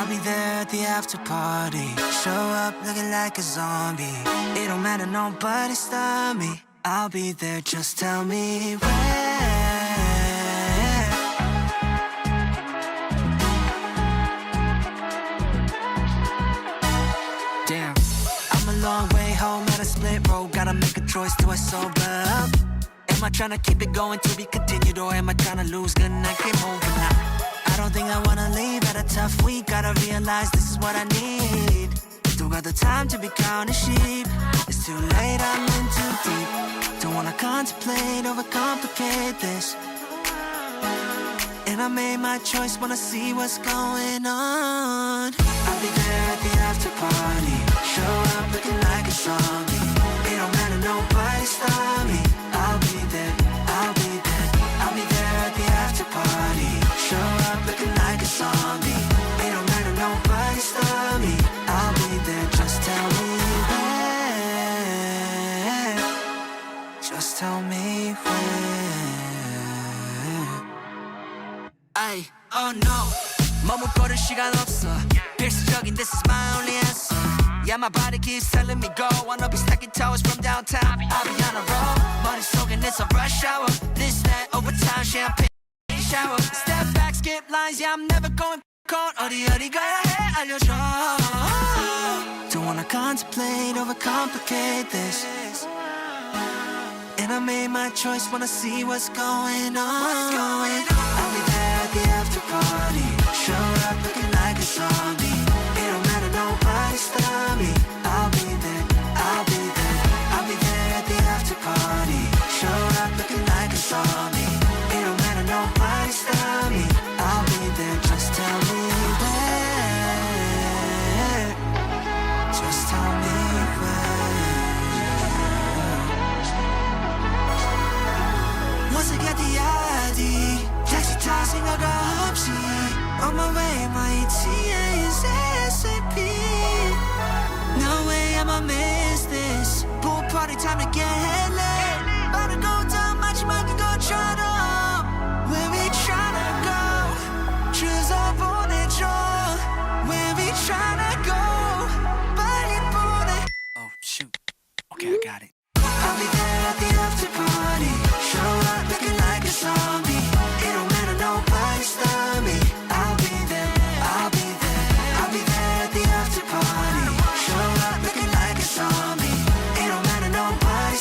I'll be there at the after party. Show up looking like a zombie. It don't matter, nobody stop me. I'll be there, just tell me where. Damn, I'm a long way home at a split road. Gotta make a choice, do I sober up? Am I tryna keep it going to be continued, or am I tryna lose? Gonna keep moving now. I don't think I wanna leave at a tough week. Gotta realize this is what I need. Don't got the time to be counting sheep. It's too late, I'm in too deep. Don't wanna contemplate, overcomplicate this. And I made my choice, wanna see what's going on. I'll be there at the after party. Show up looking like a zombie. It don't matter, nobody stop me. I'll be there, I'll be there. I'll be there at the after party. Show up looking like a zombie. It don't matter, nobody stop me. I'll be there, just tell me where. Just tell me where. Ay, oh no, 머물 거릴 시간 없어. 필수적인 this is my only answer. Yeah, my body keeps telling me go. Wanna be stacking towers from downtown. I'll be on a roll. 머릿속엔 it's a rush hour. This, that, overtime, champagne shower. Step back, skip lines, yeah, I'm never going cold. 어디 가야 해, 알려줘. Don't wanna contemplate, overcomplicate this. And I made my choice, wanna see what's going on. I'll be there at the after party. Show up looking like a zombie. It don't matter, nobody stop me. I'll be there, I'll be there. I'll be there at the after party. Show up looking like a zombie. It don't matter, nobody stop me. I'll be there, just tell me where. Just tell me where. Once I get the ID, taxi 타 생각 없이 on my way, my ETA is ASAP. No way I'ma miss this. Pool party time to get late. About to go down, 마지막에 것처럼. Where we tryna go? 주소 보내줘. Where we tryna go? 빨리 보내. Oh shoot. Okay, I got it. I'll be there at the after party. Show up looking like a zombie. It don't matter, nobody stop me. I'll be there, I'll be there. I'll be there at the after party. Show up looking like a zombie. It don't matter, nobody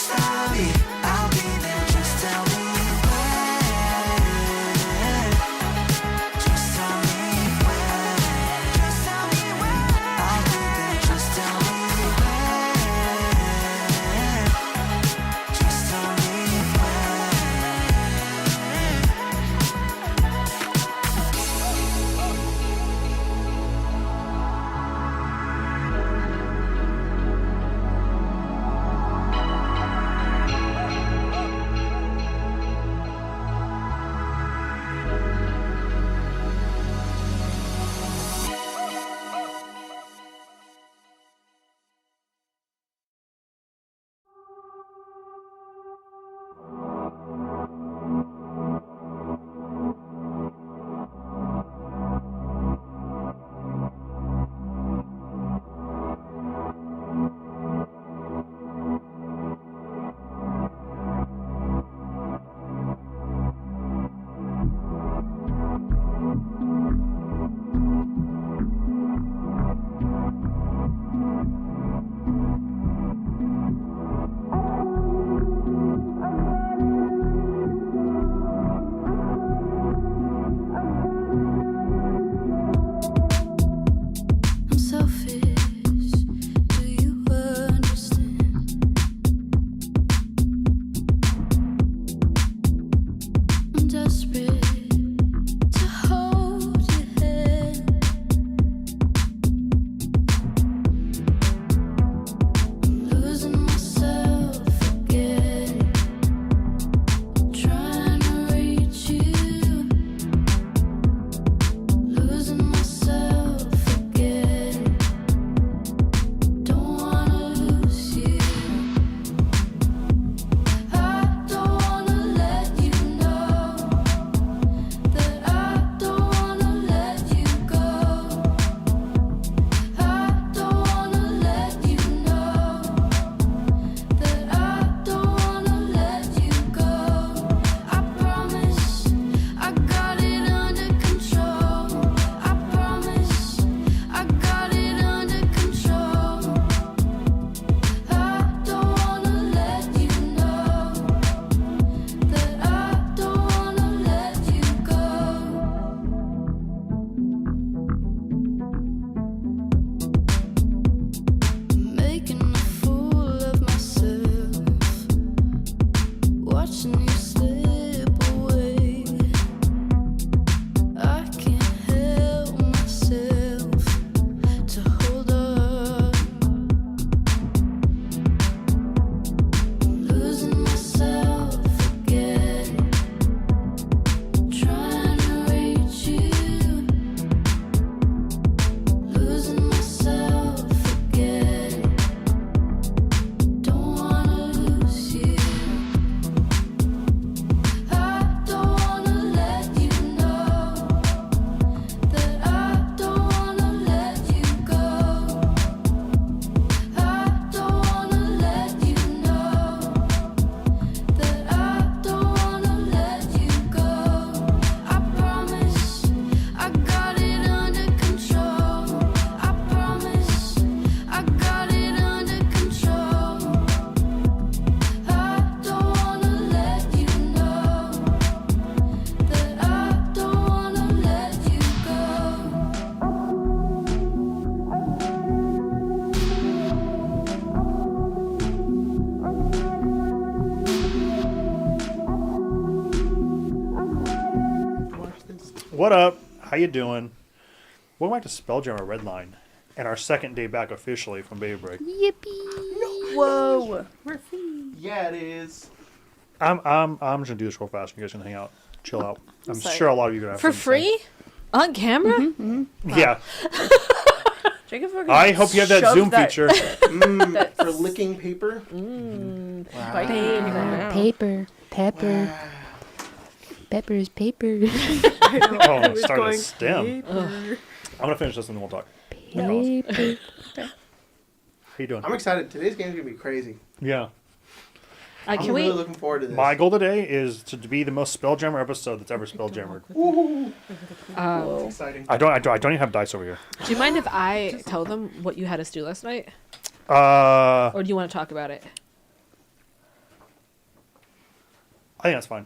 What up? How you doing? Welcome back to Spelljammer Redline, and our second day back officially from baby break. Yippee! Whoa. We're free. Yeah, it is. I'm just gonna do this real fast. You guys can hang out, chill out. I'm Sorry. sure a lot of you are gonna have For something to say. free? On camera? Yeah. Jacob, I hope you have that shove Zoom that- feature. For licking paper. Wow. Paper. Pepper. Wow. Pepper's paper. Oh, it started going a stem. paper. I'm gonna finish this and then we'll talk. Paper. How you doing? I'm excited. Today's game's gonna be crazy. Yeah. I'm Can really we? looking forward to this. My goal today is to be the most Spelljammer episode that's ever Spelljammered. Woo! Whoa. Exciting. I don't even have dice over here. Do you mind if I tell them what you had us do last night? I Or do you want to talk about it? think that's fine.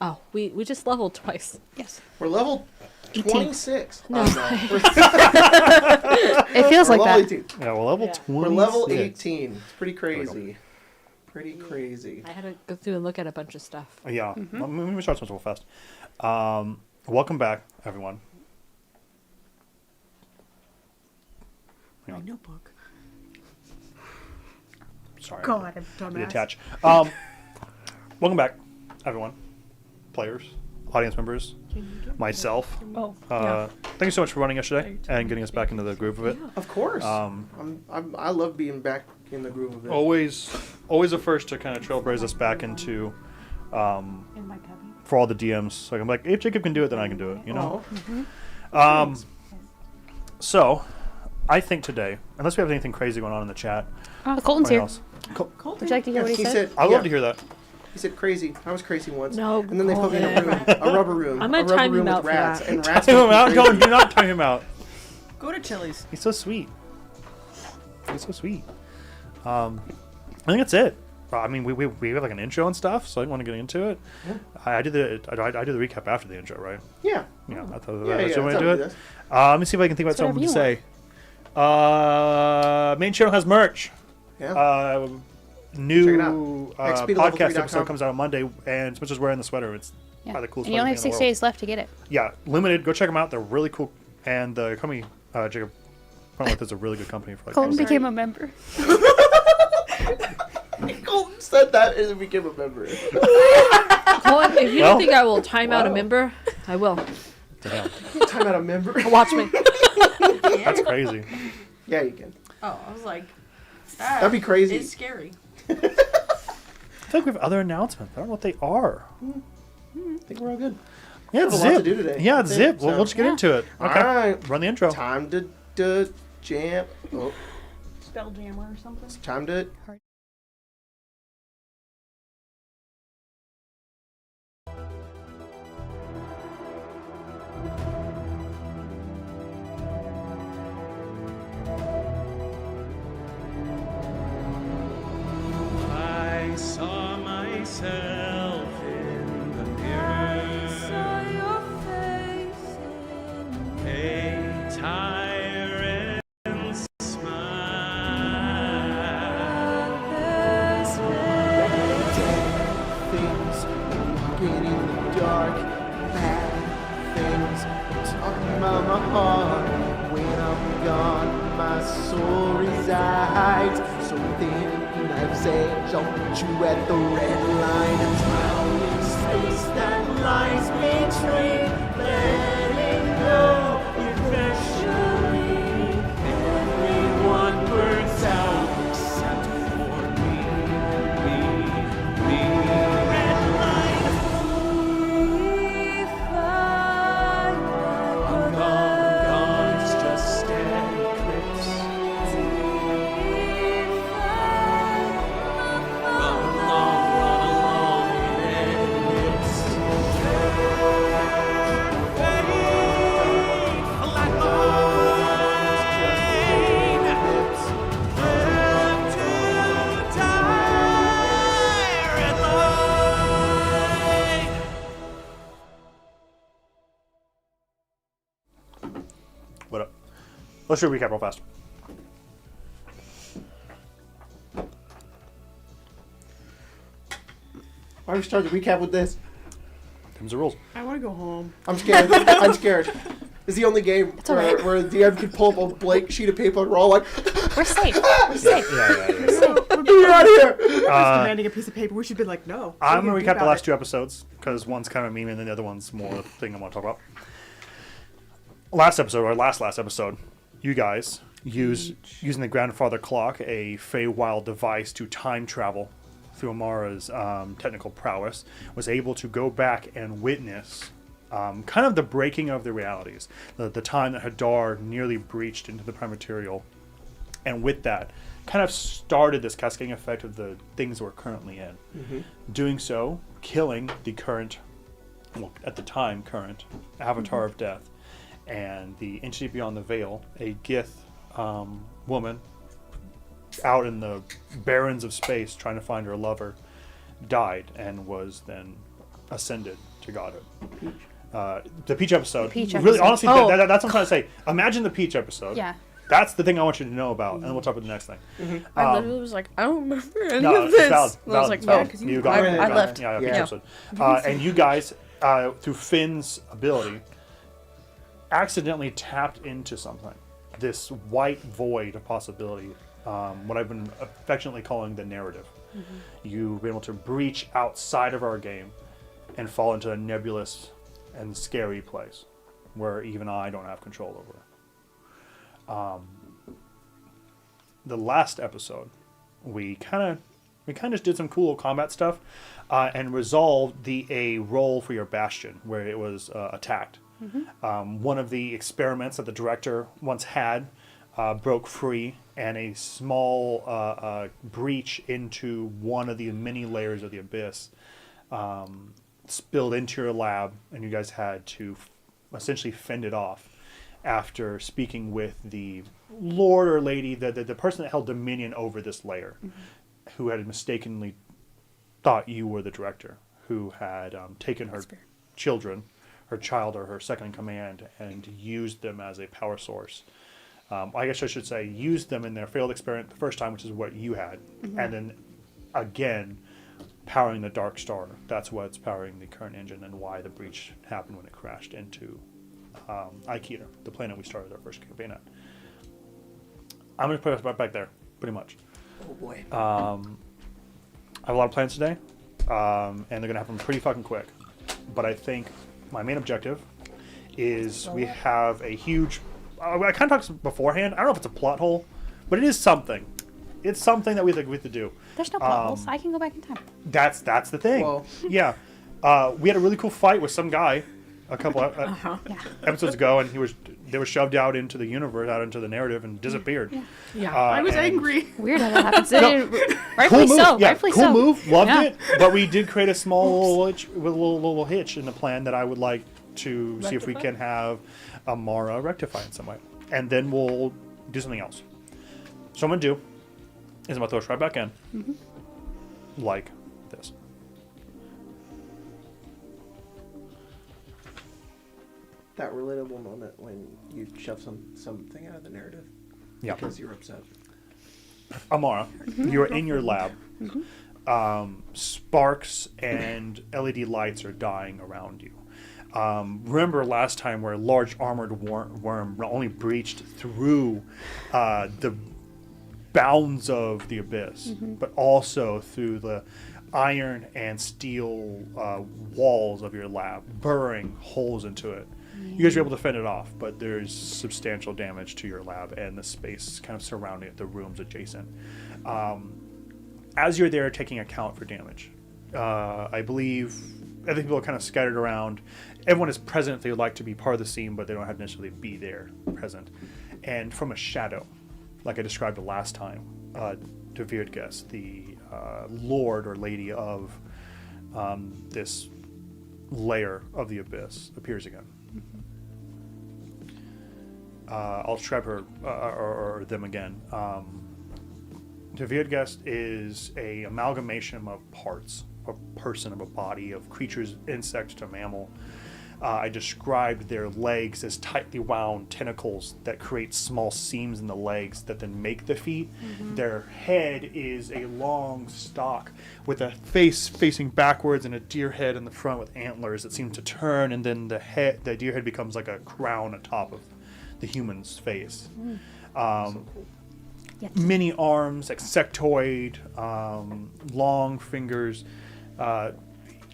Oh, we just leveled twice. Yes. We're level 26. No. We're, It feels we're like level that. 18. Yeah, well, level Yeah. 26. We're level 18. It's pretty we go. crazy. Pretty crazy. I had to go through and look at a bunch of stuff. Yeah. Let me start this real fast. Welcome back, everyone. My notebook. Sorry. God, I'm dumbass. Reattach. Welcome back, everyone. Players, audience members, myself. Oh, Thank you so much for running yesterday and getting us back into the groove of it. Of course. Um, I love being back in the groove of it. Always the first to kind of trailblaze us back into in my cubby. for all the DMs. So I'm like, if Jacob can do it, then I can do it. You know. Oh. So, I think today, unless we have anything crazy going on in the chat, Oh, or Colton's here. else, Would you like to hear Yeah, what he said? I'd yeah. love to hear that. He said crazy. I was crazy once. No, And then they put me in a Colton. room, a rubber room. I'm a gonna rubber time room him with out for rats, that. and rats. Time him make me out. crazy. Do not time him out. Go to Chili's. He's so sweet. He's so sweet. I think that's it. I mean, we have like an intro and stuff, so I didn't want to get into it. Yeah. I do the recap after the intro, right? Yeah. Yeah, I thought Yeah, that's yeah. the way that's to how do we it. this. Let me see if I can think about something to say. Main channel has merch. Yeah. New Check it out. podcast episode xplevel3.com. comes out on Monday, and Spencer's wearing the sweater. It's Yeah. probably the coolest And you only have thing in the 6 world. days left to get it. Yeah, limited. Go check them out. They're really cool. And the company, Jacob, Front is a really good company for like. Colton clothing. became a member. Colton said that and became a member. Colin, if you Well, don't think I will time out a wow. member, I will. Damn, Time out a member. Watch me. that's crazy. Yeah, you can. Oh, I was like, That'd be crazy. It's scary. I feel like we have other announcements. I don't know what they are. I think we're all good. Yeah, We it's have a lot Zip. to do today. Yeah, it's I Zip. think, We'll so. just get into it. Okay. All right. Run the intro. Time to jam. Oh, Spelljammer or something. it's time to. I saw myself in the mirror. Saw your face in a tyrant smile. Things walking in the dark. Bad things talking about my heart. When I'm gone, my soul resides. So thin, knife's edge. I'll meet you at the red line. A drowning space that lies between. Letting go eventually. Everyone burns out except for me. Redline. I'm gone, it's just an eclipse. Run along in eclipse. Fade, like mine. Live to die, Redline. What up? Let's do a recap real fast. Why don't we start the recap with this? Them's the rules. I want to go home. I'm scared. I'm scared. It's the only game where the DM can pull up a blank sheet of paper and we're all like, We're safe. We're safe. Yeah. get out of here. Demanding a piece of paper. We should be like, no. I'm going to recap the last 2 episodes because one's kind of a meme and then the other one's more thing I want to talk about. Last episode, or last episode, you guys using the grandfather clock, a Feywild device to time travel through Amara's technical prowess, was able to go back and witness kind of the breaking of the realities, the time that Hadar nearly breached into the prime material, and with that, kind of started this cascading effect of the things we're currently in. Mm-hmm. Doing so, killing the current, well, at the time, current Avatar of Death, and the entity beyond the veil, a Gith woman out in the barrens of space trying to find her lover, died and was then ascended to godhood. The Peach episode. Really, honestly, that's what I'm trying to say. Imagine the Peach episode. Yeah. That's the thing I want you to know about, and then we'll talk about the next thing. Mm-hmm. I literally was like, I don't remember any No, of it's this. valid. And I was like, It's no, valid. You got it. I left. Yeah, Peach Yeah. episode. And you guys, through Finn's ability, accidentally tapped into something. This white void of possibility, what I've been affectionately calling the narrative. Mm-hmm. You've been able to breach outside of our game and fall into a nebulous and scary place where even I don't have control over. The last episode, we kind of just did some cool combat stuff and resolved a role for your bastion where it was attacked. Mm-hmm. One of the experiments that the director once had broke free, and a small breach into one of the many layers of the abyss spilled into your lab, and you guys had to essentially fend it off after speaking with the lord or lady, the person that held dominion over this layer, mm-hmm. who had mistakenly thought you were the director, who had taken her children, her child or her second in command, and used them as a power source. I guess I should say used them in their failed experiment the first time, which is what you had, mm-hmm. and then again powering the Dark Star. That's what's powering the current engine and why the breach happened when it crashed into Aikita, the planet we started our first campaign at. I'm going to put us right back there, pretty much. Oh boy. I have a lot of plans today, and they're going to happen pretty fucking quick. But I think my main objective is we have a huge... I kind of talked beforehand. I don't know if it's a plot hole, but it is something. It's something that we have to do. There's no plot holes. I can go back in time. That's the thing. Well. Yeah. We had a really cool fight with some guy a couple episodes ago, and they were shoved out into the universe, out into the narrative, and disappeared. Yeah. I was angry. Weird how that happens. Rightfully Cool move. so. Yeah, Rightfully cool so. move. Loved Yeah. it. But we did create a small little hitch in the plan that I would like to see if we can have Amara rectify in some way. And then we'll do something else. So what I'm going to do is I'm going to throw us right back in. Mm-hmm. Like this. That relatable moment when you shove something out of the narrative. Yeah. Because you're upset. Amara, you're in your lab. Mm-hmm. Sparks and LED lights are dying around you. Remember last time where a large armored worm only breached through the bounds of the abyss, mm-hmm. but also through the iron and steel walls of your lab, burrowing holes into it. You guys are able to fend it off, but there's substantial damage to your lab and the space kind of surrounding it, the rooms adjacent. As you're there taking account for damage, I believe other people are kind of scattered around. Everyone is present if they would like to be part of the scene, but they don't have to necessarily be there present. And from a shadow, like I described the last time, to Virdges, the lord or lady of this layer of the abyss, appears again. I'll describe her or them again. Virdges is a amalgamation of parts, a person, of a body, of creatures, insect to mammal. I described their legs as tightly wound tentacles that create small seams in the legs that then make the feet. Their head is a long stalk with a face facing backwards and a deer head in the front with antlers that seem to turn, and then the deer head becomes like a crown atop of the human's face. Many arms, like sectoid, long fingers,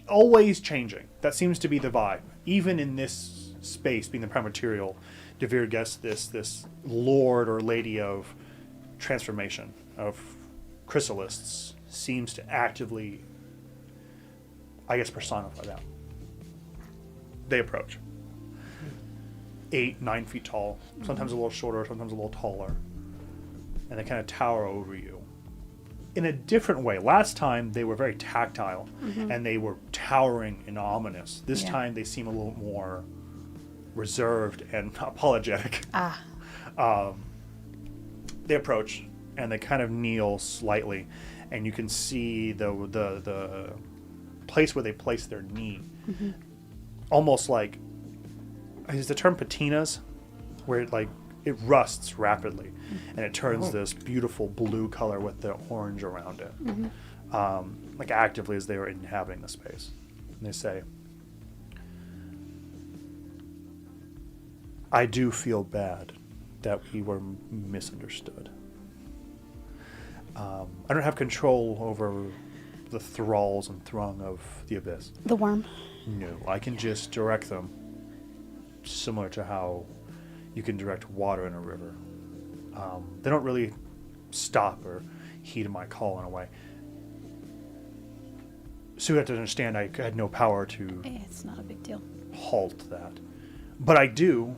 always changing. That seems to be the vibe. Even in this space, being the prime material, Devere guessed this lord or lady of transformation, of chrysalists, seems to actively, I guess, personify that. They approach. 8, 9 feet tall, sometimes a little shorter, sometimes a little taller. And they kind of tower over you. In a different way. Last time they were very tactile and they were towering and ominous. This time they seem a little more reserved and apologetic. They approach and they kind of kneel slightly, and you can see the place where they place their knee, almost like, is the term patinas, where it rusts rapidly and it turns this beautiful blue color with the orange around it, like actively as they were inhabiting the space. And they say, I do feel bad that we were misunderstood. I don't have control over the thralls and throng of the Abyss. The worm. No, I can just direct them, similar to how you can direct water in a river. They don't really stop or heed my call in a way. So you have to understand I had no power to It's not a big deal. halt that. But I do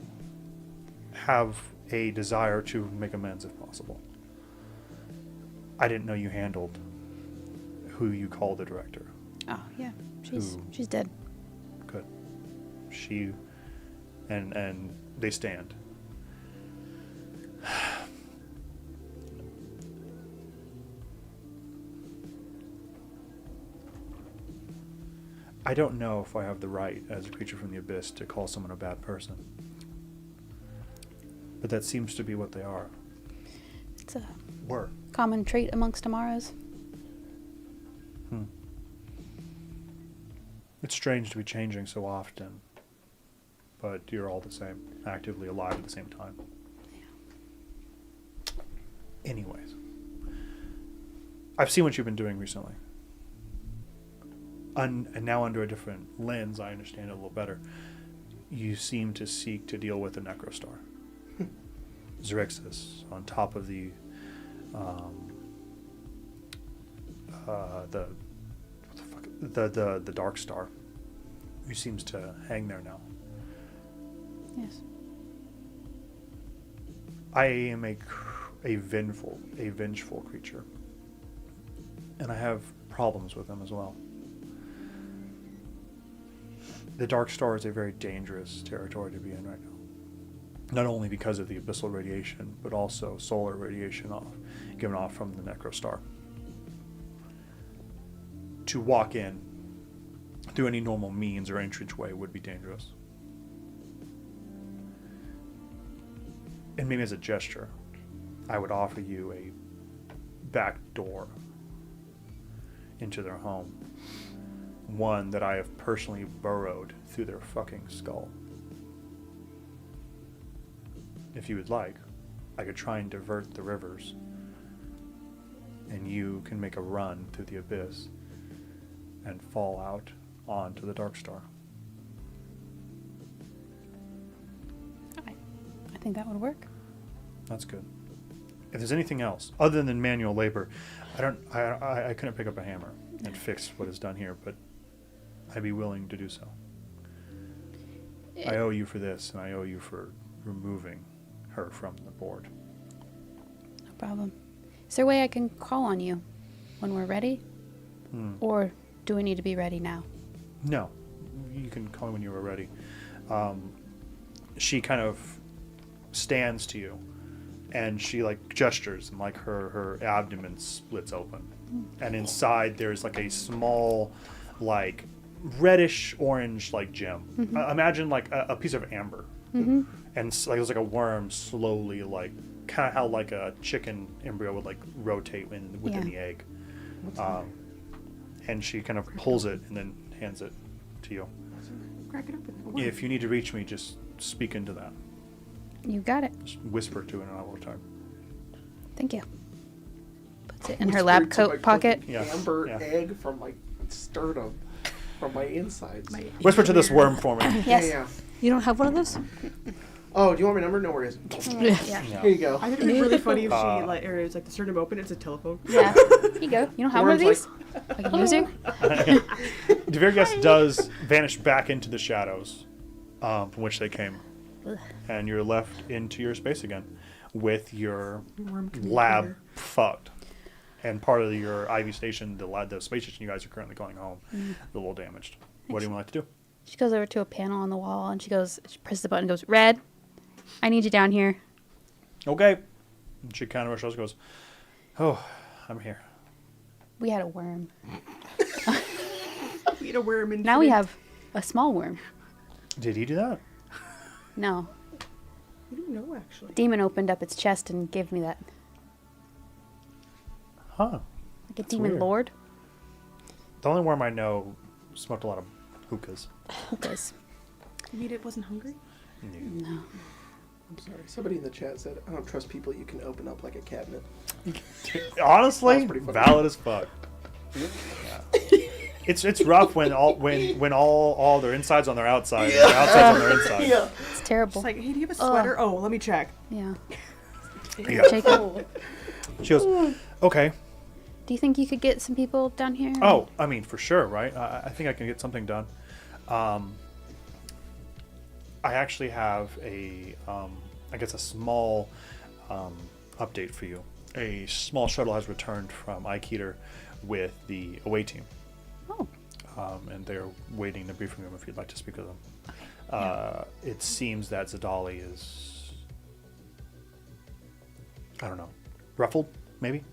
have a desire to make amends if possible. I didn't know you handled who you call the director. Oh, yeah. She's dead. Good. She and they stand. I don't know if I have the right as a creature from the abyss to call someone a bad person. But that seems to be what they are. It's a Were. common trait amongst Amaras. It's strange to be changing so often, but you're all the same, actively alive at the same time. Anyways, I've seen what you've been doing recently. And now under a different lens, I understand it a little better. You seem to seek to deal with the Necrostar. Xerxes on top of the Dark Star, who seems to hang there now. Yes. I am a vengeful creature, and I have problems with them as well. The Dark Star is a very dangerous territory to be in right now. Not only because of the abyssal radiation, but also solar radiation given off from the Necrostar. To walk in through any normal means or entranceway would be dangerous. And maybe as a gesture, I would offer you a back door into their home. One that I have personally burrowed through their fucking skull. If you would like, I could try and divert the rivers, and you can make a run through the abyss and fall out onto the Dark Star. I think that would work. That's good. If there's anything else other than manual labor, I couldn't pick up a hammer and fix what is done here, but I'd be willing to do so. I owe you for this, and I owe you for removing her from the board. No problem. Is there a way I can call on you when we're ready? Or do we need to be ready now? No. You can call me when you are ready. She kind of stands to you, and she gestures, and her abdomen splits open. And inside there's a small reddish orange like gem. Imagine like a piece of amber, and like it's like a worm slowly like kind of how like a chicken embryo would like rotate within the egg. And she kind of pulls it and then hands it to you. Crack it open. If you need to reach me, just speak into that. You got it. Just whisper to it, and I will return. Thank you. Puts it in her lab coat pocket. Yeah. Amber Yeah. egg from my sternum, from my insides. Whisper to this worm for me. Yes. Yeah. You don't have one of those? Oh, do you want my number? No worries. Yeah. Here you go. I think it'd be really funny if she like, or it's like the sternum open. It's a telephone. Yeah. Here you go. You don't have one of Worm's these? Like a user? Devirgas does vanish back into the shadows from which they came. And you're left into your space again with your Worm lab communicator. fucked. And part of your Ivy station, the space station you guys are currently going home, a little damaged. What do you like to do? She goes over to a panel on the wall and she presses the button and goes, Red, I need you down here. Okay. And she kind of rushes, goes, oh, I'm here. We had a worm. We had a worm in. Now we have a small worm. Did he do that? No. I don't know actually. Demon opened up its chest and gave me that. Huh. Like a demon weird. lord. The only worm I know smoked a lot of hookahs. Hookahs. You mean it wasn't hungry? No. I'm sorry. Somebody in the chat said, I don't trust people you can open up like a cabinet. Honestly, That's pretty funny. valid as fuck. Yeah. It's rough when all their insides on their outside, and their outsides on their inside. Yeah. It's terrible. It's like, hey, do you have a sweater? Oh, let me check. Yeah. Yeah. Jacob, She goes, okay. do you think you could get some people down here? Oh, I mean, for sure, right? I think I can get something done. I actually have I guess a small update for you. A small shuttle has returned from Iketer with the away team. Oh. And they're waiting in the briefing room if you'd like to speak with them. It seems that Zadali is, I don't know, ruffled, maybe?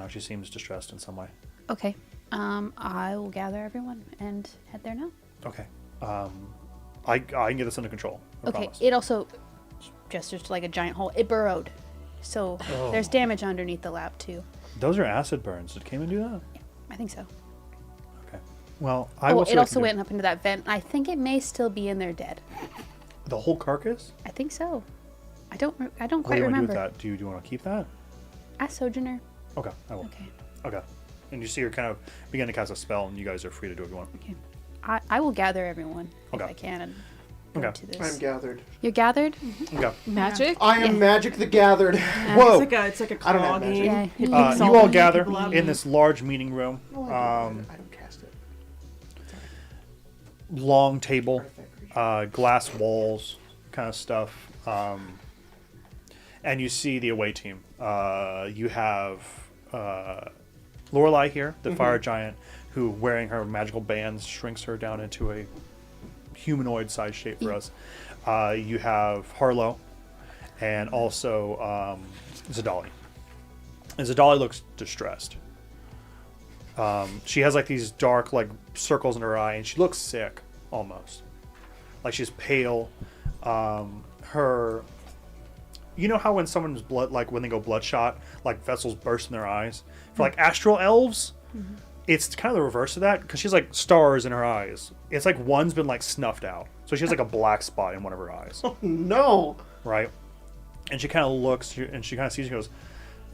She seems distressed in some way. Okay. I will gather everyone and head there now. Okay. I can get this under control. I Okay. promise. It also just like a giant hole. It burrowed. So there's damage underneath the lab too. Those are acid burns. Did Cayman do that? I think so. Okay. Well, I will see it what I also can do. went up into that vent. I think it may still be in there dead. The whole carcass? I think so. I don't What quite do you want to do remember. with that? Do you want to keep that? Ask Sojourner. Okay, I will. Okay. Okay. And you see her kind of begin to cast a spell, and you guys are free to do what you want. Okay. I will gather everyone Okay. if I can and Okay. go to this. I'm gathered. You're gathered? Okay. Magic? I am magic the gathered. It's Whoa. like a I don't have claw magic. game. Yeah. It You picks You all all the gather people out. in this large meeting room. No, I don't cast it. Long table, glass walls, kind of stuff. And you see the away team. You have Lorelei here, the fire giant, who, wearing her magical bands, shrinks her down into a humanoid-sized shape for us. You have Harlow, and also Zadali. And Zadali looks distressed. She has like these dark like circles in her eye, and she looks sick almost. Like she's pale. Her, you know how when someone's blood, like when they go bloodshot, like vessels burst in their eyes. For like astral elves, it's kind of the reverse of that because she's like stars in her eyes. It's like one's been like snuffed out, so she has like a black spot in one of her eyes, No. right? And she kind of looks and she kind of sees. She goes,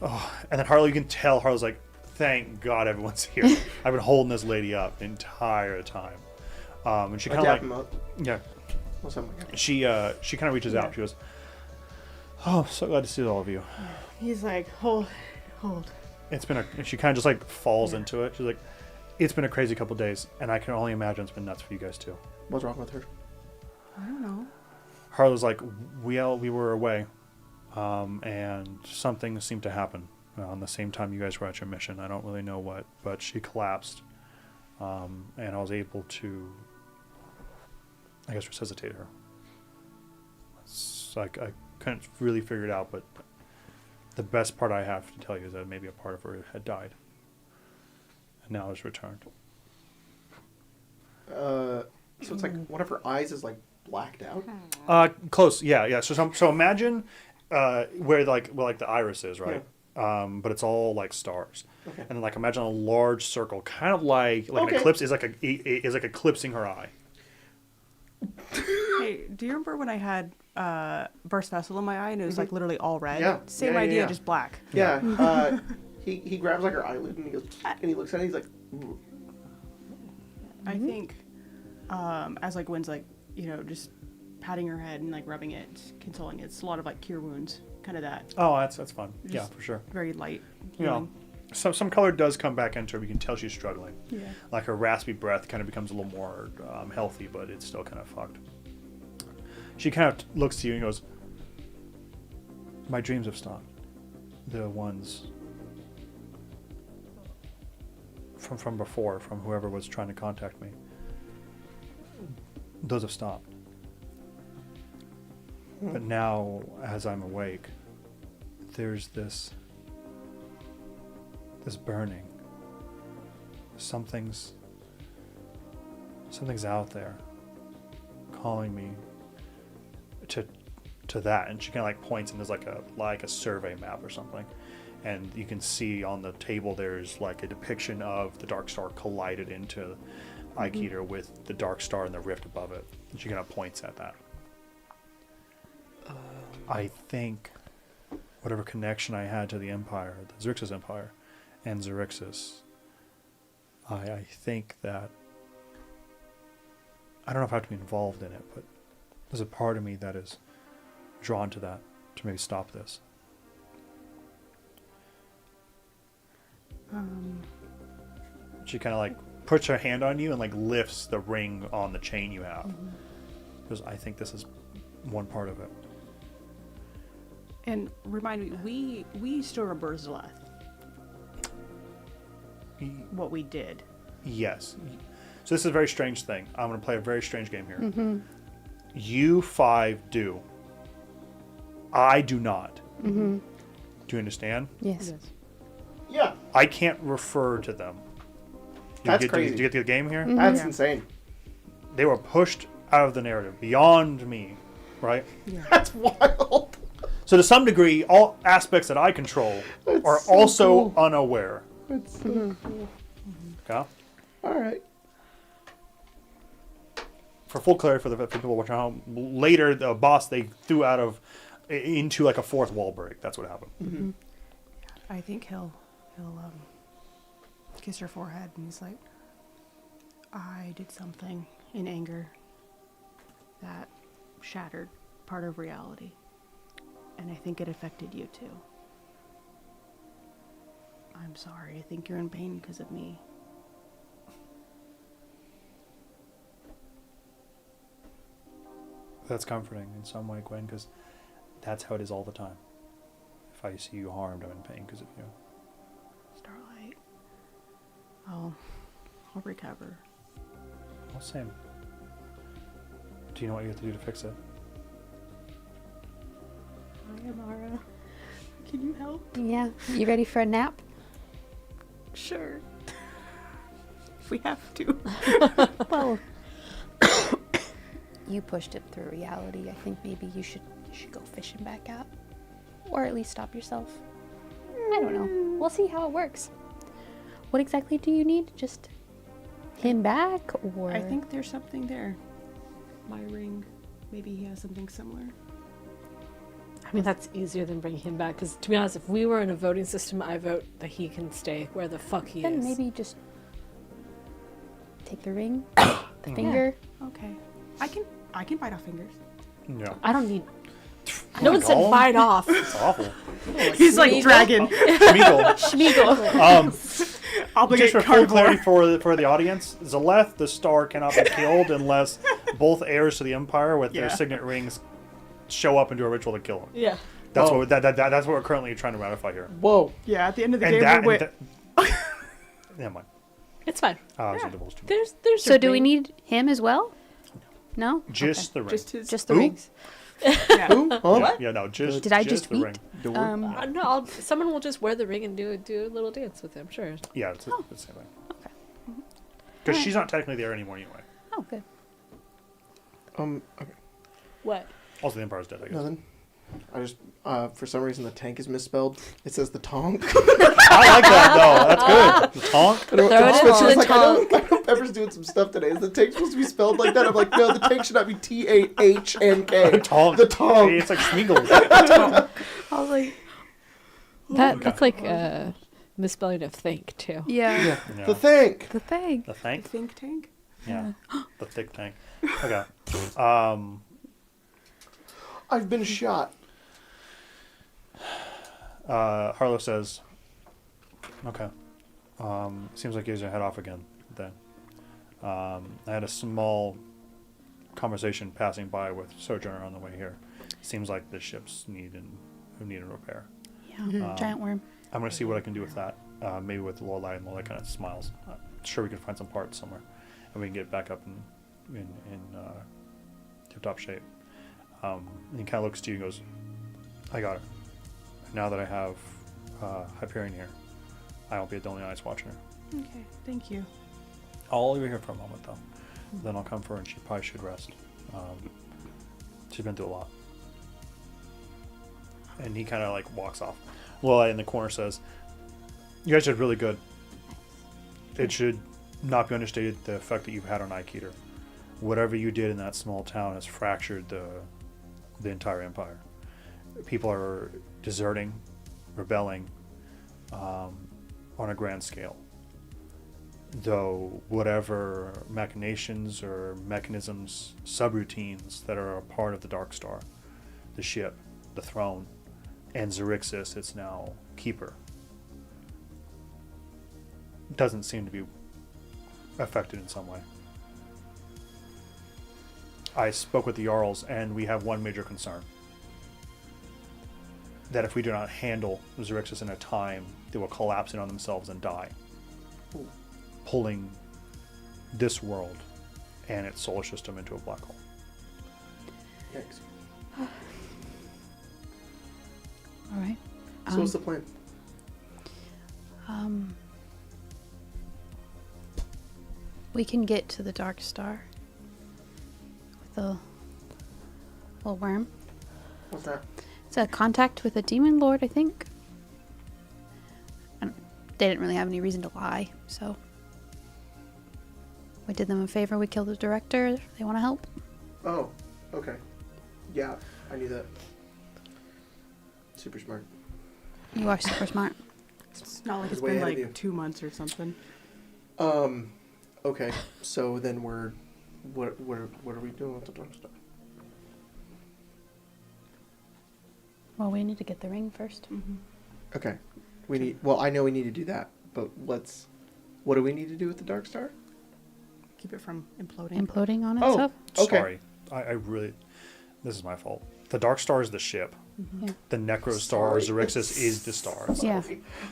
"Oh!" And then Harlow, you can tell Harlow's like, "Thank God everyone's here. I've been holding this lady up the entire time." And she I kind of dap like, him up. yeah, Oh, something like that. she kind of reaches out. She goes, "Oh, I'm so glad to see all of you." He's like, hold. It's been and she kind of just like falls into it. She's like, "It's been a crazy couple days, and I can only imagine it's been nuts for you guys too." What's wrong with her? I don't know. Harlow's like, we were away, and something seemed to happen on the same time you guys were at your mission. I don't really know what, but she collapsed, and I was able to, I guess, resuscitate her. It's like I couldn't really figure it out, but the best part I have to tell you is that maybe a part of her had died, and now has returned. So it's like one of her eyes is like blacked out. Close. Yeah. So imagine where the iris is, right? But it's all like stars. Okay. And like imagine a large circle, kind of like an Okay. eclipse is like eclipsing her eye. Hey, do you remember when I had burst vessel in my eye and it was like literally all red? Yeah. Same Yeah, idea, yeah. just black. Yeah. He grabs like her eyelid and he goes and he looks at it. He's like, "Ooh." I think as like Gwen's like, just patting her head and like rubbing it, consoling it. It's a lot of like cure wounds, kind of that. Oh, that's fun. Yeah, Just for sure. Very light. You know, healing. some color does come back into her. You can tell she's struggling. Yeah. Like her raspy breath kind of becomes a little more healthy, but it's still kind of fucked. She kind of looks to you and goes, "My dreams have stopped. The ones from before, from whoever was trying to contact me. Those have stopped. But now, as I'm awake, there's this burning. Something's out there calling me to that." And she kind of like points and there's like a survey map or something, and you can see on the table there's like a depiction of the dark star collided into Aikido with the dark star and the rift above it, and she kind of points at that. I think whatever connection I had to the Empire, the Xerxes Empire, and Xerxes, I think that I don't know if I have to be involved in it, but there's a part of me that is drawn to that, to maybe stop this. She kind of like puts her hand on you and like lifts the ring on the chain you have. Because I think this is one part of it. And remind me, we still remember Zleth, what we did. Yes. So this is a very strange thing. I'm going to play a very strange game here. You five do. I do not. Do you understand? Yes. Yeah. I can't refer to them. That's crazy. Did you get the game here? That's Yeah. insane. They were pushed out of the narrative, beyond me, right? That's wild. So to some degree, all aspects that I control are so also cool. unaware. That's so cool. Okay? All right. For full clarity for the people watching at home, later the boss they threw out of into like a fourth wall break. That's what happened. I think he'll kiss her forehead and he's like, I did something in anger that shattered part of reality. And I think it affected you too. I'm sorry. I think you're in pain because of me. That's comforting in some way, Gwen, because that's how it is all the time. If I see you harmed, I'm in pain because of you. Starlight. I'll recover. Well, same. Do you know what you have to do to fix it? Hi, Amara. Can you help? Yeah. You ready for a nap? Sure. If we have to. Well, you pushed it through reality. I think maybe you should go fishing back out, or at least stop yourself. I don't know. We'll see how it works. What exactly do you need? Just him back, or I think there's something there. My ring. Maybe he has something similar. I mean, that's easier than bringing him back. Because to be honest, if we were in a voting system, I vote that he can stay where the fuck he then is. maybe just take the ring, the finger. Okay. I can bite off fingers. No. I don't need. No one Golem? said bite off. It's awful. He's like dragon. Schmeagol. Schmeagol. Obligate Just for full clarity carnivore. for the audience, Zaleth, the star, cannot be killed unless both heirs to the Empire with their Yeah. signet rings show up and do a ritual to kill him. Yeah. That's Oh. what that's what we're currently trying to ratify here. Whoa. Yeah, at the end of the And game, that, we and went. that never mind. It's fine. I was divulged to. There's. So a do we ring. need him as well? No. Just the ring. Just the Who? rings. yeah. Who? Huh? Yeah, no, just Did I just the ring. tweet? No, someone will just wear the ring and do a little dance with him. Sure. Yeah, it's the same thing. Okay. Because she's not technically there anymore anyway. Oh, good. Okay. What? Also, the Empire's dead, I guess. Nothing. I just, for some reason, the tank is misspelled. It says the tonk. I like that, though. That's good. The tonk? I know, Throw it it's in just the like, I know Pepper's doing some stuff today. Is the tank supposed to be spelled like that? I'm like, no, the tank should not be TAHNK. Tonk. The tonk. It's like Schmiegel. I was like, That's like misspelling of think too. yeah. Yeah. Yeah. The tank. The thing. The tank? Think tank? Yeah. The thick tank. Okay. I've been shot. Harlow says, okay. Seems like you're going to head off again then. I had a small conversation passing by with Sojourner on the way here. Seems like the ships need a repair. Yeah. Giant worm. I'm going to see what I can do with that. Maybe with Lorelai, and Lorelai kind of smiles. Sure, we can find some parts somewhere, and we can get back up in tip-top shape. And he kind of looks to you and goes, I got her. Now that I have Hyperion here, I won't be the only eyes watching her. Okay, thank you. I'll leave her here for a moment, though. Then I'll come for her, and she probably should rest. She's been through a lot. And he kind of like walks off. Lorelai in the corner says, you guys did really good. It should not be understated the effect that you've had on Aikider. Whatever you did in that small town has fractured the entire empire. People are deserting, rebelling on a grand scale. Though whatever machinations or mechanisms, subroutines that are a part of the Dark Star, the ship, the throne, and Xerixis, its now keeper, doesn't seem to be affected in some way. I spoke with the Jarls, and we have one major concern. That if we do not handle Xerixis in a time, they will collapse in on themselves and die. Ooh. Pulling this world and its solar system into a black hole. Thanks. All right. So what's the plan? We can get to the Dark Star with the little worm. What's that? It's a contact with a demon lord, I think. They didn't really have any reason to lie, so we did them a favor. We killed the director. They want to help. Oh, okay. Yeah, I knew that. Super smart. You are super smart. It's not like He's it's way been ahead of like you. 2 months or something. Okay. So then what are we doing with the Dark Star? Well, we need to get the ring first. Okay. I know we need to do that, but what do we need to do with the Dark Star? Keep it from imploding. Imploding on Oh. itself. Okay. Sorry. I really... This is my fault. The Dark Star is the ship. Yeah. The Necro Star, Sorry. Xerixis, is the star. Yeah.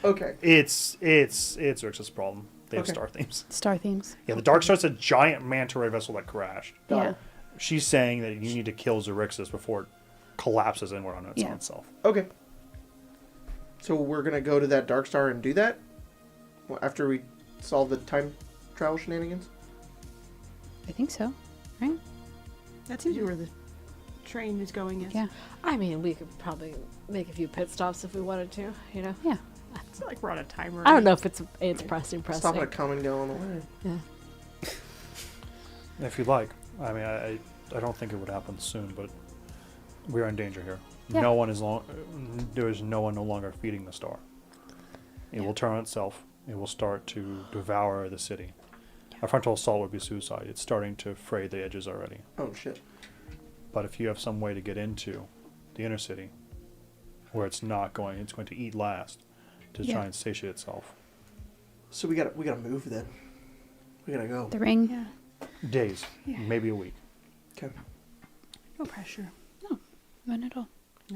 Okay. It's Xerixis' problem. They have Okay. star themes. Star themes. Yeah, the Dark Star's a giant manta ray vessel that crashed. Got Yeah. it. She's saying that you need to kill Xerixis before it collapses inward on Yeah. itself. Okay. So we're gonna go to that Dark Star and do that? Well, after we solve the time travel shenanigans? I think so. Right? That seems to be where the train is going. Yes. Yeah. I mean, we could probably make a few pit stops if we wanted to, you know? Yeah. It's not like we're on a timer. I don't know if it's pressing. Stop at a come and go on the way. Yeah. If you like. I mean, I don't think it would happen soon, but we're in danger here. Yeah. There is no one no longer feeding the star. It will turn on itself. It will start to devour the city. A frontal assault would be suicide. It's starting to fray the edges already. Oh shit. But if you have some way to get into the inner city, where it's going to eat last to Yeah. try and satiate itself. So we gotta move then. We gotta go. The ring. Yeah. Days, Yeah. maybe a week. Okay. No pressure. No. None at all.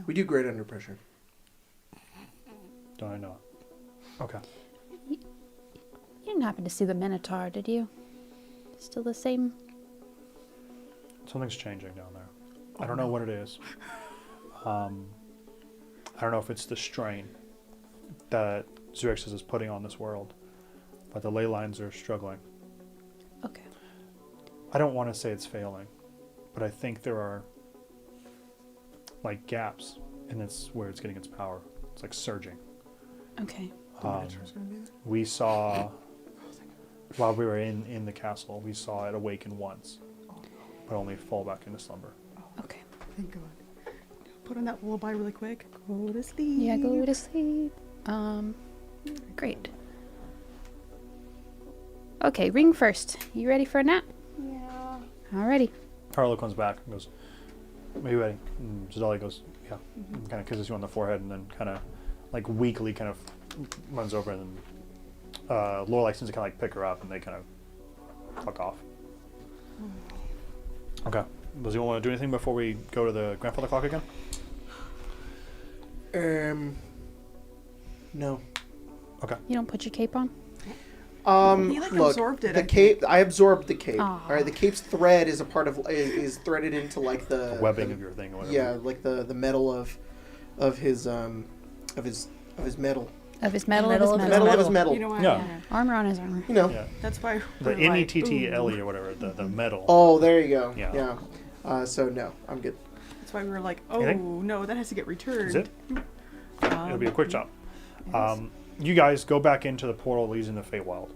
We do great under pressure. Don't I know? Okay. You didn't happen to see the Minotaur, did you? Still the same? Something's changing down there. I don't know what it is. I don't know if it's the strain that Xerixis is putting on this world, but the ley lines are struggling. Okay. I don't want to say it's failing, but I think there are like gaps, and that's where it's getting its power. It's like surging. Okay. We saw while we were in the castle, we saw it awaken once, but only fall back into slumber. Okay. Thank God. Put on that lullaby really quick. Go to sleep. Yeah, go to sleep. Great. Okay, ring first. You ready for a nap? Yeah. Alrighty. Carlo comes back and goes, "Are you ready?" And Zadali goes, "Yeah." And kind of kisses you on the forehead, and then kind of like weakly kind of runs over, and then Lorelai seems to kind of like pick her up, and they kind of fuck off. Okay. Does anyone want to do anything before we go to the grandfather clock again? No. Okay. You don't put your cape on? He, like, Look, absorbed it, the I cape. I absorbed the cape. Aw. All right, the cape's thread is a part of is threaded into like the Webbing of your thing or whatever. Yeah, like the metal of his metal. Of his metal, Metal of his of metal. his Metal of his metal. You know what? Yeah. Armor on his armor. You know. Yeah. That's why The we're like, NETTLE ooh. or whatever, the metal. Oh, there you go. Yeah. Yeah. So no, I'm good. That's why we were like, oh Anything? no, that has to get returned. Is it? It'll be a quick job. Yes. You guys go back into the portal leading to the Feywild.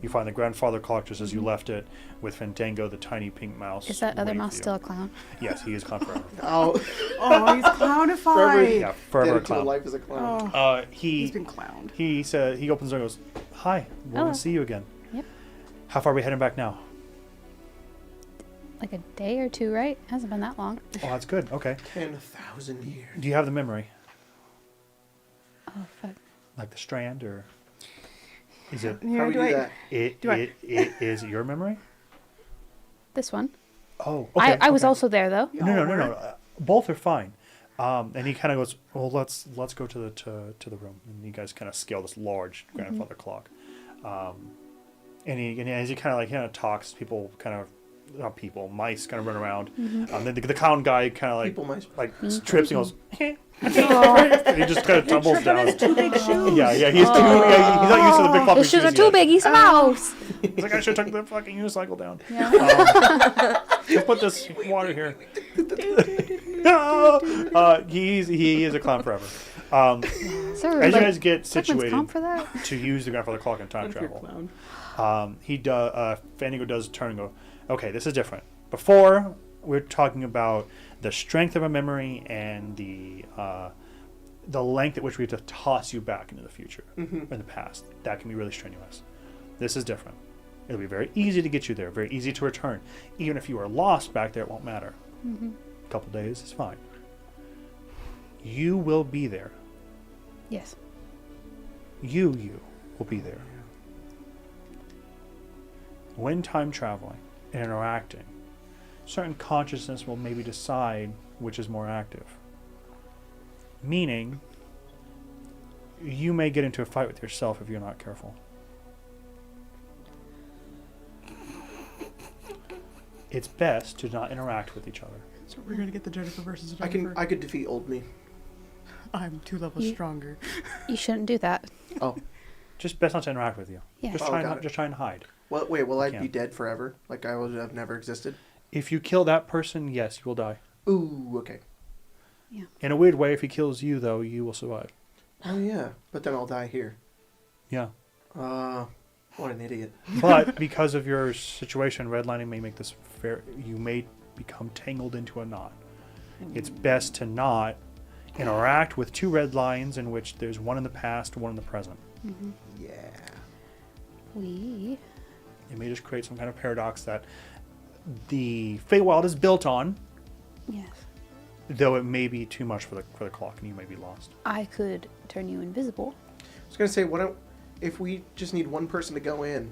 You find the grandfather clock just as you left it, with Fandango, the tiny pink mouse. Is that other waiting mouse for you. still a clown? Yes, he is clown forever. Oh, Oh, he's clownified. Yeah, forever a dedicated to clown. life as a clown. Oh, He he's been clowned. he said he opens the door and goes, "Hi, we're Hello. to see you again." Yep. How far are we heading back now? Like a day or two, right? Hasn't been that long. Oh, that's good. Okay. 10,000 years. Do you have the memory, Oh, fuck. like the strand, or is it? Yeah, How we do that? Do I- Is it your memory? This one. Oh, okay. I was okay. also there, though. No. Both are fine. And he kind of goes, "Well, let's go to the room." And you guys kind of scale this large grandfather clock. And as he kind of talks, people kind of not people, mice kind of run around. The clown guy kind of like People mice. like trips and goes. And he just kind of tumbles down. Yeah, he's too. Yeah, he's not used to the big floppy His shoes are yet. too big. He's a mouse. He's like, I should have took the fucking unicycle down. Yeah. Just put this water here. He is a clown forever. Sir, As you like, guys get someone's situated comp for that? to use the grandfather clock in time What if you're a travel, clown? Fandango does turn and go, "Okay, this is different. Before we're talking about the strength of a memory and the length at which we have to toss you back into the future in the past. That can be really strenuous. This is different. It'll be very easy to get you there, very easy to return. Even if you are lost back there, it won't matter. A couple days is fine. You will be there. Yes. You will be there. When time traveling and interacting, certain consciousness will maybe decide which is more active. Meaning, you may get into a fight with yourself if you're not careful. It's best to not interact with each other. So we're gonna get the Jennifer versus I Jennifer. could defeat old me. I'm 2 levels You- stronger. You shouldn't do that. Oh, Just best not to interact with you. Yeah. Just Oh, try got and it. just try and hide. well, wait. Will I be can't. dead forever? Like I would have never existed? If you kill that person, yes, you will die. Ooh, okay. In a weird way, if he kills you, though, you will survive. Oh yeah, but then I'll die here. Yeah. What an idiot. But because of your situation, redlining may make this fair. You may become tangled into a knot. It's best to not interact with 2 red lines in which there's one in the past, one in the present. Yeah. It may just create some kind of paradox that the Feywild is built on, Yes. though it may be too much for the clock, and you may be lost. I could turn you invisible. I was gonna say, if we just need one person to go in,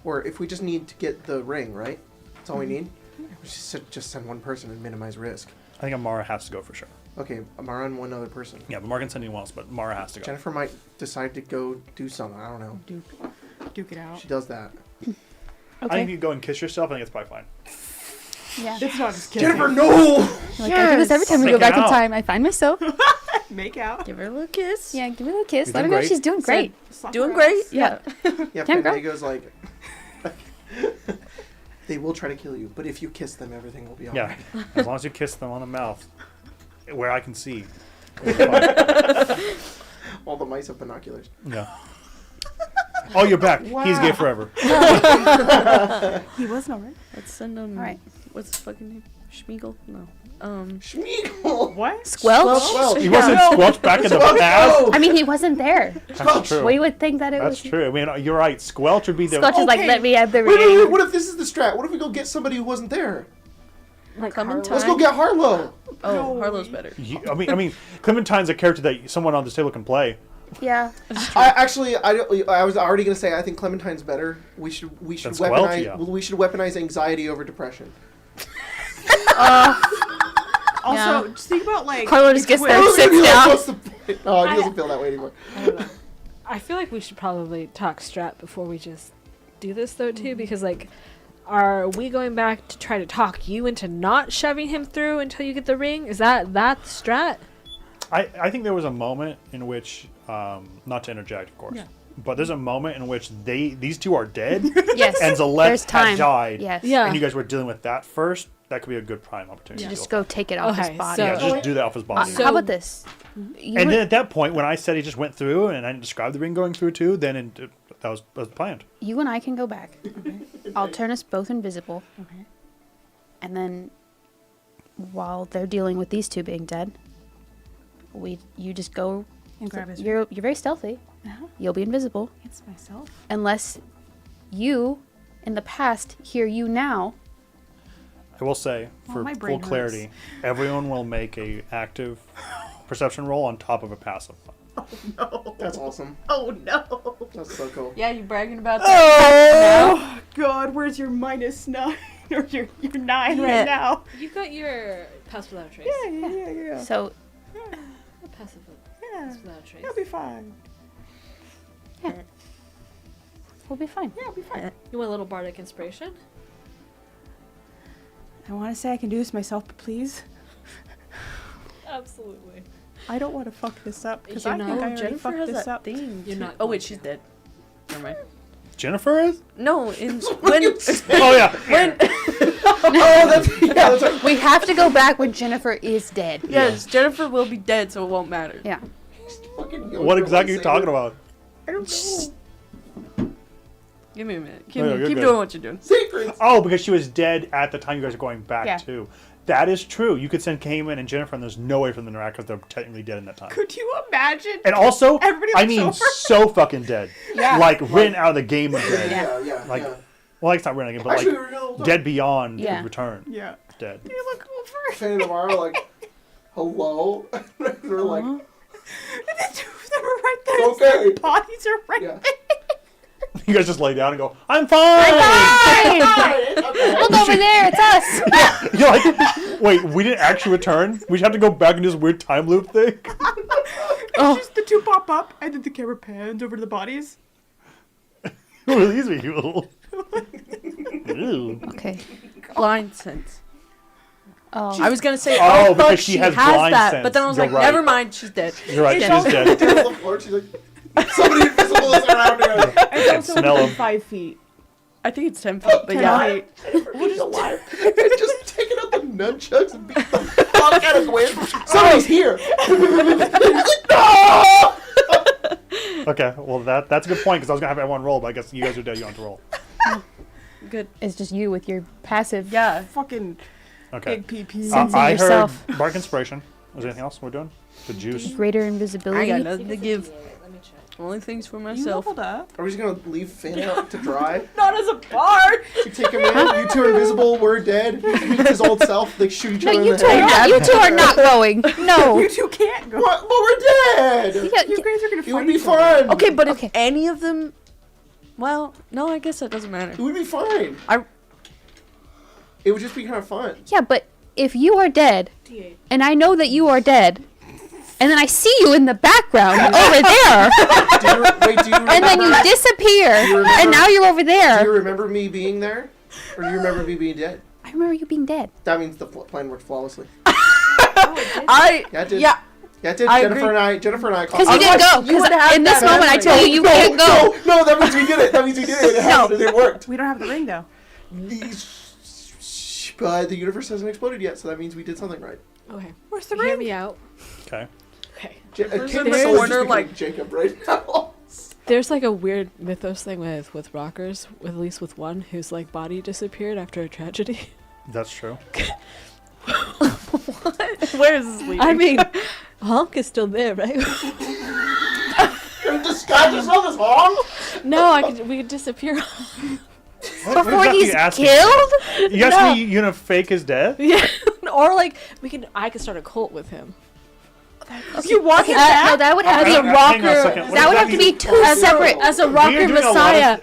or if we just need to get the ring, right? That's all we need. We should just send one person and minimize risk. I think Amara has to go for sure. Okay, Amara and one other person. Yeah, but Mark can send anyone else, but Mara has to go. Jennifer might decide to go do something. I don't know. Duke it out. She does that. I think you go and kiss yourself. I think it's probably fine. Yeah. It's not just kidding. Jennifer, no! Like, I do this every time we go Stick it back in out. time. I find myself. Make out. Give her a little kiss. Yeah, give her a little kiss. You're Let her doing know great. she's doing great. Slap Doing her great. ass. Yeah. Yeah, Can't go. Fandango's like, They will try to kill you, but if you kiss them, everything will be Yeah, alright. as long as you kiss them on the mouth, where I can see. It's fine. All the mice have binoculars. Yeah. Oh, you're back. He's gay forever. He wasn't alright. Let's send him. All right. What's his fucking name? Schmeagol? No. Schmeagol! What? Squelch? Squelch. He wasn't squelched back in the Squelch, past. no! I mean, he wasn't there. That's true. We would think that it That's was. true. I mean, you're right. Squelch would be the. Squelch is like, Okay. let me have the Wait, ring. what if this is the strat? What if we go get somebody who wasn't there? Like Clementine. Let's go get Harlow. Oh, Harlow's better. I mean, Clementine's a character that someone on this table can play. Yeah. I was already gonna say I think Clementine's better. We should Than Squelch, weaponize yeah. we should weaponize anxiety over depression. Also, just think about like. Carlo just gets Wait, there, sits Like, down. what's the point? No, he doesn't feel that way anymore. I don't know. I feel like we should probably talk strat before we just do this though too, because like, are we going back to try to talk you into not shoving him through until you get the ring? Is that the strat? I think there was a moment in which, not to interject, of course, but there's a moment in which these two are dead, Yes. and There's Zalette time. had died, Yes. Yeah. and you guys were dealing with that first. That could be a good prime opportunity. to Just go. go take it off Okay, his body. so- Yeah, just do that off his body. So- How about this? You and would- then at that point, when I said he just went through, and I described the ring going through too, then that was planned. You and I can go back. I'll turn us both invisible. Okay. And then, while they're dealing with these two being dead, you just go. And grab his. You're very stealthy. Uh-huh. You'll be invisible It's myself. unless you, in the past, hear you now. I will say, Oh, for my full brain hurts. clarity, everyone will make a active perception roll on top of a passive. That's awesome. Oh no. That's so cool. Yeah, you bragging about that? Oh God, where's your -9 or your 9 Yeah. right now? You got your pass without a trace. Yeah. So, Passive Yeah. without a trace. It'll be fine. we'll be fine. Yeah, it'll be fine. You want a little bardic inspiration? I want to say I can do this myself, but please, Absolutely. I don't want to fuck this up because You're I not- think I Oh, already Jennifer fucked has this that up. thing. You're too. not Oh wait, going she's to. dead. Never mind. Jennifer is? No, in when Oh yeah. when Oh, that's right. We have to go back when Jennifer is dead. yes, Jennifer will be dead, so it won't matter. Yeah. Fucking What exactly are you talking about? I don't know. Give me a minute. Oh, yeah, you're Keep good. doing what you're doing. Secrets. Oh, because she was dead at the time you guys are going back Yeah. to. That is true. You could send Cayman and Jennifer, and there's no way for them to interact because they're technically dead in that time. Could you imagine? And also, Everybody I looks mean, over. so fucking dead. Yeah. Like, written out of the game of dead. Yeah. Like, yeah. well, it's not written out of the game, but Actually, like, we're gonna hold on. dead beyond Yeah. return. Yeah. Dead. You look over. Fanny tomorrow, like, hello. We're like, And the two of them are right there. Okay. Their bodies are right yeah. there. You guys just lay down and go, I'm fine! Look over there, it's us. You're like, wait, we didn't actually return? We just have to go back and do this weird time loop thing? It's just the two pop up, and then the camera pans over to the bodies. Who are these people? Ew. Okay. Blind sense. Oh. I was gonna say, Oh, oh, because fuck, she she has has blind that, sense. but then I was You're like, right. never mind, she's dead. You're right, she's dead. On the floor, she's like, somebody invisible is around her. It's also smell within them. 5 feet. I think it's 10 feet, but 10 yeah. feet. We're just alive. Just taking out the nunchucks and beat the fuck out of Gwen. Somebody's here. He's like, no! Okay, well, that's a good point, because I was going to have everyone roll, but I guess you guys are dead, you don't have to roll. Good. It's just you with your passive. Yeah. Fucking Okay. big PP. Sense- I yourself. heard Bark Inspiration. Is there anything else we're doing? The juice. Greater I invisibility. got nothing to give. Let me check. Only things for You myself. leveled up. Are we just gonna leave Finn out to dry? Not as a bard. We take him in. You two are invisible. We're dead. He meets his old self. They shoot each No, other in you the two, are head. not, you two are not going. No. You two can't go. What? But we're dead. Yeah, You guys are gonna fight It would be each other. fun. Okay, but if Okay. any of them, well, no, I guess that doesn't matter. It would be fine. I It would just be kind of fun. Yeah, but if you are dead, and I know that you are dead, and then I see you in the background over there, Do you remember? and then you disappear, remember- and now you're over Do you there. remember me being there, or do you remember me being dead? I remember you being dead. That means the plan worked flawlessly. I Yeah, it did. yeah. Yeah, it did. I Jennifer agree. and I. Because you didn't go. you would Because have in this that moment, I memory. tell you, you can't go. No, that means we did it. That means we did it. It happened. It worked. We don't have the ring though. These But the universe hasn't exploded yet, so that means we did something right. Okay. Where's the Hear ring? me out. Okay. Okay. Kid in the Soul is corner, just like- like Jacob right now. There's like a weird mythos thing with rockers, at least with one whose like body disappeared after a tragedy. That's true. Where is this leading? I mean, Honk is still there, right? You disguise yourself as Hong? No, we could disappear. What Before exactly he's you asking? killed? You asked me you gonna fake his death? Yeah. Or like I could start a cult with him. You want him back? No, that would have to As a be Hang on a rocker, second. What that would have to exactly- be two separate. as a We are rocker doing a lot of- messiah.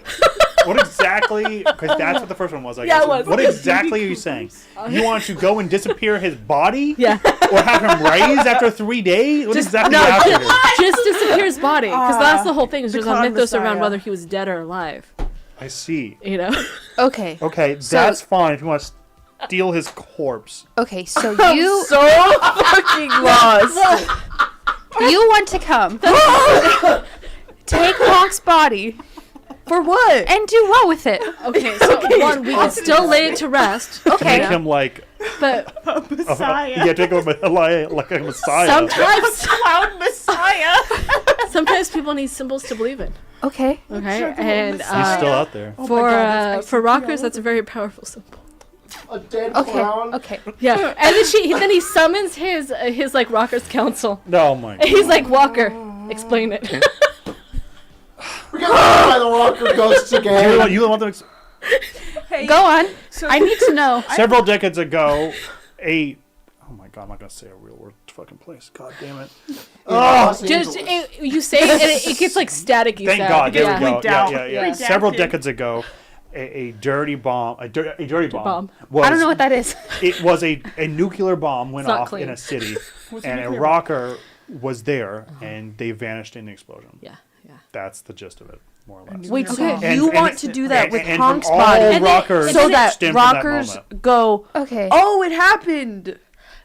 What exactly? Because that's what the first one was. I Yeah, guess. it was. What exactly are you saying? You want to go and disappear his body? Yeah. Or have him raised after 3 days? What exactly happened here? Just disappear his body, because that's the whole thing. Is the there's a clown mythos around messiah. whether he was dead or alive. I see. You know. Okay. Okay, that's fine if you want to steal his corpse. Okay, so you so fucking lost. you want to come take Honk's body For what? and do what with it? Okay. So one, we can still lay it to rest. To Okay. make him like, But yeah, take him like a messiah. sometimes, Clown Messiah. sometimes people need symbols to believe in. Okay. Okay. And He's still out there. for rockers, that's a very powerful symbol. A dead Okay. clown? Okay. Yeah. And then he summons his like rockers council. No, my And he's like, Walker, explain it. We're gonna try the Walker ghosts again. You want them Go on. I need to know. several decades ago, oh my god, I'm not gonna say a real word fucking place. God damn it. Los Just Angeles. you say it and it gets like staticky. Thank sound. God, there Yeah. we go. out. Yeah. Several decades ago, a dirty bomb, a dirty bomb. Was, I don't know what that is. It was a nuclear bomb went It's not off clean. in a city, and a rocker was there, and they vanished in the explosion. Yeah. Yeah. That's the gist of it, more or less. Wait, so Okay. you And- want to do that and- with and Honk's from all body, rockers so that stem from that rockers moment. go, Okay. oh, it happened.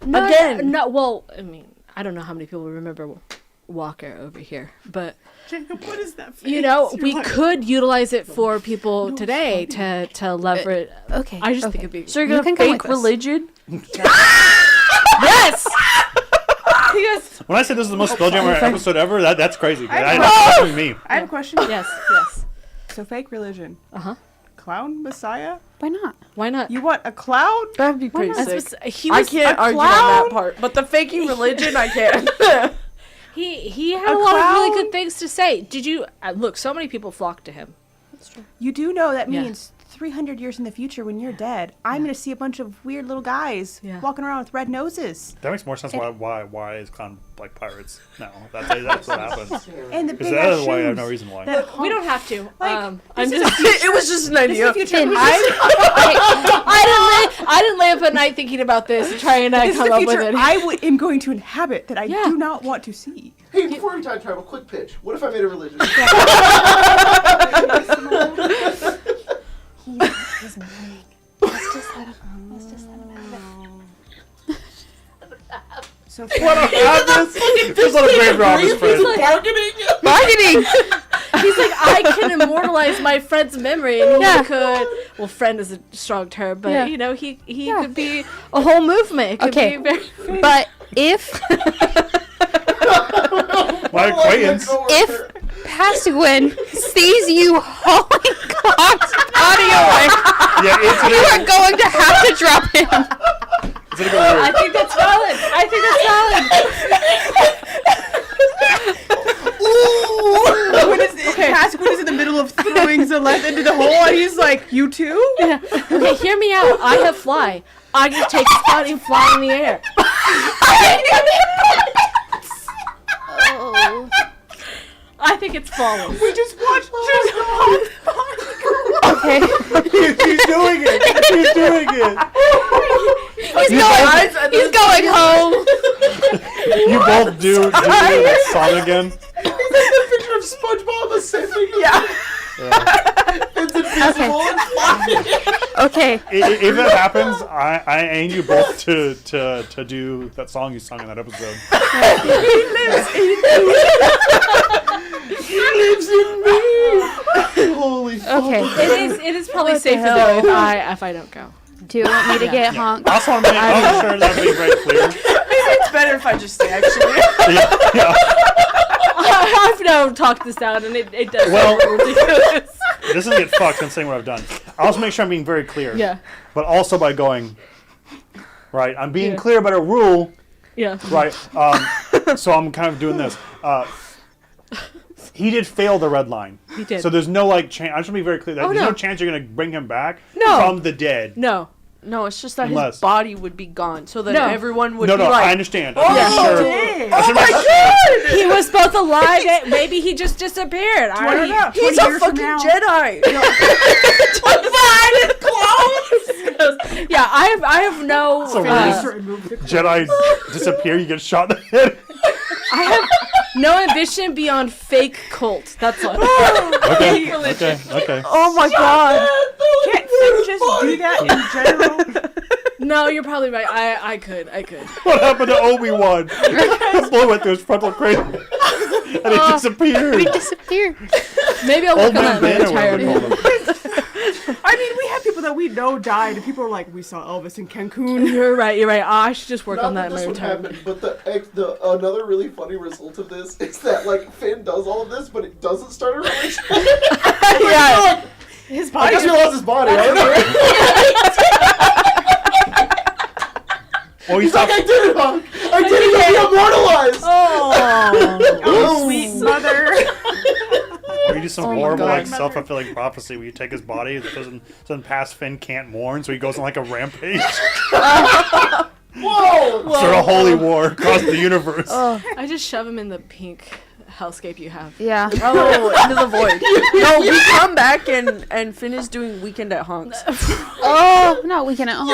No, Again. No, well, I mean, I don't know how many people remember Walker over here, but Jacob, what is that? you know, we could utilize it for people today to leverage. Okay. I just okay. think it'd be So you're You gonna can come fake with us. religion? yes. Yes. When I said this is the most Spelljammer episode ever, that's crazy. That's me. I have a question. Yes. Yes. So fake religion. Uh-huh. Clown messiah? Why not? Why not? You want a clown? That'd be pretty That's sick. he I was can't argue on clown? that part, but the faking religion, I can't. he had A a lot of really clown? good things to say. Did you look? So many people flocked to him. You do know that Yeah. means 300 years in the future when you're dead, I'm going to see a bunch of weird little guys Yeah. walking around with red noses. That makes more sense. Why is clown like pirates? No, that's what happens. And the Because big that ass is why I have shoes. no reason why. That We don't have to. I'm this is just. It was just an This is idea. the future. Finn, I didn't lay up at night thinking about this and trying to This is come the up with future it. I am going to inhabit that I Yeah. do not want to see. Hey, before we time travel, quick pitch. What if I made a religion? He's mourning. Let's just let him have it. So What a madness! There's not a grave robber's friend. Bargaining. He's like, I can immortalize my friend's memory, and he could. Well, friend is a strong term, but Yeah. you know, he could be a whole movement. It could Okay. be very, But if My acquaintance. if Pasquin sees you hauling Conk's body away, Yeah, you are going to have to drop him. it's gonna go weird. I think that's valid. I think that's valid. when Pasquin is in the middle of throwing Celeste into the hole, and he's like, "You too?" Yeah. Okay, hear me out. I have fly. I can take his body and fly in the air. Oh. I think it's falling. We just watched Okay. He's doing it. He's doing it. He's going home. You both do that song again. Picture of SpongeBob ascending. Yeah. It's invisible and flying. Okay. If that happens, I aim you both to do that song you sung in that episode. He lives in me. Holy fuck. Okay. It is probably safer though if I don't go. Do you want me to get Yeah. honked? I also want to make sure that being very clear. It's better if I just stay, actually. Yeah. I've now talked this out, and it does Well- sound ridiculous. This doesn't get fucked in saying what I've done. I also make sure I'm being very clear. Yeah. But also by going, right, I'm being Yeah. clear about a rule, Yeah. right? So I'm kind of doing this. He did fail the red line. He did. So there's no, like, chance. I just want to be very clear. That there's no. no chance you're going to bring him back No. from the dead. No. No, it's just that Unless- his body would be gone, so that No. everyone would No, be no, like, I understand. Oh, I'm just sure. dang. I should make- He was both alive. And maybe he just disappeared. I don't know. he's 20 a years from fucking now. Jedi. Yeah, I have no. So Jedi disappear, you get shot in the head. I have no ambition beyond fake cult. That's all. Okay, okay. Oh my god. Can't Finn just do that in general? No, you're probably right. I could. What happened to Obi-Wan? A bullet went through his frontal cranium. And he disappeared. We disappeared. Maybe I'll work Old on that Man in my Ben, or whatever retirement. they call him. I mean, we have people that we know died, and people are like, we saw Elvis in Cancun. You're right. I should just work Not on that that in my this would retirement. happen, but the another really funny result of this is that like Finn does all of this, but it doesn't start a religion. Yeah. His I body. guess we lost his body. I don't know. Oh, he's He's like, not. I did it, Hunk. I did it. You'll be immortalized. Oh, sweet mother. Or you do some horrible, like, self-fulfilling prophecy where you take his body, it doesn't pass Finn can't mourn, so he goes on like a rampage. Whoa. Start a holy war across the universe. I just shove him in the pink hellscape you have. Yeah. Oh, into the void. No, we come back and Finn is doing Weekend at Honk's. Oh, no, we can. Oh,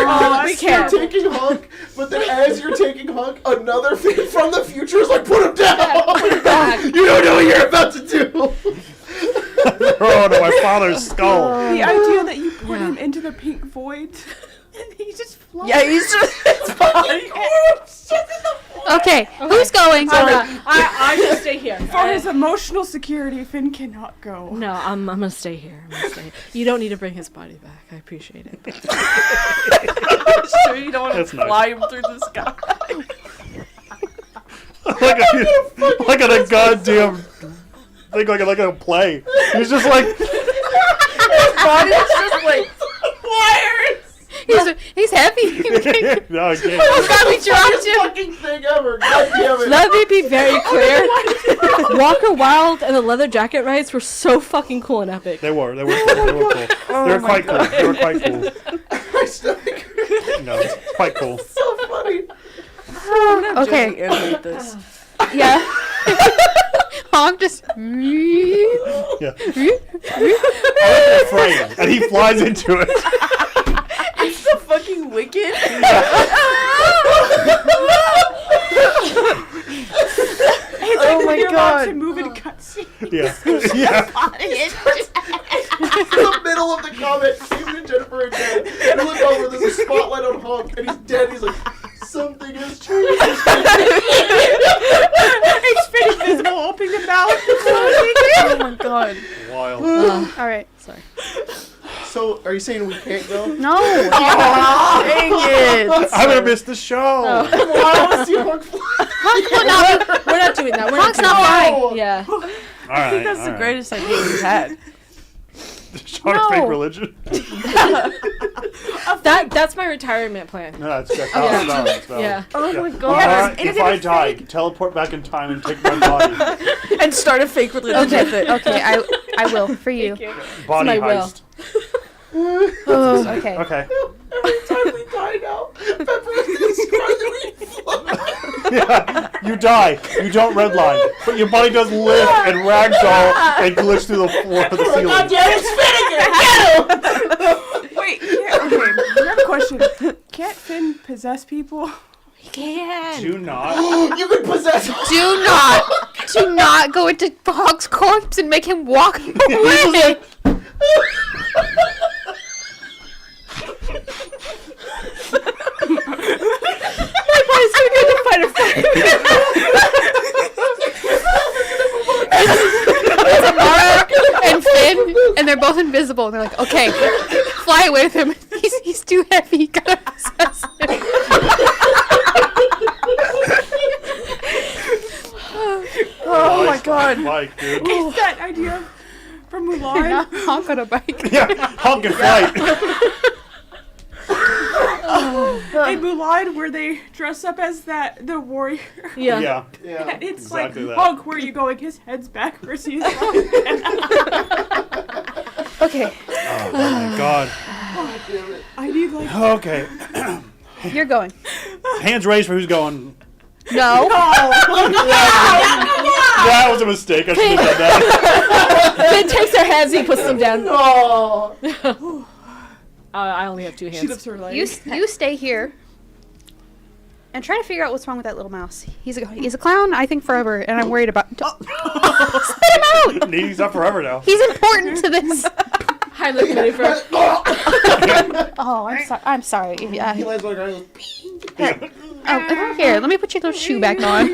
we You're can't. taking Hunk, but then as you're taking Hunk, another Finn from the future is like, put him down. You don't know what you're about to do. Oh, to my father's skull. The idea that you put him into the pink void, and he just flies. Yeah, he's just his body. okay. Who's going? I just stay here. For his emotional security, Finn cannot go. No, I'm gonna stay here. You don't need to bring his body back. I appreciate it. Sure you don't want That's to nice. fly him through the sky. like a goddamn thing, like a play. He's just like, Body's just like He's heavy. no, I can't. Oh God, we dropped him. Fucking thing ever. God damn it. Let me be very clear. Walker Wild and the leather jacket rides were so fucking cool and epic. They were cool. They were quite cool. They were quite cool. My stomach hurts. No, it's quite cool. So funny. Okay. Jesse animate this. Yeah. Honk just. Yeah. I like the frame, and he flies into it. It's the fucking Wicked. Oh my God. To move in cutscene. Yeah. Yeah. The middle of the comic, Steven and Jennifer are dead. You look over, there's a spotlight on Hunk, and he's dead. He's like, something has changed. It's Finn invisible, opening the mouth. Oh my god. Wild. All right. Sorry. So, are you saying we can't go? No. Dang it. I'm gonna miss the show. I want to see Hunk fly. We're not doing that. We're Honk's not not doing fine. Yeah. All right. That's all the right. greatest idea we've had. Shot of fake religion. That's my retirement plan. No, that's valid. Yeah. Oh my All god. right, if I die, teleport back in time and take my body. And start a fake religion with it. Okay. I will for you. Body my will. heist. Oh, okay. Okay. Every time we die now, Pepper is going to fly. Yeah, you die. You don't redline, but your body does lift and ragdoll and glitch through the floor of the ceiling. God damn it, it's Finn again! Get him! Wait, okay, I have a question. Can't Finn possess people? Do not. You could possess him. Do not go into Honk's corpse and make him walk away. It's Amara and Finn, and they're both invisible. And they're like, okay, fly away with him. He's too heavy. Gotta possess him. Oh my god. Mike, dude. Is that idea from Mulan? Not honk on a bike. Yeah, honk and flight. In Mulan, where they dress up as the warrior. Yeah. Yeah. Yeah. And it's Exactly like, that. Honk, where are you going? His head's backwards. He's like, Okay, Oh my god. I need like. Okay. you're going. Hands raised for who's going. No. That was a mistake. I should have done that. Finn takes her hands, he puts them down. Oh. I only have 2 She hands. lifts her leg. You stay here and try to figure out what's wrong with that little mouse. He's a clown, I think, forever, and I'm worried about. Spit him out! He's up forever now. He's important to this. Hi, look at first. Oh, I'm sorry. Yeah. He lands like I Oh, here, let me put your little shoe back on.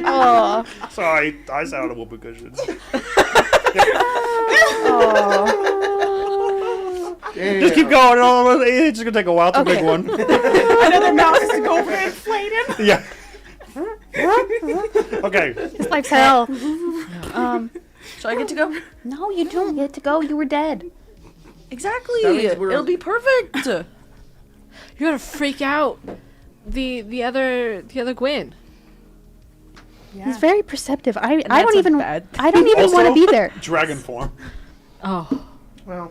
Oh. Sorry, I sat on a whoopee cushion. Just keep going. Oh, it's just gonna take a while to Okay. make one. Another mouse has to go over and inflate him. Yeah. Okay. This life's hell. So I get to go? No, you don't get to go. You were dead. Exactly. That means we're- It'll be perfect. You're gonna freak out the other Gwen. He's very perceptive. I don't that's a even bad I don't even want to be there. Dragon form. Oh. Well,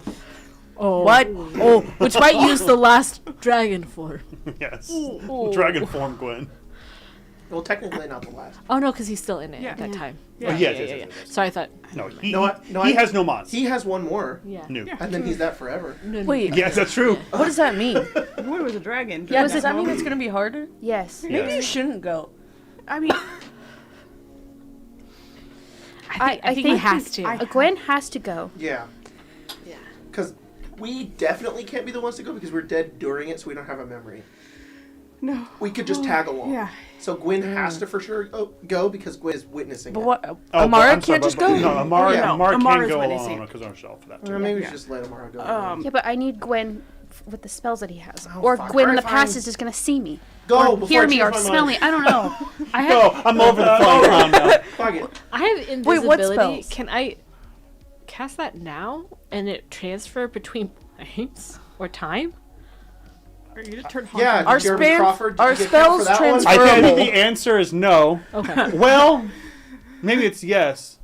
Oh. What? Oh, which might use the last dragon form. Yes. Dragon form Gwen. well, technically not the last. Oh no, because he's still in it Yeah. at that Yeah. time. Oh, yes. So I thought, No, he, No, he has no mods. He has one more, yeah. New. and then he's that forever. No, no. Wait, Yes, that's true. what does that mean? What was a dragon? Yeah, does that mean it's gonna be harder? Yes. Maybe Yes. you shouldn't go. I mean, I think he has to. Gwen has to go. Yeah. Yeah. Because we definitely can't be the ones to go because we're dead during it, so we don't have a memory. no. We could just tag along. Yeah. So Gwen has to for sure go because Gwen is witnessing But it. what? Oh, but Amara I'm sorry, can't just but- go? No, Amara, Yeah. Amara can Amara's go witnessing. alone because of herself for that. Well, Too. maybe we Yeah. should just let Amara go. Yeah, but I need Gwen with the spells that he has. Oh, Or fuck. Gwen in Alright, the past fine. is just going to see me. Go Or before hear I me change or my smell mind. me. I don't know. I have, No, I'm over the flying around now. Fuck it. I have Wait, what invisibility. spells? Can I cast that now and it transfer between planes or time? Or you just turn Yeah, Our Jeremy spam- Crawford, did our you get count for spells that one? transfer- I think the answer is no. Okay. Well, maybe it's yes.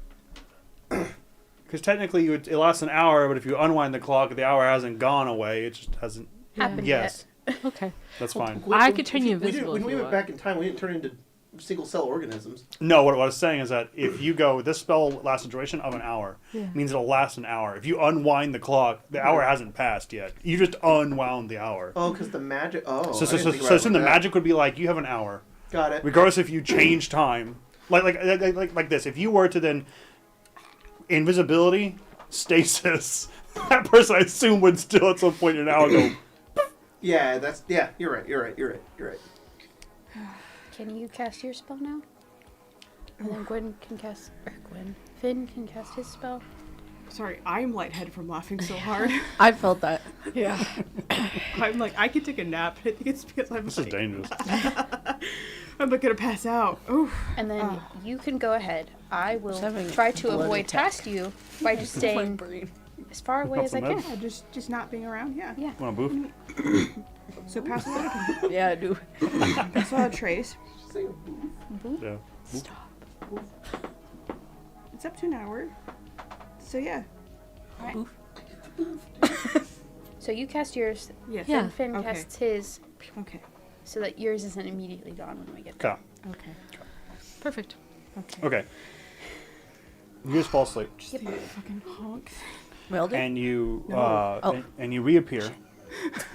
Because technically it lasts an hour, but if you unwind the clock, the hour hasn't gone away. It just hasn't. Happened Yes, Okay. that's fine. I could turn you invisible When if we you went want. back in time, we didn't turn into single cell organisms. No, what I was saying is that if you go, this spell lasts a duration of an hour. Means it'll last an hour. If you unwind the clock, the hour hasn't passed yet. You just unwound the hour. Oh, because the magic. Oh, So I didn't think about so it soon like the that. magic would be like you have an hour, Got it. regardless if you change time. Like this. If you were to then invisibility, stasis, that person I assume would still at some point in an hour go. Yeah, that's You're right. You're right. Can you cast your spell now? And then Gwen can cast. Or Finn can cast his spell. Sorry, I'm lightheaded from laughing so hard. I felt that. Yeah. I'm like, I could take a nap. I think it's because I'm This is like, dangerous. I'm not gonna pass out. Oof. And then you can go ahead. I will having try to blood avoid attack. past you by just staying as far away as I can. Nothing Yeah, just not being around. Yeah. Yeah. Want to boof? So pass it on. Yeah, I do. Pass it on Trace. Yeah. It's up to an hour. So yeah. So you cast yours. Yes. Yeah. Finn Okay. casts his, Okay. so that yours isn't immediately gone when we get there. Okay. Okay. Perfect. Okay. You just fall asleep, Just the fucking honk. Well done. and you Oh. and you reappear.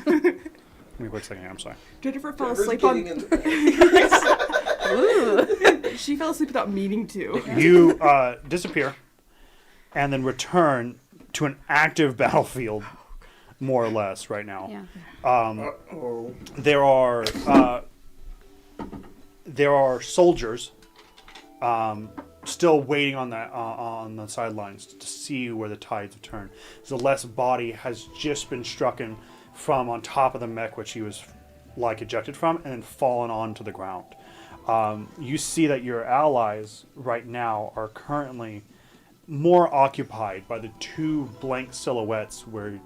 Let me wait a second. Here, I'm sorry. Jennifer fell Trevor's asleep getting on. in the- She fell asleep without meaning to. You disappear, and then return to an active battlefield, more or less, right now. Yeah. Oh. There are soldiers still waiting on the sidelines to see where the tides have turned. Celeste's body has just been struck from on top of the mech, which he was like ejected from, and then fallen onto the ground. You see that your allies right now are currently more occupied by the two blank silhouettes where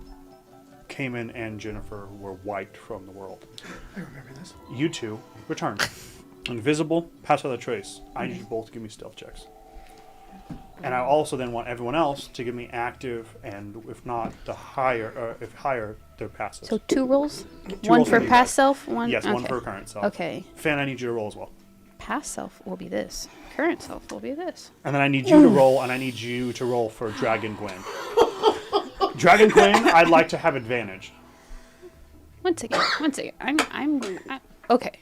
Cayman and Jennifer were wiped from the world. I remember this. You two return. Invisible, pass without a trace. I need you both to give me stealth checks. And I also then want everyone else to give me active, and if not, the higher, if higher, they're passive. So 2 rolls? Two One rolls for you past guys. self, one? Yes, one okay. for current self. Okay. Finn, I need you to roll as well. Past self will be this. Current self will be this. And then I need you to roll, and I need you to roll for Dragon Gwen. Dragon Gwen, I'd like to have advantage. One second. Okay.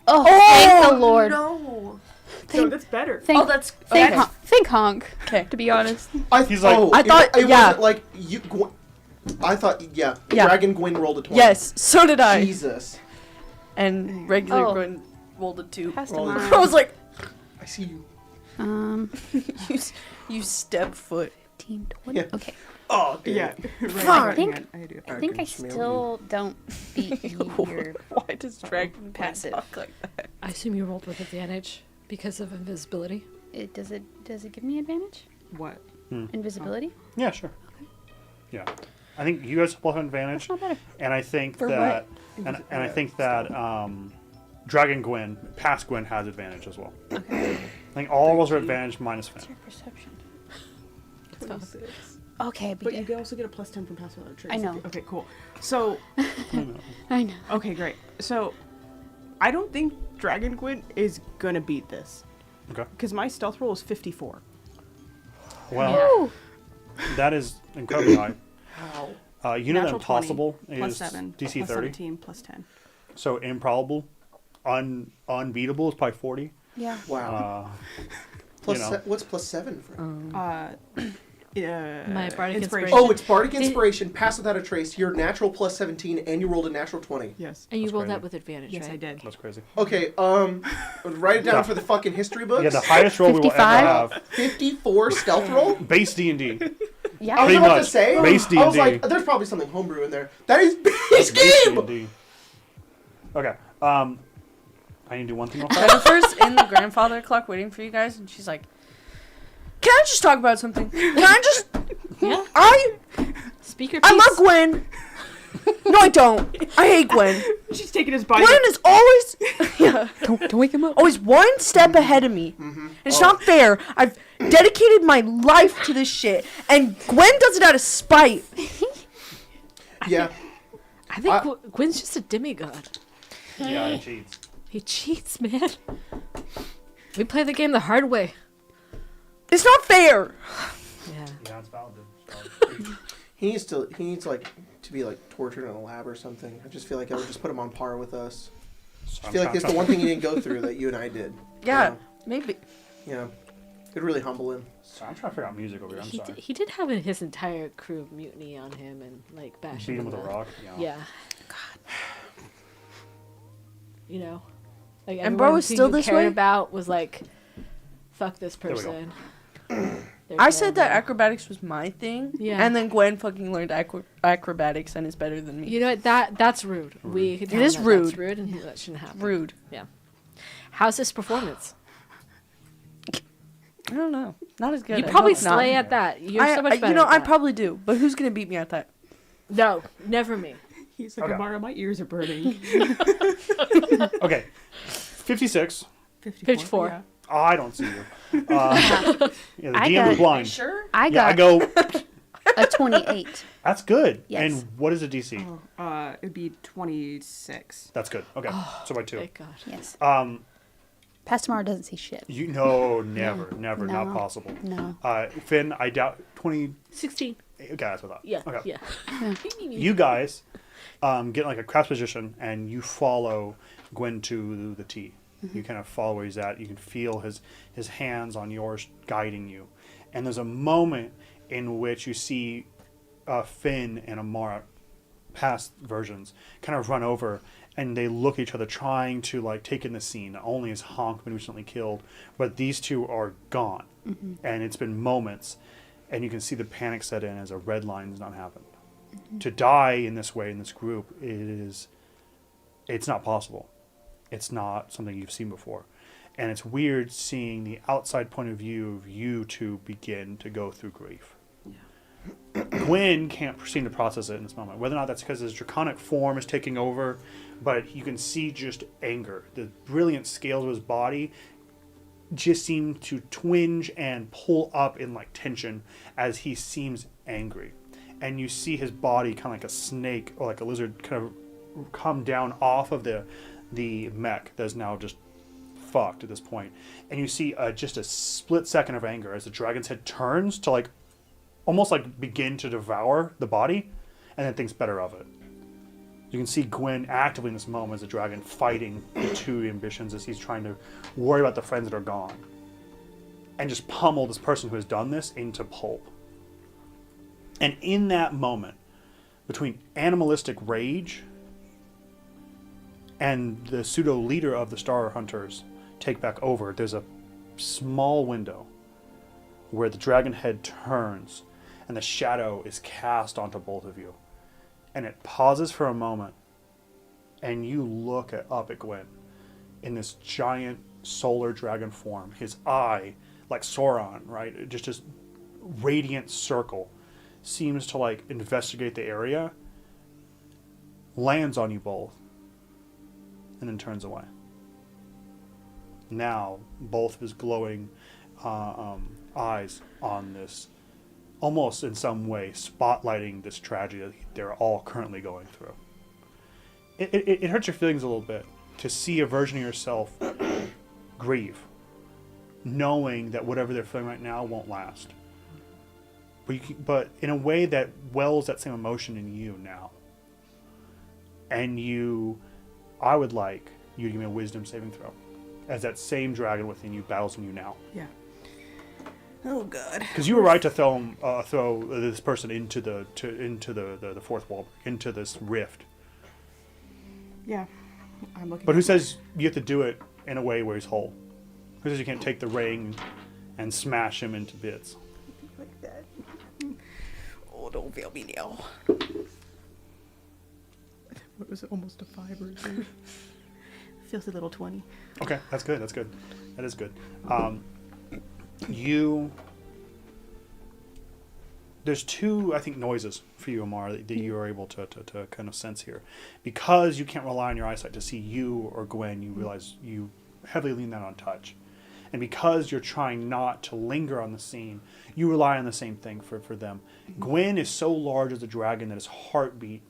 Oh, thank the Lord. No. So that's better. Thank, that's thank, okay. thank Honk. Okay. To be honest. He's like- I thought- it yeah. wasn't like you. I thought, yeah. Dragon Gwen rolled a 20. Yes, so did I. Jesus. And regular Oh. Gwen rolled a 2. Pass Roll them it. on. I was like, I see you. you step foot. 15, 20. Yeah. Okay. Oh, dude. Yeah. Fuck. I think- do. I think I can smell still don't beat your Why does Dragon passive. talk like that? I assume you rolled with advantage because of invisibility. Does it give me advantage? What? Invisibility? Yeah, sure. Yeah. I think you guys both have advantage. That's not better. And I think For that and I think that Dragon Gwen, past Gwen has advantage as well. Okay. I think all rolls are advantage minus Finn. What's your perception? 26. Okay, But you can also get a +10 from pass without a trace. I know. Okay, cool. So, I know. okay, great. So, I don't think Dragon Gwen is gonna beat this. Okay. Because my stealth roll is 54. Well, that is incredibly high. How? You know that Natural 20 impossible plus is 7 DC plus 30. 17 plus 10. So improbable, unbeatable is probably 40. Yeah. Wow. You know. What's +7 for? My bardic inspiration. Oh, it's Bardic Inspiration, pass without a trace. You're natural +17, and you rolled a natural 20. Yes. And you That's rolled crazy. that with advantage, Yes, right? I did. That's crazy. Okay, write it down Yeah. for the fucking history books. Yeah, the highest roll we will ever 55? have. 54 stealth roll? Base D&D. Yeah. I was Pretty about to much. say, Base I was D&D. like, there's probably something homebrew in there. That is base Base game! D&D. Okay. I need to do one thing real fast. Jennifer's in the grandfather clock waiting for you guys, and she's like, "Can I just talk about something? Can I just? Yeah. I Speak your piece. love Gwen. No, I don't. I hate Gwen. She's taking his body. Gwen is always yeah, Don't wake him up. always one step ahead of me. And it's not fair. I've dedicated my life to this shit, and Gwen does it out of spite. Yeah. I think Gwen's just a demigod. Yeah, it cheats. He cheats, man. We play the game the hard way. It's not fair. Yeah. Yeah, it's valid. He needs to be like tortured in a lab or something. I just feel like I would just put him on par with us. I feel like it's the one thing he didn't go through that you and I did. Yeah, maybe. Yeah. It'd really humble him. So I'm trying to figure out music over here. I'm sorry. He did have his entire crew mutiny on him and like bash Beat him him with a in the- rock. Yeah. God. You know, like And bro everyone was who still you this cared way? about was like, fuck this we go. person. They're I said that terrible. acrobatics was my thing. Yeah. And then Gwen fucking learned acrobatics and is better than me. You know what? That's rude. We could It tell him is that rude. That's rude, and that shouldn't happen. Rude. Yeah. How's this performance? I don't know. Not as good. You I probably hope not. slay at that. You're so much better. You know, at I that. probably do. But who's gonna beat me at that? No, never me. He's like, Okay. Amara, my ears are burning. Okay. 56. 54. Yeah. I don't see you. Yeah, the I DM got- is blind. Sure. I Yeah, I got go. a 28. That's good. Yes. And what is a DC? It'd be 26. That's good. Okay. So by 2. Thank God. Yes. Um, Past tomorrow doesn't see shit. you never, not No. possible. No. Finn, I doubt 20. 16. Okay, that's what I thought. Yeah. Okay. Yeah. You guys get like a crash position and you follow Gwen to the T. You kind of follow where he's at. You can feel his hands on yours guiding you. And there's a moment in which you see Finn and Amara, past versions, kind of run over and they look at each other trying to like take in the scene. Not only is Honk been recently killed, but these two are gone. And it's been moments. And you can see the panic set in as a red line has not happened. To die in this way in this group it's not possible. It's not something you've seen before. And it's weird seeing the outside point of view of you two begin to go through grief. Yeah. Gwen can't seem to process it in this moment. Whether or not that's because his draconic form is taking over, but you can see just anger. The brilliant scales of his body just seem to twinge and pull up in like tension as he seems angry. And you see his body kind of like a snake or like a lizard kind of come down off of the mech that's now just fucked at this point. And you see just a split second of anger as the dragon's head turns to like almost like begin to devour the body, and then thinks better of it. You can see Gwen actively in this moment as the dragon fighting the two ambitions as he's trying to worry about the friends that are gone. And just pummel this person who has done this into pulp. And in that moment, between animalistic rage and the pseudo leader of the Star Hunters take back over, there's a small window where the dragon head turns and the shadow is cast onto both of you. And it pauses for a moment, and you look up at Gwen in this giant solar dragon form. His eye, like Sauron, right? Just this radiant circle, seems to like investigate the area, lands on you both, and then turns away. Now, both of his glowing eyes on this, almost in some way spotlighting this tragedy that they're all currently going through. It hurts your feelings a little bit to see a version of yourself grieve, knowing that whatever they're feeling right now won't last. But in a way that wells that same emotion in you now. And I would like you to give me a wisdom saving throw, as that same dragon within you battles in you now. Yeah. Oh god. Because you were right to throw this person into the fourth wall, into this rift. Yeah. I'm looking. But who says you have to do it in a way where he's whole? Who says you can't take the ring and smash him into bits? Like that. Oh, don't fail me now. What was it? Almost a 5 or a 3. Filthy little 20. Okay, that's good. That is good. There's two, I think, noises for you, Amar, that you are able to kind of sense here. Because you can't rely on your eyesight to see you or Gwen, you realize you heavily lean that on touch. And because you're trying not to linger on the scene, you rely on the same thing for them. Gwen is so large as a dragon that his heartbeat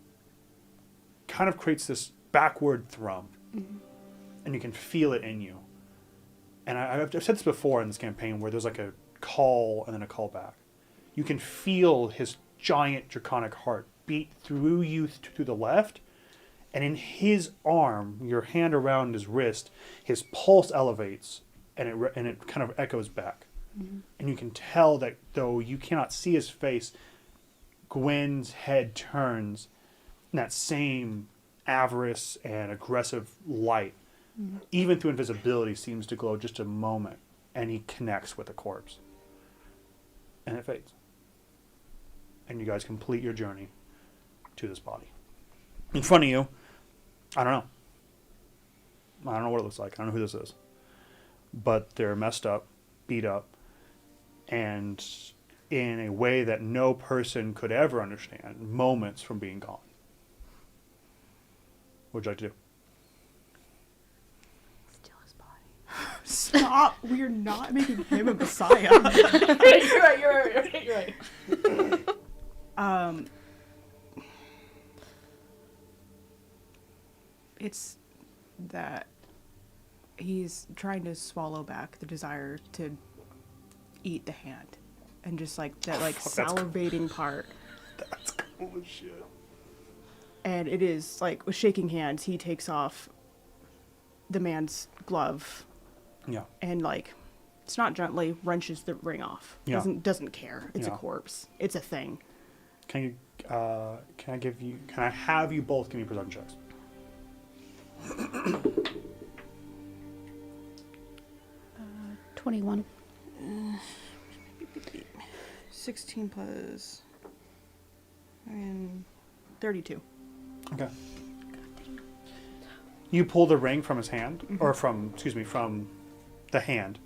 kind of creates this backward thrum. And you can feel it in you. And I've said this before in this campaign where there's like a call and then a call back. You can feel his giant draconic heart beat through you to the left, and in his arm, your hand around his wrist, his pulse elevates, and it kind of echoes back. And you can tell that though you cannot see his face, Gwen's head turns, and that same avarice and aggressive light, even through invisibility, seems to glow just a moment, and he connects with the corpse. And it fades. And you guys complete your journey to this body. In front of you, I don't know what it looks like. I don't know who this is. But they're messed up, beat up, and in a way that no person could ever understand, moments from being gone. What would you like to do? Steal his body. Stop! We're not making him a messiah. You're right. It's that he's trying to swallow back the desire to eat the hand, and just like that, like salivating part. That's cool as shit. And it is like with shaking hands, he takes off the man's glove. Yeah. And like, it's not gently, wrenches the ring off. Yeah. Doesn't care. It's a corpse. It's a thing. Can I have you both give me perception checks? 21. 16 plus And 32. Okay. You pull the ring from his hand, or from the hand.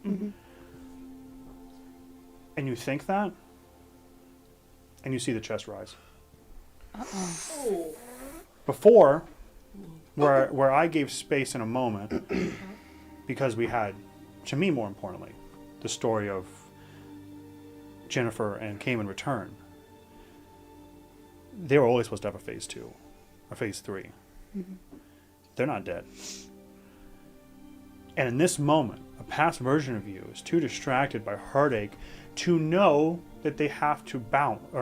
And you think that, and you see the chest rise. Before, where I gave space in a moment, because we had, to me more importantly, the story of Jennifer and Cayman return. They were always supposed to have a phase 2, or phase 3. They're not dead. And in this moment, a past version of you is too distracted by heartache to know that they have to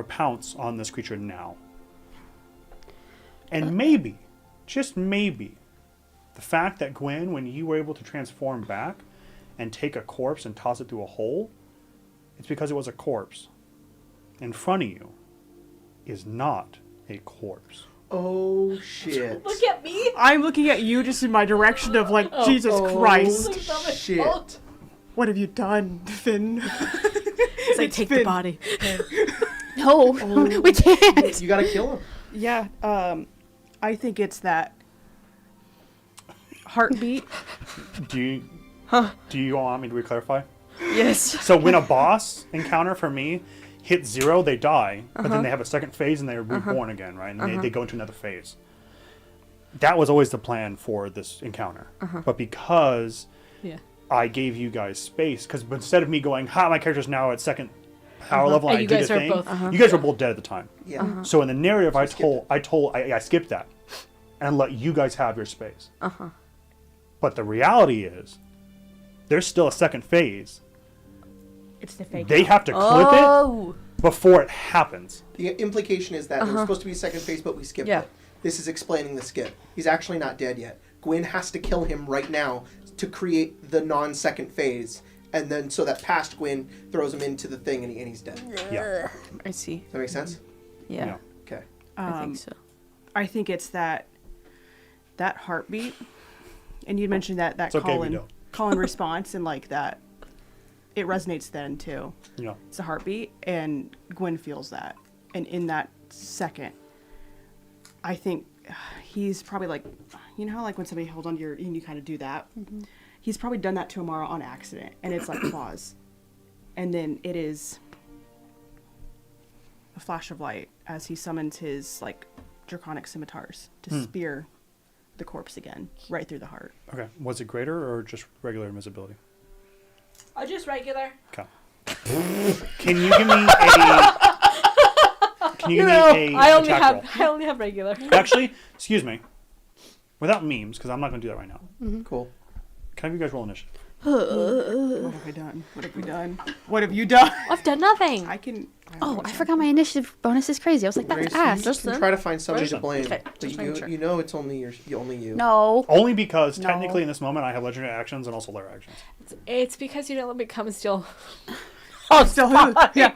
pounce on this creature now. And maybe, just maybe, the fact that Gwen, when you were able to transform back and take a corpse and toss it through a hole, it's because it was a corpse. In front of you is not a corpse. Oh, shit. Look at me. I'm looking at you just in my direction of like, Jesus Christ. Shit. What have you done, Finn? It's like, take the Finn. body. No, we can't. You gotta kill him. Yeah, I think it's that heartbeat. Do you want me to clarify? Yes. So when a boss encounter for me hits 0, they die, but then they have a second phase and they're reborn again, right? And they go into another phase. That was always the plan for this encounter. But because I gave you guys space, because instead of me going, my character's now at second power level, and I you did guys a are thing, both- you guys were both dead at the time. Yeah. So in the narrative, I skipped that and let you guys have your space. But the reality is, there's still a second phase. It's the fake. They have to clip it before it happens. The implication is that there was supposed to be a second phase, but we skipped it. This is explaining the skip. He's actually not dead yet. Gwen has to kill him right now to create the non-second phase, and then so that past Gwen throws him into the thing and he's dead. Does Yeah. I see. that make sense? Yeah. Okay. I think so. I think it's that heartbeat, and you mentioned that It's okay, we don't. call-in response, and like that, it resonates then too. Yeah. It's a heartbeat, and Gwen feels that, and in that second, I think he's probably like, you know how like when somebody holds on to your, and you kind of do that. He's probably done that to Amara on accident, and it's like pause, and then it is a flash of light as he summons his like draconic scimitars to spear the corpse again right through the heart. Okay. Was it greater or just regular invisibility? Just regular. Okay. Can you give me a? Can you give me a attack roll? I only have regular. Actually, excuse me. Without memes, because I'm not going to do that right now. Cool. Can I have you guys roll initiative? What have I done? What have we done? What have you done? I've done nothing. I can. Oh, I forgot my initiative bonus is crazy. I was like, Grace, that's ass. you can try to find somebody to Listen. blame, Okay, but just making sure. you know it's only only you. No. Only because No. technically in this moment I have legendary actions and also layer actions. It's because you didn't let me come and steal. Oh, still who? Yeah.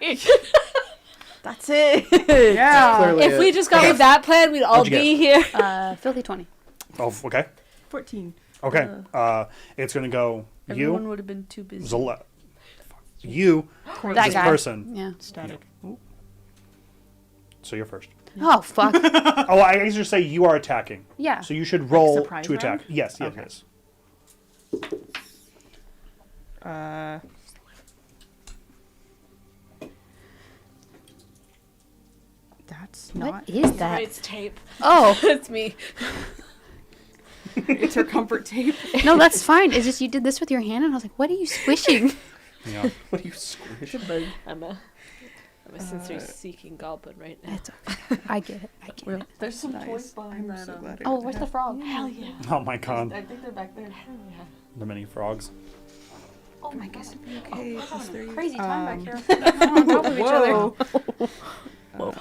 That's it. Yeah. Clearly If we just got with that plan, we'd all What'd you be here. Filthy 20. Oh, okay. 14. Okay. It's going to go Everyone you, would have been too busy. Zola, you, That this guy. person. Yeah. Static. So you're first. Oh, fuck. Oh, I used to say you are attacking. Yeah. So you should roll surprise to attack. round? Yes, yes, Okay. yes. That's not. What is that? It's tape. Oh, It's me. It's her comfort tape. no, that's fine. It's just you did this with your hand, and I was like, what are you squishing? Yeah. What do you squish? I'm a sensory-seeking goblin right now. It's okay. I get it. I get it. There's some Nice. toys behind I'm that. so glad. Oh, where's the frog? Hell yeah. Oh my god. I think they're back there. The mini frogs. Oh my god. Okay, plus 30. Crazy time back here. On top of each other. Whoa.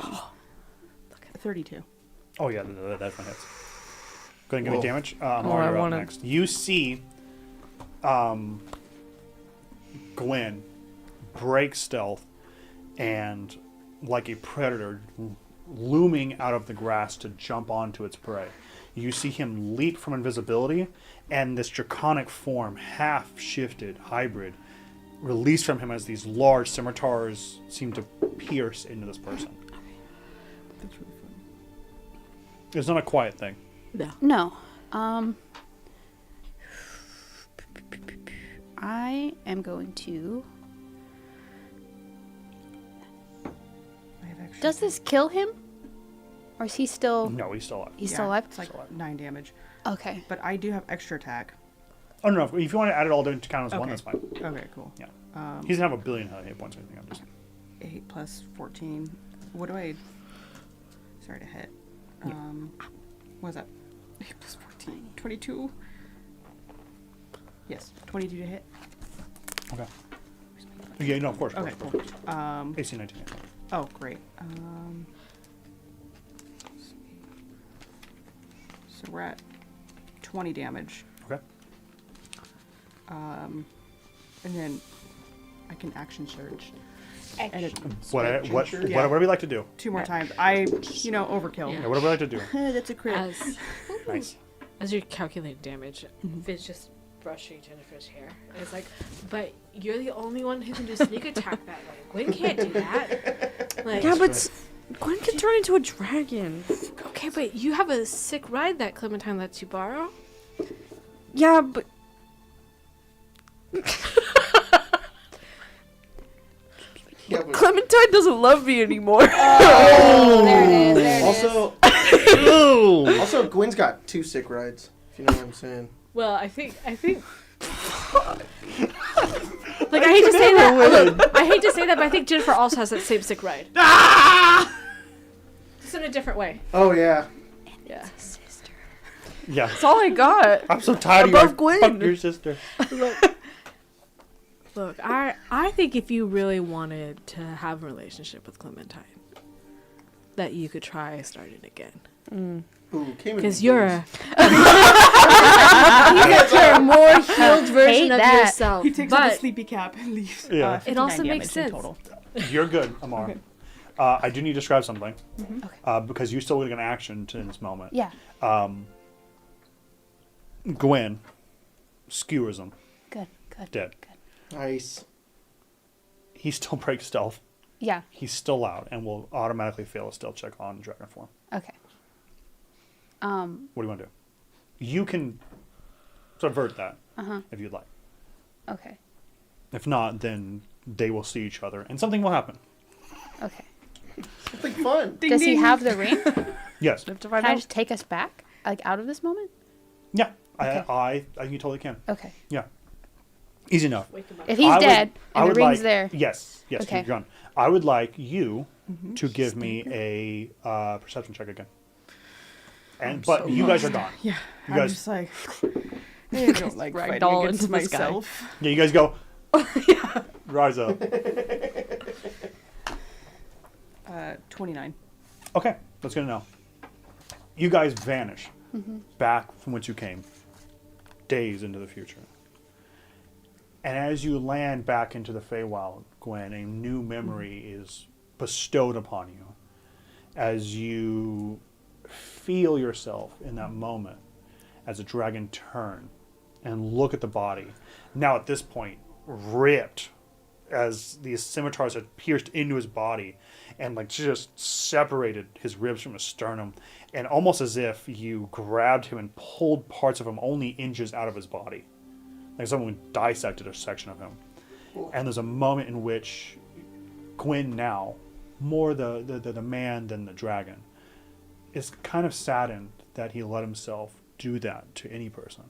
32. Oh yeah, that's my hits. Go ahead and give me Whoa. damage. I Mario up wanna- next. You see Gwen break stealth and like a predator looming out of the grass to jump onto its prey. You see him leap from invisibility and this draconic form, half shifted, hybrid, released from him as these large scimitars seem to pierce into this person. That's really funny. It's not a quiet thing. No. I am going to. I have extra. Does this kill him? Or is he still. No, he's still alive. He's Yeah, still alive? It's like 9 damage. Okay. But I do have extra attack. Oh no! If you want to add it all to count as one, Okay. that's fine. Okay, cool. Yeah. Um, He doesn't have a billion hit points or anything. I'm just. 8 plus 14. What do I... Sorry to hit. What is that? 8 plus 14. 22. Yes, 22 to hit. Okay. Yeah, no, of course. Okay, Of course, cool. of course. AC 19. Yeah. Oh, great. So we're at 20 damage. Okay. And then I can action surge. And it, Whatever we like to do. 2 more times. Overkill. Yeah, whatever we like to do. That's a crit. Nice. As you're calculating damage, Fizz just brushing Jennifer's hair. And it's like, but you're the only one who can do sneak attack that way. Gwen can't do that. Like, Yeah, but Gwen can turn into a dragon. okay, but you have a sick ride that Clementine lets you borrow. Yeah, but Yeah, but Clementine doesn't love me anymore. There it is. There it is. also, Gwen's got 2 sick rides. If you know what I'm saying. Well, I think. Like, I hate to say that. Look, I hate to say that, but I think Jennifer also has that same sick ride. Just in a different way. Oh yeah. Yeah. Yeah. That's all I got. I'm so tired Above of you. Gwen. Fuck your sister. Look, I think if you really wanted to have a relationship with Clementine, that you could try starting again. Ooh, came in. Because you're a You're a more healed version of that. yourself. He takes off But the sleepy cap and leaves. Yeah. It 59 also makes damage in sense. Total. You're good, Amar. Okay. I do need to describe something. Okay. Because you're still getting an action in this moment. Yeah. Gwen skewers him. Good. Good. Dead. Good. Nice. He still breaks stealth. Yeah. He's still loud and will automatically fail a stealth check on dragon form. Okay. What do you want to do? You can subvert that if you'd like. Okay. If not, then they will see each other and something will happen. Okay. Something fun. Does he have the ring? Yes. To Can find I out. just take us back, like out of this moment? Yeah. Okay. I you totally can. Okay. Yeah. Easy enough. If he's I would- dead I and the would ring's like- there, Yes. Yes. Okay. You're gone. I would like you to give me a perception check again. And but you guys are gone. Yeah. You I'm guys- just like, I don't like fighting Ragdoll against into this guy. myself. Yeah. You guys go. Rise up. 29. Okay. That's good to know. You guys vanish back from which you came, days into the future. And as you land back into the Feywild, Gwen, a new memory is bestowed upon you as you feel yourself in that moment as a dragon turn and look at the body. Now at this point, ripped as these scimitars had pierced into his body and like just separated his ribs from his sternum, and almost as if you grabbed him and pulled parts of him only inches out of his body. Like someone dissected a section of him. And there's a moment in which Gwyn now, more the man than the dragon, is kind of saddened that he let himself do that to any person.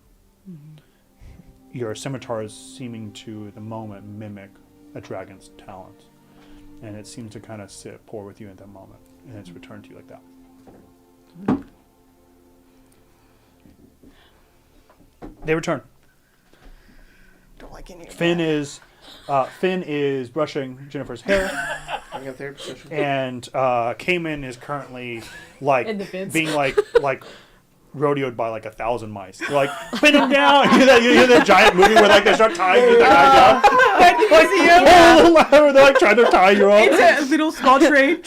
Your scimitar is seeming to, at the moment, mimic a dragon's talons. And it seems to kind of sit poor with you at that moment. And it's returned to you like that. They return. Don't like any of Finn is brushing Jennifer's hair, I got therapy session. and Cayman is currently like In the fence. being like rodeoed by like 1,000 mice. They're like, pin him down. You hear that giant movie where like they start tying the guy down. They're like trying to tie you up. It's a little small train.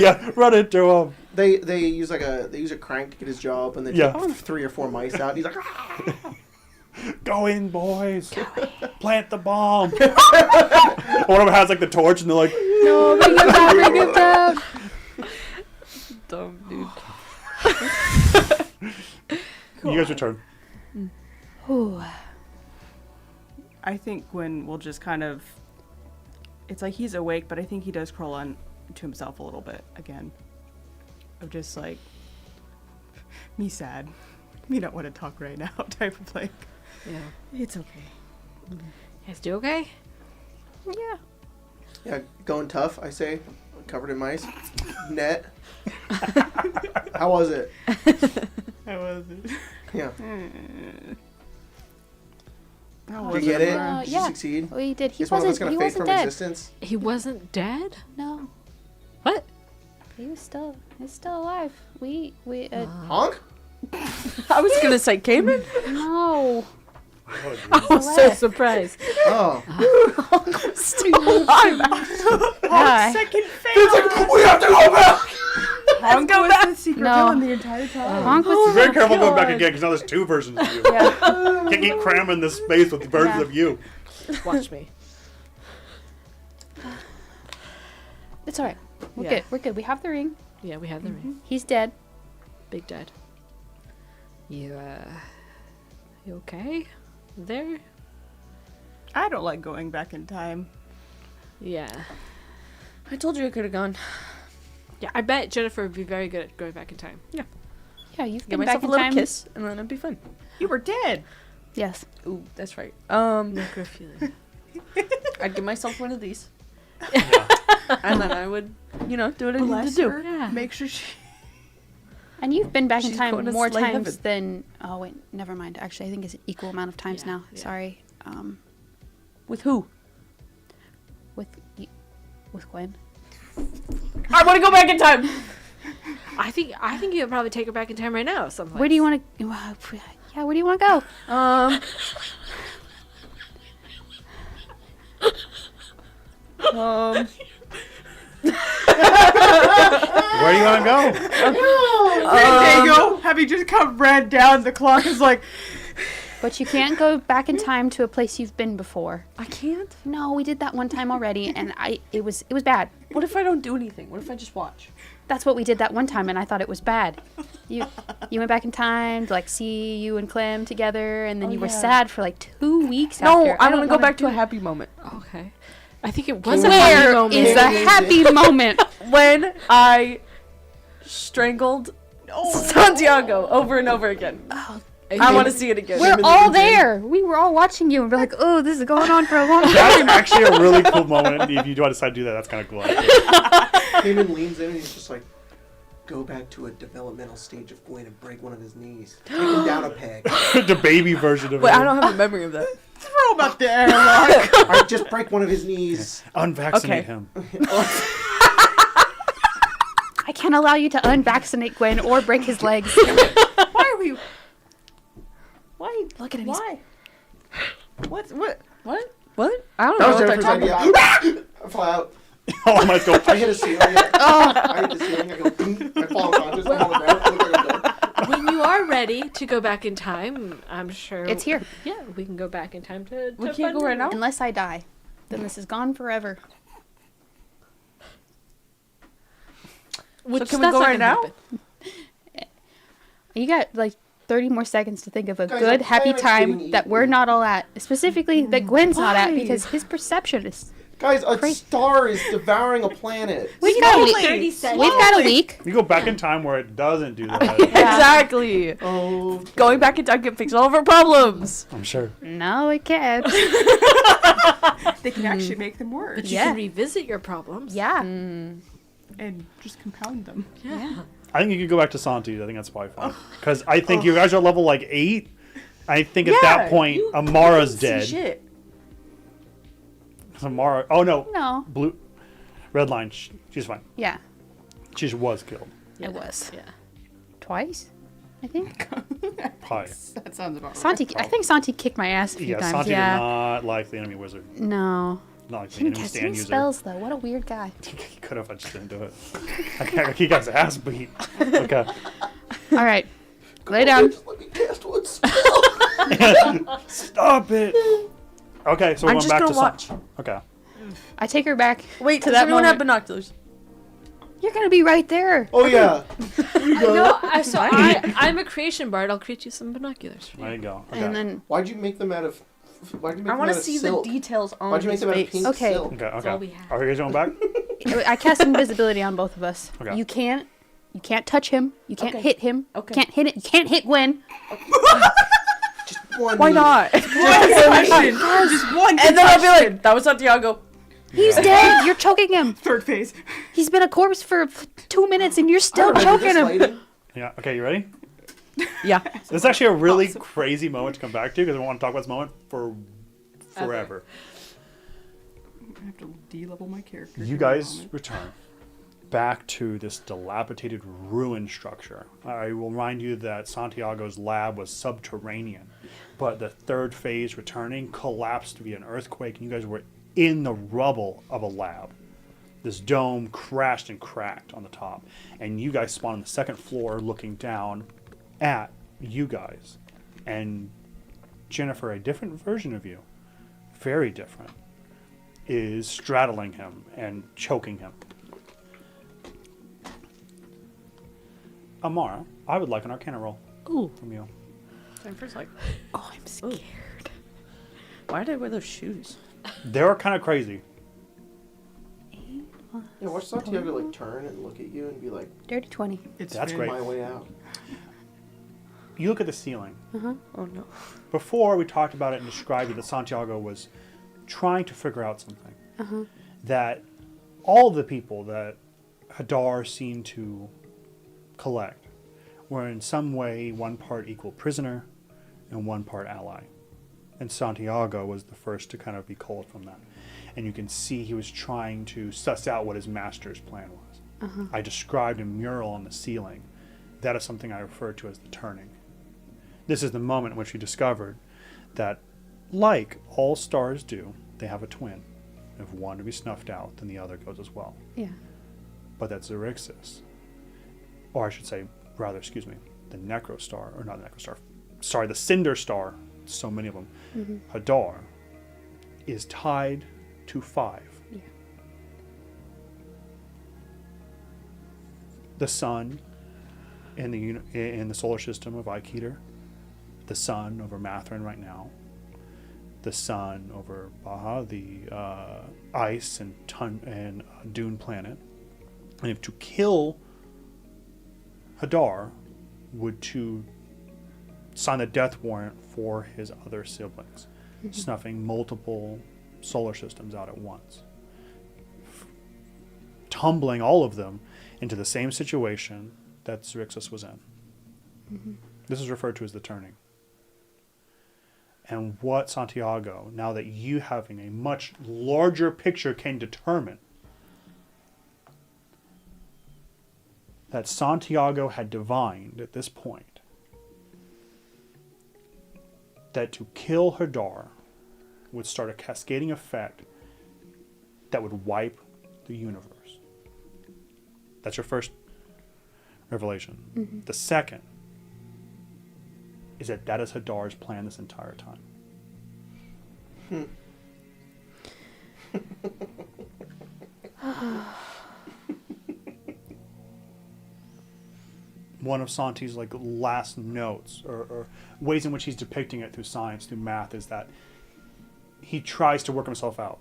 Yeah, run into him. They use a crank to get his job, and they Yeah. take 3 or 4 mice out. And he's like, "Ah!" Go in, boys. Plant the bomb. One of them has like the torch, and they're like, no, bring him down, bring him down. You guys return. Ooh. I think Gwen will just kind of. It's like he's awake, but I think he does crawl on to himself a little bit again. Of just like, me sad. Me don't want to talk right now type of like, Yeah. it's okay. You guys do okay? Yeah. Yeah, going tough, I say. Covered in mice. Net. How was it? How was it? Yeah. How Did was you get it? Yeah. Did you succeed? We did. He Is one of us wasn't. gonna He fade wasn't from dead. existence? He wasn't dead? No. What? He was still. He's still alive. We. Honk? I was gonna say Cayman. No. I was so surprised. Oh. Still alive. Yeah. second face? We have to go back! Honk was the secret No. villain the entire time. Honk Be was. very careful going back again, because now there's two versions of you. Yeah. Can't keep cramming this space with versions Yeah. of you. Watch me. It's alright. We're Yeah. good. We're good. We have the ring. Yeah, we have the ring. He's dead. Big dead. You okay? There? I don't like going back in time. Yeah. I told you I could have gone. Yeah, I bet Jennifer would be very good at going back in time. Yeah, you've Give been myself back a in little time. kiss, and then it'd be fun. You were dead. Yes. Ooh, that's right. Necrophilia. I'd give myself one of these, and then I would, do what I need to Bless do. her. Yeah. Make sure she. And you've been back in She's time going to more slay times heaven. than. Oh wait, never mind. Actually, I think it's equal amount of times Yeah, now. yeah. Sorry. With who? With Gwen. I want to go back in time. I think you would probably take her back in time right now. Someplace. Where do you want to? Yeah, where do you want to go? Um. Where do you want to go? There you go. Having just come ran down, the clock is like. But you can't go back in time to a place you've been before. I can't. No, we did that one time already, and it was bad. What if I don't do anything? What if I just watch? That's what we did that one time, and I thought it was bad. You went back in time to like see you and Clem together, and then you were yeah. sad for like 2 weeks No, after. I want to don't go wanna back to do a it. happy moment. Okay. I think it was a happy Where moment. is the happy moment? When I strangled Santiago over and over again. I want to see it again. We're all there. We were all watching you, and we're like, "Oh, this is going on for a long time." That's actually a really cool moment. If you do decide to do that, that's kind of cool. Heyman leans in and he's just like, go back to a developmental stage of Gwen and break one of his knees. Take him down a peg. The baby version of Wait, it. I don't have a memory of that. Throw him up the airlock. Alright, just break one of his knees. Unvaccinate Okay. him. I can't allow you to unvaccinate Gwen or break his legs. Why are we? Why? Look at him. Why? What? What? What? I don't That know was what they're Jennifer's talking idea. about. I fly out. Oh, I might go. I hit a ceiling. I hit the ceiling. I go, boom. I fall unconscious. I'm on the ground. I look like I'm dead. When you are ready to go back in time, I'm sure It's here. Yeah, we can go back in time to. We can't go right now? Unless I die, then this is gone forever. Which So can we that's go not right gonna now? happen. You got like 30 more seconds to think of a Guys, good, the happy planet's time getting that we're eaten. not all at. Specifically, that Gwen's not at Why? because his perception is. Guys, a star is devouring a planet. We've got a week. 30 seconds. We've got a week. You go back in time where it doesn't do that. Exactly. Oh, Going back in time can fix all of our problems. I'm sure. No, it can't. They can actually make them worse. But you Yeah. can revisit your problems. Yeah. And just compound them. Yeah. I think you could go back to Santi. I think that's probably fine. Because I think you guys are level like 8. I think at that point, Amara's dead. Shit. Amara. Oh no. No. Blue. Redline. She's fine. Yeah. She was killed. Yeah. It was. Yeah. Twice, I think. Probably. That sounds about right. Santi, I think Santi kicked my ass a few Yeah, times. Santi Yeah. did not like the enemy wizard. No. Not like the He didn't enemy cast stand any user. spells though. What a weird guy. He could have. I just didn't do it. He got his ass beat. Okay. All right. Lay down. just let me cast one spell. Stop it. Okay, so we're I'm going just back gonna to watch. Santi. Okay. I take her back Wait, to does that everyone have moment. binoculars? You're gonna be right there. Oh yeah. I'm a creation bard. I'll create you some binoculars. There you go. Okay. And then Why'd you make them out of? Why'd you make I them want out to of see silk? the details on Why'd you make his them out of face. pink Okay. silk? Okay. all we have. Are you guys going back? I cast invisibility on both of us. Okay. You can't touch him. You can't Okay. hit him. Okay. Can't hit it. You can't hit Gwen. Just one. Why not? Question. Just one. And then I'll be like, that was Santiago. He's dead. You're choking him. Third phase. He's been a corpse for 2 minutes, and you're I still remember choking this him. lady. Yeah. Okay. You ready? Yeah. This is actually a really crazy moment to come back to because I want to talk about this moment for forever. I have to de-level my character. You guys return back to this dilapidated ruin structure. I will remind you that Santiago's lab was subterranean, but the third phase returning collapsed via an earthquake, and you guys were in the rubble of a lab. This dome crashed and cracked on the top, and you guys spawn on the second floor looking down at you guys. And Jennifer, a different version of you, very different, is straddling him and choking him. Amara, I would like an Arcana roll from you. Jennifer's like, oh, I'm scared. Why did I wear those shoes? They're kind of crazy. Yeah, watch Santiago like turn and look at you and be like, Dirty 20. It's That's very- great. my way out. You look at the ceiling. Oh no. Before we talked about it and described it, that Santiago was trying to figure out something. That all the people that Hadar seemed to collect were in some way one part equal prisoner and one part ally. And Santiago was the first to kind of be culled from that. And you can see he was trying to suss out what his master's plan was. I described a mural on the ceiling. That is something I refer to as the turning. This is the moment in which he discovered that, like all stars do, they have a twin. If one to be snuffed out, then the other goes as well. Yeah. But that Xerxes, or I should say, rather, excuse me, the Necrostar, or not the Necrostar, sorry, the Cinder Star, so many of them, Hadar, is tied to 5. Yeah. The sun in the solar system of Aiketer, the sun over Mathrin right now, the sun over Baja, the ice and dune planet. And if to kill Hadar would to sign the death warrant for his other siblings, snuffing multiple solar systems out at once, tumbling all of them into the same situation that Xerxes was in. This is referred to as the turning. And what Santiago, now that you having a much larger picture, can determine that Santiago had divined at this point that to kill Hadar would start a cascading effect that would wipe the universe. That's your first revelation. The second is that is Hadar's plan this entire time. One of Santi's like last notes or ways in which he's depicting it through science, through math, is that he tries to work himself out,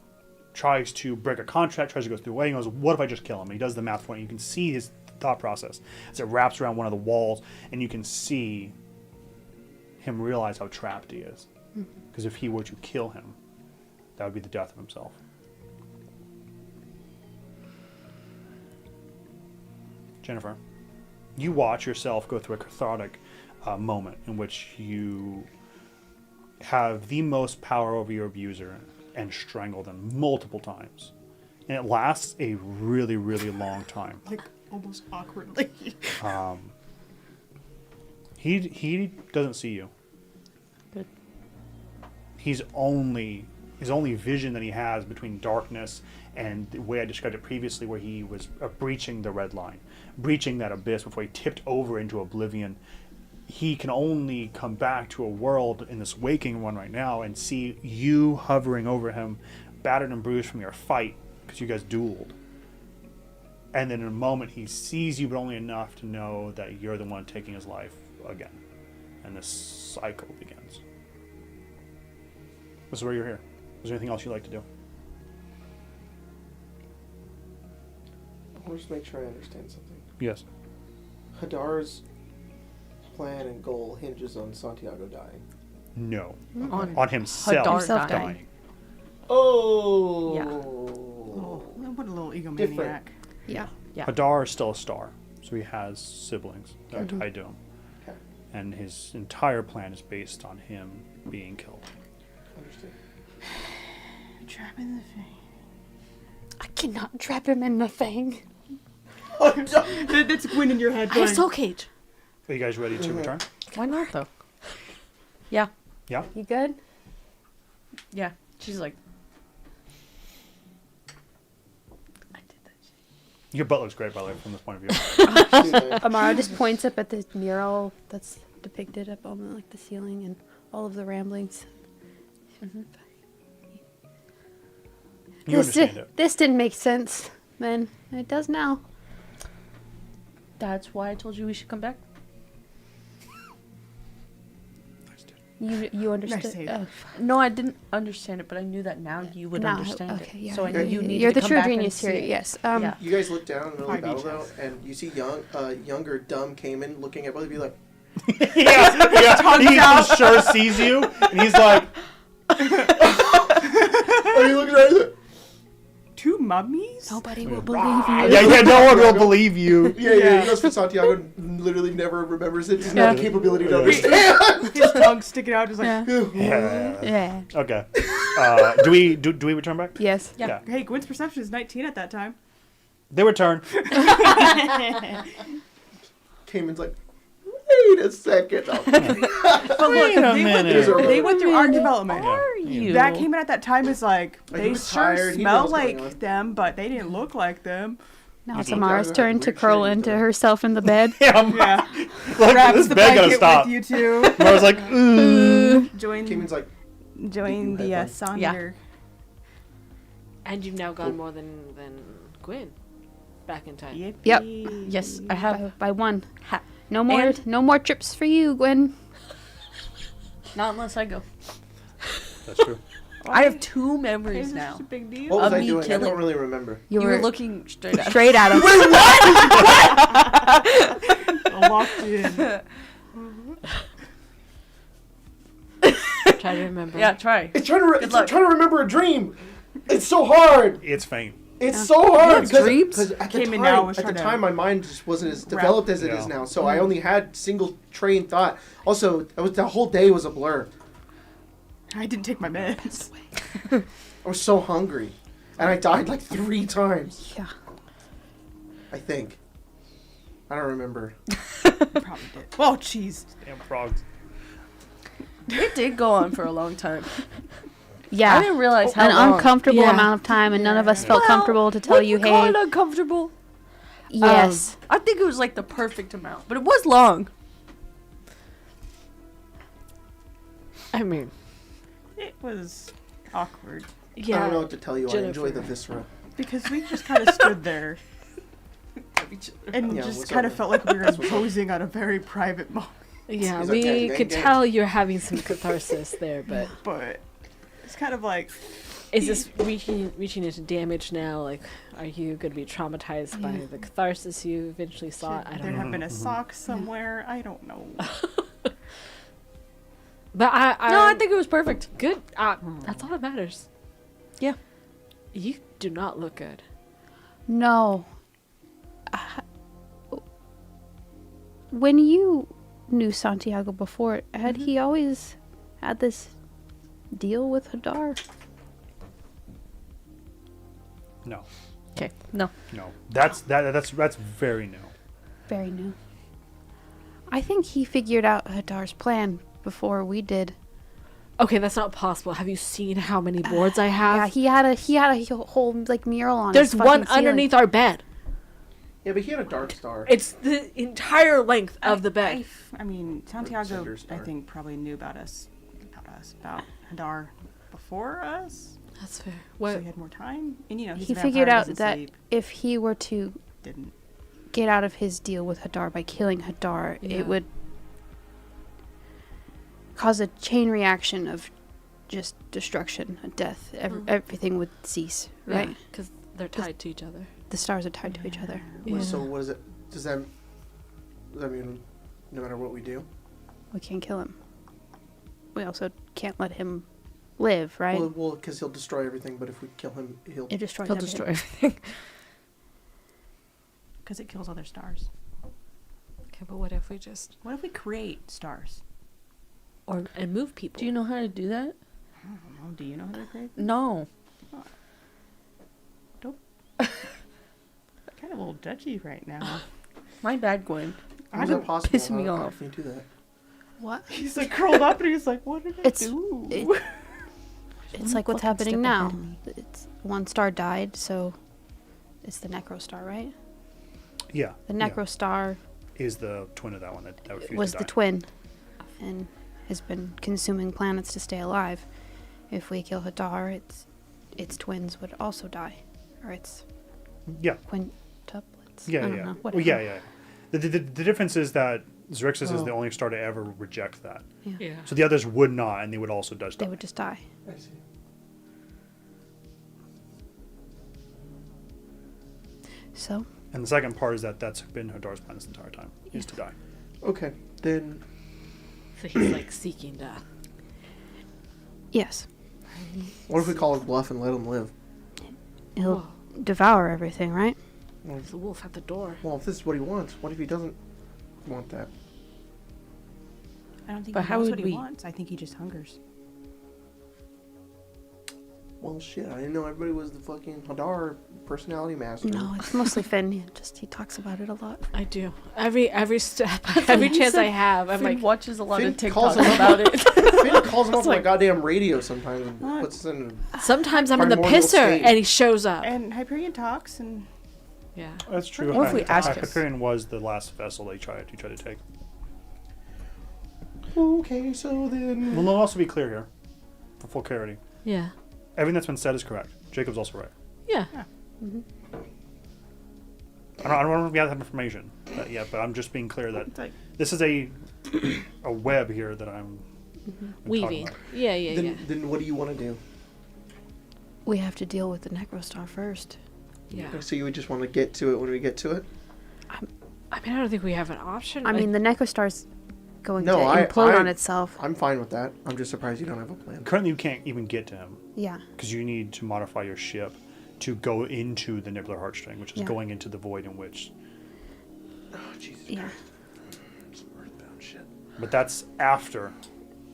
tries to break a contract, tries to go through a way, and goes, what if I just kill him? And he does the math for it. You can see his thought process as it wraps around one of the walls, and you can see him realize how trapped he is. Because if he were to kill him, that would be the death of himself. Jennifer, you watch yourself go through a cathartic moment in which you have the most power over your abuser and strangle them multiple times. And it lasts a really, really long time. Like almost awkwardly. He doesn't see you. Good. His only vision that he has between darkness and the way I described it previously, where he was breaching the red line, breaching that abyss before he tipped over into oblivion. He can only come back to a world in this waking one right now and see you hovering over him, battered and bruised from your fight because you guys dueled. And then in a moment, he sees you, but only enough to know that you're the one taking his life again. And this cycle begins. This is where you're here. Is there anything else you'd like to do? I want to just make sure I understand something. Yes. Hadar's plan and goal hinges on Santiago dying. No. On On himself, Himself dying. dying. Oh. Yeah. Oh, what a little egomaniac. Different. Yeah. Yeah. Hadar is still a star, so he has siblings that are tied to him. Okay. And his entire plan is based on him being killed. Understood. Trapping the thing. I cannot trap him in the thing. That's Gwen in your head. I have going, soul cage. Are you guys ready to return? Why not though? Yeah. Yeah? You good? Yeah. She's like. Your butt looks great, by the way, from this point of view. Amara just points up at the mural that's depicted up on like the ceiling and all of the ramblings. You understand it. This didn't make sense then. It does now. That's why I told you we should come back. You understood. save. No, I didn't understand it, but I knew that now you would Nah, understand okay, it. yeah. So I knew you needed You're to the come true back and genius see here. it. Yes. Yeah. You guys look down in the middle of the Hi, battle beaches. though, and you see younger dumb Cayman looking at both of you like, yeah, he for sure sees you, and he's like, "Are you looking at it?" Two mummies? Nobody will believe you. yeah, no one will believe you. Yeah. He goes for Santiago. Literally never remembers it. Doesn't have the capability to understand. His tongue sticking out, just like, Yeah. Yeah. Yeah. Okay. Do we return back? Yes. Yeah. hey, Gwen's perception is 19 at that time. They return. Cayman's like, wait a second. But look, Wait a minute. they went through art development. Are you? That came in at that time is like, Like, he they was sure tired, he knew smell what was going on. like them, but they didn't look like them. Now it's Santiago Amara's had turn to weird curl shades, into though. herself in the bed. Yeah, I'm Yeah. like, Grabs this the bed gotta blanket stop. with you two. Mara's like, ooh. Join Cayman's like, the headband. Sonder. And you've now gone more than Gwen back in time. Yippee. Yep. Yes, I have. By one. Ha- No more. And- No more trips for you, Gwen. Not unless I go. That's true. I have 2 Is memories this now. a big deal? what was I me doing? I killing- don't really remember. You You were were looking straight at straight at him. Locked in. Try to remember. Yeah, try. It's trying to Good luck. trying to remember a dream. It's so hard. It's faint. It's so hard have dreams? because at the Came in time, now, was at the trying to time, my mind just wasn't as wrap- developed as it is Yeah. now. So I only had single train thought. Also, the whole day was a blur. I didn't take my meds. I was so hungry, and I died like 3 times. Yeah. I think. I don't remember. Probably did. Oh, jeez. Damn frogs. It did go on for a long time. Yeah. I didn't realize how An long. uncomfortable Yeah. amount of time, and none of us felt Well, comfortable to tell would you, call hey, it uncomfortable? yes. I think it was like the perfect amount, but it was long. I mean, It was awkward. I yeah. don't know what to tell you. I enjoy Jennifer. the viscera. Because we just kind of stood there and Yeah, just what's kind up, of felt like we were imposing on a very private moment. Yeah, He's like, we gang, could gang. tell you're having some catharsis there, but But it's kind of like, is this reaching into damage now? Like, are you going to be traumatized by the catharsis you eventually sought? I should don't there know. have been a sock somewhere? I don't know. But No, I think it was perfect. good. That's all that matters. Yeah. You do not look good. No. When you knew Santiago before, had he always had this deal with Hadar? No. Okay. No. No. That's very new. Very new. I think he figured out Hadar's plan before we did. Okay, that's not possible. Have you seen how many boards I have? Yeah, he had a whole like mural on. There's his fucking one ceiling. underneath our bed. Yeah, but he had a dark star. It's the entire length of the bed. I mean, Santiago, Cinder I Star. think, probably knew about Hadar before us. That's fair. So What? he had more time. And, you know, he's He a figured vampire, out doesn't that sleep. if he were to didn't. get out of his deal with Hadar by killing Hadar, Yeah. it would cause a chain reaction of just destruction, death. Everything would cease, right? Because they're tied to each other. The stars are tied to each other. Yeah. So what is it? Does that mean no matter what we do? We can't kill him. We also can't let him live, right? Well, because he'll destroy everything. But if we kill him, he'll. It destroys He'll everything. destroy everything. Because it kills other stars. Okay, but what if we just What if we create stars? and move people? Do you know how to do that? I don't know. Do you know how to create? No. Kind of a little judgy right now. My bad, Gwen. How's that possible? pissing me How off. can you do that? What? He's like curled up and he's like, what did I It's do? it's like what's fucking happening step now. ahead of me. It's one star died, so it's the Necro Star, right? Yeah. The Necro Star is the twin of that one that refused was to the die. twin, and has been consuming planets to stay alive. If we kill Hadar, its twins would also die, or its Yeah. quintuplets. Yeah, I don't yeah. know, Well, whatever. yeah. The difference is that Xerxes is the only star to ever reject that. Yeah. So the others would not, and they would also just They die. would just die. I see. So And the second part is that that's been Hadar's plan this entire time, is to die. Okay, then. So he's like seeking death. yes, What if we call his bluff and let him live? he'll Whoa. devour everything, right? There's a wolf at the door. Well, if this is what he wants, what if he doesn't want that? I don't think But he how knows would what he we- wants. I think he just hungers. Well, shit, I didn't know everybody was the fucking Hadar personality master. No, it's mostly Finn. He talks about it a lot. I do. Every step, every chance I have, I'm Finn like, watches a lot Finn of calls TikToks him about it. Finn calls him up on the goddamn radio sometimes and puts in. sometimes I'm in the Primordial pisser state. and he shows up. And Hyperion talks, and Yeah. That's true. What if we ask us? Hyperion was the last vessel he tried to take. Okay, so then. Well, let's also be clear here, for full clarity. Yeah. Everything that's been said is correct. Jacob's also right. Yeah. I don't know if we have that information yet, but I'm just being clear that it's like, this is a web here that I'm Weaving. talking about. Yeah, yeah, yeah. Then what do you want to do? We have to deal with the Necro Star first. Yeah. So you would just want to get to it when we get to it? I mean, I don't think we have an option. I mean, the Necro Star's going No, to I- implode I- on itself. I'm fine with that. I'm just surprised you don't have a plan. Currently, you can't even get to him Yeah. because you need to modify your ship to go into the Nibbler Heartstring, which is Yeah. going into the void in which. Oh, Jesus. Yeah. Some earthbound shit. But that's after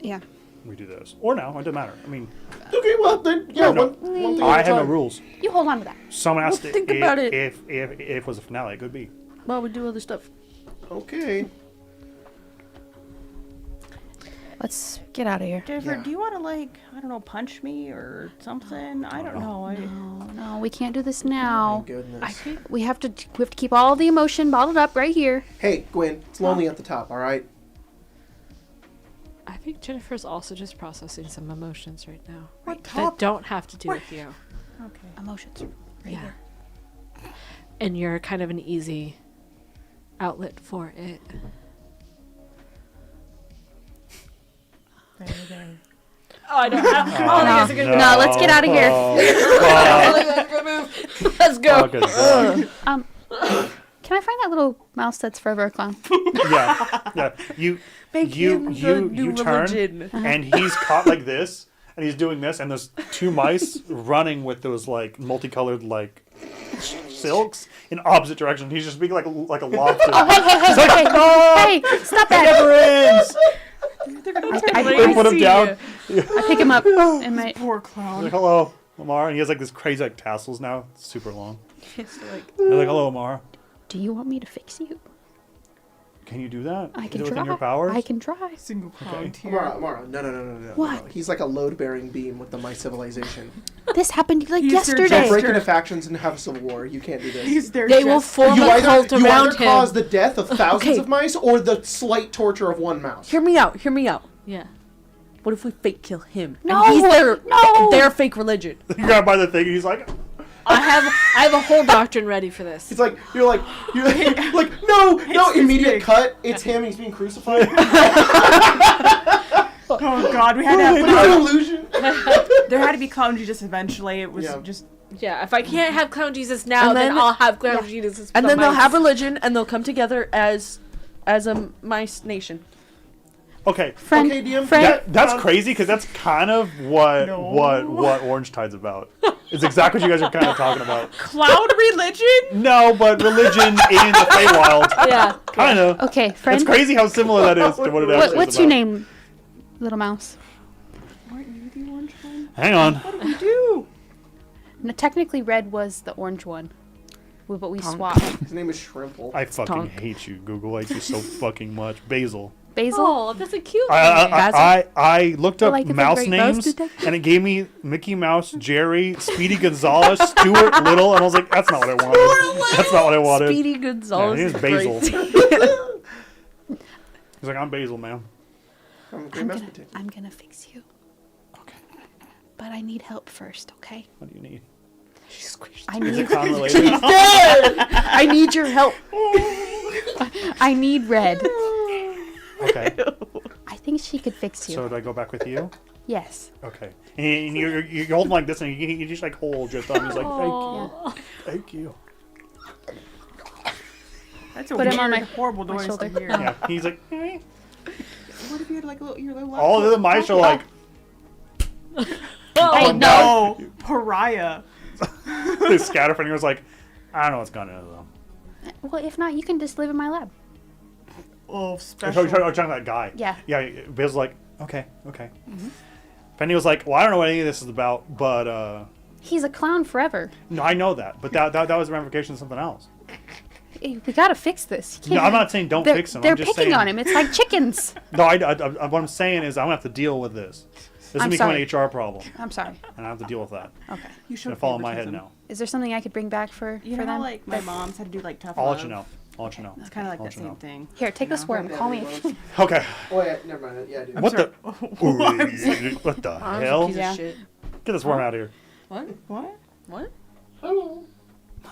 Yeah. we do this, or now. It doesn't matter. I mean, Okay, well, then, yeah, No. one thing I at a have no time. rules. You hold on to that. Someone asked Well, think about it. if it was a finale, it could be. Well, we do other stuff. Okay. Let's get out of here. Jennifer, Yeah. do you want to I don't know, punch me or something? I don't know. No, we can't do this now. My goodness. I think We have to keep all the emotion bottled up right here. Hey, Gwen, it's lonely at the top, all right? Jennifer's also just processing some emotions right now What that top? don't have to do with you. Okay. Emotions. Right Yeah. here. And you're kind of an easy outlet for it. There. Oh, I don't have. Oh, that's a good. No, let's get out of here. Let's go. Okay, so- Can I find that little mouse that's forever a clown? yeah. You Make him the new turn, religion. and he's caught like this, and he's doing this, and there's two mice running with those like multicolored like silks in opposite directions. He's just being like a lobster. Hey, stop that! Never ends. I Put him down. pick him up and my Poor clown. Like, hello, Amara, and he has like this crazy like tassels now, it's super long. It's like, They're like, hello, Amara. Do you want me to fix you? Can you do that? I Is can it try. within your powers? I can try. Single clown tear. Amara, no. What? No. He's like a load-bearing beam with the my civilization. This happened like He's their yesterday. Don't break into factions and have a civil war. You can't do this. He's their They will chest. form you a either, cult you around either him. cause the death of thousands Okay. of mice or the slight torture of one mouse. hear me out. Yeah. What if we fake kill him? No, And he's no. their fake religion. You grab by the thing, and he's like, I have a whole doctrine ready for this. It's like you're like no, immediate cut. It's him. He's being crucified. Oh God, we had to What is have an illusion? there had to be clown Jesus eventually. It was Yeah. just Yeah, if I can't have clown Jesus now, And then then- I'll have clown Jesus. And for then they'll mice. have religion, and they'll come together as a mice nation. Okay. Friend, Okay, DM. friend, That's crazy because that's kind of what Orange Tide's about. It's exactly what you guys are kind of talking about. clown religion. No, but religion in the Feywild. Yeah. Kind of. okay, It's friend. crazy how similar that is to what it actually What's is your about. name, little mouse? Weren't you the orange one? Hang on. What did we do? No, technically, red was the orange one, but we swapped. His name is Shrimple. I fucking Tonk. hate you, Google. I hate you so fucking much. Basil. Basil. Oh, that's a cute. I looked up Like it's a mouse great mouse names detective. and it gave me Mickey Mouse, Jerry, Speedy Gonzales, Stuart Little, and I was like, that's not what I wanted. That's not what I wanted. Speedy Yeah, Gonzalez. his is name's Basil. great. He's like, I'm Basil, man. I'm a great I'm mouse gonna, detective. I'm gonna fix you. Okay. But I need help first, okay? What do you need? I Is it need clown related? I need your help. I need red. Okay. I think she could fix you. So do I go back with you? Yes. Okay. And you're holding like this, and you just like hold your thumb. He's like, thank you. That's a Put him weird, on my- horrible my noise to shoulder. hear. Yeah. He's like, eh. What if you had like your little All of the mice are like, Oh, no. no pariah? the Scatterfinger's like, I don't know what's going on though. Well, if not, you can just live in my lab. Oh, I'm special. talking to that guy. Yeah. Yeah. Basil's like, okay. Penny was like, well, I don't know what any of this is about, but He's a clown forever. no, I know that, but that was a ramification of something else. We gotta fix this. You No, can't- I'm not saying don't they're, fix him. They're I'm just picking saying, on him. It's like chickens. No, what I'm saying is I'm gonna have to deal with this. This is I'm becoming sorry. an HR problem, I'm sorry. and I have to deal with that. Okay. You It's should gonna fall on my head now. Is there something I could bring back for You know how them? like my mom's had to do like tough I'll love? let you know. I'll let you know. It's kind of like I'll that let you same know. thing. Here, take this worm. Call me. Okay. Oh yeah, never mind. Yeah, dude. What the? Sorry. What the Mom's a hell? piece of Yeah. shit. Get this worm out of here. What? What? All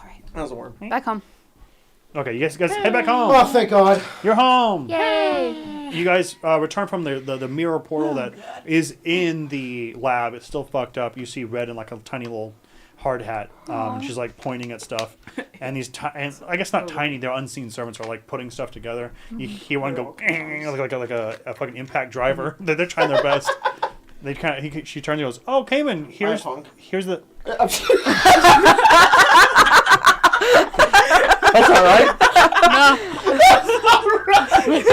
right. That was a worm. Back home. Okay, you guys head back home. Oh, thank God. You're home. Yay! You guys return from the mirror portal that is in the lab. It's still fucked up. You see Red in like a tiny little hard hat. She's like pointing at stuff, and these and I guess not tiny. They're unseen servants are like putting stuff together. You hear one go like a fucking impact driver. They're trying their best. They she turns and goes, "Oh, Cayman, here's the." That's all right.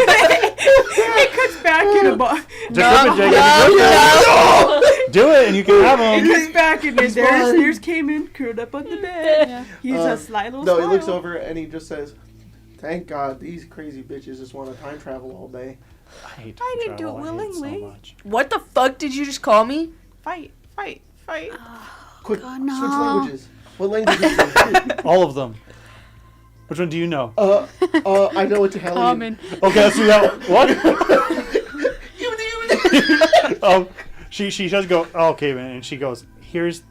It cuts back in a box. Just rip it, Jacob. Do it, and you can have It them. cuts back and there's Cayman curled up on the bed. He's a sly little No, he smile. looks over and he just says, "Thank God these crazy bitches just want to time travel all day." I didn't do it willingly. What the fuck did you just call me? Fight, fight, fight. Quick, God, no. switch languages. What languages? do you speak? All of them. Which one do you know? I know Italian. Common. Okay, let's do that. What? She does go. Oh, okay, man, and she goes. Here's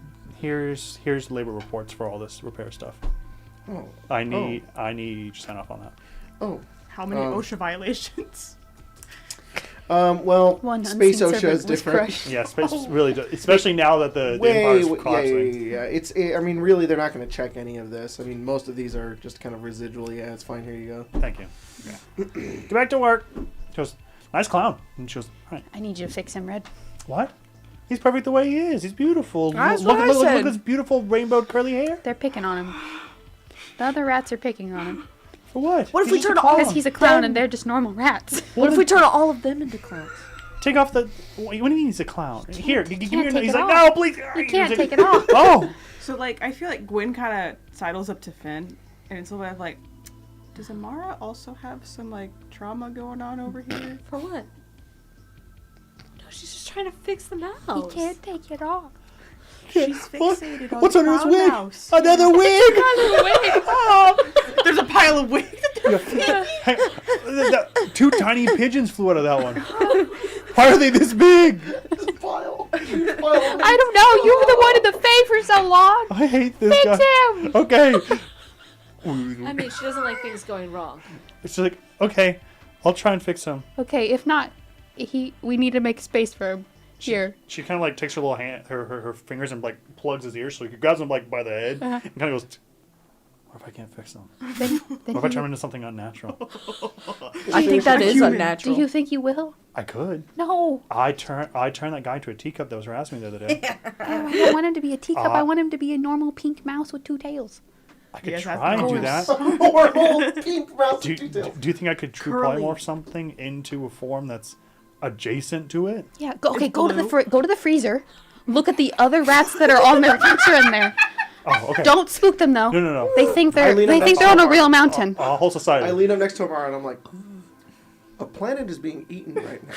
labor reports for all this repair stuff. Oh. I need you to sign off on that. Oh. How many OSHA violations? Well, One Space unseen OSHA servant is was different. crushed. Yeah, space really does, especially now that the Empire's collapsing. Yeah. I mean, really, they're not going to check any of this. I mean, most of these are just kind of residual. Yeah, it's fine. Here you go. Thank you. Yeah. Get back to work. She goes, nice clown. And she goes, all right. I need you to fix him, Red. What? He's perfect the way he is. He's beautiful. That's Look what I at said. his beautiful rainbow curly hair. They're picking on him. The other rats are picking on him. For what? What if we He's just turn a clown. Because he's a clown and they're just normal rats. What if we turn all of them into clowns? Take off the. What do you mean he's a clown? Here, give me your. take He's it like, off. no, please. You can't take it off. Oh. So like, I feel like Gwen kind of sidles up to Finn, and it's a little bit of like, does Amara also have some like trauma going on over here? For what? No, she's just trying to fix the mouse. You can't take it off. She's fixated on What's the under his clown wig? mouse. Another wig. There's a pile of wigs. Hey, 2 tiny pigeons flew out of that one. Why are they this big? It's a pile. I don't know. You were the one in the Fae for so long. I hate this Fix guy. him. Okay. I mean, she doesn't like things going wrong. She's like, okay, I'll try and fix him. Okay, if not, we need to make space for him. Here. She kind of like takes her little hand, her fingers, and like plugs his ears. So he grabs him like by the head and kind of goes. What if I can't fix him? Then What if I turn him into something unnatural? I think that is unnatural. do you think you will? I could. No. I turned that guy into a teacup that was harassing me the other day. I don't want him to be a teacup. I want him to be a normal pink mouse with 2 tails. I could Yes, try and do that. Horrible pink mouse Do, with two tails. do you think I could true polymorph something into a form that's adjacent to it? Yeah. Go to the freezer. Look at the other rats that are on their picture in there. Oh, okay. Don't spook them though. No. They think I lean up next they're on to a real mountain. Whole society. I lean up next to Amara and I'm like, a planet is being eaten right now.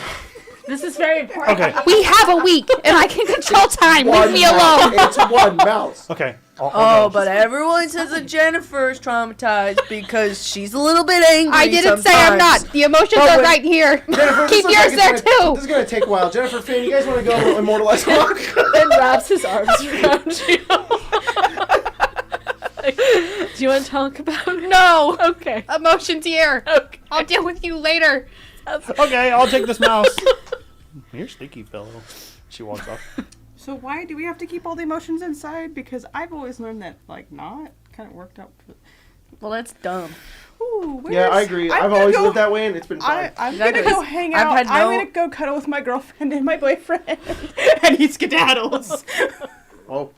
This is very important. Okay. We have a week, and I can control time. Leave me mouse. alone. It's one mouse. Okay. I'll Oh, go. but everyone says that Jennifer is traumatized because she's a little bit angry. I didn't say I'm not. The emotions are right here. Jennifer, Keep this looks yours it's there gonna- too. This is gonna take a while. Jennifer, Finn, you guys want to go immortalize Hawk? And wraps his arms around you. Do you want to talk about it? No. Okay. Emotions here. Okay. I'll deal with you later. Okay, I'll take this mouse. You're sneaky, fellow. She walks off. So why do we have to keep all the emotions inside? Because I've always learned that like not kind of worked out. Well, that's dumb. Ooh, Yeah, I agree. I've always lived that way and it's been fine. I'm gonna go hang I've out. had I'm no- gonna go cuddle with my girlfriend and my boyfriend, and he skedaddles. Oh,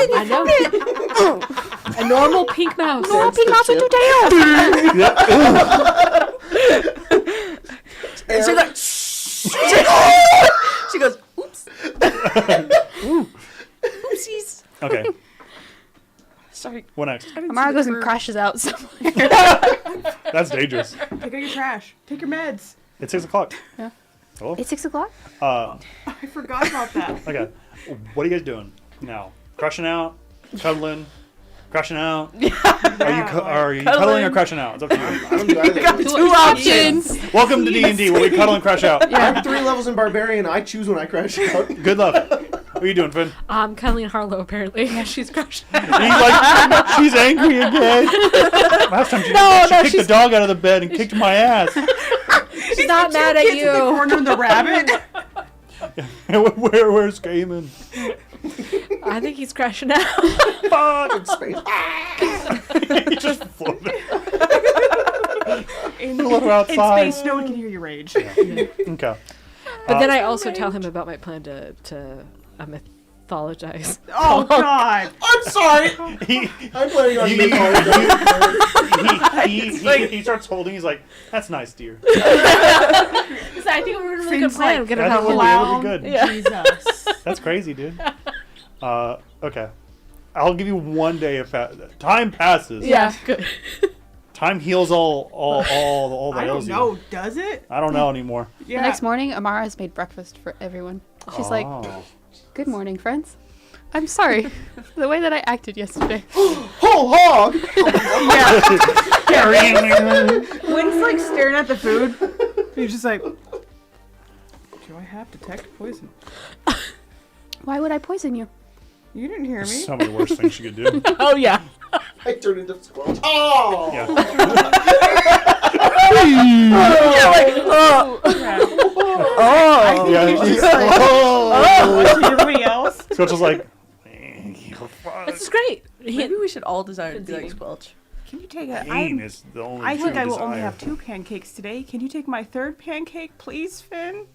I know. A normal pink mouse. Oh, pink mouse with 2 tails. And she goes, oops. Oopsies. Okay. Sorry. What next? Amara goes and crashes out somewhere. That's dangerous. Take out your trash. Take your meds. It's 6 o'clock. Yeah. Oh. It's 6 o'clock. I forgot about that. Okay. What are you guys doing now? Crushing out? Cuddling? Crushing out? Are you cuddling or crushing out? It's up to you. I don't do either. of those. 2 options. Welcome to D&D, where we cuddle and crush out. I'm 3 levels in Barbarian. I choose when I crash out. Good luck. What are you doing, Finn? Cuddling Harlow, apparently. Yeah, she's crushed. He's like, she's angry again. Last time she kicked the dog out of the bed and kicked my ass. She's not mad at Kids in the you. corner and the rabbit. Where's Gaiman? I think he's crashing out. Fuck! In space. He just floated. In outside. space, no one can hear your rage. Okay. But then I also tell him about my plan to mythologize. Oh God! I'm sorry. I'm planning on He starts holding. He's like, "That's nice, dear." So I think we're gonna make a Finn's plan. like, Get I him think out. it'll be good. Jesus. That's crazy, dude. Okay. I'll give you 1 day of time passes. Yeah, good. Time heals all the I ills. don't know. Does it? I don't know anymore. Yeah. The next morning, Amara has made breakfast for everyone. She's like, Oh. "Good morning, friends. I'm sorry for the way that I acted yesterday." Whole hog. Wynn's like staring at the food. He's just like, do I have detect poison? Why would I poison you? You didn't hear me. So many worse things you could do. Oh yeah. I turned into Squelch. Oh. Yeah. I think Yeah. he's just like, oh, to everybody else. Squelch was like, This is great. Maybe we should all desire to be like Squelch. Can you take a? pain is the only I think true I will only desire. have 2 pancakes today. Can you take my 3rd pancake, please, Finn?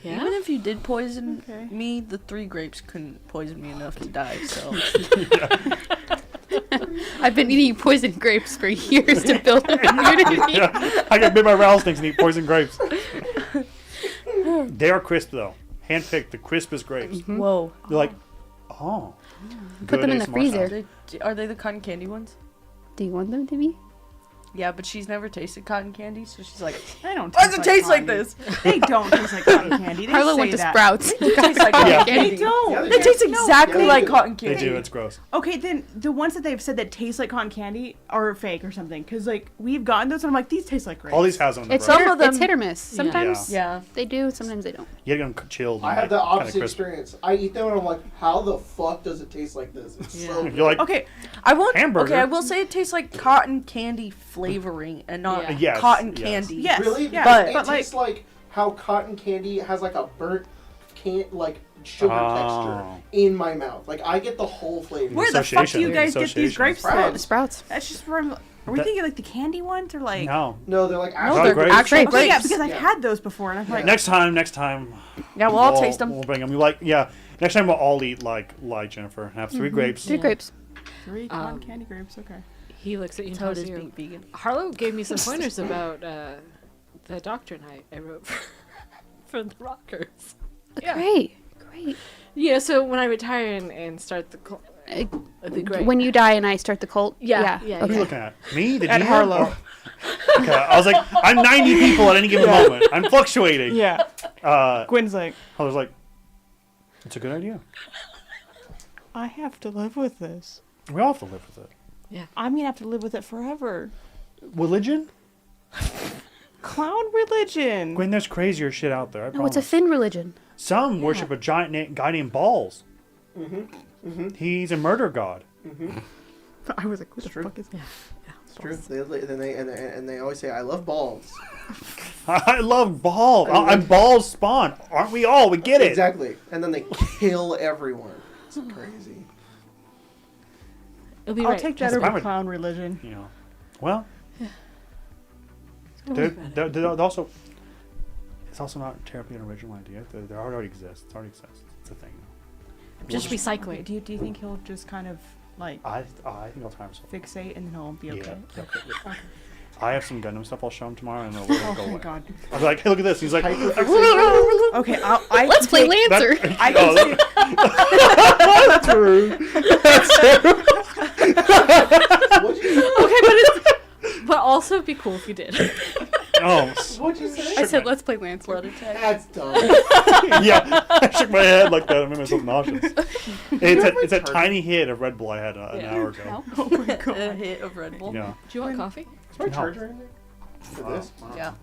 Yeah. Even if you did poison Okay. me, the 3 grapes couldn't poison me enough to die, so. I've been eating poison grapes for years to build immunity. Yeah. I got bit by rattlesnakes and eat poison grapes. They are crisp though. Handpicked, the crispest grapes. Whoa. You're like, oh. Put them in the ASMR freezer. sound. Are they the cotton candy ones? Do you want them to be? Yeah, but she's never tasted cotton candy, so she's like, They don't. why does it taste like candy. this? They don't taste like cotton candy. They Harlow say went to that. Sprouts. It tastes like Yeah. cotton They candy. don't. Yeah, they It tastes No. exactly Yeah, like they cotton They candy. do. It's gross. Okay, then the ones that they've said that taste like cotton candy are fake or something. Because like we've gotten those, and I'm like, these taste like grapes. All these has them. It's Some of them- it's hit or miss. Sometimes Yeah. they do, sometimes they don't. You get them chilled. I and, have the like, kinda opposite crisp. experience. I eat them and I'm like, how the fuck does it taste like this? It's so You're like, Okay, I will. Hamburger. Okay, I will say it tastes like cotton candy flavoring and not Yeah. Yes, cotton yes. candy. yes, really? yeah, But- It but like, tastes like how cotton candy has like a burnt like sugar Oh. texture in my mouth. Like I get the whole flavor. where the fuck do you Association. guys get these Association. grapes Sprouts. from? Sprouts. That's just from. Are we That- thinking like the candy ones or like? no. No, they're like No, actual they're grapes. actual Grapes. Okay, yeah, grapes. because I've Yeah. had those before, and I'm like, Next time. Yeah, we'll all taste them. We'll bring them. You like, yeah. Next time we'll all eat like Jennifer. Have 3 grapes. 3 grapes. 3 cotton candy grapes. Okay. He looks at you and Toad tells is you. being vegan. Harlow gave me some pointers about the doctrine I wrote for the rockers. Yeah. Great. Great. Yeah, so when I retire and start the it'd be great. When you die and I start the cult. Yeah, Who yeah, are Okay. you looking at? Me? The At GM? Harlow. Or- Okay. I was like, I'm 90 people at any given moment. I'm fluctuating. Yeah. Gwen's like, I was like, it's a good idea. I have to live with this. We all have to live with it. I'm gonna have to live with it forever. Religion? Clown religion. Gwen, there's crazier shit out there. I No, it's a promise. Finn religion. Some worship a giant guy named Balls. He's a murder god. I was like, who the fuck is that? It's true. They always say, "I love balls." I love Balls. I'm Balls spawn. Aren't we all? We get it. Exactly. And then they kill everyone. It's crazy. It'll be I'll right. take that That's over fine with- clown religion. You know. Well, they're also. It's also not a terribly original idea. There already exists. It already exists. It's a thing. Just Okay, recycling. do you think he'll just kind of like I think I'll time myself. fixate and then he'll be okay? Yeah. I have some Gundam stuff I'll show him tomorrow, and it'll Oh, go away. thank God. I'll be like, hey, look at this. He's like, Okay, I Let's play take, Lancer. I can take, That's true. What'd you say? Okay, but it's but also it'd be cool if you did. Oh, What'd you say? I said, let's play Lancer. That's dumb. yeah. I shook my head like that. I made myself nauseous. It's a tiny hit of Red Bull I had an hour ago. oh my God. A hit of Red Bull. Yeah. Do you want coffee? Is my No. charger in there? For this? Yeah.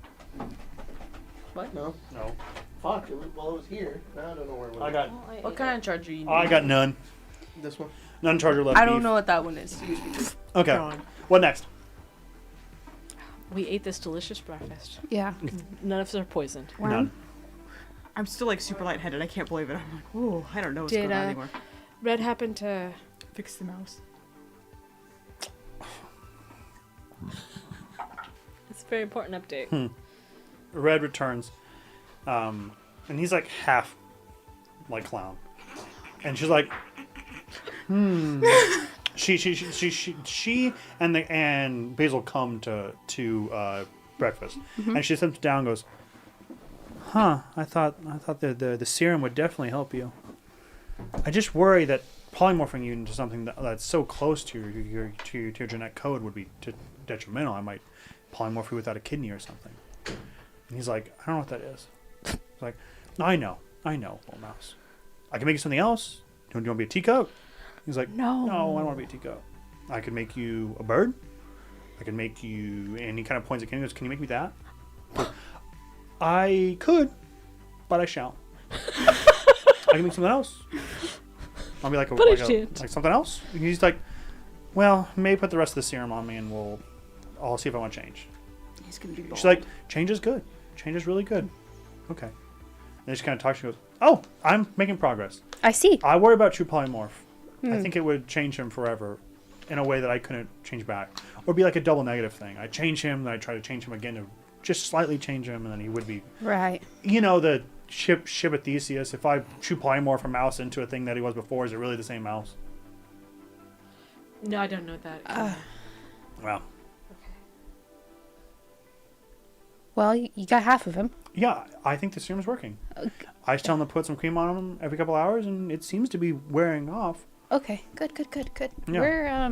No. No. Fuck. It was here. Now I don't know where it was. I got. What kind of charger you need? I got none. This one. None charger left. I don't beef. know what that one is. Okay. God. What next? We ate this delicious breakfast. Yeah. None of us are poisoned. None. I'm still like super lightheaded. I can't believe it. I'm like, ooh, I don't know what's Did, going on anymore. Red happened to. Fix the mouse. It's a very important update. Red returns, and he's like half like clown, and she's like, She and Basil come to breakfast, and she sits down and goes, "Huh? I thought the serum would definitely help you. I just worry that polymorphing you into something that's so close to your genetic code would be detrimental. I might polymorph you without a kidney or something." And he's like, "I don't know what that is." He's like, I know, little mouse. I can make you something else. Do you want to be a teacoat? He's like, no, I don't want to be a teacoat. I could make you a bird. I can make you, and he kind of points at Kenny and goes, "Can you make me that?" I could, but I shan't. I can make something else. I'll be like, But I shan't. like something else. And he's like, "Well, maybe put the rest of the serum on me, and I'll see if I want to change." He's gonna be She's like, "Change is good. Change is really good." Okay. And she kind of talks. She goes, "Oh, I'm making progress. I see. I worry about true polymorph. I think it would change him forever in a way that I couldn't change back. Or be like a double negative thing. I change him, then I try to change him again to just slightly change him, and then he would be, Right. you know, the ship of Theseus. If I true polymorph a mouse into a thing that he was before, is it really the same mouse?" No, I don't know that. Well, Well, you got half of him. yeah, I think the serum's working. I just tell him to put some cream on him every couple hours, and it seems to be wearing off. Okay. Good. Yeah.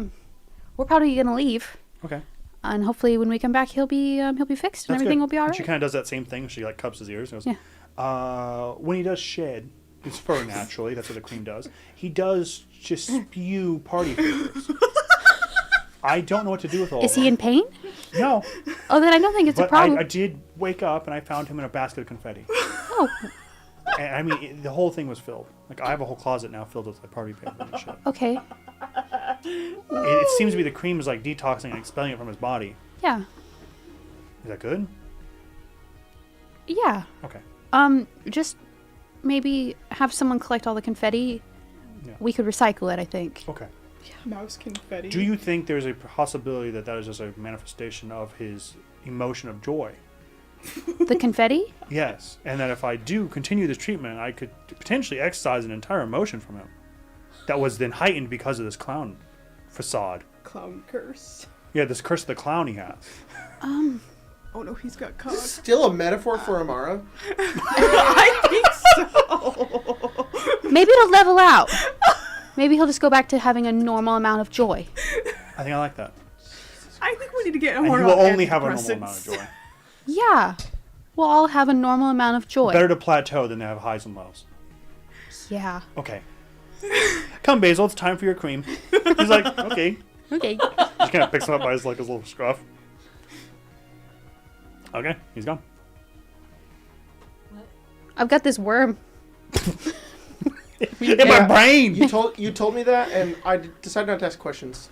We're probably gonna leave. Okay. and hopefully when we come back, he'll be fixed and That's everything good. will be all And right. she kind of does that same thing. She like cups his ears. And goes, Yeah. When he does shed his fur naturally, that's what the cream does. He does just spew party favors. I don't know what to do with all Is of he them. in pain? No. Oh, then I don't think it's a But problem. I did wake up and I found him in a basket of confetti. Oh, And, I mean, the whole thing was filled. Like, I have a whole closet now filled with like party paper and shit. okay. It seems to be the cream is like detoxing and expelling it from his body. Yeah. Is that good? Yeah. Okay. Just maybe have someone collect all the confetti. Yeah. We could recycle it, I think. Okay. Mouse confetti. Do you think there's a possibility that that is just a manifestation of his emotion of joy? The confetti? Yes. And that if I do continue this treatment, I could potentially exercise an entire emotion from him that was then heightened because of this clown facade. Clown curse? Yeah, this curse of the clown he has. Oh no, he's got cog. Still a metaphor for Amara? I think so. Maybe it'll level out. Maybe he'll just go back to having a normal amount of joy. I think I like that. I think we need to get And more you will only have a normal amount of joy. Yeah. We'll all have a normal amount of joy. Better to plateau than to have highs and lows. Yeah. Okay. Come, Basil, it's time for your cream. He's like, okay. Okay. Just kind of picks him up by his little scruff. Okay, he's gone. I've got this worm. In my brain! You told me that, and I decided not to ask questions.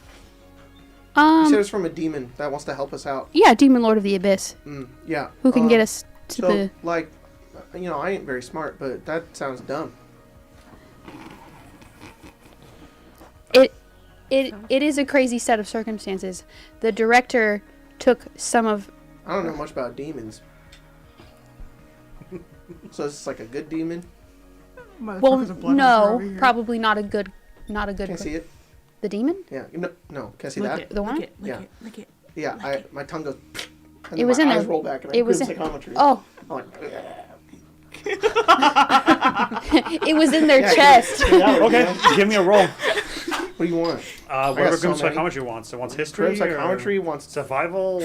You said it's from a demon that wants to help us out. Yeah, Demon Lord of the Abyss. Yeah. Who can get us to So, the... like, I ain't very smart, but that sounds dumb. It is a crazy set of circumstances. The director took some of... I don't know much about demons. So is this like a good demon? Well, no, probably not a good... Can I see it? The demon? Yeah. No. Can I see Lick that? it, The one? lick it, lick Yeah. it, lick it. Yeah. My tongue goes. And It was my in eyes there. roll back, and I It was in in... psychometry. Oh, I'm like, it was in their Yeah, chest. Okay, give me a roll. what do you want? Whatever so grim many. psychometry wants. It wants history, Grim psychometry or wants. survival.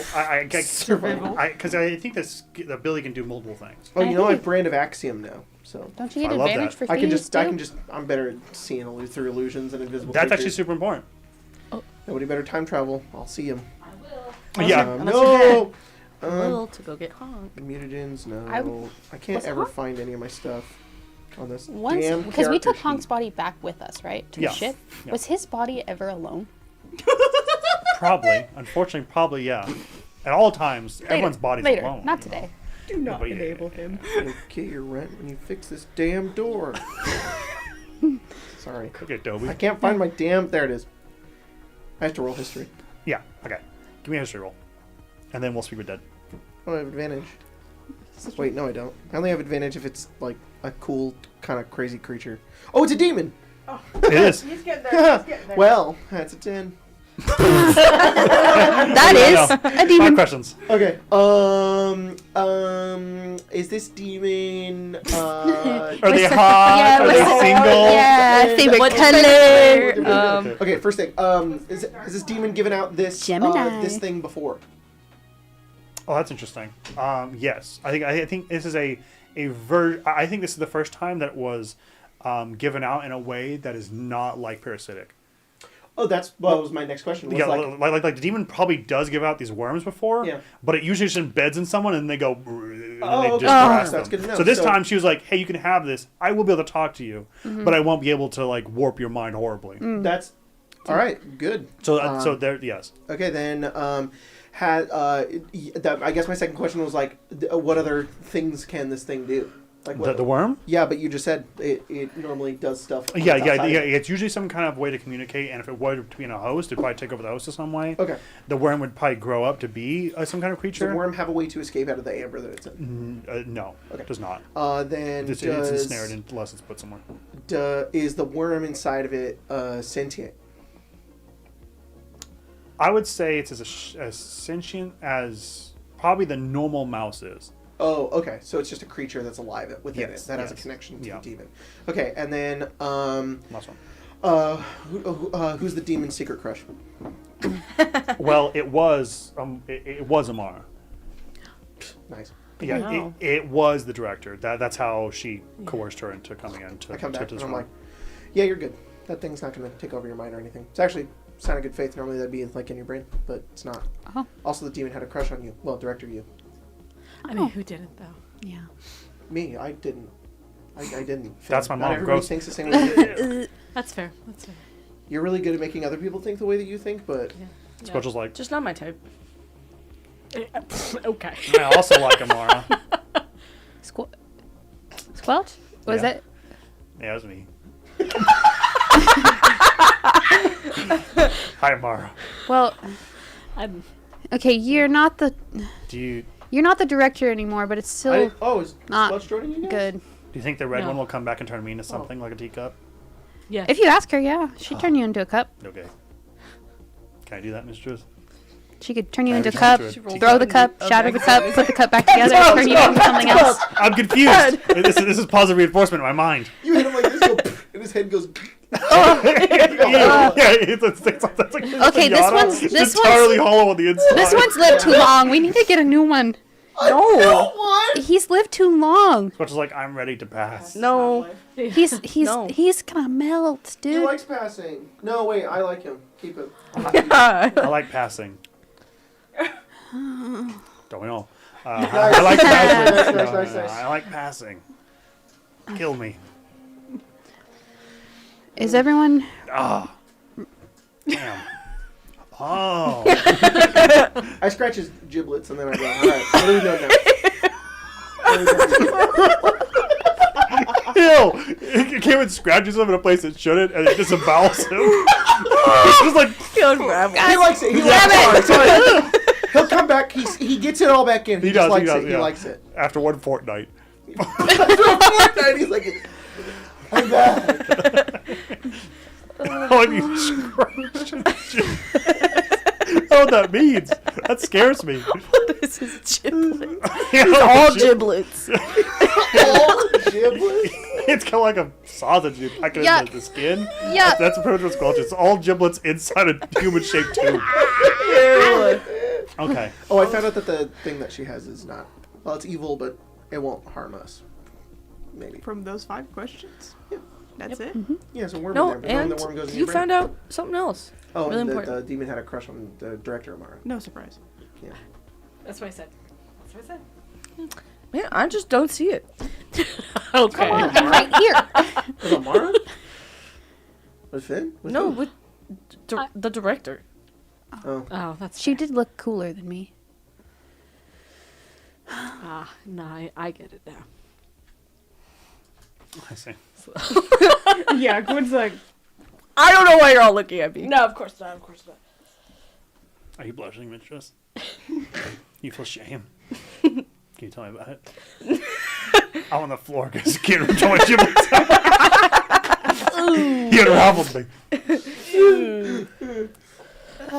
Survival. Because I think this the ability can do multiple things. Oh, I you know I think- have brand of axiom now, so Don't you get I love advantage that. for I can thieves, just too? I'm better at seeing through illusions and invisible. That's actually creatures. super important. Nobody better time travel. I'll see him. Yeah. Unless you're No. Will to go get honked. Mutagens, no. I- I can't Was ever Honk- find any of my stuff on this Once, damn because we took character Honk's sheet. body back with us, right? To Yeah. the ship. Yeah. Was his body ever alone? Probably. Unfortunately, probably, yeah. At all times, everyone's body's Later, alone. not you today. Do not But yeah. enable him. You'll get your rent when you fix this damn door. Sorry. know? Okay, Dobie. I can't find my damn... There it is. I have to roll history. Yeah, okay. Give me a history roll. And then we'll speak with Dead. Oh, I have advantage. Wait, no I don't. I only have advantage if it's like a cool, kind of crazy creature. Oh, it's a demon! It is. He's getting there. He's getting there. Well, that's a 10. That is No. a 5 demon. questions. Okay. Is this demon, Are they hot? Are they single? Yeah, favorite What color. Okay, first thing. Is this demon given out this Gemini. this thing before? Oh, that's interesting. Yes, I think this is I think this is the first time that it was given out in a way that is not like parasitic. Oh, that's what was my next question. Was Yeah, like, like the demon probably does give out these worms before, Yeah. but it usually just embeds in someone and they go. And Oh, they okay. just grasp That's them. good to know. So this So- time she was like, "Hey, you can have this. I will be able to talk to you, but I won't be able to like warp your mind horribly." that's all right. Good. So so there, yes. Okay, then I guess my second question was like, what other things can this thing do? Like what, The worm? Yeah, but you just said it normally does stuff. Yeah. outside. It's usually some kind of way to communicate, and if it were to be in a host, it'd probably take over the host in some way. Okay. The worm would probably grow up to be some kind of Does creature. the worm have a way to escape out of the amber that it's in? No, Okay. it does not. Then It's ensnared unless it's put somewhere. is the worm inside of it sentient? I would say it's as sentient as probably the normal mouse is. Oh, okay. So it's just a creature that's alive within Yes, it that has a yes. connection to Yeah. the demon. Okay, and then Last one. who's the demon's secret crush? Well, it was Amara. Nice. Yeah, Wow. it was the director. That's how she coerced her into coming in to I come back to and this I'm room. like, yeah, you're good. That thing's not going to take over your mind or anything. It's actually a sign of good faith. Normally that'd be like in your brain, but it's not. Oh. Also, the demon had a crush on you. Well, director you. I mean, who didn't though? Yeah. Me, I didn't. I didn't. That's my Not mom. everybody Gross. thinks the same way you do. That's fair. That's fair. You're really good at making other people think the way that you think, but Squelch like, Just not my type. Okay. I also like Amara. Squelch? Was Yeah. it? Yeah, it was me. Hi, Amara. Well, I'm. okay. You're not the Do you director anymore, but it's still is not Squelch joining you guys? good. do you think the red No. one will come back and turn me into something like a teacup? Yeah. If you ask her, yeah, she'd turn you into a cup. Okay. Can I do that, Mistress? She could turn you Can I into a turn cup, into a throw the cup, shatter the cup, put the cup back together, turn you into something else. I'm confused. this is positive reinforcement in my mind. You hit him like this, go, and his head goes. yeah, it's like Okay, this pinata. one's- It's this entirely one's- hollow on the inside. This one's lived too long. We need to get a new one. No. He's lived too long. Squelch is like, I'm ready to pass. No. He's No. he's gonna melt, He dude. likes passing. No, wait, I like him. Keep him. I like passing. Don't we all? Nice. I like passing. Nice, No, nice, no, nice. I like passing. Kill me. Is everyone? Ah. Damn. Oh. I scratch his giblets and then I go, alright, what do we know now? Ew. It came and scratches him in a place it shouldn't, and it disembowels him. It's just like, He likes it. He likes it. Sorry. He'll come back. He gets it all back in. He, He just does, likes he does, it. yeah. He likes it. after one fortnight. After a fortnight, he's like, I'm back. Oh, you scratched. I don't know what that means. That scares me. This is giblets. All Giblets. All giblets. It's kind of like a sausage you pack it Yeah. into the skin. Yeah. That's pretty much what's called. It's all giblets inside a human-shaped tube. Okay. Oh, I found out that the thing that she has is not. Well, it's evil, but it won't harm us. Maybe. From those 5 questions? Yeah. That's it? Yeah, so worm No, in there. and The worm goes in you your brain. found out something else. Oh, really and important. the demon had a crush on the director Amara. No surprise. Yeah. That's what I said. That's what I said. Man, I just don't see it. Okay. Right here. Was Amara? Was Finn? Was No, who? with the director. Oh. Oh, that's She did look cooler than me. no, I get it now. I see. Yeah, Gwen's like, I don't know why you're all looking at me. No, of course not. Of course not. Are you blushing, Mistress? You feel shame? Can you tell me about it? I'm on the floor because the kid ripped all my giblets out. He unraveled me. I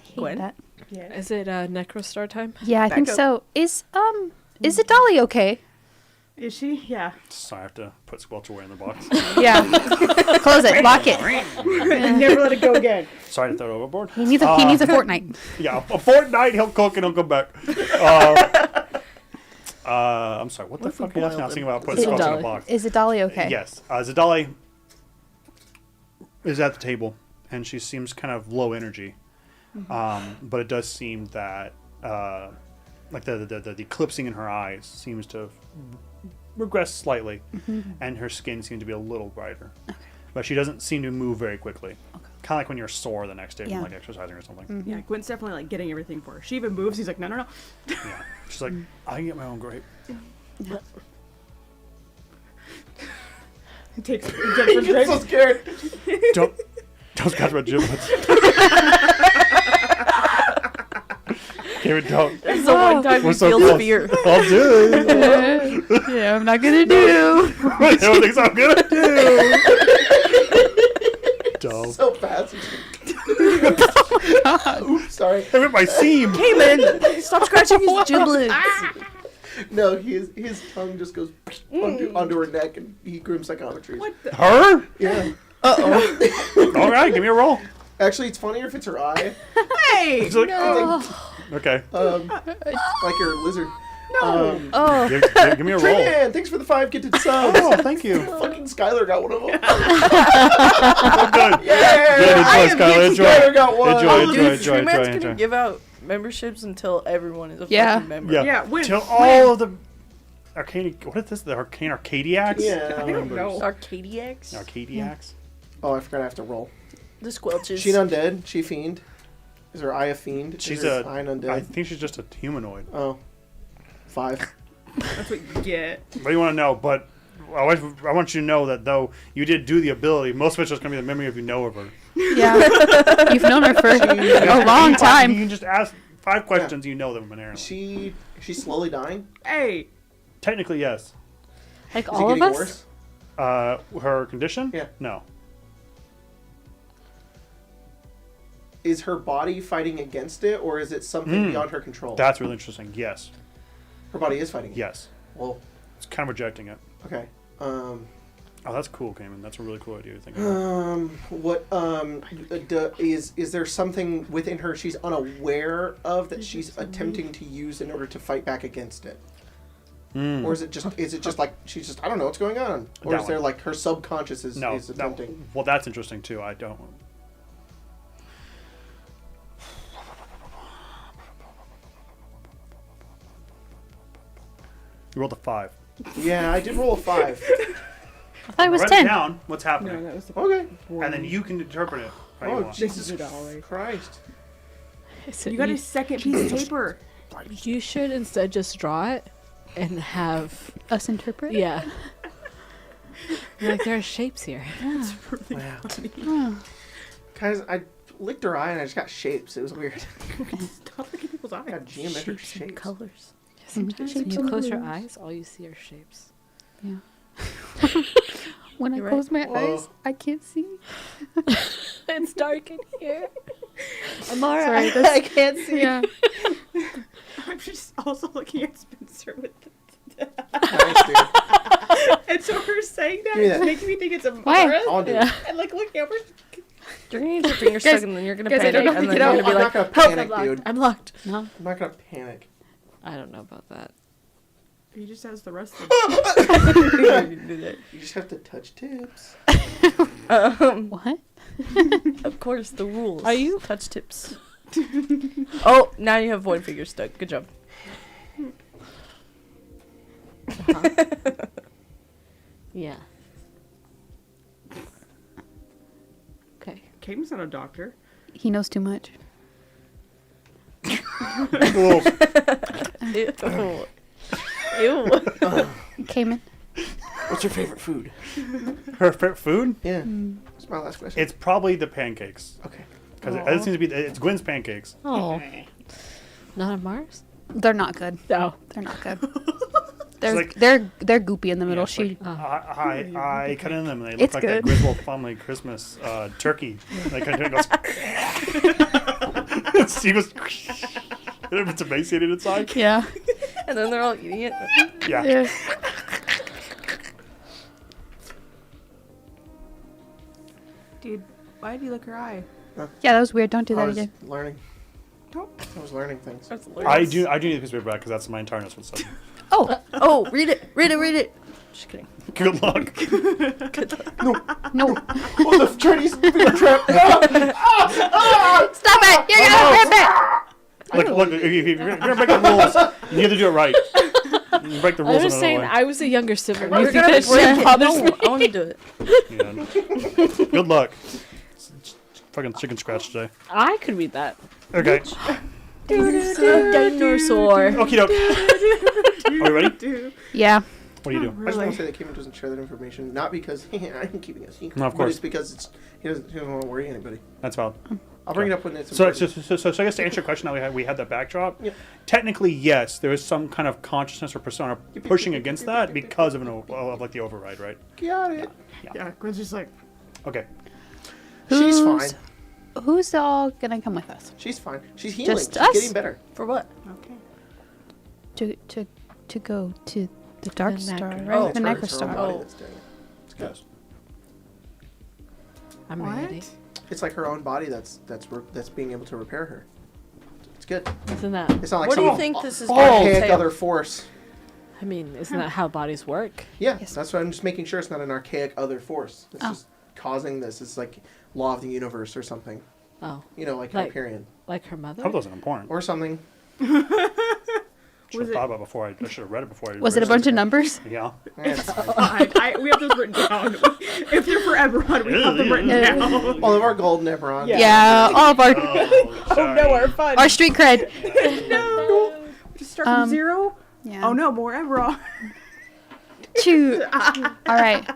hate Gwen? that. Is it Necrostar time? Yeah, I think up. so. Is it Dolly okay? is she? Yeah. So I have to put Squelch away in the box. Yeah. Close it. Lock it. And never let it go again. Sorry to throw it overboard. He needs a fortnight. Yeah, a fortnight he'll cook and he'll come back. I'm sorry, what the fuck are you asking about putting Is it Squelch in a Dolly? box? Is it Dolly okay? Yes. Zadali is at the table, and she seems kind of low energy. But it does seem that, like the eclipsing in her eyes seems to have regressed slightly, and her skin seems to be a little brighter. But she doesn't seem to move very quickly. Kind of like when you're sore the next day Yeah. from like exercising or something. Yeah, Gwen's definitely like getting everything for her. She even moves. He's like, no. Yeah. She's like, I can get my own grape. He takes He Jennifer's gets so grapes. scared. Don't scratch my giblets. Karen, don't. It's the one time We're you so feel close. fear. I'll do it. Yeah, I'm not gonna do. Everything's I'm gonna do. Dumb. So fast. Oops, sorry. I ripped my seam. Cayman, stop scratching his giblets. No, his tongue just goes onto her neck and he grooms psychometry. What the? Her? Yeah. All right, give me a roll. Actually, it's funnier if it's her eye. Hey! It's like, No. okay. Like your lizard. Oh. Give me a roll. Tran, thanks for the 5 gifted subs. Oh, thank you. Fucking Skylar got one of them. Good. Yeah. Good, enjoy, Skylar. Enjoy. Skylar got one. Enjoy. Gonna give out memberships until everyone is a Yeah. fucking member. Yeah. Yeah, when? Till all of the arcane. What is this? The arcane Arcadiacs? Yeah. I don't know. Arcadiacs. Arcadiacs. Oh, I forgot I have to roll. The squelches. She an undead? She fiend? Is her eye a fiend? She's Is her eye an undead? I think she's just a humanoid. Oh. 5. That's what you get. What do you want to know? But I want you to know that though you did do the ability, most of it's just going to be the memory of you know of her. Yeah. You've known her for a long You time. can just ask 5 questions, you know them inherently. She's slowly dying? Hey! Technically, yes. Like Is it all of getting us? worse? Her condition? Yeah. No. Is her body fighting against it, or is it something beyond her control? That's really interesting. Yes. Her body is fighting it? Yes. Whoa. It's kind of rejecting it. Okay. Oh, that's cool, Cayman. That's a really cool idea to think about. Is there something within her she's unaware of that she's attempting to use in order to fight back against it? Or is it just like she's just, I don't know what's going on? Or That is there one. like her subconscious is attempting? Well, that's interesting too. I don't. You rolled a 5. Yeah, I did roll a 5. I thought it was Write 10. it down. What's happening? No, that was the Okay. And then you can interpret it. How you Oh, want. Jesus Christ. You got a second piece of paper. You should instead just draw it and have Us interpret? yeah. Like there are shapes here. Guys, I licked her eye and I just got shapes. It was weird. Stop looking at people's I eyes. got geometric Shapes and shapes. colors. Sometimes when you close your eyes, all you see are shapes. Yeah. When I You're close my Whoa. eyes, I can't see. It's dark in here. I'm alright. I can't see. Yeah. I'm just also looking at Spencer with Nice, dude. and so her saying that Give me that. is making me think it's a Why? Mara. I'll do it. Yeah. And like looking over. You're gonna get your finger stuck and then you're gonna guys, I panic don't know and how then to you're get gonna be I'm like, not gonna panic, dude. I'm locked. No. I'm not gonna panic. I don't know about that. He just has the rest of You just have to touch tips. What? of course, the rules. Are you? Touch tips. Oh, now you have void figures stuck. Good job. Yeah. Okay. Caden's not a doctor. He knows too much. Cool. Ew. Ew. Cayman. What's your favorite food? Her favorite food? Yeah. That's my last question. It's probably the pancakes. Okay. Because it seems to be, it's Gwen's pancakes. Oh. Not on Mars? They're not good. No. They're not good. They're like- they're goopy in the middle. Yeah, it's like, I cut in them and they look It's like that good. Griswold family Christmas turkey. And they kind of goes. He goes. It's emaciated inside. Yeah. And then they're all eating it. Yeah. Yeah. Dude, why did you lick her eye? Yeah, that was weird. Don't do I that was again. learning. Don't. I was learning things. That's I do need the piece of paper back because that's my entire notes for the stuff. Oh, read it. Just kidding. Good luck. No. Oh, the Chinese finger trap! Stop it! You're gonna rip it! Look, if you're gonna break the rules, you have to do it right. You break the rules. I was in saying another way. I was a younger sibling. We're You think gonna that break shit it. bothers No, me? I want to do it. Yeah. Good luck. Fucking chicken scratch today. I could read that. Okay. Dinosaur. Okie doke. Are we ready? Dude. Yeah. What do you do? I just want to say that Kevin doesn't share that information, not because I'm keeping it a secret, No, of but course. it's because he doesn't want to worry anybody. That's valid. I'll bring it up when it's So I important. guess to answer your question, now we had that backdrop. Yep. Technically, yes, there is some kind of consciousness or persona pushing against that because of like the override, right? Got it. Yeah, Gwen's just like, Okay. She's Who's- fine. Who's all gonna come with us? She's fine. She's healing. Just She's us? getting better. For what? okay. To go to the Dark The Star, Necro- right? Oh, the It's her own Necrostar. body Oh. that's doing it. It's good. Yes. I'm What? ready. it's like her own body that's being able to repair her. It's good. Isn't that? It's not like What do you some think this is archaic entail? other force. I mean, isn't that how bodies work? Yeah, that's what I'm just making sure it's not an archaic other force. It's Oh. just causing this. It's like law of the universe or something. Oh, You know, like Like- Hyperion like her mother. I hope that wasn't important. or something. Should have thought about it before. I should have read it before. Was it a bunch of numbers? Yeah. Eh, it's fine. We have those written down. If they're for everyone, we have them written down. All of our gold Nebron. Yeah, all of our Oh no, our fun. our street cred. No. Just start from 0. Yeah. Oh no, more Eberron. Shoot. All right.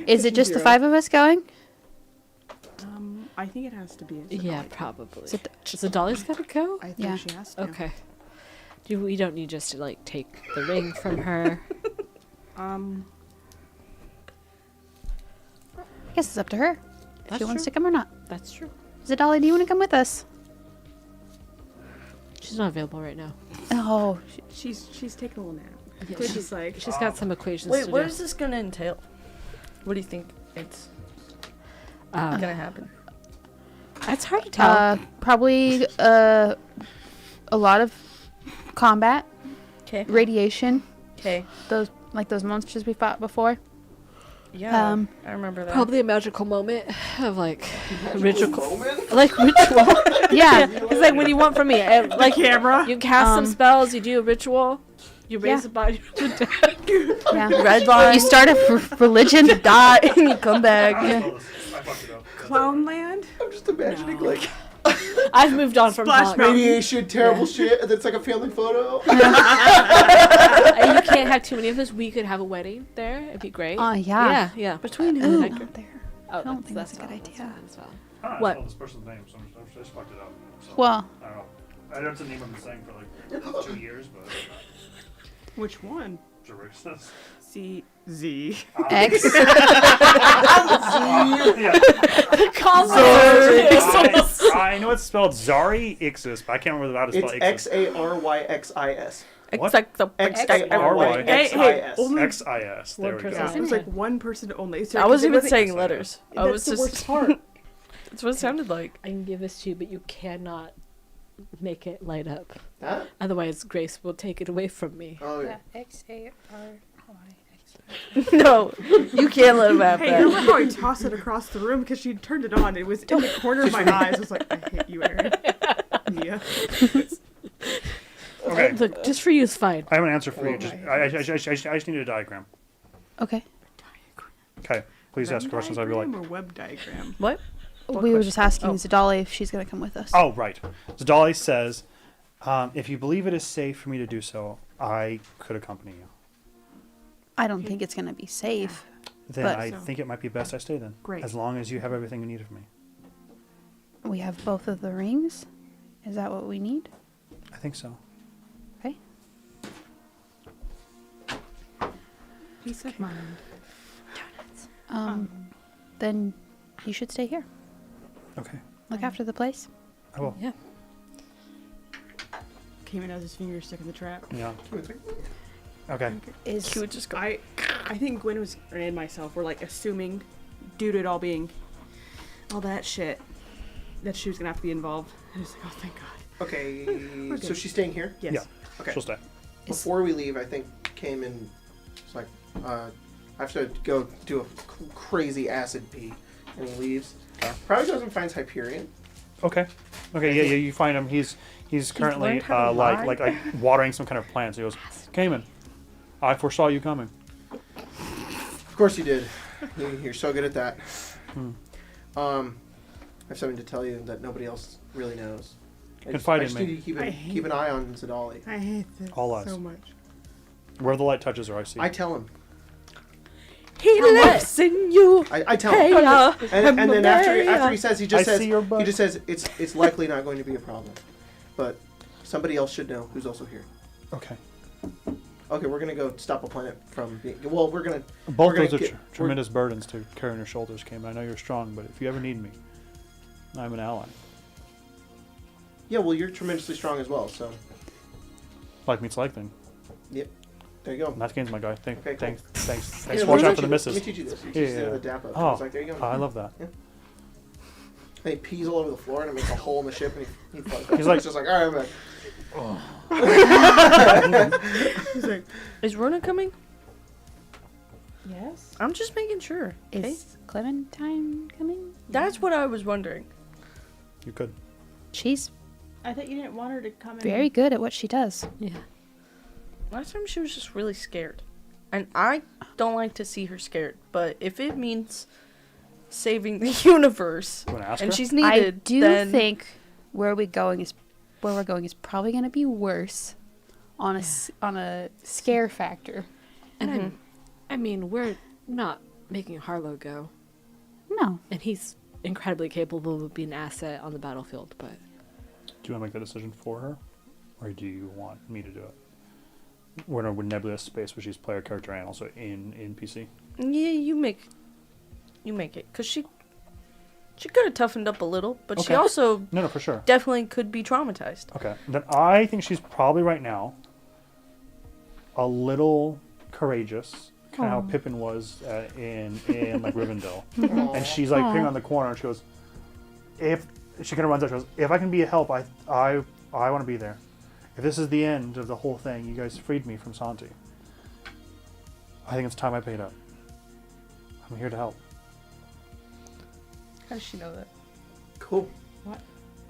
Is it just the 5 of us going? I think it has to be. Yeah, probably. So Dolly's gotta go. I think Yeah. she has to. Okay. We don't need just to like take the ring from her. I guess it's up to her. If That's she wants true. to come or not. That's true. Zadali, do you want to come with us? She's not available right now. Oh, She's taking a little nap. Yeah, She's like, She's got some equations Wait, to what do. is this gonna entail? What do you think it's Um, gonna happen? It's hard to tell. probably a lot of combat, Okay. radiation, Okay. those monsters we fought before. Yeah. I remember that. Probably a magical moment of like ritual, like ritual. Yeah. It's like when you want from me, like camera. you cast some spells, you do a ritual, you raise the body from the dead. Yeah. Redline. You start a religion. die and you come back. Clownland. I'm just imagining like I've moved on from Splash haunt. Mountain. radiation, terrible shit, and then it's like a family photo. You can't have too many of us. We could have a wedding there. It'd be great. Yeah. Yeah, yeah. Between Ooh, who? not there. Oh, I don't think that's a good idea. I What? spelled this person's name, so I just fucked it up. So, Well, I don't know. I don't name I've been saying for like 2 years, but Which one? Jerixis. Z. X. I know it's spelled Zari Ixis, but I can't remember how to spell It's Ixis. XARYXIS. What? XARYXIS. Only XIS. There we go. it was like one person only. So I wasn't even it saying letters. I was That's the just. worst part. That's what it sounded like. I can give this to you, but you cannot make it light up. Huh? Otherwise, Grace will take it away from me. Oh yeah. No, you can't let him have Hey, that. remember how I tossed it across the room because she turned it on? It was in the corner of my eyes. I was like, I hate you, Aaron. Yeah. Okay. Look, just for you is fine. I have an answer for you. I just need a diagram. Okay. Okay. Please ask questions. I'd be like, Diagram or web diagram? What? We were just asking Zadali if she's gonna come with us. oh, right. So Dolly says, if you believe it is safe for me to do so, I could accompany you. I don't think it's gonna be safe. Then But- I think it might be best I stay then. Great. As long as you have everything you need of me. We have both of the rings. Is that what we need? I think so. Okay. Peace of mind. Then you should stay here. Okay. Look after the place. I will. Yeah. Cayman has his finger stuck in the trap. Yeah. Okay. Is He would just go. I think Gwen was and myself were like assuming, due to it all being all that shit, that she was gonna have to be involved. And I was like, oh thank God. Okay. So she's staying here. Yes. Yeah. Okay. She'll stay. Before we leave, I think came in. It's like I have to go do a crazy acid pee, and he leaves. Probably goes and finds Hyperion. Okay. Okay. Yeah. Yeah. You find him. He's currently learned how to like watering some kind of plants. He goes, Cayman, I foresaw you coming. Of course you did. You're so good at that. I have something to tell you that nobody else really knows. Confide I in just me. need you to keep an eye on Zadali. I hate this All eyes. so much. Where the light touches her, I see. I tell him. He lives in you. I tell him. And then after he says, he just I see your butt. says it's likely not going to be a problem, but somebody else should know who's also here. Okay. Okay, we're gonna go stop a planet from being. Well, we're gonna. Both we're those gonna are tremendous burdens to carry on your shoulders, Cayman. I know you're strong, but if you ever need me, I'm an ally. Yeah, well, you're tremendously strong as well. So, Like meets like then. yep. There you go. That game's my guy. Okay, cool. Thanks. Here, Watch let out for the me misses. teach you this. You Yeah, just yeah. the dap up. Oh, It's like, there you go. I love that. Yeah. And he pees all over the floor and it makes a hole in the ship and he floats. He's like- It's just like, all right, I'm back. Is Rona coming? Yes. I'm just making sure. Okay? Is Clementine coming? That's what I was wondering. You could. She's I thought you didn't want her to come in. very good at what she does. Yeah. Last time she was just really scared. And I don't like to see her scared. But if it means saving the universe You want to ask and her? she's I needed, do then think where we're going is probably going to be worse on a scare factor. And I mean, we're not making Harlow go, No. and he's incredibly capable of being an asset on the battlefield. But Do you want to make that decision for her, or do you want me to do it? We're in a nebulous space, which is player character and also in NPC. yeah, you make it. Because she could have toughened up a little, but she Okay. also No, for sure. definitely could be traumatized. Okay, then I think she's probably right now a little courageous, kind of how Pippin was in like Rivendell, and she's like peering on the corner, and she goes, "If she kind of runs up, she goes, if I can be a help, I want to be there. If this is the end of the whole thing, you guys freed me from Santi. I think it's time I paid up. I'm here to help." How does she know that? Cool.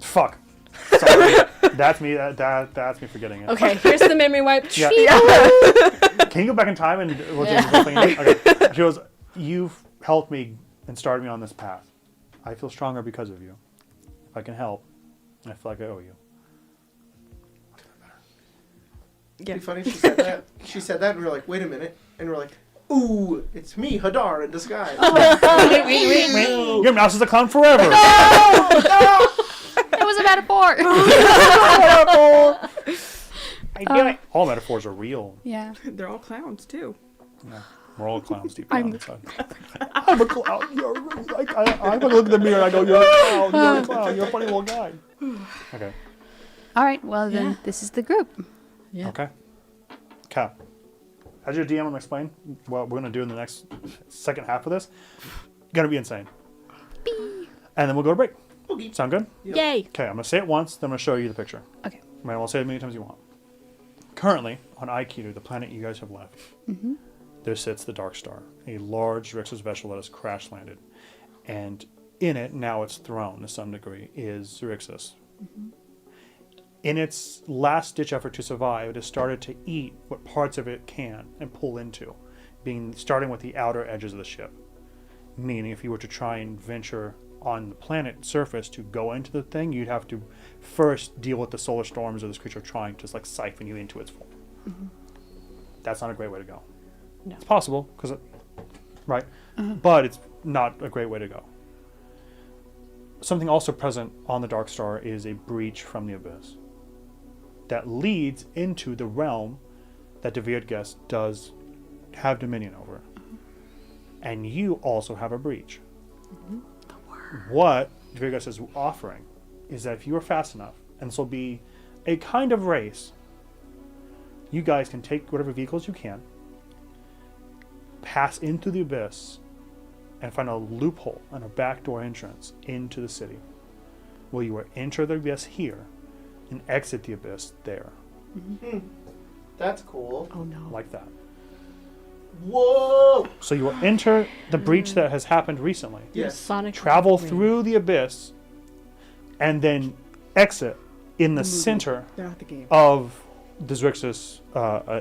Fuck. Sorry, that's me. That's me forgetting it. okay, here's the memory wipe. Yeah. Can you go back in time and we'll change the whole thing? Okay. She goes, "You've helped me and started me on this path. I feel stronger because of you. If I can help, I feel like I owe you." It'd be funny if she said that. She said that, and we were like, wait a minute. And we're like, ooh, it's me, Hadar, in disguise. Your mouse is a clown forever. It was a metaphor. I knew it. All metaphors are real. Yeah. They're all clowns too. Yeah. We're all clowns deep down inside. I'm a clown. You're like, I look in the mirror and I go, "You're a clown. You're a clown. You're a funny little guy." Okay. All right. Well, then this is the group. Yeah. Okay. Cap. As your DM, I'm explain what we're gonna do in the next second half of this. Gonna be insane. And then we'll go to break. Okay. Sound good? Yay. Okay, I'm gonna say it once, then I'm gonna show you the picture. Okay. And I'll say it as many times as you want. Currently, on Aikido, the planet you guys have left, there sits the Dark Star, a large Rixus vessel that has crash landed. And in it, now its throne, to some degree, is Rixus. In its last-ditch effort to survive, it has started to eat what parts of it can and pull into, starting with the outer edges of the ship. Meaning, if you were to try and venture on the planet surface to go into the thing, you'd have to first deal with the solar storms of this creature trying to like siphon you into its form. That's not a great way to go. No. It's possible, right? But it's not a great way to go. Something also present on the Dark Star is a breach from the abyss that leads into the realm that Devirgest does have dominion over. And you also have a breach. What Devirgest is offering is that if you are fast enough, and this will be a kind of race, you guys can take whatever vehicles you can, pass into the abyss, and find a loophole and a backdoor entrance into the city, where you will enter the abyss here and exit the abyss there, That's cool. Oh no. like that. Whoa! So you will enter the breach that has happened recently, Yes. Sonic travel ring. through the abyss, and then exit in the center They're not the game. of the Zrixus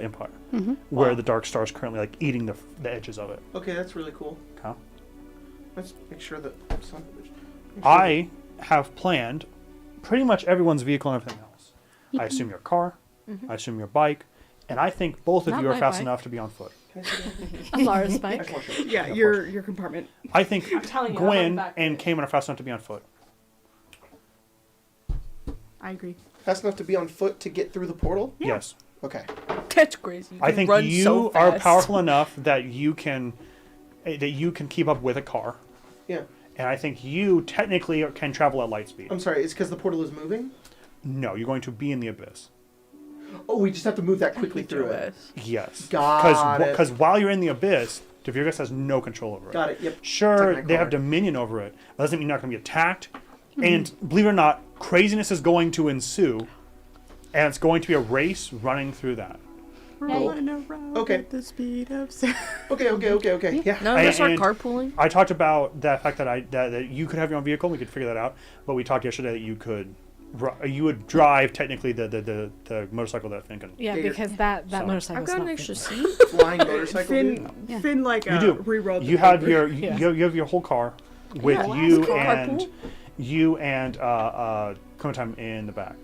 Empire, where Wow. the Dark Star is currently like eating the edges of it. Okay, that's really cool. Okay? Let's make sure that. I have planned pretty much everyone's vehicle and everything else. I assume your car, I assume your bike, and I think both of Not you are my fast bike. enough to be on foot. Alara's bike. Yeah, your compartment. I think telling you, I'm on Gwen the back and of it. Cayman are fast enough to be on foot. I agree. Fast enough to be on foot to get through the portal? Yes. Okay. That's crazy. You I can think run you so are fast. powerful enough that you can keep up with a car, Yeah. and I think you technically can travel at light speed. I'm sorry, it's because the portal is moving? No, you're going to be in the abyss. Oh, we just have to move that quickly through it. Yes. Got it. Because while you're in the abyss, Devirgest has no control over it. Got it, yep. Sure, It's like my they have car. dominion over it. That doesn't mean you're not going to be attacked. And believe it or not, craziness is going to ensue, and it's going to be a race running through that. Rolling around Okay. at the speed of sound. Okay. Yeah. Now we start And- carpooling. I talked about the fact that you could have your own vehicle. We could figure that out. But we talked yesterday that you would drive technically the motorcycle that Finn can. Yeah, Gator. because that So- motorcycle. I've got an extra seat. Flying motorcycle. dude. Finn like You do. rewrote the You have paper. your Yeah. you have your whole car with Yeah, you let's go and carpool. Clementine in the back.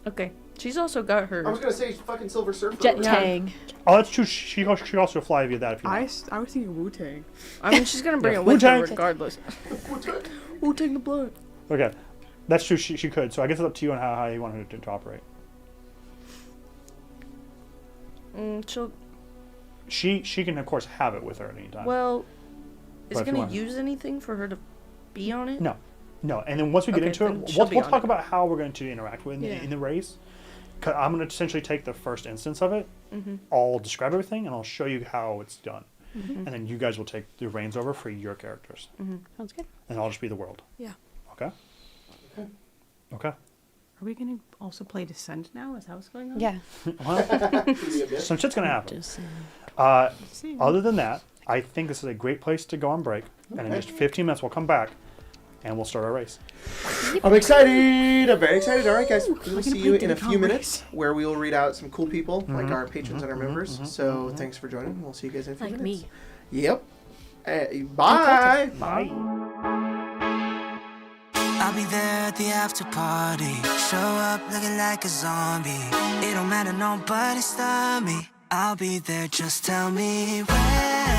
Okay. She's also got I was her. gonna say fucking Silver Surfer. Jet Yeah. tang. Oh, that's true. She also fly via that if you want. I was thinking Wu Tang. I mean, she's gonna bring Yeah. it with her Wu-Tang. regardless. Wu-Tang the blood. Okay, that's true. She could. So I guess it's up to you on how you want her to operate. She'll. She can of course have it with her at any time. Well, is But it if you gonna want- use anything for her to be on it? No. And then once we get Okay, into then it, she'll we'll be on talk it. about how we're going to interact with in the race. 'Cause I'm going to essentially take the first instance of it. I'll describe everything, and I'll show you how it's done. And then you guys will take the reins over for your characters. Sounds good. And I'll just be the world. Yeah. Okay? Okay. Are we gonna also play Descent now? Is that what's going on? Yeah. Well, some shit's going to happen. Other than that, I think this is a great place to go on break. And in just 15 minutes, we'll come back, and we'll start our race. I'm excited. I'm very excited. All right, guys. We'll gonna see you play in a Diddy few Kong minutes Race. where we will read out some cool people, like our patrons and our members. So thanks for joining. We'll see you guys in a few Like minutes. me. Yep. Bye. Bye. I'll be there at the after party. Show up looking like a zombie. It don't matter, nobody stop me. I'll be there, just tell me where.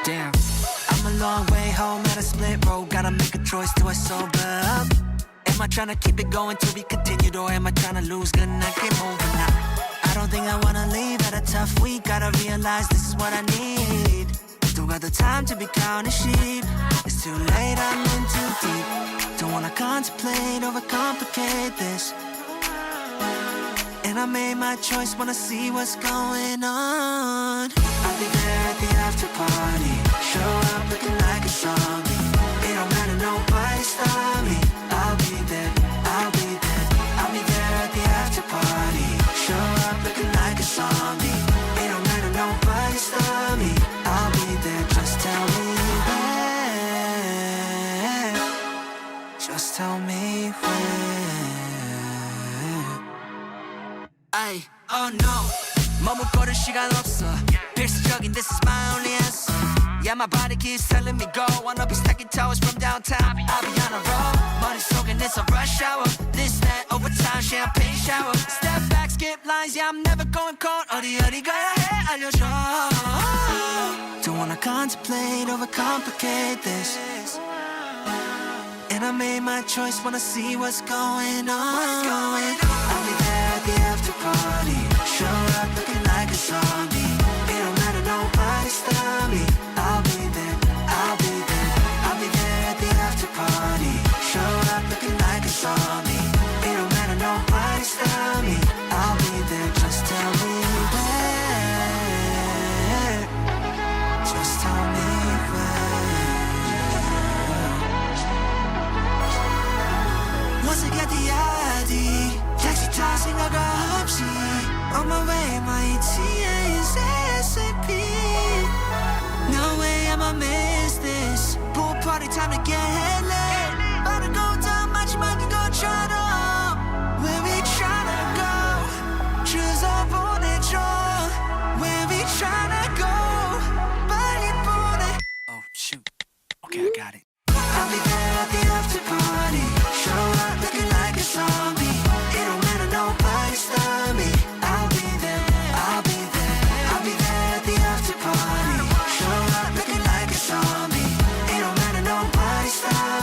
Damn, I'm a long way home at a split road. Gotta make a choice, do I sober up? Am I trying to keep it going till we continued, or am I trying to lose? Good night, game over now. I don't think I wanna leave at a tough week. Gotta realize this is what I need. Don't got the time to be counting sheep. It's too late, I'm in too deep. Don't wanna contemplate, overcomplicate this. And I made my choice, wanna see what's going on. I'll be there at the after party. Show up looking like a zombie. It don't matter, nobody stop me. I'll be there, I'll be there. I'll be there at the after party. Show up looking like a zombie. It don't matter, nobody stop me. I'll be there, just tell me where. Just tell me where. Ay, oh no. 머뭇거릴 시간 없어. 필수적인 this is my only answer. Yeah, my body keeps telling me go. Wanna be stacking towers from downtown. I'll be on a roll. 머릿속엔 it's a rush hour. This, that, overtime, champagne shower. Step back, skip lines, yeah, I'm never going cold. 어디 가야 해, 알려줘. Don't wanna contemplate, overcomplicate this. And I made my choice, wanna see what's going on. I'll be there at the after party. Show up looking like a zombie. It don't matter, nobody stop me. I'll be there, I'll be there. I'll be there at the after party. Show up looking like a zombie. It don't matter, nobody stop me. I'll be there, just tell me where. Just tell me where. Once I get the ID, taxi 타 생각 없이 on my way, my ETA is ASAP. No way I'ma miss this. Pool party time to get lit. About to go down, 마지막이고 처럼. Where we tryna go? 주소 보내줘. Where we tryna go? 빨리 보내. Oh shoot. Okay, I got it. I'll be there at the after party. Show up looking like a zombie. It don't matter, nobody stop me. I'll be there, I'll be there. I'll be there at the after party. Show up looking like a zombie. It don't matter, nobody stop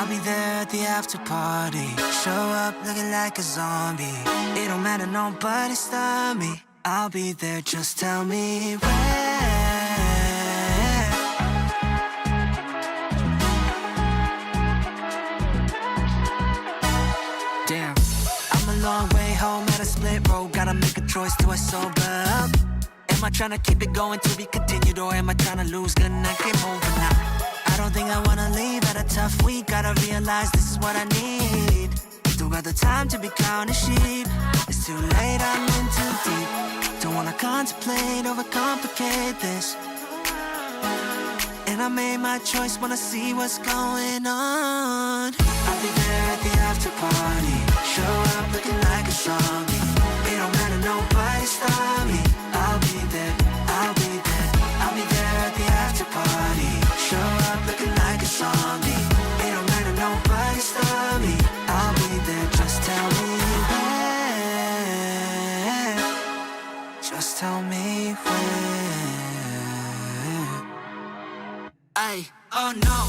I'll be there at the after party. Show up looking like a zombie. It don't matter, nobody stop me. I'll be there, just tell me where. Damn, I'm a long way home at a split road. Gotta make a choice, do I sober up? Am I tryna keep it going to be continued, or am I tryna lose? Gonna get moving now. I don't think I wanna leave at a tough week. Gotta realize this is what I need. Still got the time to be counting sheep. It's too late, I'm in too deep. Don't wanna contemplate, overcomplicate this. And I made my choice, wanna see what's going on. I'll be there at the after party. Show up looking like a zombie. It don't matter, nobody stop me. I'll be there, I'll be there. I'll be there at the after party. Show up looking like a zombie. It don't matter, nobody stop me. I'll be there, just tell me where. Just tell me where. Ay, oh no.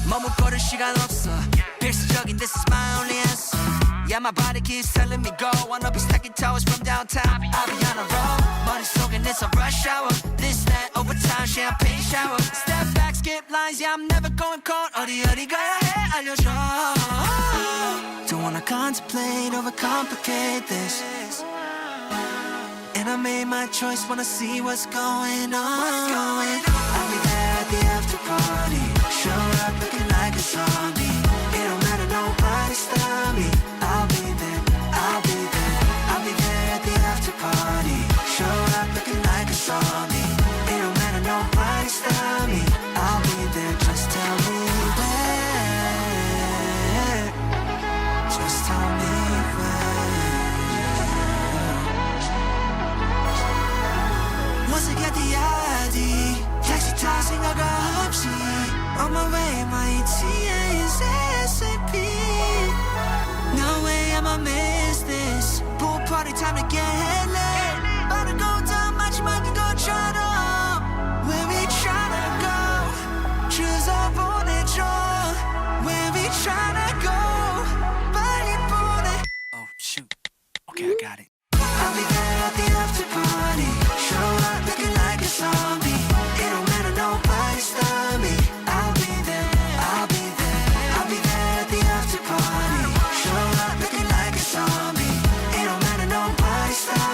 머뭇거릴 시간 없어. 필수적인 this is my only answer. Yeah, my body keeps telling me go. Wanna be stacking towers from downtown. I'll be on a roll. 머릿속엔 it's a rush hour. This, that, overtime, champagne shower. Step back, skip lines, yeah, I'm never going cold. 어디 가야 해, 알려줘. Don't wanna contemplate, overcomplicate this. And I made my choice, wanna see what's going on. I'll be there at the after party. Show up looking like a zombie. It don't matter, nobody stop me. I'll be there, I'll be there. I'll be there at the after party. Show up looking like a zombie. It don't matter, nobody stop me. I'll be there, just tell me where. Just tell me where. Once I get the ID, 택시 타 생각 없이 on my way, my ETA is ASAP. No way I'ma miss this. Pool party time to get late. About to go down, 마지막인 것처럼. Where we tryna go? 주소 보내줘. Where we tryna go? 빨리 보내. Oh shoot. Okay, I got it. I'll be there at the after party. Show up looking like a zombie. It don't matter, nobody stop me. I'll be there, I'll be there. I'll be there at the after party. Show up looking like a zombie. It don't matter, nobody stop me.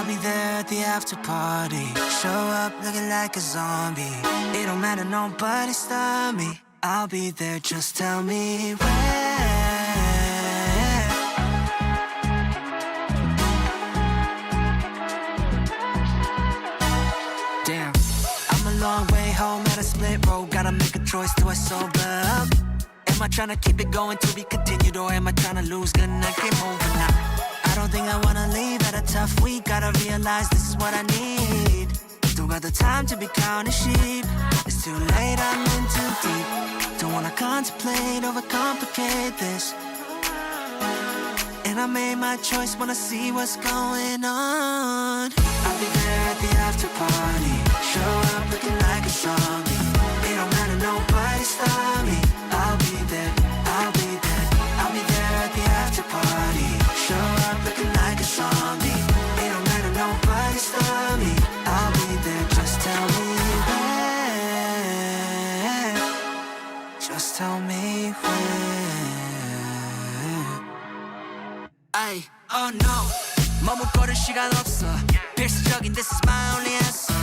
I'll be there at the after party. Show up looking like a zombie. It don't matter, nobody stop me. I'll be there, just tell me where. Damn, I'm a long way home at a split road. Gotta make a choice, do I sober up? Am I trying to keep it going to be continued, or am I trying to lose? Gonna get moving now. I don't think I wanna leave at a tough week. Gotta realize this is what I need. Don't got the time to be counting sheep. It's too late, I'm in too deep. Don't wanna contemplate, overcomplicate this. And I made my choice, wanna see what's going on. I'll be there at the after party. Show up looking like a zombie. It don't matter, nobody stop me. I'll be there, I'll be there. I'll be there at the after party. Show up looking like a zombie. It don't matter, nobody stop me. I'll be there, just tell me where. Just tell me where. Ay, oh no. 머뭇거릴 시간 없어. 필수적인 this is my only answer.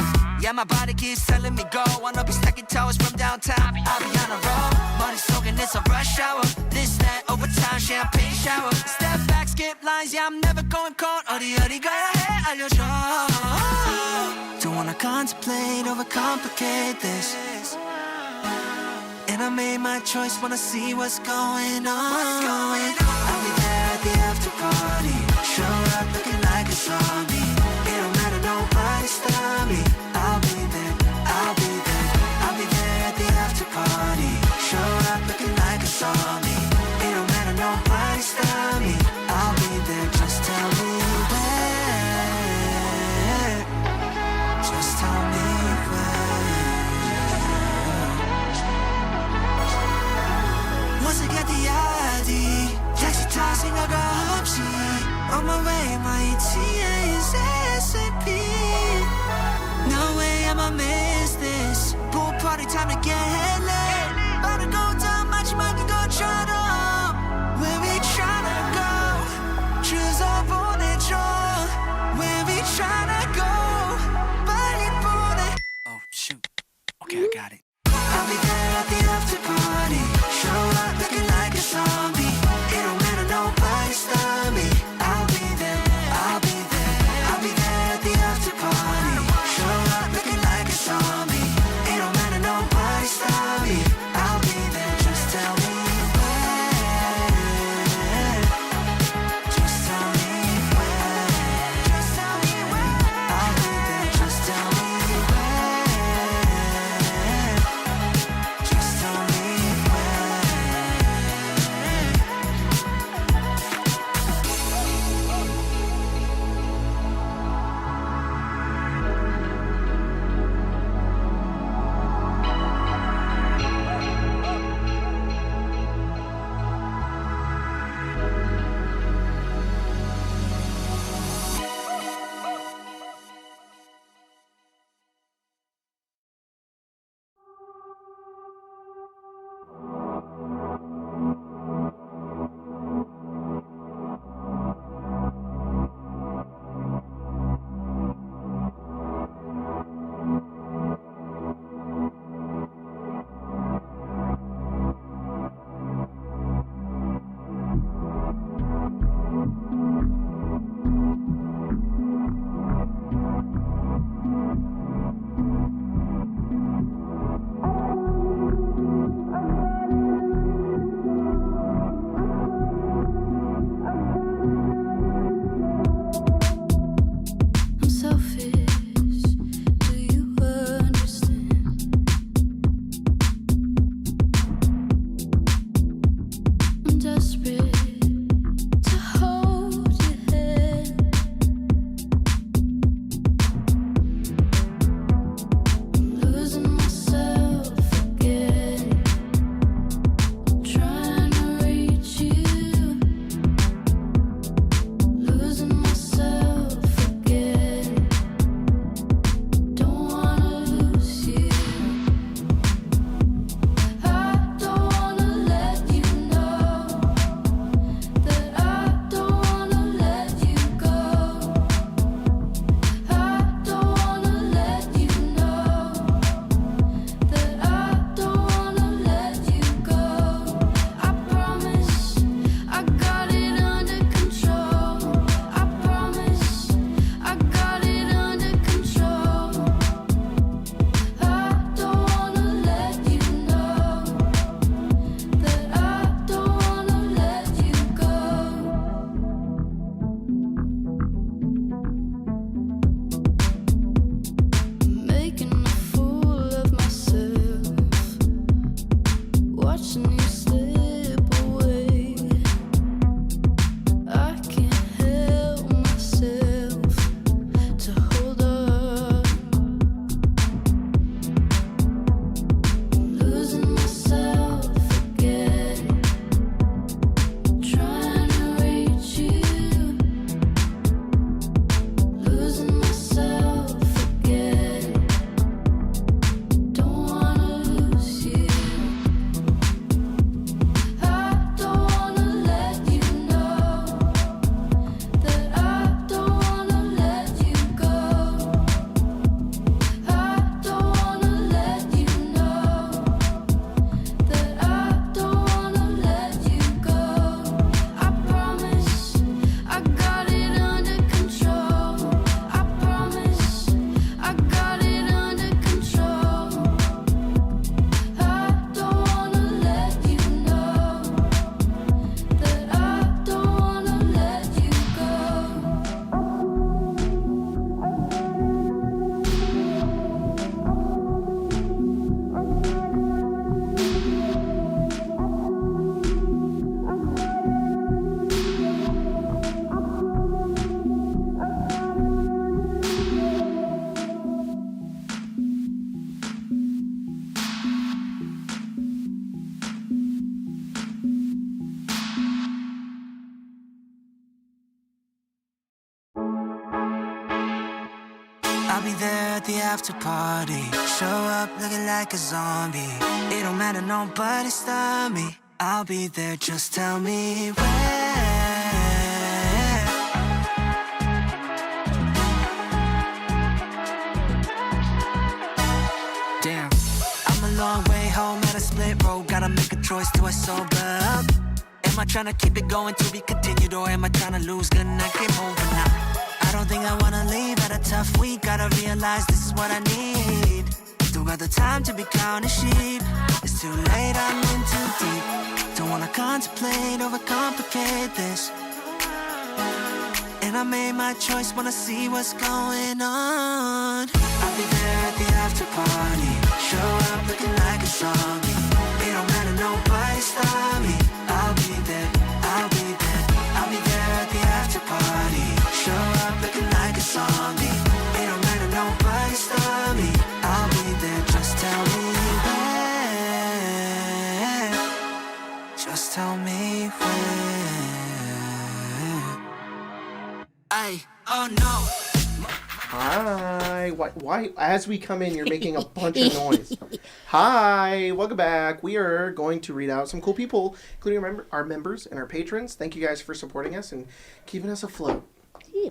Yeah, my body keeps telling me go. Wanna be stacking towers from downtown. I'll be on a roll. 머릿속엔 it's a rush hour. This, that, overtime, champagne shower. Step back, skip lines, yeah, I'm never going cold. 어디 가야 해, 알려줘. Don't wanna contemplate, overcomplicate this. And I made my choice, wanna see what's going on. I'll be there at the after party. Show up looking like a zombie. It don't matter, nobody stop me. I'll be there, I'll be there. I'll be there at the after party. Show up looking like a zombie. It don't matter, nobody stop me. I'll be there, just tell me where. Just tell me where. Once I get the ID, taxi 타 생각 없이 on my way, my ETA is ASAP. No way I'ma miss this. Pool party time to get late. About to go down, 마지막인 것처럼. Where we tryna go? 주소 보내줘. Where we tryna go? 빨리 보내. Oh shoot. Okay, I got it. I'll be there at the after party. Show up looking like a zombie. It don't matter, nobody stop me. I'll be there, I'll be there. I'll be there at the after party. Show up looking like a zombie. It don't matter, nobody stop me. I'll be there at the after party. Show up looking like a zombie. It don't matter, nobody stop me. I'll be there, just tell me where. Damn, I'm a long way home at a split road. Gotta make a choice, do I sober up? Am I trying to keep it going to be continued, or am I trying to lose? Good night, game over now. I don't think I wanna leave at a tough week. Gotta realize this is what I need. Don't got the time to be counting sheep. It's too late, I'm in too deep. Don't wanna contemplate, overcomplicate this. And I made my choice, wanna see what's going on. I'll be there at the after party. Show up looking like a zombie. It don't matter, nobody stop me. I'll be there, I'll be there. I'll be there at the after party. Show up looking like a zombie. It don't matter, nobody stop me. I'll be there, just tell me where. Just tell me where. Oh no. Hi. Why? As we come in, you're making a bunch of noise. Hi. Welcome back. We are going to read out some cool people, including our members and our patrons. Thank you guys for supporting us and keeping us afloat.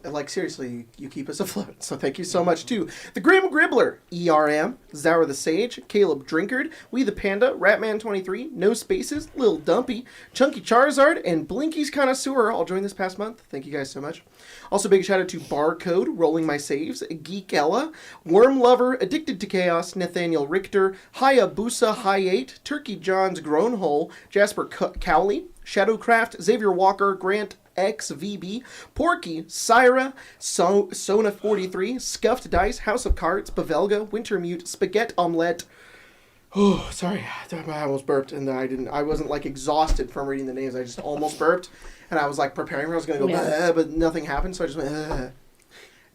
Like, seriously, you keep us afloat. So thank you so much, too. The Grim Gribbler, ERM, Zour the Sage, Caleb Drinkard, We the Panda, Ratman23, No Spaces, Lil Dumpy, Chunky Charizard, and Blinky's Connoisseur all joined this past month. Thank you guys so much. Also, big shout out to Barcode, Rolling My Saves, Geek Ella, Worm Lover, Addicted to Chaos, Nathaniel Richter, Hayabusa High 8, Turkey John's Grown Hole, Jasper Cowley, Shadowcraft, Xavier Walker, Grant XVB, Porky, Syra, Sona43, Scuffed Dice, House of Cards, Pavelga, Wintermute, Spaghetti Omelette. Oh, sorry, I almost burped, and I wasn't like exhausted from reading the names. I just almost burped, and I was like preparing for I was going to go, but nothing happened, so I just went,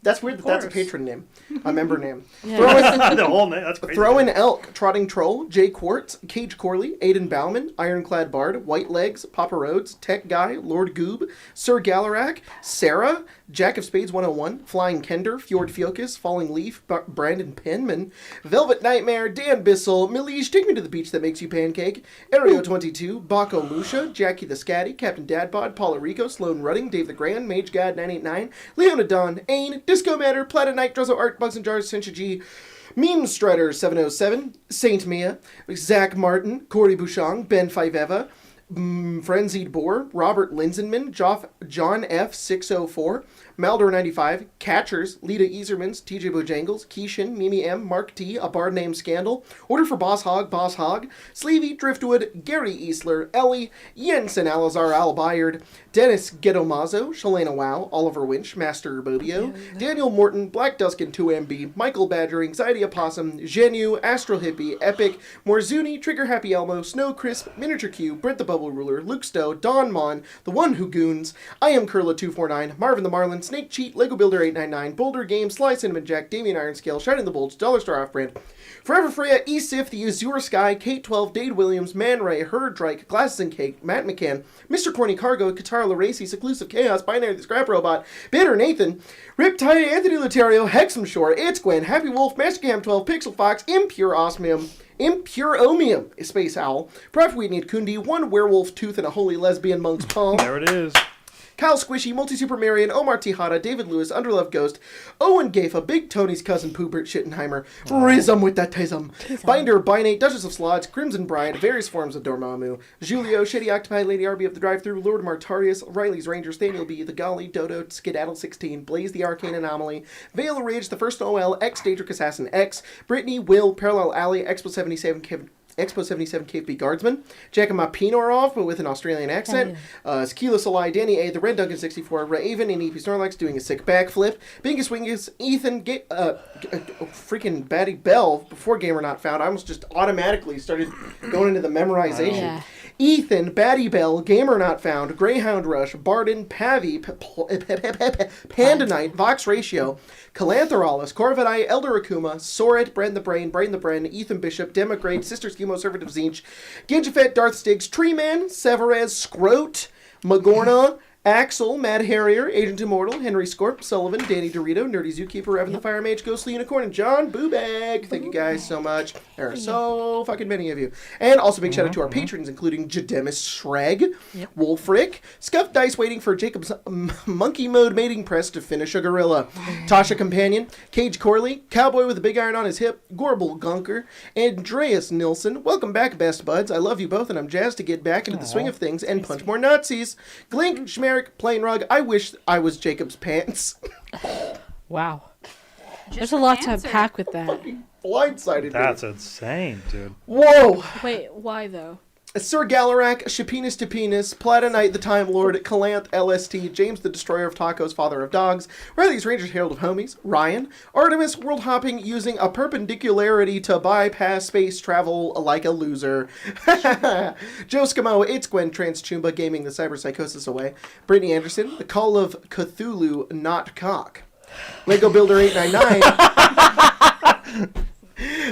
That's weird that that's a patron name. A member name. Yeah. The whole name, that's crazy. Throwing Elk, Trotting Troll, Jay Quartz, Cage Corley, Aiden Bauman, Ironclad Bard, White Legs, Papa Rhodes, Tech Guy, Lord Goob, Sir Galarak, Sarah, Jack of Spades 101, Flying Kender, Fjord Fiokus, Falling Leaf, Brandon Penman, Velvet Nightmare, Dan Bissell, Milige, Take Me to the Beach That Makes You Pancake, Aereo22, Baco Musha, Jackie the Scatty, Captain Dadbod, Paula Rico, Sloan Rudding, Dave the Grand, Mage God 989, Leona Don, Ain, Disco Matter, Platinite, Drozzo Art, Bugs and Jars, Cincha G, Meme Strider 707, Saint Mia, Zach Martin, Corey Bouchong, Ben Fiveva, Frenzied Boar, Robert Linsenman, John F604, Maldor95, Catchers, Lita Easermans, TJ Bojangles, Keishan, Mimi M, Mark T, A Bard Named Scandal, Order for Boss Hog, Sleevey, Driftwood, Gary Easler, Ellie, Jensen Alazar Albayard, Dennis Ghettomazo, Shalana Wow, Oliver Winch, Master Bobio, Daniel Morton, Black Duskin 2MB, Michael Badger, Anxiety Opossum, Genu, Astral Hippie, Epic, Morzuni, Trigger Happy Elmo, Snow Crisp, Miniature Q, Brent the Bubble Ruler, Luke Stowe, Don Mon, The One Who Goons, I Am Curla 249, Marvin the Marlin, Snake Cheat, Lego Builder 899, Boulder Games, Sly Cinnamon Jack, Damien Ironscale, Shining the Bulge, Dollar Star Off-Brand, Forever Freya, E-Sif, The Azure Sky, Kate 12, Dade Williams, Man Ray, Herd Drake, Glasses and Cake, Matt McCann, Mr. Corny Cargo, Qatar Laracy, Seclusive Chaos, Binary the Scrap Robot, Bitter Nathan, Riptide, Anthony Lotario, Hexam Shore, It's Gwen, Happy Wolf, Master Cam 12, Pixel Fox, Impure Osmium, Impure Omium, Space Owl, Prof. Wheatney Kundi, One Werewolf Tooth and a Holy Lesbian Monk's Palm. There it is. Kyle Squishy, Multi-Super Marion, Omar Tejada, David Lewis, Underlove Ghost, Owen Gafa, Big Tony's cousin Poopert Schittenheimer, Rizum with that Tism, Binder, Binate, Duchess of Slots, Crimson Bride, various forms of Dormammu, Julio, Shitty Octopi, Lady Arby of the Drive-Thru, Lord Martarius, Riley's Rangers, Daniel B, The Golly, Dodo, Skedaddle 16, Blaze the Arcane Anomaly, Veil of Rage, The First OL, X, Daedric Assassin X, Brittany, Will, Parallel Alley, Expo 77, Expo 77 KP Guardsman, Giacomo Pinorov, but with an Australian accent, Skila Salai, Danny A, the Red Duncan 64, Raven, and EP Snorlax doing a sick backflip, Bingus Wingus, Ethan, freaking Batty Bell, before Gamer Not Found, I almost just automatically started going into the memorization. Yeah. Ethan, Batty Bell, Gamer Not Found, Greyhound Rush, Barden, Pavi, Panda Knight, Vox Ratio, Calantheralis, Corvidai, Elder Akuma, Soret, Brain the Bren, Ethan Bishop, Demagrade, Sister Schemo, Servant of Zinch, Ginjafet, Darth Stiggs, Treeman, Severez, Scrote, Magorna, Axel, Mad Harrier, Agent Immortal, Henry Scorp, Sullivan, Danny Dorito, Nerdy Zookeeper, Evan the Fire Mage, Ghostly Unicorn, and John Boobag. Thank you guys so much. There are so fucking many of you. And also big shout out to our patrons, including Jademis Shreg, Wolfric, Scuffed Dice waiting for Jacob's monkey mode mating press to finish a gorilla, Tasha Companion, Cage Corley, Cowboy with a big iron on his hip, Gorble Gunker, Andreas Nilsson. Welcome back, best buds. I love you both, and I'm jazzed to get back into the swing of things and punch more Nazis. Glink, Schmerich, Plain Rug. I wish I was Jacob's pants. Wow. There's a lot to unpack with that. Blindsided. That's me. insane, dude. Whoa. Wait, why though? Sir Galarak, Shapinas to Penis, Platonite the Time Lord, Calanth LST, James the Destroyer of Tacos, Father of Dogs, Riley's Rangers Herald of Homies, Ryan, Artemis World Hopping using a perpendicularity to bypass space travel like a loser, Joe Scamo, It's Gwen Transchumba, Gaming the Cyber Psychosis Away, Brittany Anderson, The Call of Cthulhu, Not Cock, Lego Builder 899,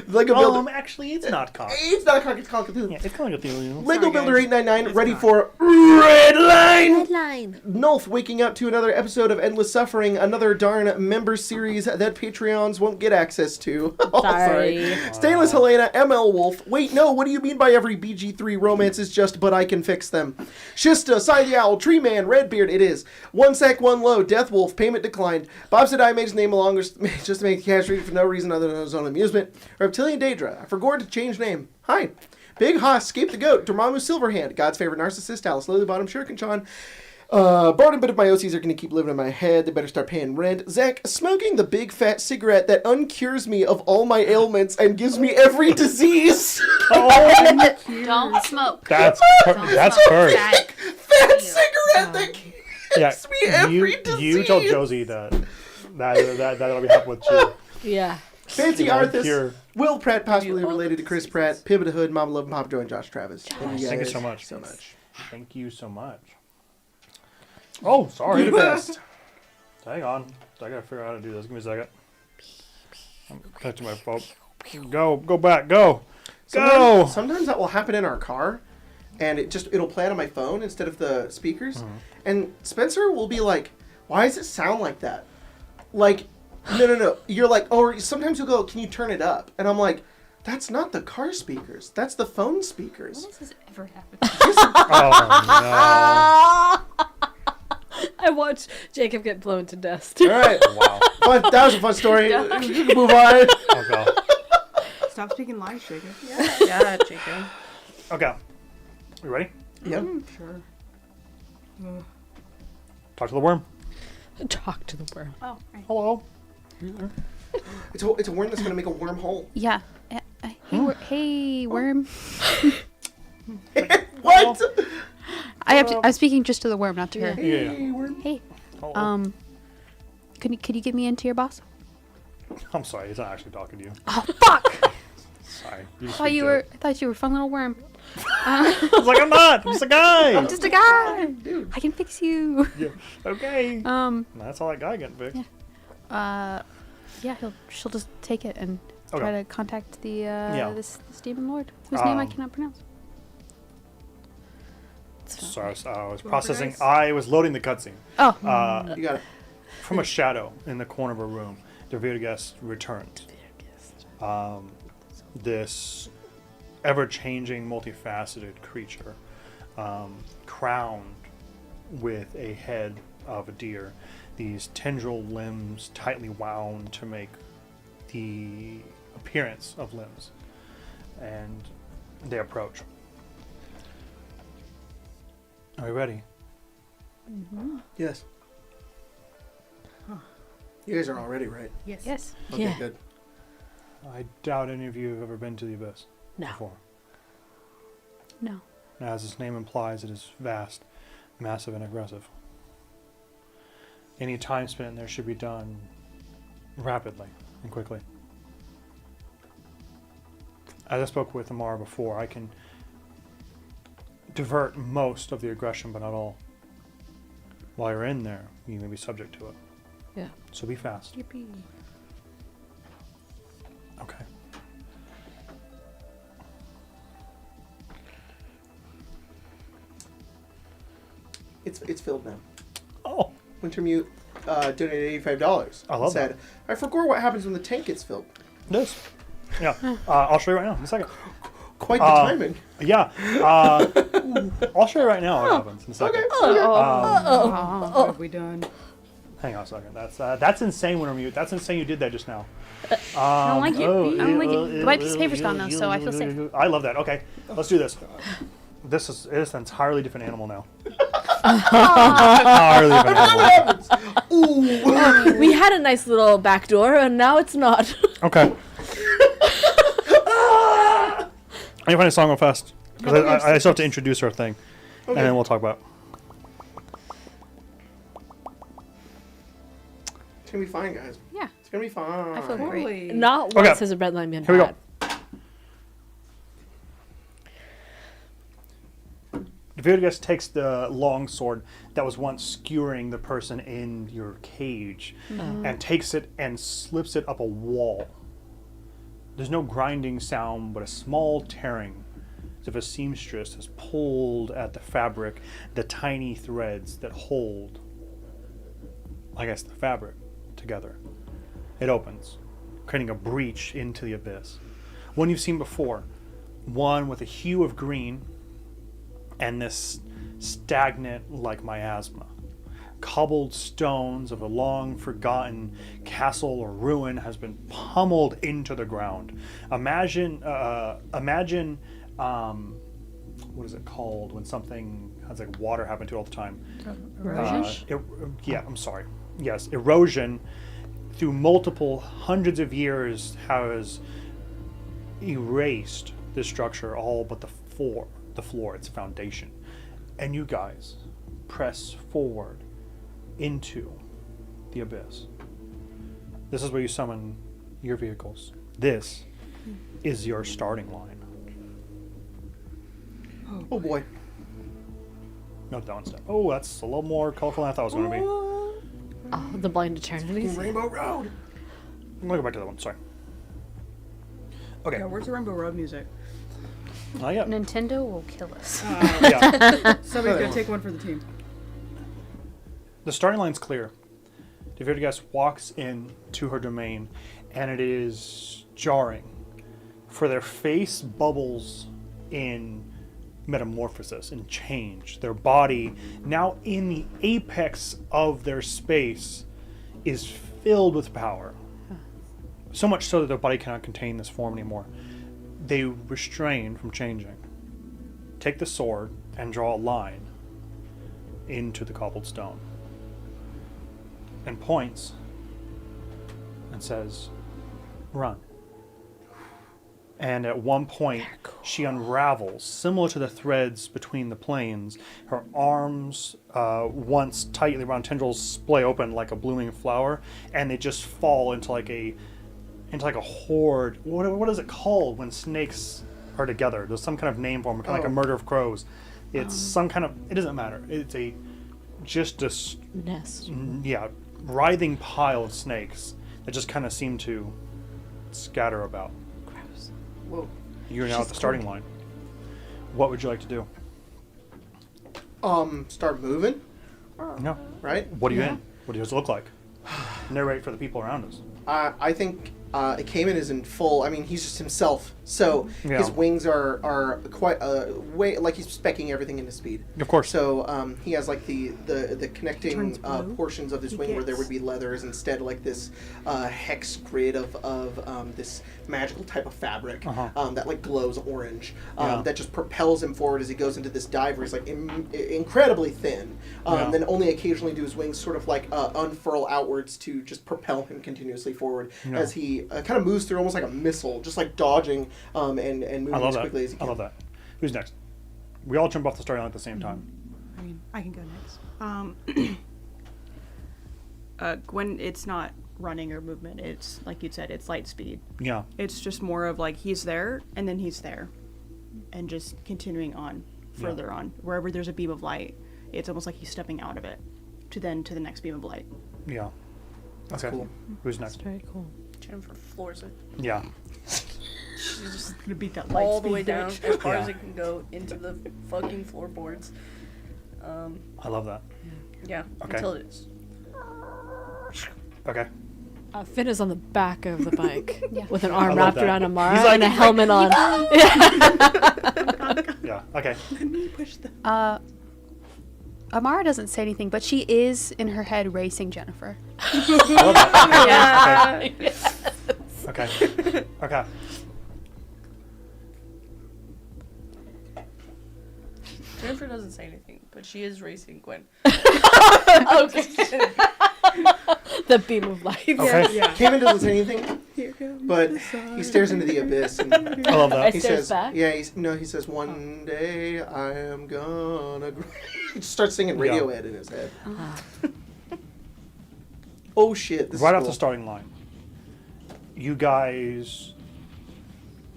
Lego Builder. Actually, it's not cock. It's not cock, it's called Cthulhu. Yeah, it's calling it Cthulhu. Lego Builder 899, ready for Redline! Redline. Nulf waking up to another episode of Endless Suffering, another darn member series that Patreons won't get access to. Oh, sorry. Stainless Helena, ML Wolf. Wait, no, what do you mean by every BG3 romance is just but I can fix them? Shista, Cy the Owl, Tree Man, Redbeard, it is. One Sec, One Low, Death Wolf, payment declined. Bob said I made his name longer just to make the cash read for no reason other than his own amusement. Reptilian Daedra, I forgot to change name. Hi. Big Haas, Scape the Goat, Dormammu Silverhand, God's Favorite Narcissist, Alice Lily Bottom, Shuriken Barton, bit of my OCs are going to keep living in my head. They better start paying rent. Zach, smoking the big fat cigarette that uncures me of all my ailments and gives me every disease. Don't smoke. That's Don't cursed. Fat cigarette that gives me every disease. You tell Josie that'll be helping with you. Yeah. Fancy You know, Arthas, cure. Will Pratt, possibly related to Chris Pratt, Pivot Hood, Mama Love, and Papa Joy, and Josh Travis. Thank you so much. Thank you so much. Oh, sorry. You're the best. Hang on. I gotta figure out how to do this. Give me a second. I'm touching my phone. Go back, go. Sometimes that will happen in our car, and it'll play on my phone instead of the speakers. And Spencer will be like, "Why does it sound like that?" Like, no. You're like, or sometimes you'll go, "Can you turn it up?" And I'm like, "That's not the car speakers. That's the phone speakers." When has this ever happened? Oh no. I watched Jacob get blown to dust. All right. Wow. That was a fun story. You can move on. Oh god. Stop speaking lies, Jacob. Yeah, Jacob. Okay. You ready? Yep. Sure. Talk to the worm. Talk to the worm. Oh, right. Hello. It's a worm that's gonna make a wormhole. Yeah. Hey, worm. What? I'm speaking just to the worm, not to her. Yeah. Hey. Hello. Could you get me into your boss? I'm sorry. He's not actually talking to you. Oh fuck! Sorry. I thought you were a fun little worm. I was like, I'm not. I'm just a guy. I'm just a guy. Dude. I can fix you. Yeah. Okay. That's all that guy getting fixed. Yeah. She'll just take it and try to contact this demon lord whose name I cannot pronounce. Sorry, I was processing. I was loading the cutscene. Oh. You got it. From a shadow in the corner of a room, the revered guest returns. This ever-changing, multifaceted creature, crowned with a head of a deer, these tendril limbs tightly wound to make the appearance of limbs, and they approach. Are you ready? Mm-hmm. Yes. You guys are all ready, right? Yes. Okay, Yeah. good. I doubt any of you have ever been to the Abyss before. No. As its name implies, it is vast, massive, and aggressive. Any time spent in there should be done rapidly and quickly. As I spoke with Amara before, I can divert most of the aggression, but not all. While you're in there, you may be subject to it. Yeah. So be fast. Yippee. Okay. It's filled now. Wintermute donated $85. I love said, that. I forgot what happens when the tank gets filled. This. Yeah. I'll show you right now in a second. Quite the timing. Yeah. I'll show you right now what happens in a second. Okay. What have we done? Hang on a second. That's insane, Wintermute. That's insane you did that just now. I don't like it. I don't like it. My piece of paper's gone now, so I feel safe. I love that. Okay, let's do this. This is an entirely different animal now. Entirely different animal. We had a nice little back door, and now it's not. Okay. I need to find a song real fast. Because I still have to introduce our thing. Okay. And then we'll talk about it. It's gonna be fine, guys. Yeah. It's gonna be fine. I feel great. Not Okay. once has a Redline been Here we go. bad. Virgas takes the long sword that was once skewering the person in your cage and takes it and slips it up a wall. There's no grinding sound, but a small tearing, as if a seamstress has pulled at the fabric, the tiny threads that hold, I guess, the fabric together. It opens, creating a breach into the abyss. One you've seen before, one with a hue of green and this stagnant like miasma. Cobbled stones of a long forgotten castle or ruin has been pummeled into the ground. Imagine what is it called when something has like water happen to it all the time? I'm sorry. Yes, erosion through multiple hundreds of years has erased this structure, all but the floor, its foundation. And you guys press forward into the abyss. This is where you summon your vehicles. This is your starting line. Oh boy. Note that one step. Oh, that's a little more colorful than I thought it was going to be. Oh, the blind eternities. Rainbow Road. I'm going to go back to that one. Sorry. Okay. Yeah, where's the Rainbow Road music? Not yet. Nintendo will kill us. Yeah. Somebody's gonna take one for the team. The starting line's clear. Davirgas walks into her domain, and it is jarring, for their face bubbles in metamorphosis and change. Their body, now in the apex of their space, is filled with power. So much so that their body cannot contain this form anymore. They restrain from changing. Take the sword and draw a line into the cobbled stone. And points and says, run. And at one point, she unravels, similar to the threads between the planes. Her arms, once tightly around tendrils, splay open like a blooming flower, and they just fall into like a horde. What is it called when snakes are together? There's some kind of name for them, kind of like a murder of crows. It's some kind of. It doesn't matter. It's just a Nest. Yeah, writhing pile of snakes that just kind of seem to scatter about. Gross. Whoa. You're now at the starting line. What would you like to do? Start moving, No. right? What are you in? What does it look like? Narrate for the people around us. I think Cayman is in full. I mean, he's just himself. So Yeah. his wings are quite way like he's specking everything into speed. Of course. So he has like the connecting Turns blue. portions of his He wing where there gets- would be leathers instead like this hex grid of this magical type of fabric that like glows orange Yeah. that just propels him forward as he goes into this dive where he's like incredibly thin. Yeah. Then only occasionally do his wings sort of like unfurl outwards to just propel him continuously forward Yeah. as he kind of moves through almost like a missile, just like dodging and moving I love as that. quickly as he I can. love that. Who's next? We all jump off the starting line at the same time. I mean, I can go next. Gwen, it's not running or movement. It's like you said, it's light speed. Yeah. It's just more of like he's there and then he's there, and just continuing on further on wherever there's a beam of light. It's almost like he's stepping out of it to the next beam of light. Yeah. That's Okay. cool. Who's next? Very cool. Jennifer floors it. Yeah. She's just Gonna beat that light all speed the way down bitch. as far Yeah. as it can go into the fucking floorboards. I love that. Yeah, Okay. until it is. Okay. Finn is on the back of the bike with an I arm love wrapped that. around Amara He's like- and a helmet on. Yeah. Okay. Amara doesn't say anything, but she is in her head racing Jennifer. I love that. Okay. Okay. Okay. Jennifer doesn't say anything, but she is racing Gwen. The beam of light. Okay. Cayman doesn't say anything, but he stares into the abyss. And I love that. he stares says, back? "Yeah, he says, one day I am gonna." He just starts singing Radiohead in his head. Oh shit! This Right is off cool. the starting line, you guys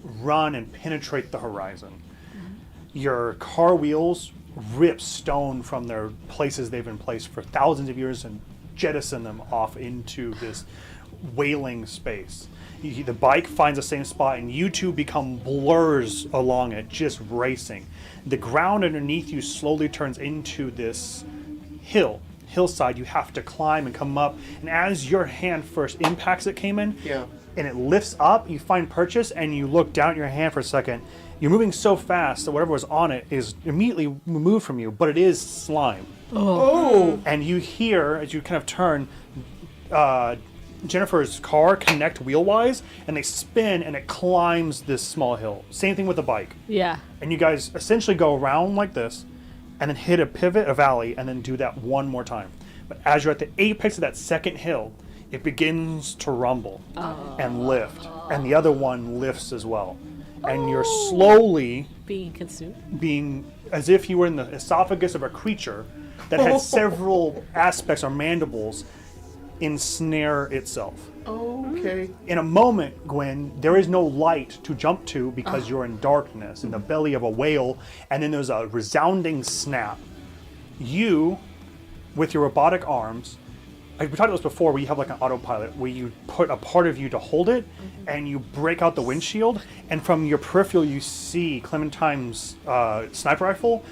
run and penetrate the horizon. Your car wheels rip stone from their places they've been placed for thousands of years and jettison them off into this wailing space. The bike finds the same spot and you two become blurs along it, just racing. The ground underneath you slowly turns into this hillside you have to climb and come up. And as your hand first impacts it, Cayman, and it lifts up, you find purchase and you look down at your hand for a second. You're moving so fast that whatever was on it is immediately removed from you, but it is slime. Oh! And you hear, as you kind of turn, Jennifer's car connect wheel-wise, and they spin, and it climbs this small hill. Same thing with the bike. Yeah. And you guys essentially go around like this, and then hit a pivot, a valley, and then do that one more time. But as you're at the apex of that second hill, it begins to rumble and lift, and the other one lifts as well. And you're slowly being consumed, being as if you were in the esophagus of a creature that had several aspects or mandibles ensnare itself. Okay. In a moment, Gwen, there is no light to jump to because you're in darkness, in the belly of a whale, and then there's a resounding snap. You, with your robotic arms, like we talked about this before, where you have like an autopilot, where you put a part of you to hold it, and you break out the windshield, and from your peripheral you see Clementine's sniper rifle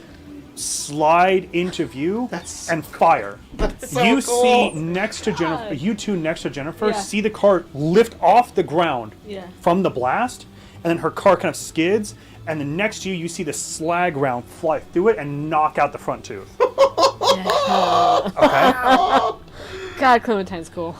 slide into view and fire. That's so You cool. see next to Jennifer, you two next to Jennifer, Yeah. see the car lift off the ground Yeah. from the blast, and then her car kind of skids, and then next to you, you see the slag round fly through it and knock out the front tooth. Okay? God, Clementine's cool.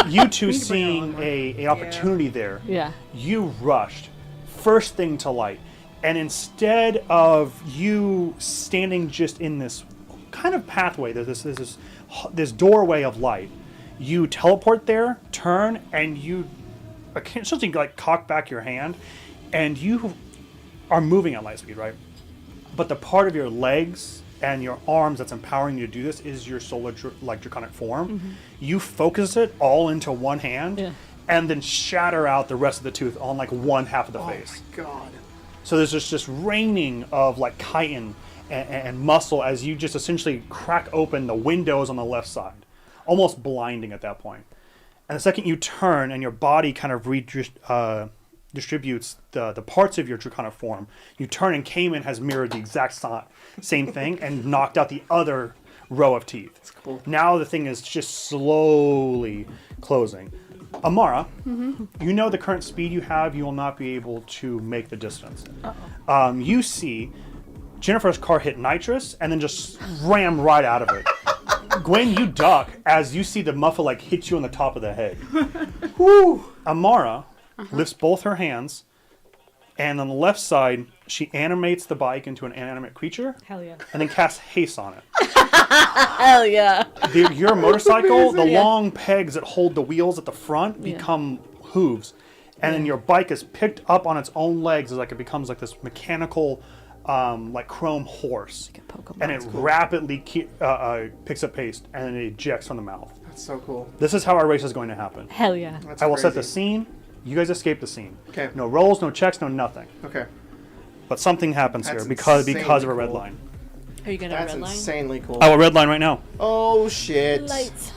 You two seeing a opportunity there. Yeah. You rushed first thing to light, and instead of you standing just in this kind of pathway, there's this doorway of light, you teleport there, turn, and you essentially like cock back your hand, and you are moving at light speed, right? But the part of your legs and your arms that's empowering you to do this is your solar draconic form. You focus it all into one hand, and then shatter out the rest of the tooth on like one half of the face. Oh my god. So there's just raining of like chitin and muscle as you just essentially crack open the windows on the left side, almost blinding at that point. And the second you turn and your body kind of distributes the parts of your draconic form, you turn and Cayman has mirrored the exact same thing and knocked out the other row of teeth. That's cool. Now the thing is just slowly closing. Amara, you know the current speed you have, you will not be able to make the distance. You see Jennifer's car hit nitrous and then just ram right out of it. Gwen, you duck as you see the muffle like hit you on the top of the head. Woo! Amara lifts both her hands, and on the left side, she animates the bike into an inanimate creature. Hell yeah. And then casts haste on it. Hell yeah. Your motorcycle, the long pegs that hold the wheels at the front become hooves. And then your bike is picked up on its own legs as like it becomes like this mechanical like chrome horse. And it rapidly picks up pace and then it ejects from the mouth. That's so cool. This is how our race is going to happen. Hell yeah. That's I will set the crazy. scene. You guys escape the scene. Okay. No rolls, no checks, no nothing. Okay. But something happens That's here because of a insanely red cool. line. Are you gonna That's red line? insanely cool. Oh, a red line right now. Oh shit. Lights.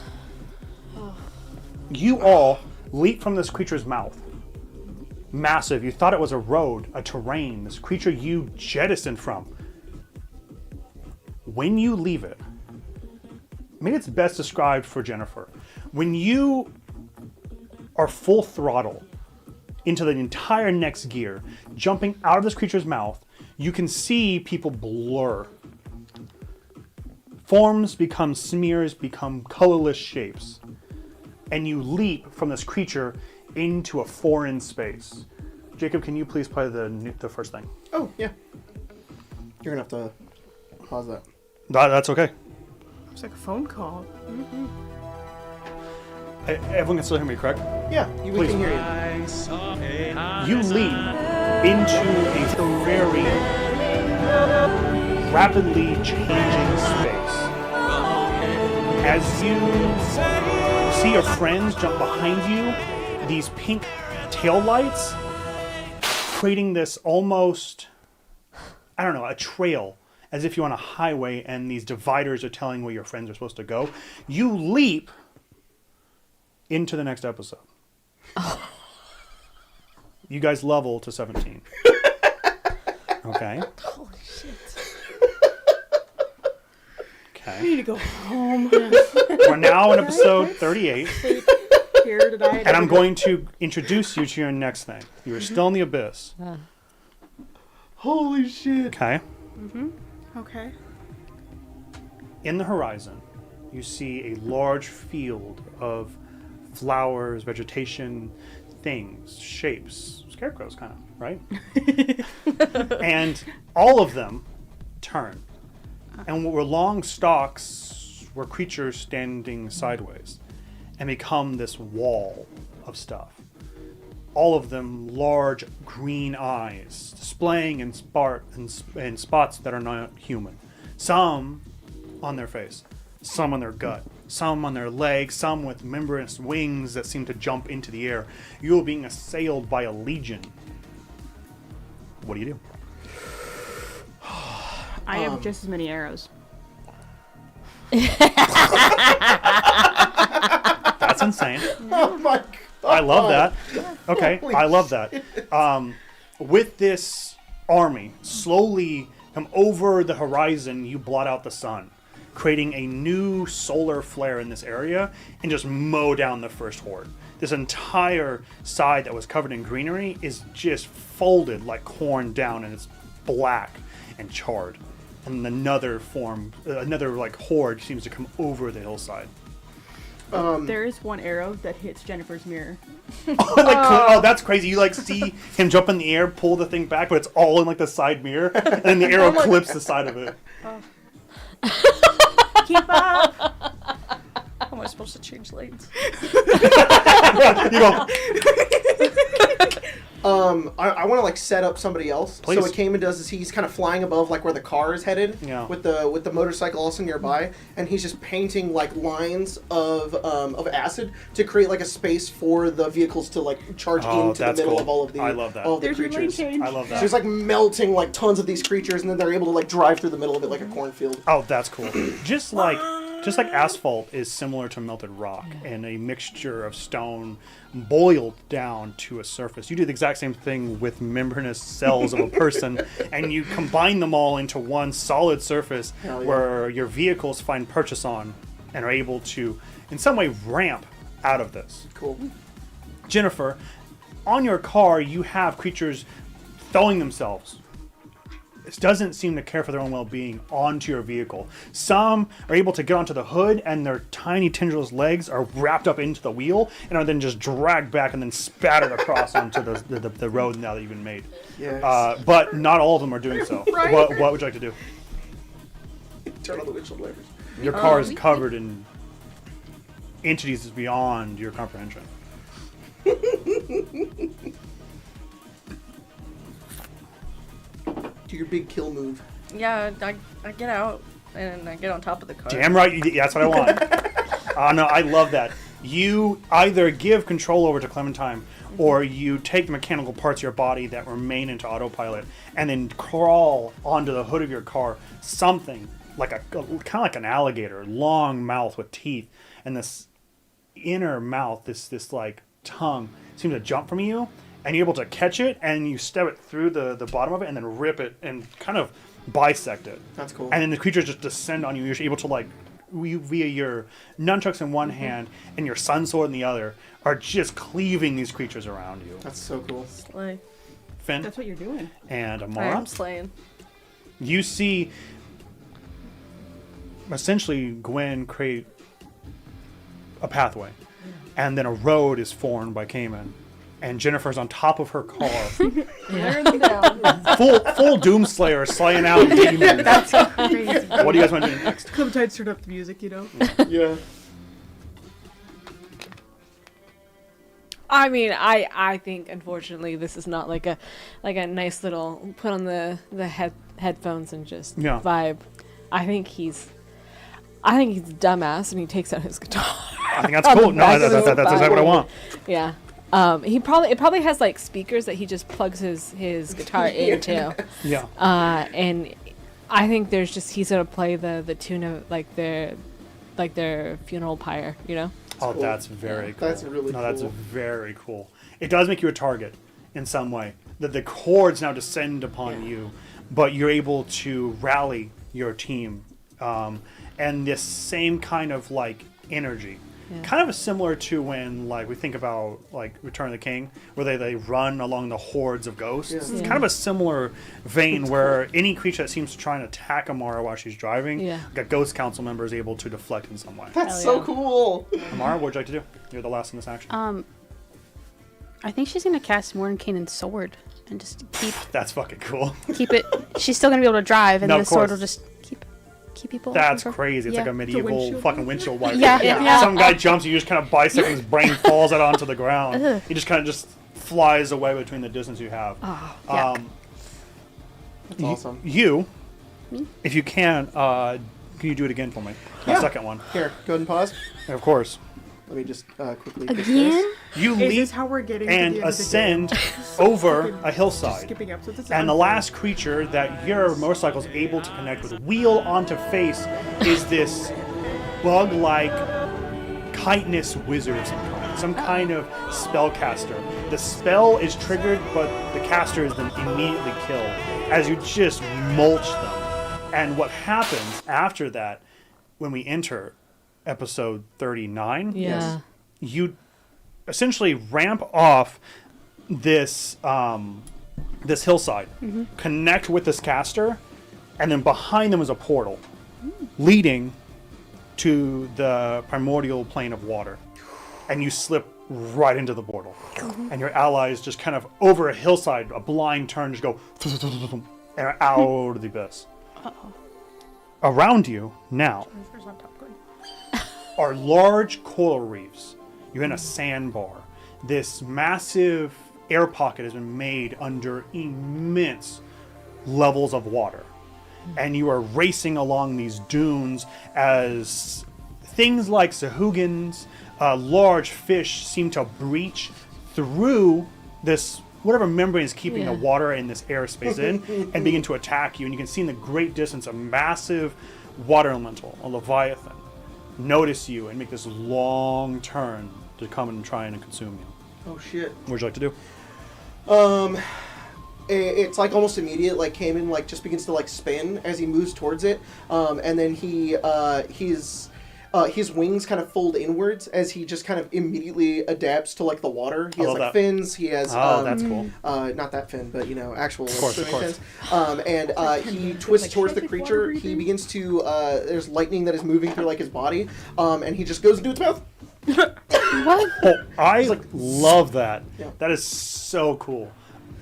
You all leap from this creature's mouth. Massive. You thought it was a road, a terrain, this creature you jettisoned from. When you leave it, maybe it's best described for Jennifer. When you are full throttle into the entire next gear, jumping out of this creature's mouth, you can see people blur. Forms become smears, become colorless shapes. And you leap from this creature into a foreign space. Jacob, can you please play the first thing? Oh, yeah. You're going to have to pause that. That's okay. It's like a phone call. Everyone can still hear me, correct? Yeah, we Please. can hear you. You leap into a very rapidly changing space. As you see your friends jump behind you, these pink tail lights, creating this almost, I don't know, a trail, as if you're on a highway and these dividers are telling where your friends are supposed to go. You leap into the next episode. You guys level to 17. Okay. Holy shit. I need Okay. to go home. We're now in episode 38. Here tonight. And I'm going to introduce you to your next thing. You are still in the abyss. Holy shit. Okay. Okay. In the horizon, you see a large field of flowers, vegetation, things, shapes, scarecrows kind of, right? And all of them turn. And what were long stalks were creatures standing sideways and become this wall of stuff. All of them large green eyes, displaying in spots that are not human. Some on their face, some on their gut, some on their legs, some with membranous wings that seem to jump into the air. You are being assailed by a legion. What do you do? I have just as many arrows. That's insane. Oh my god. I love that. Okay, Holy I love that. With this army slowly come over the horizon, you blot out the sun, creating a new solar flare in this area and just mow down the first horde. This entire side that was covered in greenery is just folded like corn down, and it's black and charred. And another like horde seems to come over the hillside. There is one arrow that hits Jennifer's mirror. Oh, that's crazy. You like see him jump in the air, pull the thing back, but it's all in like the side mirror, and then the arrow clips the side of it. Keep up! How am I supposed to change lanes? You go, I want to like set up somebody else. Please. So what Cayman does is he's kind of flying above like where the car is headed. Yeah. With the motorcycle also nearby, and he's just painting like lines of acid to create like a space for the vehicles to like charge into the that's middle cool. of all of the I love that. all of the There's your lane creatures. change. I love So that. he's like melting like tons of these creatures, and then they're able to like drive through the middle of it like a cornfield. Oh, that's cool. Just like asphalt is similar to melted rock and a mixture of stone boiled down to a surface. You do the exact same thing with membranous cells of a person, and you combine them all into one solid surface Hell yeah. where your vehicles find purchase on and are able to, in some way, ramp out of this. Cool. Jennifer, on your car, you have creatures throwing themselves. It doesn't seem to care for their own well-being onto your vehicle. Some are able to get onto the hood, and their tiny tendrils legs are wrapped up into the wheel and are then just dragged back and then spattered across onto the road now that you've been made. Yes. But not all of them are doing so. Right. What would you like to do? Turn on the windshield wipers. Your car is covered in entities beyond your comprehension. Do your big kill move. Yeah, I get out and I get on top of the car. Damn right, that's what I want. No, I love that. You either give control over to Clementine, or you take the mechanical parts of your body that remain into autopilot, and then crawl onto the hood of your car. Something like kind of like an alligator, long mouth with teeth, and this inner mouth, this like tongue, seems to jump from you, and you're able to catch it, and you stab it through the bottom of it, and then rip it and kind of bisect it. That's cool. And then the creatures just descend on you. You're able to like via your nunchucks in one hand and your sun sword in the other, are just cleaving these creatures around you. That's so cool. Slay. Finn That's what you're doing. and I Amara, am slaying. you see essentially Gwen create a pathway, and then a road is formed by Cayman, and Jennifer's on top of her car, Wearing them down. full Doomslayer slaying out demons. That's crazy. What do you guys want to do next? Clementine's turned up the music, you know? Yeah. I mean, I think unfortunately this is not like a nice little put on the headphones and just vibe. I think he's a dumbass and he takes out his guitar. I think that's cool. No, that's exactly what I want. Yeah. It probably has like speakers that he just plugs his guitar into. Yeah. And I think he's gonna play the tune of like their funeral pyre, you know? Oh, cool. that's very cool. That's really cool. That's very cool. It does make you a target in some way. That the chords now descend upon you, but you're able to rally your team. And this same kind of like energy. Yeah. Kind of similar to when like we think about like Return of the King, where they run along the hordes of ghosts. Yeah. It's Yeah. kind of a similar vein where any creature that seems to try and attack Amara while she's driving, like a ghost council member is able to deflect in some way. That's Hell so yeah. cool. Amara, what would you like to do? You're the last in this action. I think she's gonna cast Mordenkainen's sword and just That's fucking cool. keep it. She's still gonna be able to drive, and No, then the of sword course. will just keep people. That's from- crazy. It's Yeah. like a medieval windshield fucking windshield wiper. Yeah. Some guy jumps, you just kind of bisect his brain falls out onto the ground. Ugh. He just kind of just flies away between the distance you have. yuck. That's awesome. You, if you can you do it again for me? The Yeah. second one. Here, go ahead and pause. Of course. Let me just quickly fix Again? this. You Is leap this how we're getting to and the end of the ascend game? over a hillside. Skipping episodes. It's And the unfair. last creature that your motorcycle is able to connect with, wheel onto face, is this bug-like chitinous wizard of some kind of spellcaster. The spell is triggered, but the caster is then immediately killed as you just mulch them. And what happens after that, when we enter episode 39, Yeah. you essentially ramp off this this hillside, connect with this caster, and then behind them is a portal leading to the primordial plane of water. And you slip right into the portal. And your allies just kind of over a hillside, a blind turn, just go and are out of the abyss. Around you now are large coral reefs. You're in a sandbar. This massive air pocket has been made under immense levels of water. And you are racing along these dunes as things like sahugans, large fish seem to breach through this, whatever membrane is keeping the water in this airspace in, and begin to attack you. And you can see in the great distance a massive water elemental, a leviathan, notice you and make this long turn to come and try and consume you. Oh shit. What would you like to do? It's like almost immediate. Like Cayman like just begins to like spin as he moves towards it, and then his wings kind of fold inwards as he just kind of immediately adapts to like the water. He has like fins. He has that's cool. Not that fin, but you know, actual like, course, swimming of course. fins. And he twists towards the creature. He begins to there's lightning that is moving through like his body, and he just goes into its mouth. What? Oh, I love that. Yeah. That is so cool.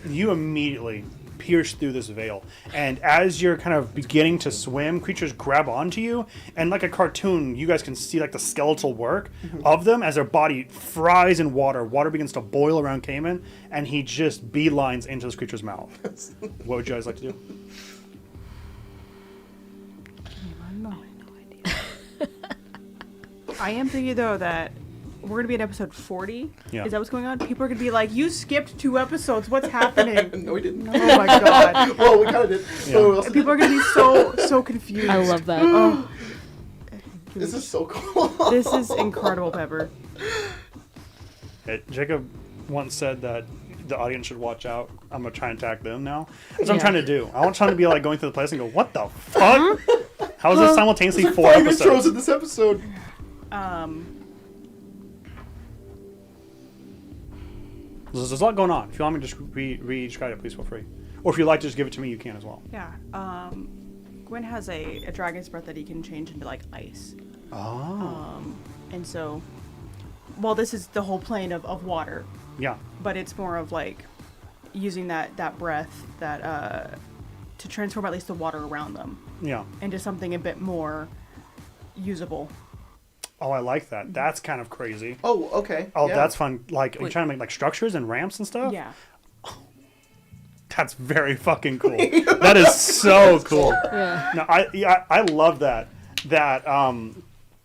You immediately pierce through this veil, and as you're kind of beginning to swim, creatures grab onto you, and like a cartoon, you guys can see like the skeletal work of them as their body fries in water. Water begins to boil around Cayman, and he just beelines into this creature's mouth. What would you guys like to do? I am thinking though that we're gonna be in episode 40. Yeah. Is that what's going on? People are gonna be like, "You skipped 2 episodes. What's happening?" No, we didn't. Oh my god. Well, we kind of did. So And people are gonna be so confused. I love that. Oh, this is so cool. this is incredible, Pepper. Jacob once said that the audience should watch out. I'm gonna try and attack them now. That's what I'm trying to do. I want trying to be like going through the place and go, "What the fuck?" How is this simultaneously There's 4 like 5 intros episodes? in this episode. There's a lot going on. If you want me to just re-describe it, please feel free. Or if you'd like to just give it to me, you can as well. Yeah. Gwen has a dragon's breath that he can change into like ice. Oh. And so, well, this is the whole plane of water, Yeah. but it's more of like using that breath that to transform at least the water around them Yeah. into something a bit more usable. Oh, I like that. That's kind of crazy. Oh, okay. Oh, yeah. that's fun. Like, are you trying to make like structures and ramps and stuff? Yeah. That's very fucking cool. That is so cool. Yeah. No, I love that. That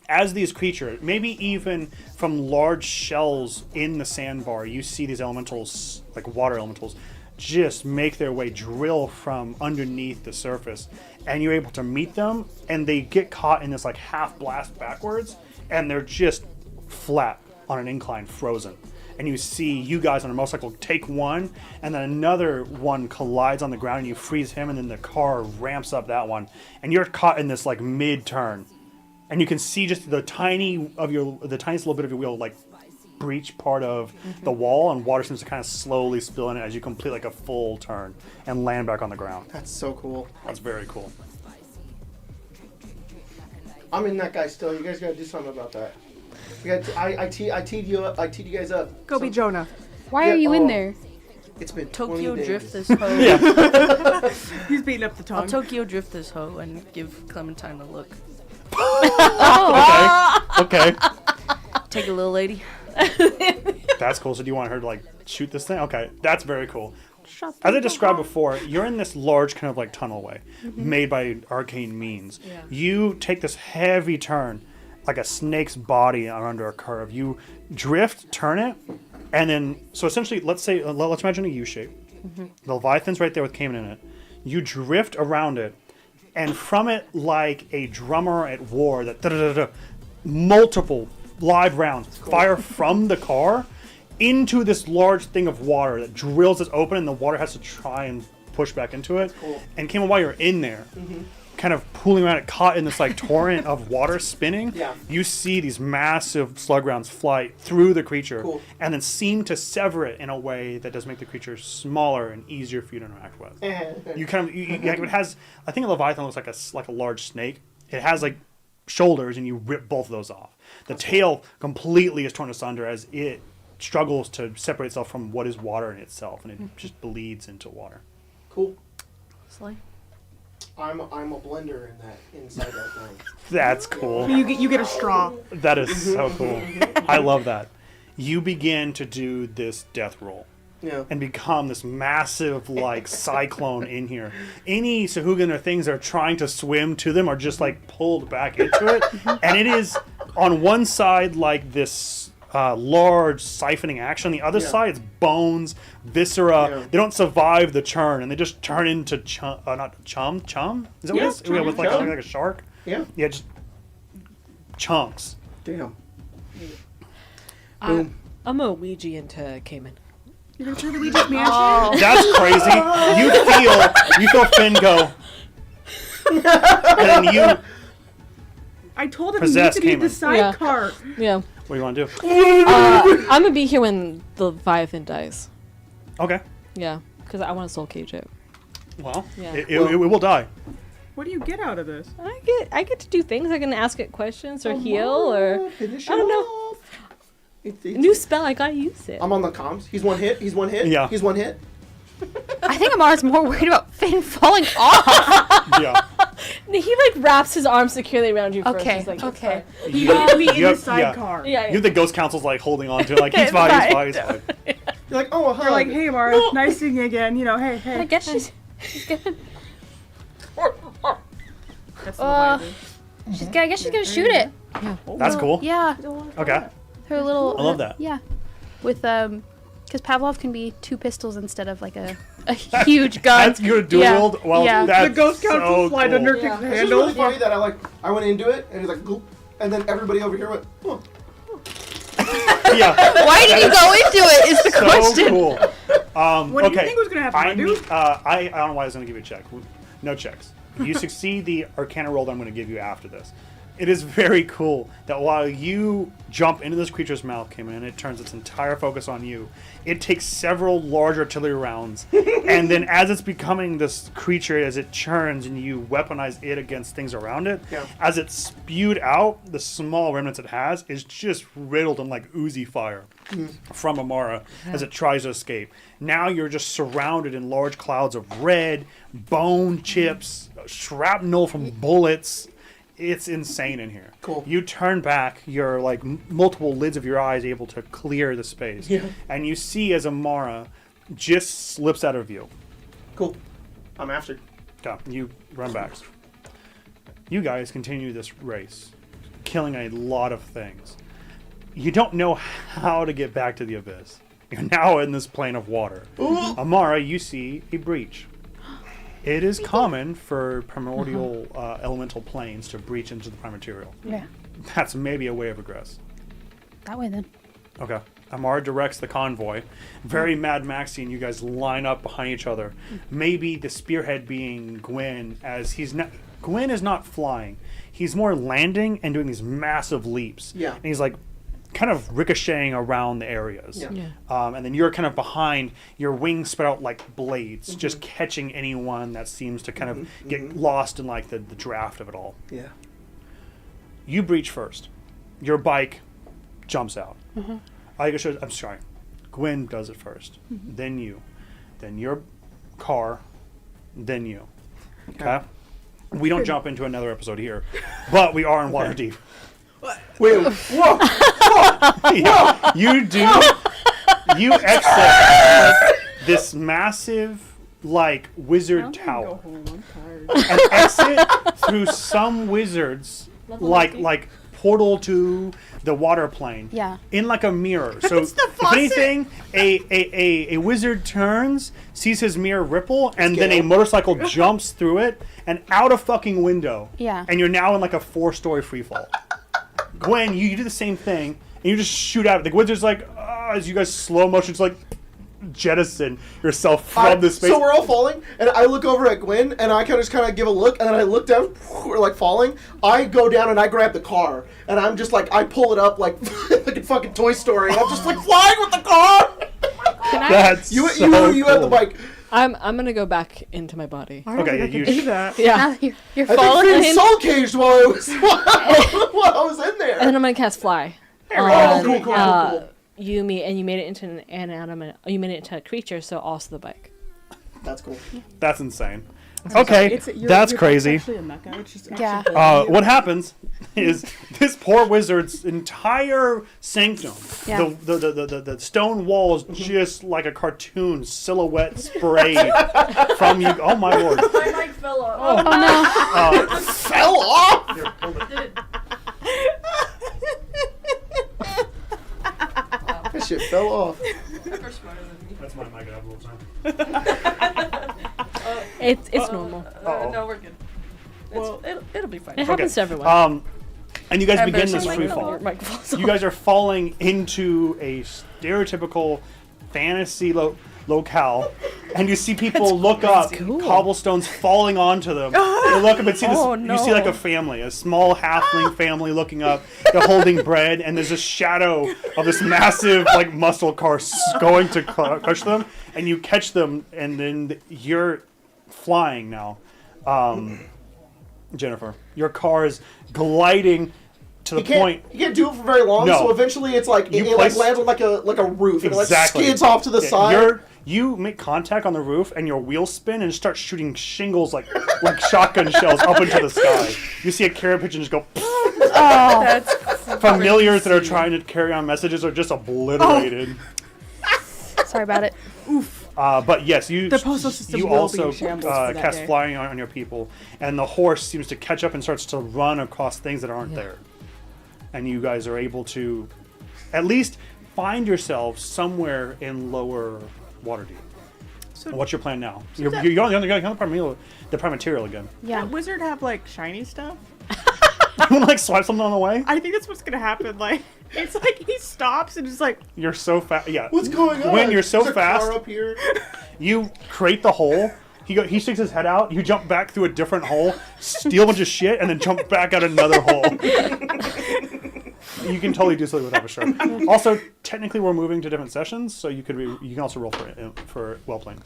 as these creatures, maybe even from large shells in the sandbar, you see these elementals, like water elementals, just make their way, drill from underneath the surface, and you're able to meet them, and they get caught in this like half blast backwards, and they're just flat on an incline, frozen. And you see you guys on a motorcycle take one, and then another one collides on the ground, and you freeze him, and then the car ramps up that one, and you're caught in this like mid-turn, and you can see just the tiniest little bit of your wheel like breach part of the wall, and water seems to kind of slowly spill in it as you complete like a full turn and land back on the ground. That's so cool. That's very cool. I'm in that guy still. You guys gotta do something about that. I teed you up. I teed you guys up. Go be Jonah. Why Yeah, are you in oh. there? It's been Tokyo 20 days. drift this hoe. Yeah. He's beating up the I'll tongue. Tokyo drift this hoe and give Clementine a look. Okay. Take a little lady. That's cool. So do you want her to like shoot this thing? Okay, that's very cool. As I described before, you're in this large kind of like tunnelway made by arcane means. Yeah. You take this heavy turn, like a snake's body under a curve. You drift, turn it, and then so essentially, let's imagine a U shape. The Leviathan's right there with Cayman in it. You drift around it, and from it, like a drummer at war, that multiple live rounds fire from the car into this large thing of water that drills it open, and the water has to try and push back into it. Cool. And Cayman, while you're in there, kind of pooling around it, caught in this like torrent of water spinning, Yeah. you see these massive slug rounds fly through the creature, Cool. and then seem to sever it in a way that does make the creature smaller and easier for you to interact with. You kind of, it has, I think a Leviathan looks like a large snake. It has like shoulders, and you rip both of those off. The tail completely is torn asunder as it struggles to separate itself from what is water in itself, and it just bleeds into water. Cool. Slay. I'm a blender in that inside that thing. That's cool. You get a straw. That is so cool. I love that. You begin to do this death roll Yeah. and become this massive like cyclone in here. Any Sahuagin or things that are trying to swim to them are just like pulled back into it, and it is on one side like this large siphoning action. On the other Yeah. side, it's bones, viscera. Yeah. They don't survive the churn, and they just turn into chum. Is that what it is? chum. Yeah, with like Chum. a shark. Yeah. Yeah, just chunks. Damn. I'm a Ouija into Cayman. You're gonna turn Luigi's mansion? That's crazy. You feel Finn go, and then you. I told him he needs Possess to be the Cayman. sidecar. Yeah. What do you want to do? I'm gonna be here when the Leviathan dies. Okay. Yeah, because I want to soul cage it. Well, Yeah. it will die. What do you get out of this? I get to do things. I can ask it questions or heal or Finish I don't know. know. new spell. I gotta use it. I'm on the comms. He's one hit. He's one hit. Yeah. He's one hit. I think Amar's more worried about Finn falling off. Yeah. He like wraps his arm securely around you first. Okay, He's like, okay. You need me in You the have- sidecar. Yeah. You have the ghost council's like holding on to it, like he's fine, he's fine, he's fine. You're like, oh, a hug. They're like, hey, Mara, nice seeing you again. You know, hey, I hey. guess she's gonna. That's the Leviathan. I guess she's gonna shoot it. That's cool. Yeah, Okay. her little. I love that. Yeah, with because Pavlov can be 2 pistols instead of like a huge gun. That's your dual Yeah. wield. Well, Yeah. that's The ghost council so slide cool. under Yeah. takes the It's just really handle. funny that I went into it and he's like, goop, and then everybody over here went, oh. Yeah. Why did you go into it? Is the So question. cool. What do okay. you think was gonna happen, I Maddy? don't know why I was gonna give you a check. No checks. You succeed the Arcana roll that I'm going to give you after this. It is very cool that while you jump into this creature's mouth, came in, it turns its entire focus on you. It takes several large artillery rounds, and then as it's becoming this creature, as it churns and you weaponize it against things around it, as it's spewed out, the small remnants it has is just riddled in like oozy fire from Amara as it tries to escape. Now you're just surrounded in large clouds of red, bone chips, shrapnel from bullets. It's insane in here. Cool. You turn back, your like multiple lids of your eyes able to clear the space, and you see as Amara just slips out of view. Cool. I'm after. Yeah, you run back. You guys continue this race, killing a lot of things. You don't know how to get back to the abyss. You're now in this plane of water. Ooh. Amara, you see a breach. It is common for primordial elemental planes to breach into the prime material. Yeah. That's maybe a way of egress. That way then. Okay. Amara directs the convoy. Very Mad Maxian, you guys line up behind each other. Maybe the spearhead being Gwen, as he's not... Gwen is not flying. He's more landing and doing these massive leaps. Yeah. And he's like kind of ricocheting around the areas. Yeah. And then you're kind of behind, your wings spread out like blades, just catching anyone that seems to kind of get lost in like the draft of it all. Yeah. You breach first. Your bike jumps out. I'm sorry. Gwen does it first. Then you. Then your car. Then you. Okay? We don't jump into another episode here, but we are in water deep. Wait, whoa! Yeah, you do. You exit this massive, like, wizard tower. And exit through some wizards, like portal to the water plane. Yeah. In like a mirror. So if anything, a wizard turns, sees his mirror ripple, and then a motorcycle jumps through it and out a fucking window. Yeah. And you're now in like a 4-story free fall. Gwen, you do the same thing, and you just shoot out. The wizard's like, as you guys slow motion, like jettison yourself from this space. So we're all falling, and I look over at Gwen, and I just kind of give a look, and then I look down, we're like falling. I go down and I grab the car, and I'm just like, I pull it up like a fucking Toy Story, and I'm just like flying with the car. That's You cool. have the bike. I'm gonna go back into my body. Okay, yeah, you do that. Yeah. Now that you're I falling think Finn in. soul caged while I was in there. And then I'm gonna cast fly. Oh, cool. You made it into an animate. You made it into a creature, so also the bike. That's cool. That's insane. Okay, that's crazy. Actually a mecha. It's just Yeah. What happens is this poor wizard's entire sanctum, Yeah. the stone walls, just like a cartoon silhouette sprayed from you. Oh my lord! My mic fell off. Oh no. Fell off. Here, hold it. That shit fell off. That's my mic. I have a little time. It's normal. No, we're good. It'll be fine. It happens to everyone. And you guys I'm begin this embarrassing free myself. fall. Your mic falls You off. guys are falling into a stereotypical fantasy locale, and you see people look up, cobblestones falling onto them. They look up and see this. Oh, You see like a family, a small halfling family looking up. They're holding bread, and there's a shadow of this massive like muscle car going to crush them, and you catch them, and then you're flying now. Jennifer, your car is gliding to the point. You can't do it for very long, No. so eventually it's like it place- like lands on like a roof and Exactly. it like skids off to the side. You make contact on the roof and your wheels spin and start shooting shingles like shotgun shells up into the sky. You see a carrier pigeon just go. That's Familiars that are trying to carry on messages are just obliterated. Sorry about it. But yes, the postal system you will be also in shambles for that cast day. flying on your people, and the horse seems to catch up and starts to run across things that aren't there. And you guys are able to at least find yourselves somewhere in lower Waterdeep. So what's your plan now? You're on the prime material again. Yeah. That wizard have like shiny stuff? You want to like swipe something on the way? I think that's what's gonna happen. Like it's like he stops and just like You're so fast. Yeah. What's going on? When you're so There's a car fast, up here. you create the hole, He sticks his head out. You jump back through a different hole, steal a bunch of shit, and then jump back out another hole. You can totally do something with that for sure. Also, technically, we're moving to different sessions, so you can also roll for well playing.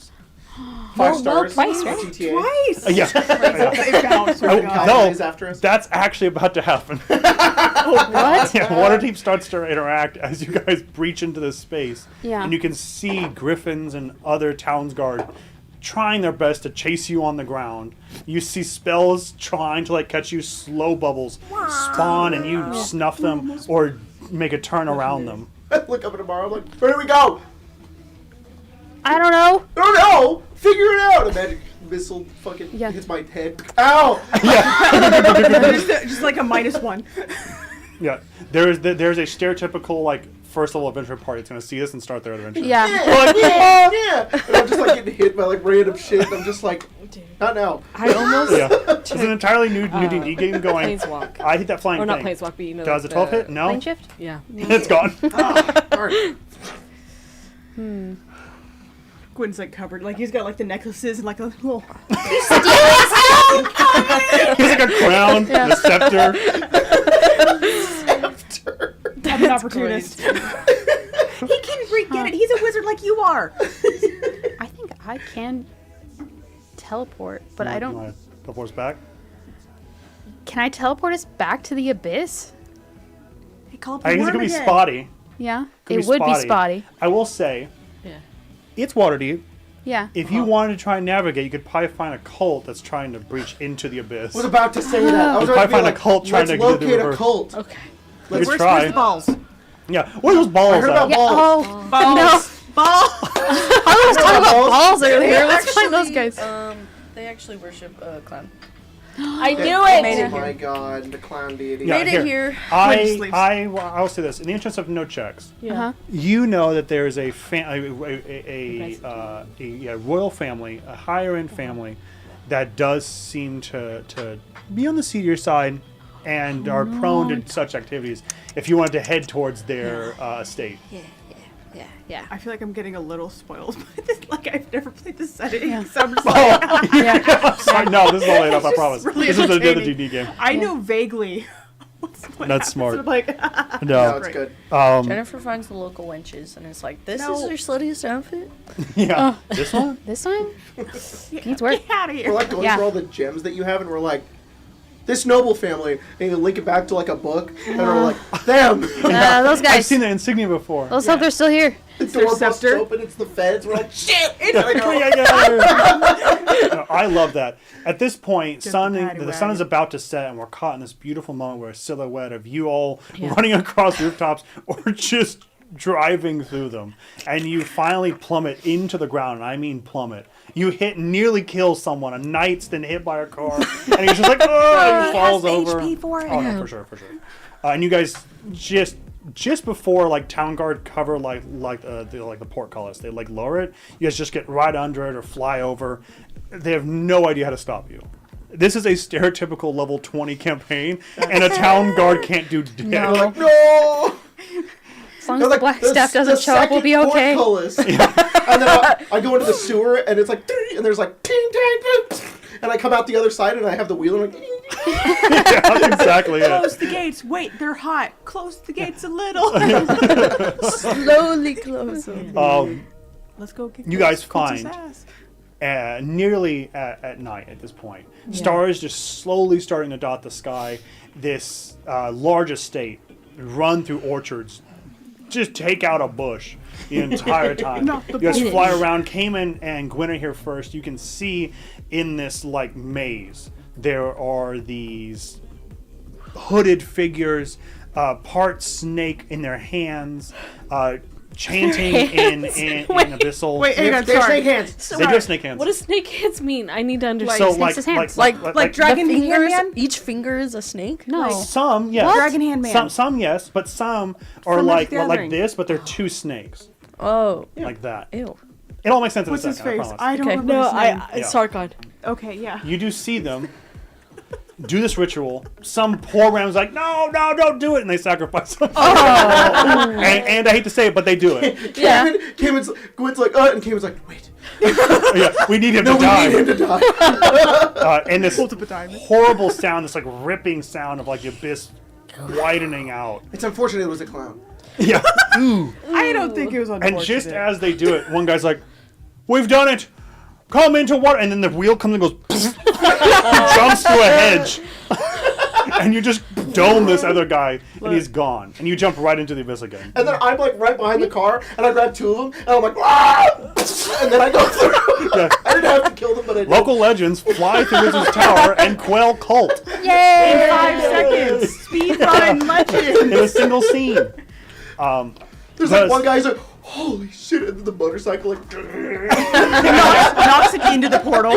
5 stars. twice, right? GTA. Twice. Yeah. It bounced. Oh, Cowboy is no, after us. that's actually about to happen. What? Yeah, Waterdeep starts to interact as you guys breach into this space. Yeah. And you can see griffins and other townsguard trying their best to chase you on the ground. You see spells trying to like catch you, slow bubbles spawn and you snuff them or make a turn around them. I look up at tomorrow. I'm like, where do we go? I don't know. I don't know. Figure it out. A magic missile fucking hits my head. Ow! just like a -1. Yeah. There's a stereotypical like first level adventure party that's gonna see this and start their adventure. Yeah. Yeah. And I'm just like getting hit by like random shit. And I'm just like, not now. I almost Yeah. It's an entirely new D&D game going. planeswalk. I hit that flying Or not thing. planeswalk, but you know. Does like a 12 the- hit? No. Plane shift? Yeah. It's gone. Gwen's like covered, like he's got like the necklaces and like a little. He's like a crown, the scepter. I'm an opportunist. He can get it. He's a wizard like you are. I think I can teleport, but I don't. You wanna teleport us back? Can I teleport us back to the abyss? He called I guess it could be spotty. Yeah, Could it would be spotty. I will say, Yeah. it's Waterdeep. Yeah. If you wanted to try and navigate, you could probably find a cult that's trying to breach into the abyss. I was about to say that. I was You about to probably be find like, a cult trying let's to do the locate a reverse. cult. Okay. You could Where's try. the balls? Yeah. What are those balls I heard about at? Yeah, balls. oh, Balls. Ball. I was talking about balls earlier. Let's find those guys. They actually worship clown. I knew Oh it. my god, the clown deity. Yeah, Made it here. I will say this. In the interest of no checks, Uh-huh. you know that there is a royal family, a higher end family, that does seem to be on the seedier side and are prone to such activities. If you wanted to head towards their estate, Yeah. I feel like I'm getting a little spoiled by this. Like I've never played this setting, Yeah. so I'm just like, Sorry, no, this is all laid up. I promise. really This is a entertaining. D&D game. I know vaguely. What That's happens. smart. I'm like, No, No, it's good. Jennifer finds the local wenches and it's like, this No. is their sluttiest outfit? yeah. This one? This one needs work. get out of We're here. like going Yeah. through all the gems that you have, and we're like, this noble family, and you link it back to like a book, and we're like, them. Those I've guys. seen the insignia before. Let's hope they're still here. The door busts scepter. open, it's the feds. We're like, shit. No, I love that. At this point, Just sun the paddy the sun wagon. is about to set, and we're caught in this beautiful moment where a silhouette of you all running across rooftops or just driving through them, and you finally plummet into the ground. And I mean plummet. You nearly kill someone. A knight's then hit by a car, and he's just like, oh, he falls over. HP for it. Oh no, for sure. And you guys just before like town guard cover the portcullis, they like lower it. You guys just get right under it or fly over. They have no idea how to stop you. This is a stereotypical level 20 campaign, and a town guard can't do dick. No. We're like, no. As long as the black staff doesn't show up, we'll be okay. And then I go into the sewer, and it's like, and there's like, ting, ting, ting, and I come out the other side, and I have the wheel, and I'm like, Yeah, that's exactly it. Close the gates. Wait, they're hot. Close the gates a little. Slowly close them. Let's go get You this guys cult's find- ass. Nearly at night at this point. Stars just slowly starting to dot the sky. This large estate, run through orchards, just take out a bush the entire time. Not the You guys bush. fly around. Cayman and Gwen are here first. You can see in this like maze, there are these hooded figures, part snake in their hands, chanting in abyssal. Wait, hang on, they have sorry. snake hands. They do have snake hands. What does snake hands mean? I need to understand. so snakes' hands. Like Dragon the Hand fingers, Man? each finger is a snake? No. some, yes. Dragon Hand Man. Some yes, but some are From like Magic the like Gathering. this, but they're two snakes Oh. like that. Ew. It all makes sense What's in a his second. face? I I don't Okay. remember No, his name. it's Sarkon. Okay, yeah. you do see them do this ritual. Some poor ram's like, no, don't do it, and they sacrifice them. and I hate to say it, but they do it. Gwen's like, and Cayman's like, wait, Yeah, we need him to die. We need him to die. And this Multiple times. horrible sound, this like ripping sound of like the abyss widening out. It's unfortunate it was a clown. Yeah. I don't think it was unfortunate. And just as they do it, one guy's like, "We've done it. Come into water." And then the wheel comes and goes, jumps to a hedge, and you just dome this other guy, and he's gone. And you jump right into the abyss again. And then I'm like right behind the car, and I grab two of them, and I'm like, "Ah!" And then I go through. Yeah. I didn't have to kill them, but I did. Local legends fly through Wizard's Tower and quell cult In 5 seconds. Speed run legend. in a single scene. There's like one guy who's like, "Holy shit!" And then the motorcycle like. Knocks it into the portal.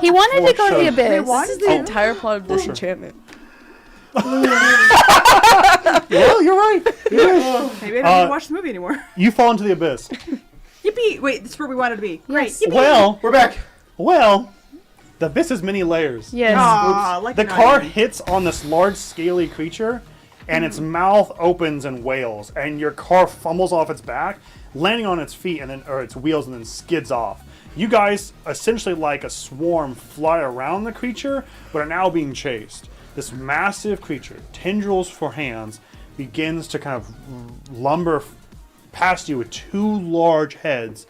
He wanted to go to the sure. abyss. This is the entire plot of Disenchantment. Well, you're right. Maybe I don't need to watch the movie anymore. You fall into the abyss. Yippee! Wait, this is where we wanted to be. Great. Yes. Yippee! We're back. Well, the abyss has many layers. Yes. Aw, like The an car onion. hits on this large, scaly creature, and its mouth opens and wails, and your car fumbles off its back, landing on its feet or its wheels, and then skids off. You guys, essentially like a swarm, fly around the creature, but are now being chased. This massive creature, tendrils for hands, begins to kind of lumber past you with two large heads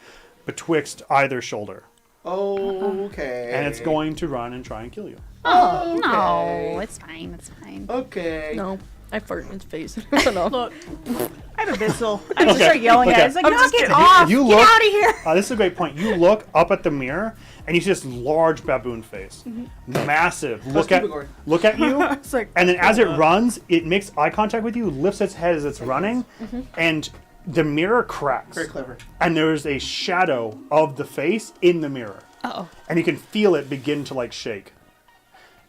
betwixt either shoulder. Okay. And it's going to run and try and kill you. Oh, no. It's fine. It's fine. Okay. No, I fart in his face. I don't know. Look, I'm a missile. I just Okay, start yelling okay. at it. It's like, I'm knock just it kidding. off. You Get look- out of here. This is a great point. You look up at the mirror and you see this large baboon face, massive. Look at you, It's like, and then as it runs, it makes eye contact with you, lifts its head as it's running, and the mirror cracks. Very clever. And there's a shadow of the face in the mirror, Uh-oh. and you can feel it begin to like shake.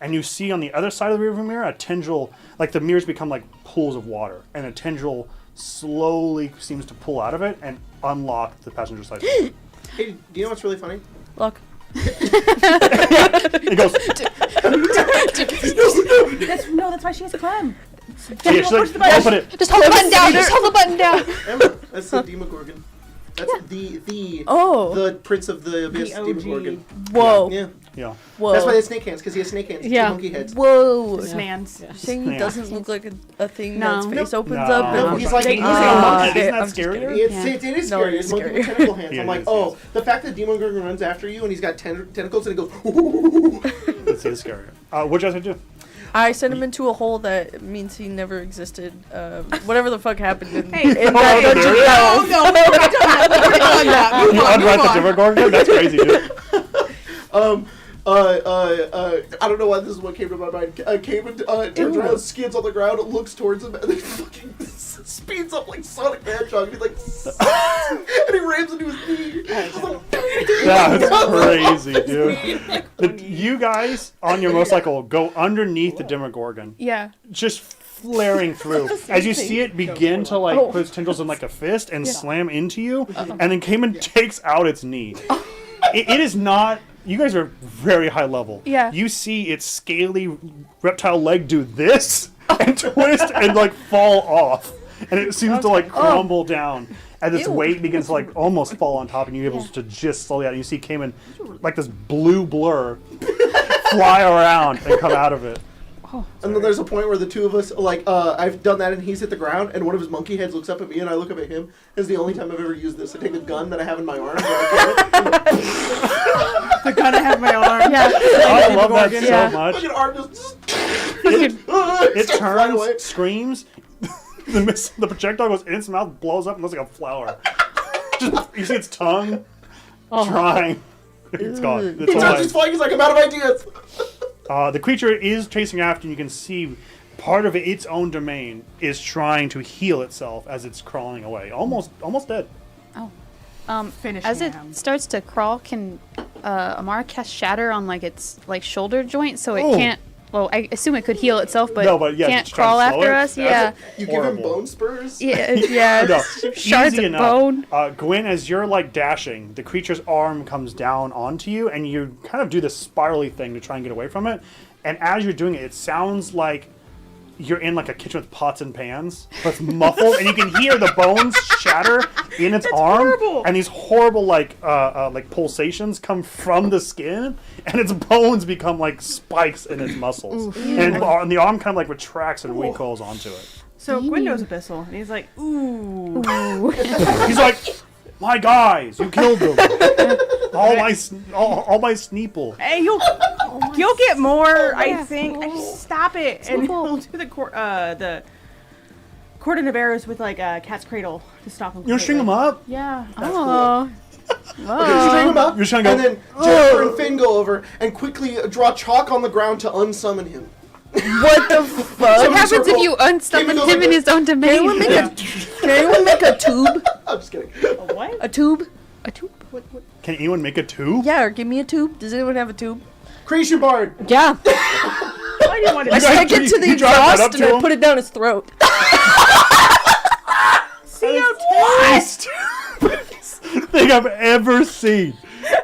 And you see on the other side of the rearview mirror a tendril, like the mirrors become like pools of water, and a tendril slowly seems to pull out of it and unlock the passenger side. Hey, do you know what's really funny? Look. It goes. that's why she has a clam. Yeah, she's like, open it. Just hold the button down. Just hold the button down. Emma, that's the Demogorgon. That's the Oh. the Prince of the Abyss The OG. Demogorgon. Whoa. Yeah. Yeah. Whoa. That's why they have snake hands, because he has snake hands. Yeah. Monkey heads. Whoa. This man's. You're saying he Yeah. doesn't look like a thing No. that's face opens No. up? No, And he's like- he's like a monkey. Isn't that I'm just scarier? kidding. It is No, scary. it It's is monkey with scary. tentacle hands. Yeah, I'm it like, is, oh, yes. the fact that Demogorgon runs after you and he's got tentacles and he goes, It is scarier. What you guys gonna do? I sent him into a hole that means he never existed. Whatever the fuck happened in, Hey, in Oh, that there dungeon. it is. No, we're done that. Move You on, move unwrap the on. Demogorgon? That's crazy, dude. I don't know why this is what came to my mind. Came and turns around, skids on the ground, looks towards him, and then fucking speeds up like Sonic the Hedgehog, and he like, and he rams into his knee. That's crazy, dude. You guys on your motorcycle go underneath the Demogorgon, Yeah. just flaring through. As you see it begin to like put its tendrils in like a fist and slam into you, and then Cayman takes out its knee. It is not. You guys are very high level. Yeah. You see its scaly reptile leg do this and twist and like fall off, and it seems to like crumble down. And its weight begins to like almost fall on top, and you're able to just slowly out. You see Cayman like this blue blur fly around and come out of it. And then there's a point where the two of us, like, I've done that and he's hit the ground, and one of his monkey heads looks up at me and I look up at him. It's the only time I've ever used this. I take a gun that I have in my arm. The gun I have in my arm. Yeah. I love that so Yeah. much. Fucking arm just. It starts flying away. turns, screams, the projectile goes in its mouth, blows up, and looks like a flower. Just, you see its tongue trying. It's gone. It's He touches alive. flying, he's like, I'm out of ideas. The creature is chasing after you. You can see part of its own domain is trying to heal itself as it's crawling away. Almost dead. Finish As it him. starts to crawl, can Amara cast Shatter on like its like shoulder joint so it Oh. can't? Well, I assume it could heal itself, but, No, but yeah, can't just trying to crawl slow after it. us. Yeah, You give him Horrible. bone spurs? yeah, yeah. No, Shards easy of enough. bone. Gwen, as you're like dashing, the creature's arm comes down onto you, and you kind of do this spirally thing to try and get away from it. And as you're doing it, it sounds like you're in like a kitchen with pots and pans, but it's muffled, and you can hear the bones shatter in its arm, horrible. and these horrible like pulsations come from the skin, and its bones become like spikes in its muscles, and the arm kind of like retracts and recoils onto it. So Gwen knows Abyssal, and he's like, ooh. He's like, my guys, you killed them. all my Sneeple. Hey, you'll get more, I think. Stop it. And he'll do the cordon of arrows with like a cat's cradle to stop him. You'll string them up? Yeah. Oh. Okay, string him up, You're just gonna go, and then Jennifer and Finn go over and quickly draw chalk on the ground to unsummon him. What the fuck? What happens if you unsummon him in his own domain? Can anyone make a tube? I'm just kidding. A what? A tube? A tube? can anyone make a tube? Yeah, or give me a tube. Does anyone have a tube? Creation Bard. Yeah. I didn't want to I do stick it to the you drive that exhaust up and to I him? put it down his throat. Thing I've ever seen.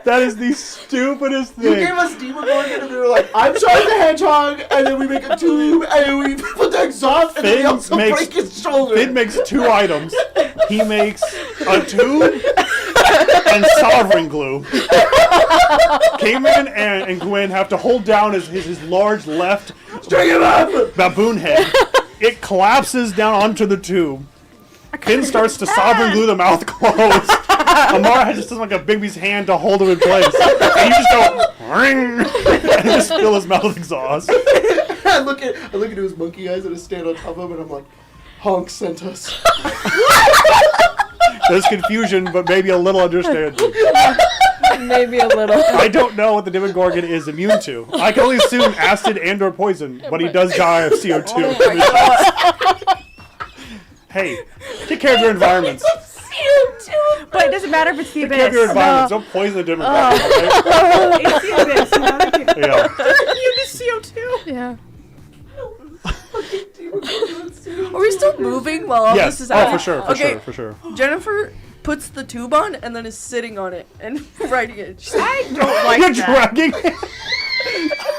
That is the stupidest You thing. gave us Demogorgon and we were like, I'm Charlie the Hedgehog, and then we make a tube, and then we put the exhaust, and then we Finn also makes- break his shoulder. Finn makes 2 items. He makes a tube and sovereign glue. Cayman and Gwen have to hold down his large left String him up! baboon head. It collapses down onto the tube. Finn starts to sovereign glue the mouth closed. Amara just does like a baby's hand to hold him in place. And you just go ring and just fill his mouth with exhaust. I look into his monkey eyes and I stand on top of him, and I'm like, Honk sent us. There's confusion, but maybe a little understanding. Maybe a little. I don't know what the Demogorgon is immune to. I can only assume acid and or poison, but he does die of CO2. Hey, take care of your environments. But it doesn't matter if it's the Take care of your abyss. environments. Don't poison the Demogorgon. Okay? It's the abyss. You know, they can Yeah. use CO2. Yeah. Are we still moving while all Yes. this is Oh, happening? for sure. For sure. Jennifer puts the tube on and then is sitting on it and writing it. She's like, I don't like You're that. dragging him.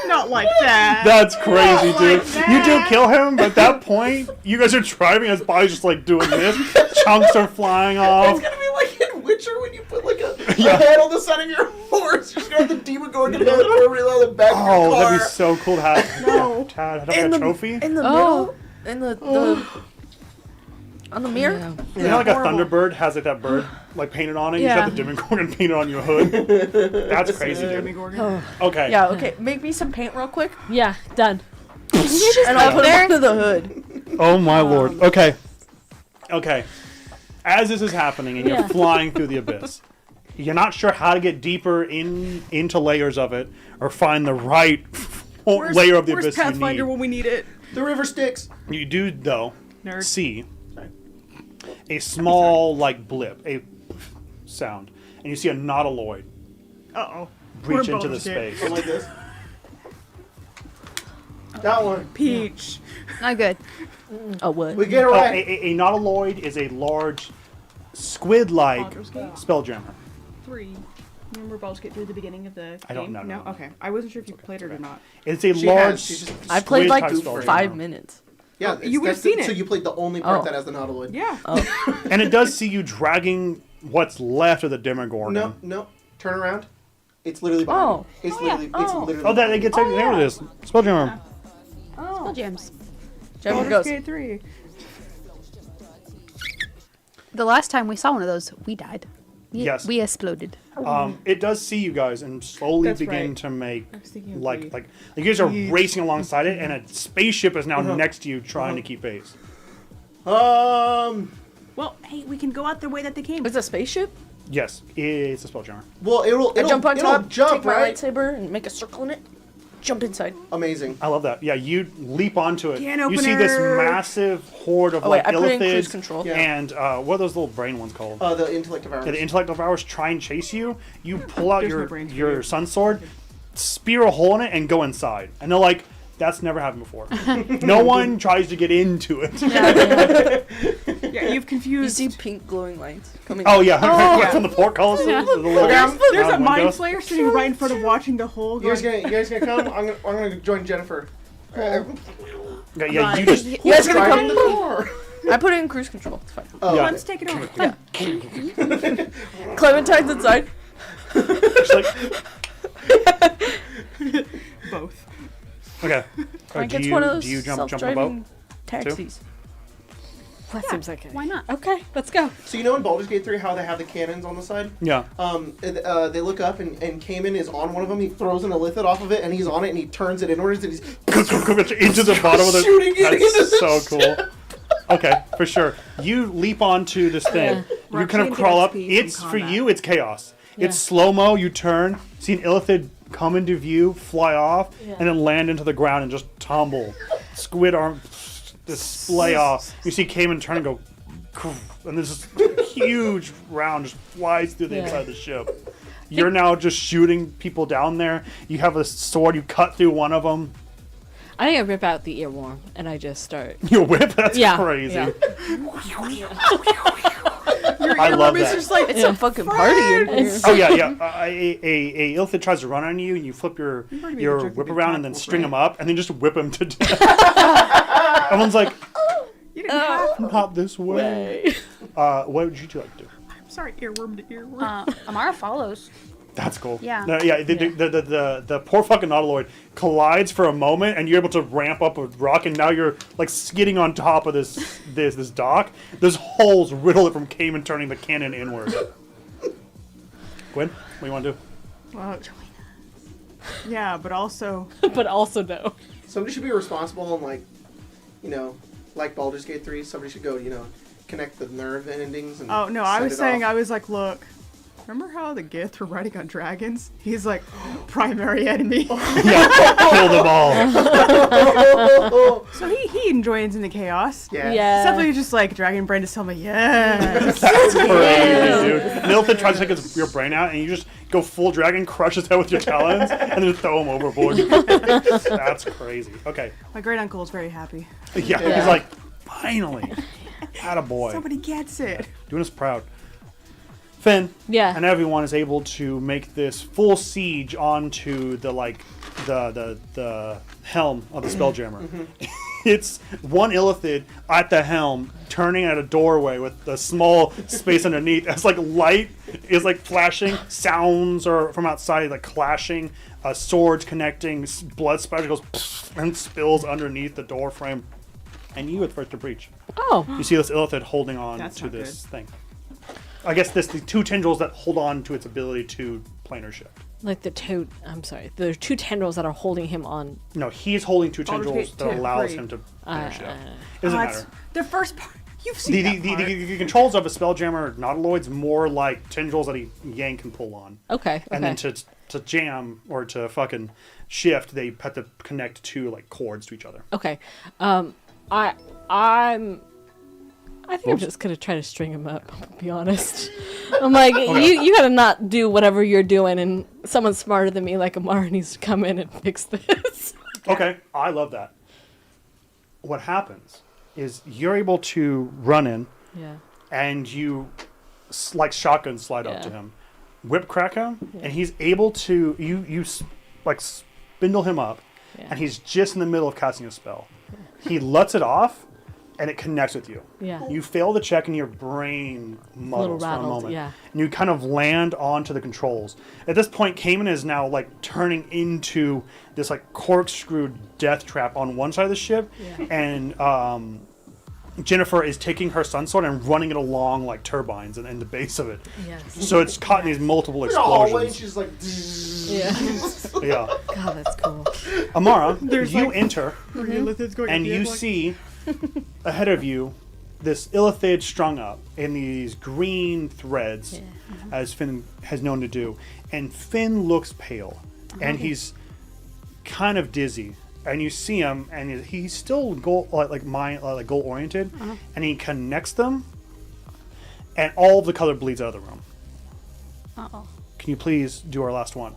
Not like that. That's crazy, dude. that. You do kill him, but at that point, you guys are driving. His body's just like doing this. Chunks are flying off. It's gonna be like in Witcher when you put like a head on the side of your horse. You're just gonna have the Demogorgon head permanently on the back of your Oh, car. that'd be so cool to have. To have like a trophy. in the middle, in the on the mirror. You know, like a Thunderbird has like that bird like painted on it. You Yeah. just have the Demogorgon painted on your hood. That's crazy, dude. Okay. Yeah, okay. Make me some paint real quick, Yeah, done. and I'll put it under the hood. Oh my lord. Okay. Okay. As this is happening and you're flying through the abyss, you're not sure how to get deeper into layers of it or find the right layer of the Where's abyss you Pathfinder need. when we need it? The river sticks. You do though Nerd. see a small like blip, a sound, and you see a nautiloid Uh-oh. breach We're into the both dead. space. Something like this. That one. Peach. Not good. Oh, what? We get it Oh, right. a nautiloid is a large squid-like Baldur's Gate spelljammer. 3. Remember Baldur's Gate 3 at the beginning of the I don't game? know, No? no. Okay. I wasn't sure if you played it or not. It's a She large. has, she just- I played like squid-type spelljammer. 5 minutes. Yeah, Oh, you would've that's seen So it. you played the only part Oh. that has the Nautiloid. Yeah. And it does see you dragging what's left of the Demogorgon. No. Turn around. It's literally behind Oh. you. It's Oh, yeah. literally. It's Oh. literally. Oh, that it gets there it is. Spelljammer. Spell gems. Jennifer Baldur's goes. Gate 3. The last time we saw one of those, we died. Yes. We exploded. It does see you guys and slowly That's begin right. to make I was thinking of like the- you guys are racing alongside it, and a spaceship is now next to you trying to keep pace. Well, Well, hey, we can go out the way that they came. It's a spaceship. Yes, it's a spelljammer. it'll I jump on it'll top, jump, take my right? lightsaber, and make a circle in it. Jump inside. Amazing. I love that. Yeah, you leap onto it. Can You see this opener. massive horde of Oh, wait, like I put it in cruise illithids control. Yeah. and what are those little brain ones called? The intellect of ours. Yeah, the intellect of ours try and chase you. You pull out There's no your brains for your you. sun sword, spear a hole in it, and go inside. And they're like, "That's never happened before." No one tries to get into it. Yeah, you've You confused. see pink glowing lights coming. Oh yeah, from the portcullis. There's a mind flayer sitting right in front of watching the whole. You guys gonna come? I'm gonna join Jennifer. Yeah, you just. You guys gonna Driving come? the car. I put it in cruise control. It's fine. Oh, Yeah. Let's take it over. Clementine's inside. It's like, Both. okay. Like do it's you one of those do you jump on the boat? self-driving taxis. That seems like it. Why not? Okay, let's go. So you know in Baldur's Gate 3 how they have the cannons on the side? Yeah. They look up and Cayman is on one of them. He throws an illithid off of it and he's on it and he turns it inwards and he's Into the bottom of the. shooting it into That's the so ship. cool. Okay, for sure. You leap onto this thing. You kind Roxanne of crawl up. gets XP It's from for combat. you. It's chaos. Yeah. It's slow mo. You turn, see an illithid come into view, fly off, and then land into the ground and just tumble. Squid arm display off. You see Cayman turn and go, and this huge round just flies through the inside of the ship. You're now just shooting people down there. You have a sword. You cut through one of them. I think I rip out the earworm and I just start. Your whip. That's Yeah, crazy. yeah. I love It's that. just like It's a fucking party in here. Oh yeah, yeah. A illithid tries to run on you, and you flip your already made a your joke whip about around and then tadpoles, string right? him up, and then just whip him to death. Everyone's like, you didn't have. not this way. What would you two like to do? I'm sorry, earworm to earworm. Amara follows. That's cool. Yeah. No, yeah. The poor fucking Nautiloid collides for a moment, and you're able to ramp up a rock, and now you're like skidding on top of this dock. There's holes riddle it from Cayman turning the cannon inward. Gwen, what do you want to do? Well, yeah, but also But also no. Somebody should be responsible and like Baldur's Gate 3, somebody should go, connect the nerve endings and oh no, I send was it saying off. I was like, look, remember how the Gith were riding on dragons? He's like primary enemy. Yeah, kill them all. So he enjoys in the chaos. Yeah. Yeah. Definitely just like Dragon Brain to tell me yes. That's crazy, dude. Nilfin tries to take your brain out, and you just go full dragon, crush his head with your talons, and then throw him overboard. That's crazy. Okay. My great uncle is very happy. Yeah, he's like, finally. Attaboy. Somebody gets it. Doing us proud. Finn. Yeah. And everyone is able to make this full siege onto the helm of the Spelljammer. It's one illithid at the helm, turning at a doorway with a small space underneath. As like light is like flashing, sounds are from outside like clashing, swords connecting, blood splatter goes and spills underneath the door frame, and you are the first to breach. Oh. You see this illithid holding on That's to not this thing. I guess the two tendrils that hold on to its ability to planar shift. Like the two tendrils that are holding him on. No, he's holding two Baldur's tendrils Gate that 2, allows right. him to planar shift. Doesn't Oh, matter. the first part. You've seen that part. The controls of a Spelljammer Nautiloid's more like tendrils that he yank and pull on. Okay. And then to jam or to fucking shift, they have to connect two like cords to each other. Okay. I think I'm just gonna try to string him up. To be honest, I'm like, you gotta not do whatever you're doing, and someone smarter than me, like Amara, needs to come in and fix this. Okay, I love that. What happens is you're able to run in, Yeah. and you like shotgun slide up Yeah. to him, whip crack him, and he's able to like spindle him up, Yeah. and he's just in the middle of casting a spell. He lets it off, and it connects with you. Yeah. You fail the check, and your brain muddles for a rattled, moment. yeah. And you kind of land onto the controls. At this point, Cayman is now like turning into this like corkscrew death trap on one side of the ship, and Jennifer is taking her sunsword and running it along like turbines and the base of it. Yes. So it's caught in these multiple In a hallway, explosions. she's like, Yeah. Yeah. God, that's cool. Amara, There's, you like- enter, and you see ahead of you this illithid strung up in these green threads, as Finn has known to do. And Finn looks pale, and he's kind of dizzy. And you see him, and he's still goal oriented, and he connects them, and all of the color bleeds out of the room. Uh-oh. Can you please do our last one?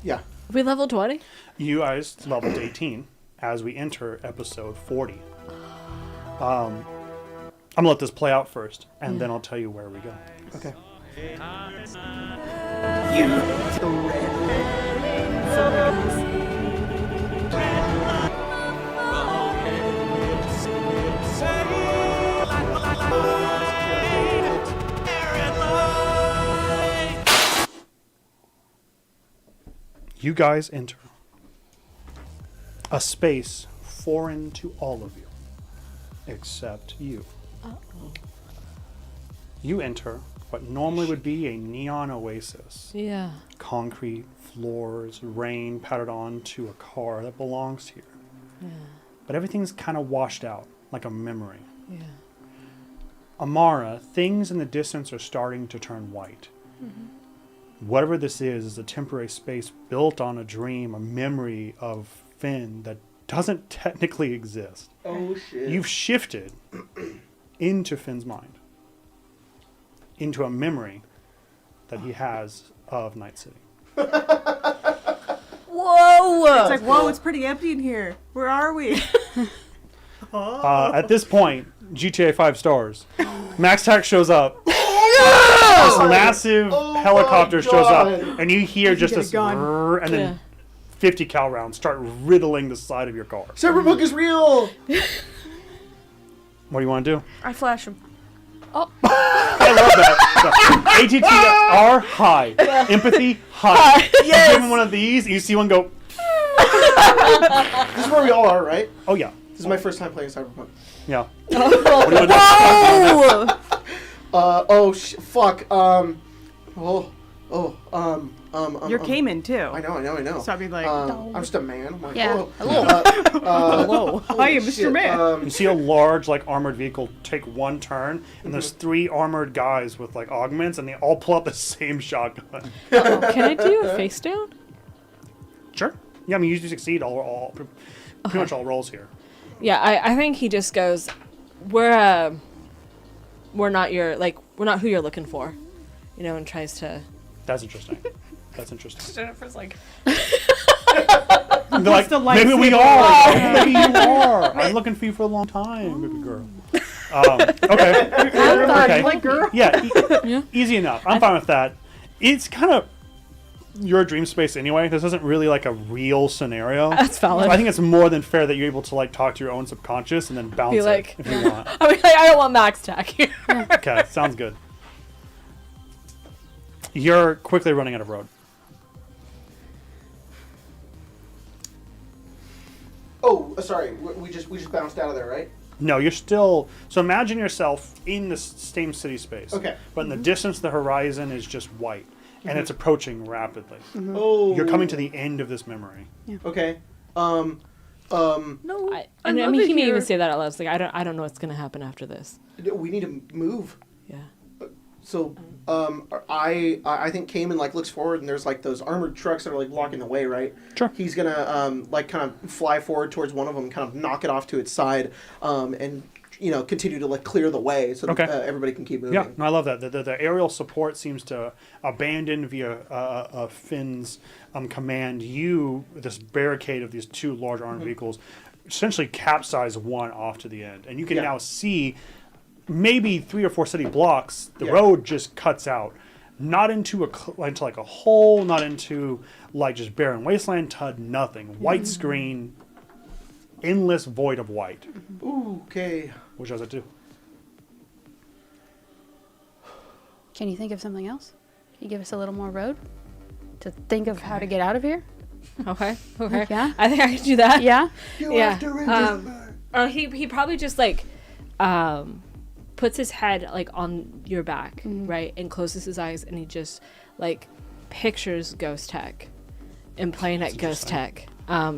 yeah. We level 20? You guys leveled 18 as we enter episode 40. I'm gonna let this play out first, and then I'll tell you where we go. Okay. You guys enter a space foreign to all of you, except you. You enter what normally would be a neon oasis. Yeah. Concrete floors, rain pattered onto a car that belongs here. Yeah. But everything's kind of washed out, like a memory. Yeah. Amara, things in the distance are starting to turn white. Whatever this is a temporary space built on a dream, a memory of Finn that doesn't technically exist. Oh shit. You've shifted into Finn's mind, into a memory that he has of Night City. Whoa! It's like, whoa, it's pretty empty in here. Where are we? At this point, GTA 5 stars. Max Tack shows up. This massive helicopter shows up, and you hear just get a this gun. brrr, and then 50 cal rounds start riddling the side of your car. Cyberpunk is real. What do you want to do? I flash him. I love that. So, ATTR high, empathy high. Yes. You give him one of these, and you see one go. This is where we all are, right? Oh yeah, This is my first time playing Cyberpunk. yeah. What do you want to do? Fuck. You're Cayman too. I know. So I'd be like, I'm just a man. I'm like, Yeah. hello. I am Mr. Man. You see a large, like, armored vehicle take one turn, and there's 3 armored guys with, like, augments, and they all pull out the same shotgun. Can I do a face down? Sure. Yeah, I mean, you usually succeed pretty much all rolls here. Yeah, I think he just goes, we're not who you're looking for, and tries to. That's interesting. Jennifer's like, They're like, the maybe we lightsaber. are. Maybe you are. I'm looking for you for a long time, baby girl. Okay. Like, girl. Yeah, easy enough. I'm fine with that. It's kind of your dream space anyway. This isn't really like a real scenario. That's valid. So I think it's more than fair that you're able to like talk to your own subconscious and then bounce Be it like- if you want. I mean, I don't want Max Tack here. Okay, sounds good. You're quickly running out of road. Oh, sorry. We just bounced out of there, right? No, you're still. So imagine yourself in the same city space. Okay. But in the distance, the horizon is just white, and it's approaching rapidly. Oh. You're coming to the end of this memory. Okay. No. I mean, he may even say that out loud. It's like, I don't know what's gonna happen after this. We need to move. Yeah. So, I think Cayman like looks forward and there's like those armored trucks that are like blocking the way, right? Sure. He's gonna like kind of fly forward towards one of them, kind of knock it off to its side, and continue to like clear the way so that everybody can keep moving. Yeah, no, I love that. The aerial support seems to abandon via Finn's command. This barricade of these 2 large armored vehicles essentially capsize one off to the end, and you can now see. Maybe 3 or 4 city blocks, the road just cuts out, not into like a hole, not into like just barren wasteland, nothing. White screen, endless void of white. Ooh, okay. Which does it do? Can you think of something else? Can you give us a little more road to think of how to get out of here? Okay. Yeah. I think I can do that. Yeah. He probably just like puts his head like on your back, right, and closes his eyes, and he just like pictures Ghost Tech and playing at Ghost Tech.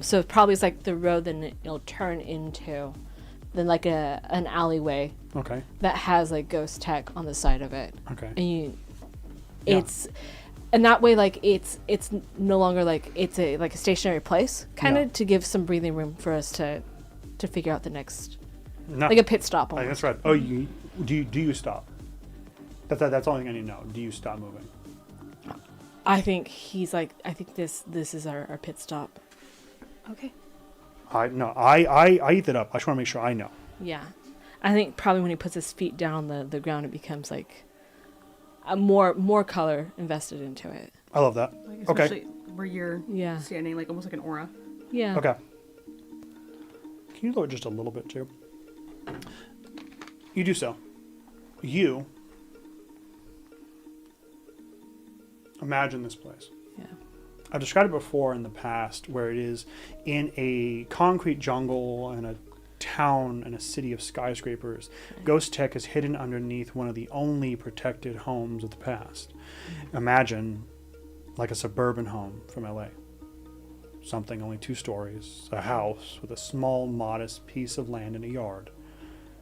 So probably it's like the road, then it'll turn into then like an alleyway. Okay. That has like Ghost Tech on the side of it. Okay. And it's and that way like it's no longer like it's a stationary place kind of to give some breathing room for us to figure out the next like a pit stop almost. That's right. Oh, do you stop? That's all I need to know. Do you stop moving? I think he's like, I think this is our pit stop. Okay. I eat it up. I just want to make sure I know. Yeah. I think probably when he puts his feet down on the ground, it becomes like a more color invested into it. I love that. Like, Okay. especially where you're standing, like almost like an aura. Yeah. Okay. Can you lower it just a little bit too? You do so. You imagine this place. Yeah. I've described it before in the past, where it is in a concrete jungle and a town and a city of skyscrapers. Ghost tech is hidden underneath one of the only protected homes of the past. Imagine like a suburban home from LA. Something only 2 stories, a house with a small, modest piece of land in a yard.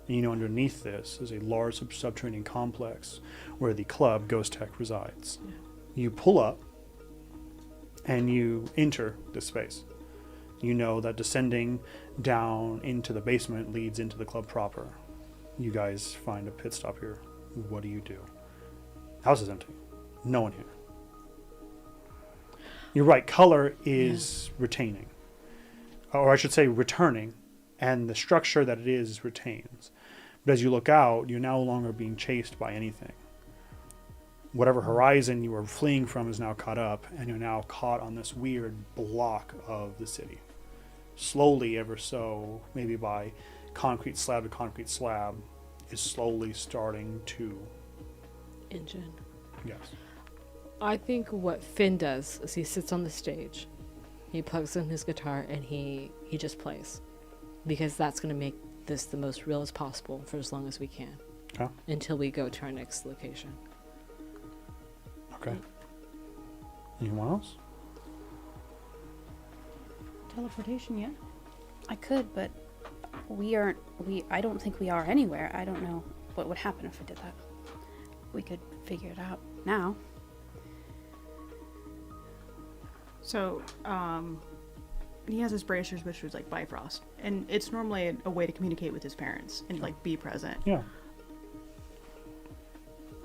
And you know, underneath this is a large subterranean complex where the club Ghost Tech resides. Yeah. You pull up and you enter this space. You know that descending down into the basement leads into the club proper. You guys find a pit stop here. What do you do? House is empty. No one here. You're right, color is retaining. Or I should say returning, and the structure that it is retains. But as you look out, you're no longer being chased by anything. Whatever horizon you were fleeing from is now caught up, and you're now caught on this weird block of the city. Slowly, ever so, maybe by concrete slab to concrete slab, is slowly starting to... Engine. Yes. I think what Finn does is he sits on the stage, he plugs in his guitar, and he just plays. Because that's going to make this the most real as possible for as long as we can. Okay. Until we go to our next location. Okay. Anyone else? Teleportation, yeah. I could, but I don't think we are anywhere. I don't know what would happen if I did that. We could figure it out now. So, he has his bracers, which was like Bifrost, and it's normally a way to communicate with his parents and like be present. Yeah.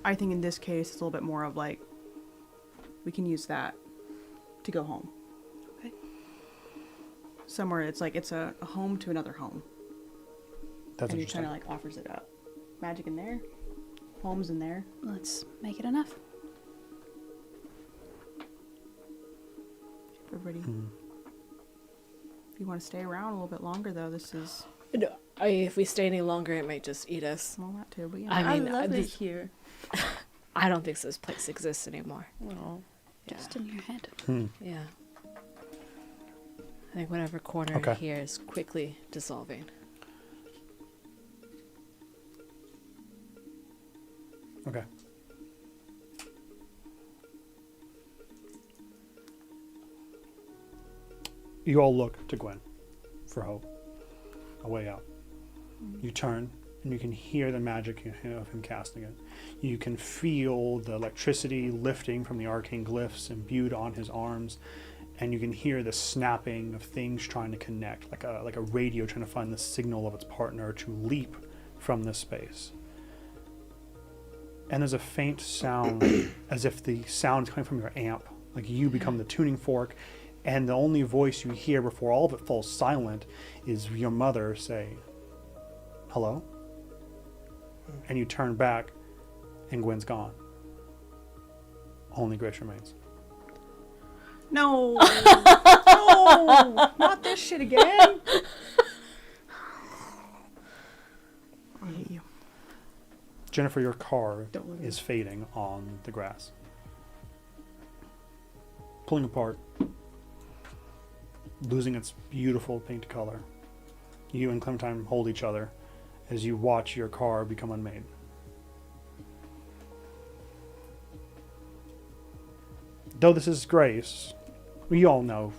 I think in this case, it's a little bit more of like, we can use that to go home. Okay. Somewhere it's like it's a home to another home. That's and he interesting. kind of like offers it up. Magic in there, homes in there. Let's make it enough. Everybody. If you want to stay around a little bit longer, though, this is... No, if we stay any longer, it might just eat us. Well, that too, but yeah. I mean, love it here. I don't think this place exists anymore. No. Just in your head. Yeah. I think whatever corner Okay. here is quickly dissolving. Okay. You all look to Gwen for hope. A way out. You turn and you can hear the magic of him casting it. You can feel the electricity lifting from the arcane glyphs imbued on his arms, and you can hear the snapping of things trying to connect, like a radio trying to find the signal of its partner to leap from this space. And there's a faint sound as if the sound is coming from your amp, like you become the tuning fork, and the only voice you hear before all of it falls silent is your mother say, "Hello?" And you turn back, and Gwen's gone. Only Grace remains. No! No! Not this shit again! I hate you. Jennifer, your car Don't look at is fading on the grass. Pulling apart. Losing its beautiful pink color. You and Clementine hold each other as you watch your car become unmade. Though this is Grace, we all know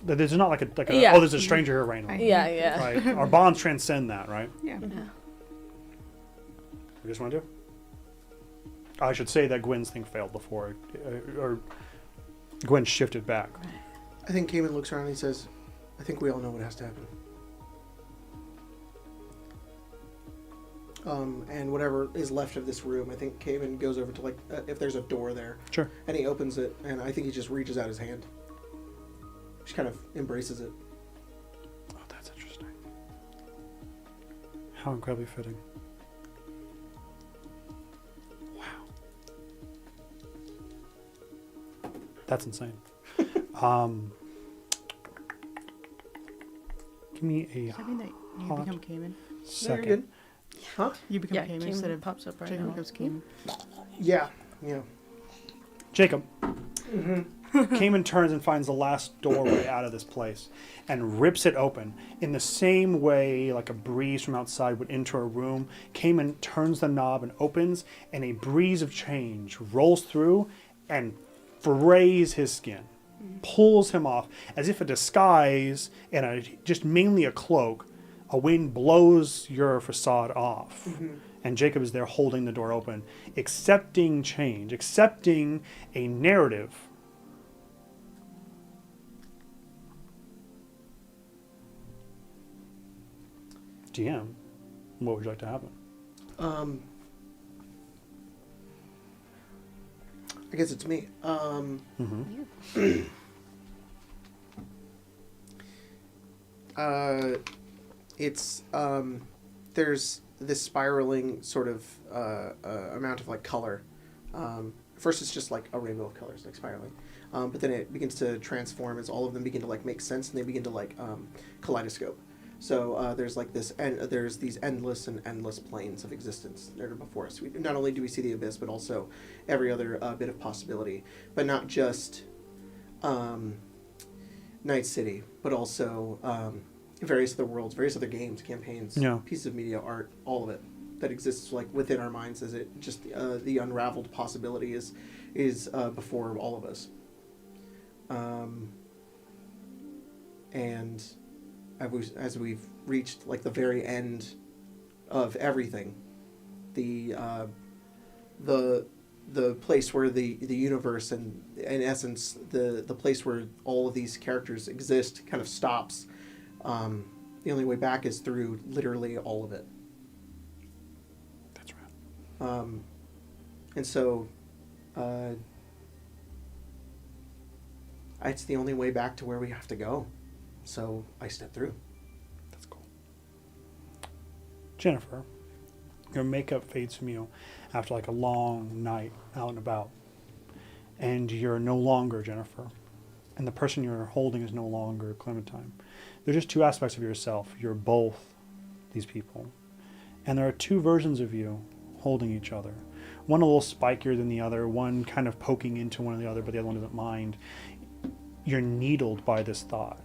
that there's not like a Yeah. oh, there's a stranger here randomly. Yeah, yeah. Right? Our bonds transcend that, right? Yeah. You just want to do? I should say that Gwen's thing failed before, or Gwen shifted back. I think Cayman looks around and he says, I think we all know what has to happen. And whatever is left of this room, I think Cayman goes over to, like, if there's a door there. Sure. And he opens it, and I think he just reaches out his hand. She kind of embraces it. Oh, that's interesting. How incredibly fitting. Wow. That's insane. Give me a Does that mean that you hot become Cayman? second. Good. Huh? You become Yeah, Cayman Cayman instead of pops up right Jacob now. becomes Cayman. Yeah. Yeah. Jacob, Cayman turns and finds the last doorway out of this place and rips it open. In the same way like a breeze from outside would enter a room, Cayman turns the knob and opens, and a breeze of change rolls through and frays his skin, pulls him off as if a disguise and just mainly a cloak. A wind blows your facade off. And Jacob is there holding the door open, accepting change, accepting a narrative. GM, what would you like to happen? I guess it's me. It's there's this spiraling sort of amount of like color. First, it's just like a rainbow of colors, like spiraling, but then it begins to transform as all of them begin to like make sense, and they begin to like kaleidoscope. So there's like this, and there's these endless and endless planes of existence that are before us. Not only do we see the abyss, but also every other bit of possibility. But not just Night City, but also various other worlds, various other games, campaigns, pieces of media, art, all of it that exists like within our minds as it just the unraveled possibility is before all of us. And as we've reached like the very end of everything, the place where the universe and in essence the place where all of these characters exist kind of stops. The only way back is through literally all of it. That's right. And so it's the only way back to where we have to go. So I step through. That's cool. Jennifer, your makeup fades from you after like a long night out and about. And you're no longer Jennifer. And the person you're holding is no longer Clementine. They're just two aspects of yourself. You're both these people. And there are two versions of you holding each other. One a little spikier than the other, one kind of poking into one of the other, but the other one doesn't mind. You're needled by this thought.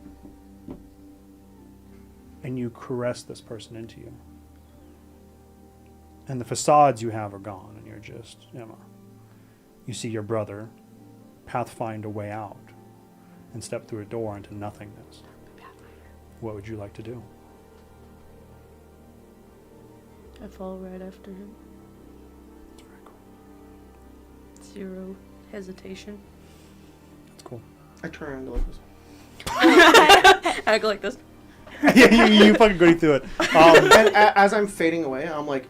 And you caress this person into you. And the facades you have are gone, and you're just Emma. You see your brother pathfind a way out and step through a door into nothingness. What would you like to do? I follow right after him. That's very cool. Zero hesitation. That's cool. I turn around and go like this. I go like this. Yeah, you fucking go through it. And as I'm fading away, I'm like,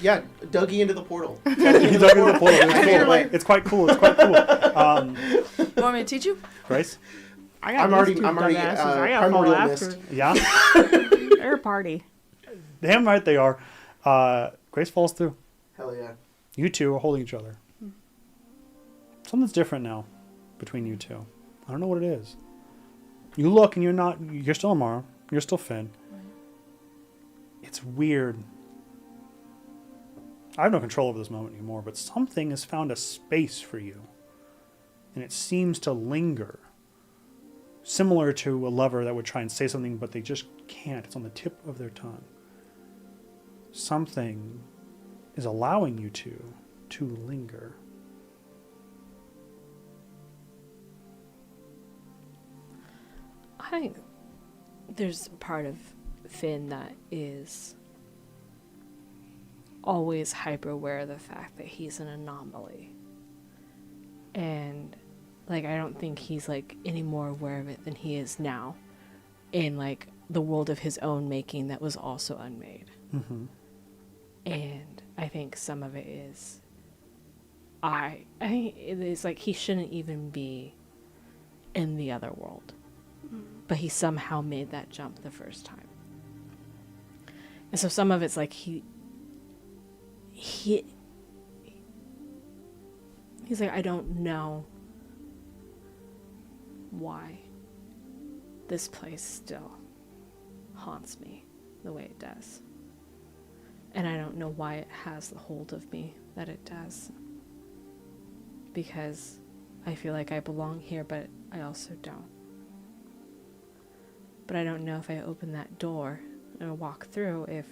yeah, Dougie into the portal. You dug into the portal. It's quite cool. It's quite cool. You want me to teach you? Grace? I'm already primordial mist. Yeah? They're a party. Damn right they are. Grace falls through. Hell yeah. You two are holding each other. Something's different now between you two. I don't know what it is. You look and you're still Amara. You're still Finn. It's weird. I have no control over this moment anymore, but something has found a space for you. And it seems to linger. Similar to a lover that would try and say something, but they just can't. It's on the tip of their tongue. Something is allowing you to linger. I think there's a part of Finn that is always hyper aware of the fact that he's an anomaly. And like I don't think he's like any more aware of it than he is now in like the world of his own making that was also unmade. Mm-hmm. And I think some of it is I think it is like he shouldn't even be in the other world. But he somehow made that jump the first time. And so some of it's like he's like, I don't know why this place still haunts me the way it does. And I don't know why it has the hold of me that it does. Because I feel like I belong here, but I also don't. But I don't know if I open that door and walk through if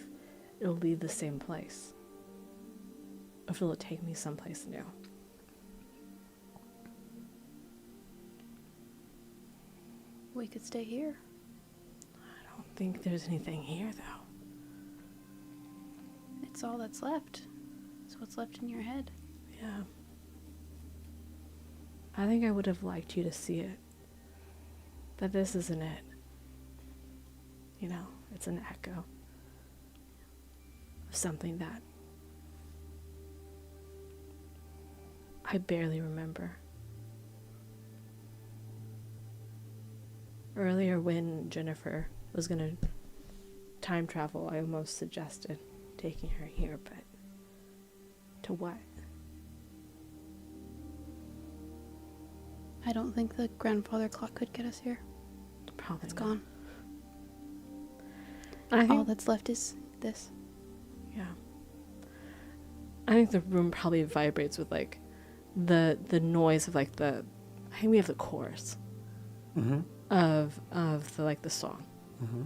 it'll lead the same place. Or if it'll take me someplace new. We could stay here. I don't think there's anything here, though. It's all that's left. It's what's left in your head. Yeah. I think I would have liked you to see it. That this isn't it. You know, it's an echo of something that I barely remember. Earlier when Jennifer was gonna time travel, I almost suggested taking her here, but to what? I don't think the grandfather clock could get us here. Probably It's not. gone. I think, All that's left is this. yeah. I think the room probably vibrates with like the noise of like I think we have the chorus Mm-hmm. of the like the song Mm-hmm.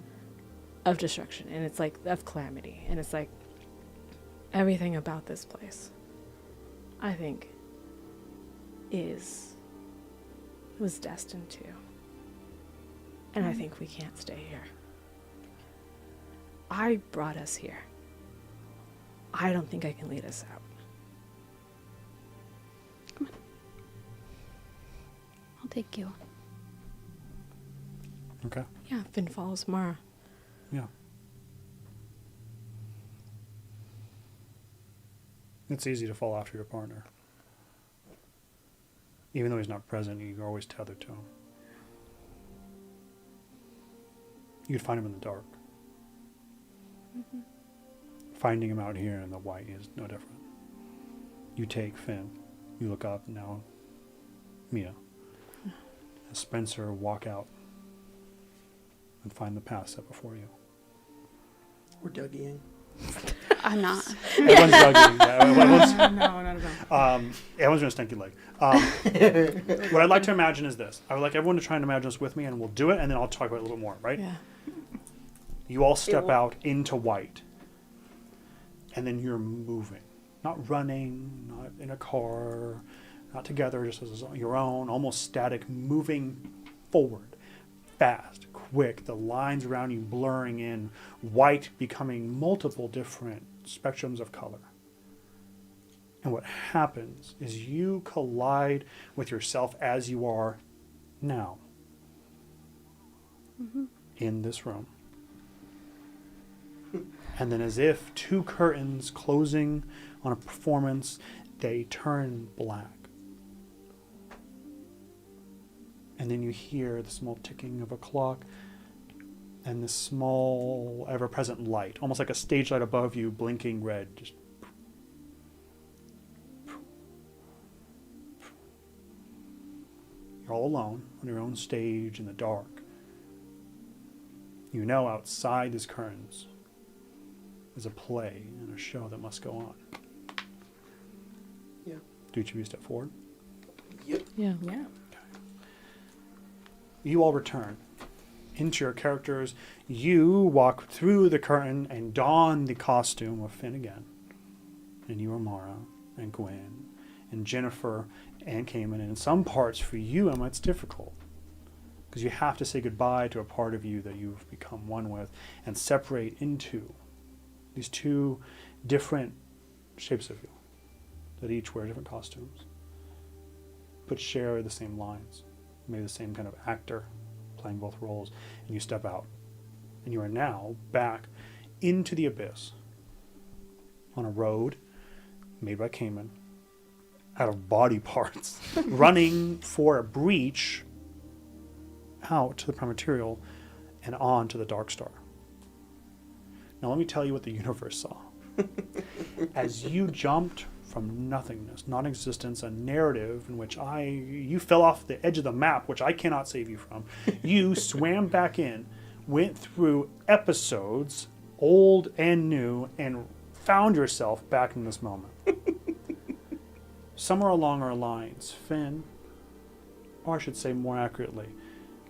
of destruction, and it's like of calamity, and it's like everything about this place I think was destined to, and I think we can't stay here. I brought us here. I don't think I can lead us out. I'll take you. Okay. Yeah, Finn follows Mara. Yeah. It's easy to fall after your partner. Even though he's not present, you're always tethered to him. You'd find him in the dark. Mm-hmm. Finding him out here in the white is no different. You take Finn. You look up now. Mia. As Spencer walk out and find the path set before you. We're Dougieing. I'm not. Everyone's Dougieing. Yeah, everyone's, No, not at all. everyone's doing a stinky leg. What I'd like to imagine is this. I would like everyone to try and imagine this with me, and we'll do it, and then I'll talk about it a little bit more, right? Yeah. You all step out into white, and then you're moving. Not running, not in a car, not together, just as your own, almost static, moving forward. Fast, quick, the lines around you blurring in, white becoming multiple different spectrums of color. And what happens is you collide with yourself as you are now in this room. And then as if two curtains closing on a performance, they turn black. And then you hear the small ticking of a clock and the small, ever-present light, almost like a stage light above you, blinking red. Just you're all alone on your own stage in the dark. You know outside these curtains is a play and a show that must go on. Yeah. Do each of you step forward? Yep. Yeah. Yeah. You all return into your characters. You walk through the curtain and don the costume of Finn again. And you are Mara and Gwen and Jennifer and Cayman. And in some parts for you, Emma, it's difficult. Because you have to say goodbye to a part of you that you've become one with and separate into these two different shapes of you that each wear different costumes but share the same lines. Maybe the same kind of actor playing both roles, and you step out. And you are now back into the abyss on a road made by Cayman out of body parts, running for a breach out to the prime material and on to the Dark Star. Now let me tell you what the universe saw. As you jumped from nothingness, non-existence, a narrative in which you fell off the edge of the map, which I cannot save you from. You swam back in, went through episodes, old and new, and found yourself back in this moment. Somewhere along our lines, Finn or I should say more accurately,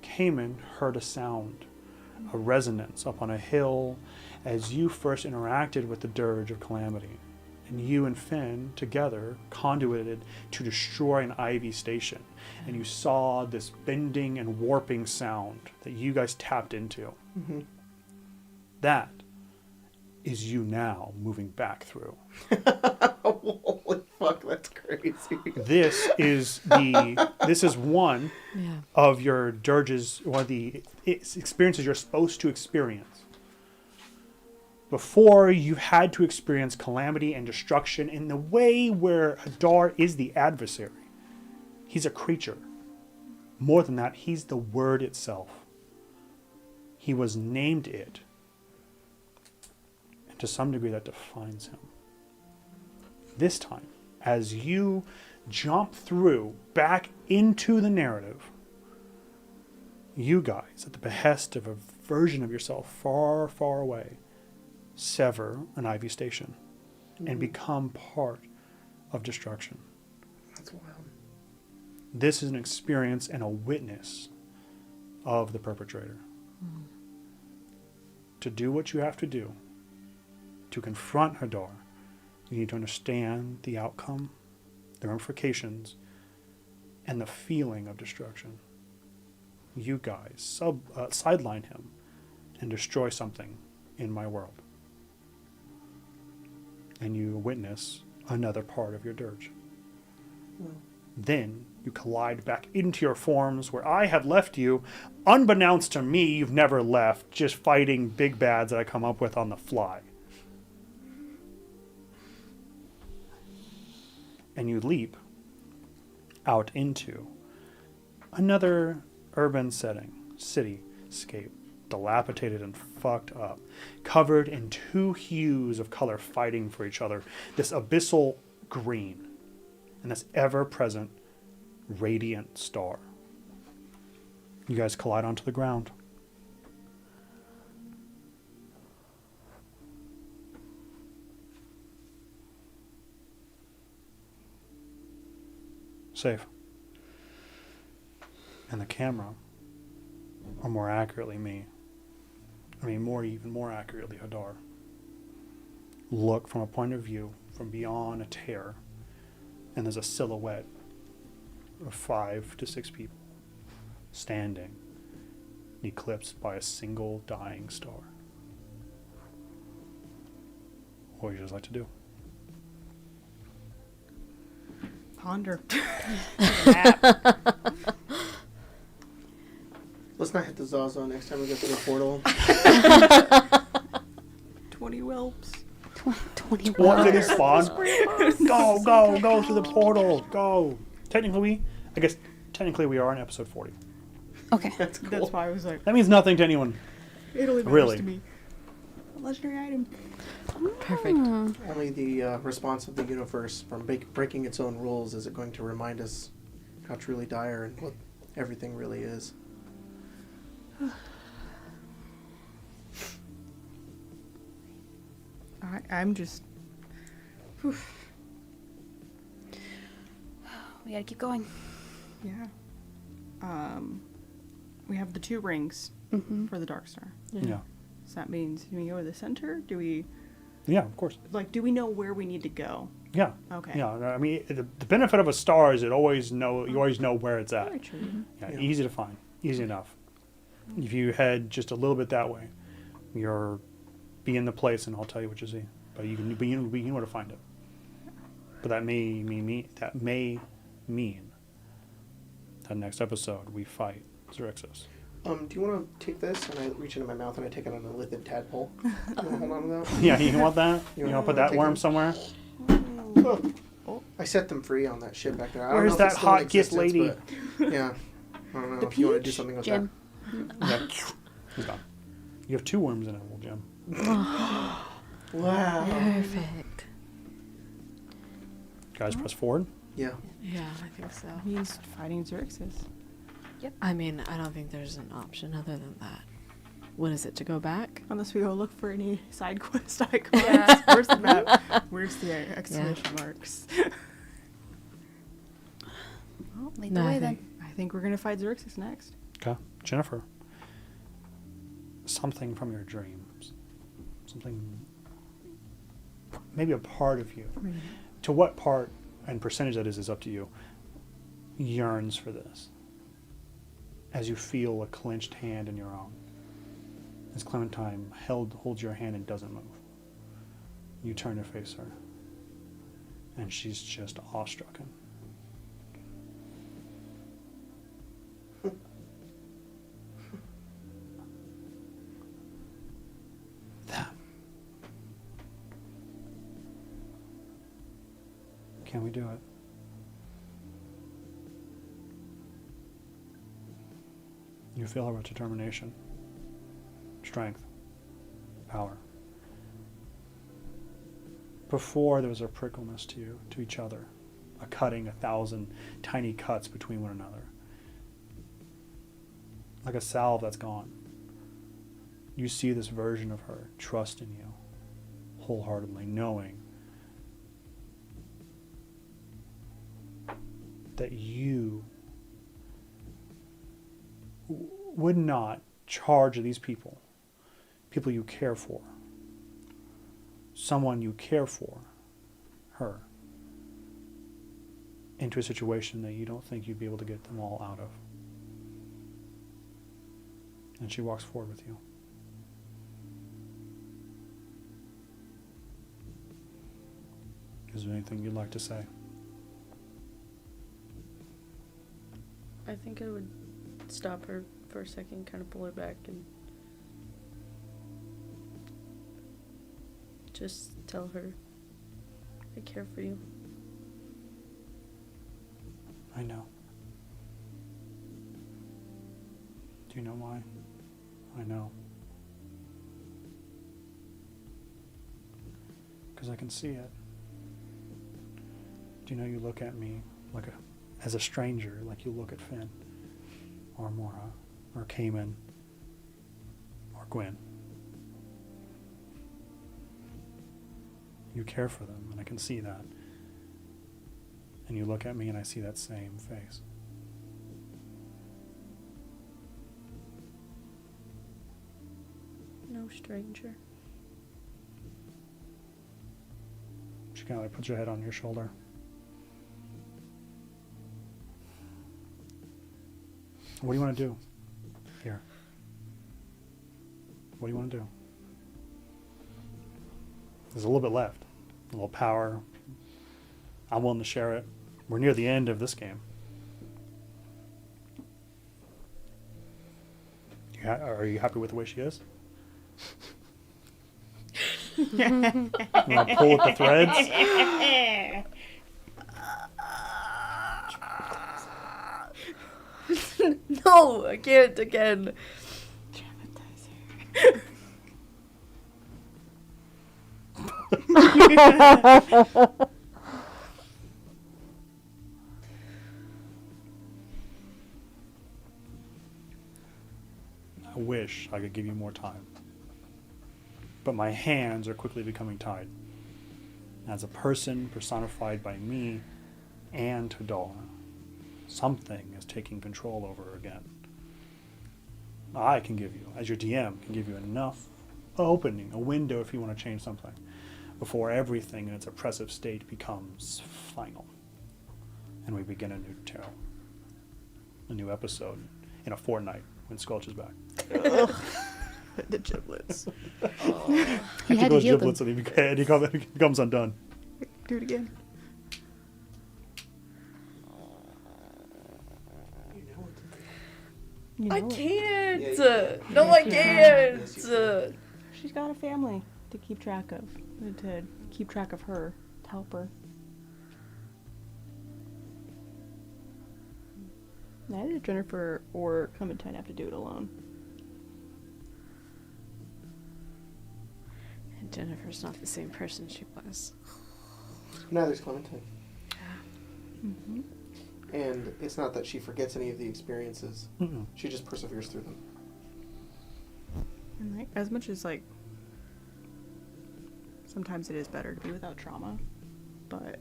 Cayman heard a sound, a resonance up on a hill as you first interacted with the dirge of calamity. And you and Finn together conduited to destroy an Ivy station. And you saw this bending and warping sound that you guys tapped into. Mm-hmm. That is you now moving back through. Holy fuck, that's crazy. This is one of your dirges, one of the experiences you're supposed to experience. Before, you had to experience calamity and destruction in the way where Hadar is the adversary. He's a creature. More than that, he's the word itself. He was named it. And to some degree, that defines him. This time, as you jump through back into the narrative, you guys, at the behest of a version of yourself far, far away, sever an Ivy station and become part of destruction. That's wild. This is an experience and a witness of the perpetrator. To do what you have to do, to confront Hadar, you need to understand the outcome, the ramifications, and the feeling of destruction. You guys sideline him and destroy something in my world. And you witness another part of your dirge. Then you collide back into your forms where I have left you. Unbeknownst to me, you've never left, just fighting big bads that I come up with on the fly. And you leap out into another urban setting, cityscape, dilapidated and fucked up, covered in two hues of color fighting for each other, this abyssal green and this ever-present radiant star. You guys collide onto the ground. Safe. And the camera, or more accurately me, even more accurately Hadar, look from a point of view from beyond a tear, and there's a silhouette of 5 to 6 people standing, eclipsed by a single dying star. What would you just like to do? Ponder. Let's not hit the Zaza next time we go through the portal. 20 whelps. 20 What did it spawn? Go to the portal. Go. Technically we are in episode 40. Okay. That's cool. That's why I was like, That means nothing to anyone. it only matters Really? to me. A legendary item. Perfect. Only the response of the universe from breaking its own rules is it going to remind us how truly dire and what everything really is. I'm just. We gotta keep going. Yeah. We have the 2 rings for the Dark Star. Yeah. So that means, do we go to the center? Do we, Yeah, of course. do we know where we need to go? Yeah. Okay. Yeah. I mean, the benefit of a star is you always know where it's at. Very true. Yeah, Yeah. easy to find. Easy enough. If you head just a little bit that way, you're be in the place, and I'll tell you what you see. But you know where to find it. But that may mean that next episode we fight Xerxes. Do you want to take this? And I reach into my mouth and I take it on a lithid tadpole. You want to hold on to that? Yeah, you want that? You You want to put wanna that take worm it? somewhere? Oh, I set them free on that shit back there. I Where's don't know if it's that still in hot gift existence, lady? but, yeah. I don't know if you want to do something with Jim. Yeah. He's gone. You have 2 worms in it, little Jim. that. Wow. Perfect. Guys, press forward. Yeah. Yeah, I think so. Means fighting Xerxes. I mean, I don't think there's an option other than that. What is it, to go back? Unless we go look for any side quest icons. Where's the map? Where's the exclamation marks? Well, lead the way then. I think we're gonna fight Xerxes next. Okay. Jennifer. Something from your dreams. Something, maybe a part of you. To what part and percentage that is up to you, yearns for this. As you feel a clenched hand in your own. As Clementine holds your hand and doesn't move. You turn to face her. And she's just awestruck. That. Can we do it? You feel her with determination, strength, power. Before there was a prickleness to you, to each other, a cutting, 1,000 tiny cuts between one another. Like a salve that's gone. You see this version of her trust in you wholeheartedly, knowing that you would not charge these people you care for, someone you care for, her, into a situation that you don't think you'd be able to get them all out of. And she walks forward with you. Is there anything you'd like to say? I think I would stop her for a second, kind of pull her back, and just tell her I care for you. I know. Do you know why? I know. Because I can see it. Do you know you look at me like as a stranger, like you look at Finn, or Mora, or Cayman, or Gwen. You care for them, and I can see that. And you look at me, and I see that same face. No stranger. She kind of like puts her head on your shoulder. What do you want to do here? What do you want to do? There's a little bit left. A little power. I'm willing to share it. We're near the end of this game. Are you happy with the way she is? You want to pull at the threads? No, I can't again. I wish I could give you more time. But my hands are quickly becoming tied. As a person personified by me and Tadala, something is taking control over her again. I can give you, as your DM, can give you enough opening, a window if you want to change something, before everything in its oppressive state becomes final. And we begin a new tale. A new episode in a fortnight when Skulch is back. The giblets. He had those giblets and he comes undone. Do it again. You know I it. can't. Yeah, no, I can't. Yes, you She's got a family to keep track of. To keep track of her. To help her. Neither Jennifer or Clementine have to do it alone. And Jennifer's not the same person she was. Neither's Clementine. Mm-hmm. And it's not that she forgets any of the experiences. Mm-mm. She just perseveres through them. And like, as much as like sometimes it is better to be without trauma, but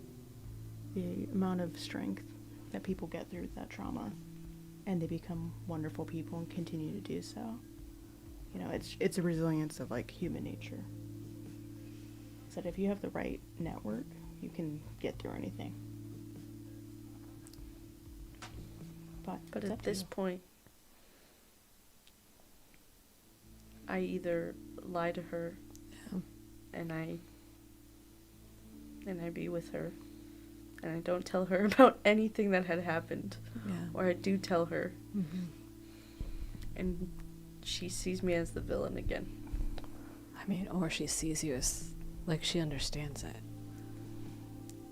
the amount of strength that people get through that trauma and they become wonderful people and continue to do so. You know, it's a resilience of like human nature. So that if you have the right network, you can get through anything. But But it's at up to this you. point, I either lie to her and I be with her and I don't tell her about anything that had happened, Yeah. or I do tell her Mm-hmm. and she sees me as the villain again. I mean, or she sees you as, like, she understands it.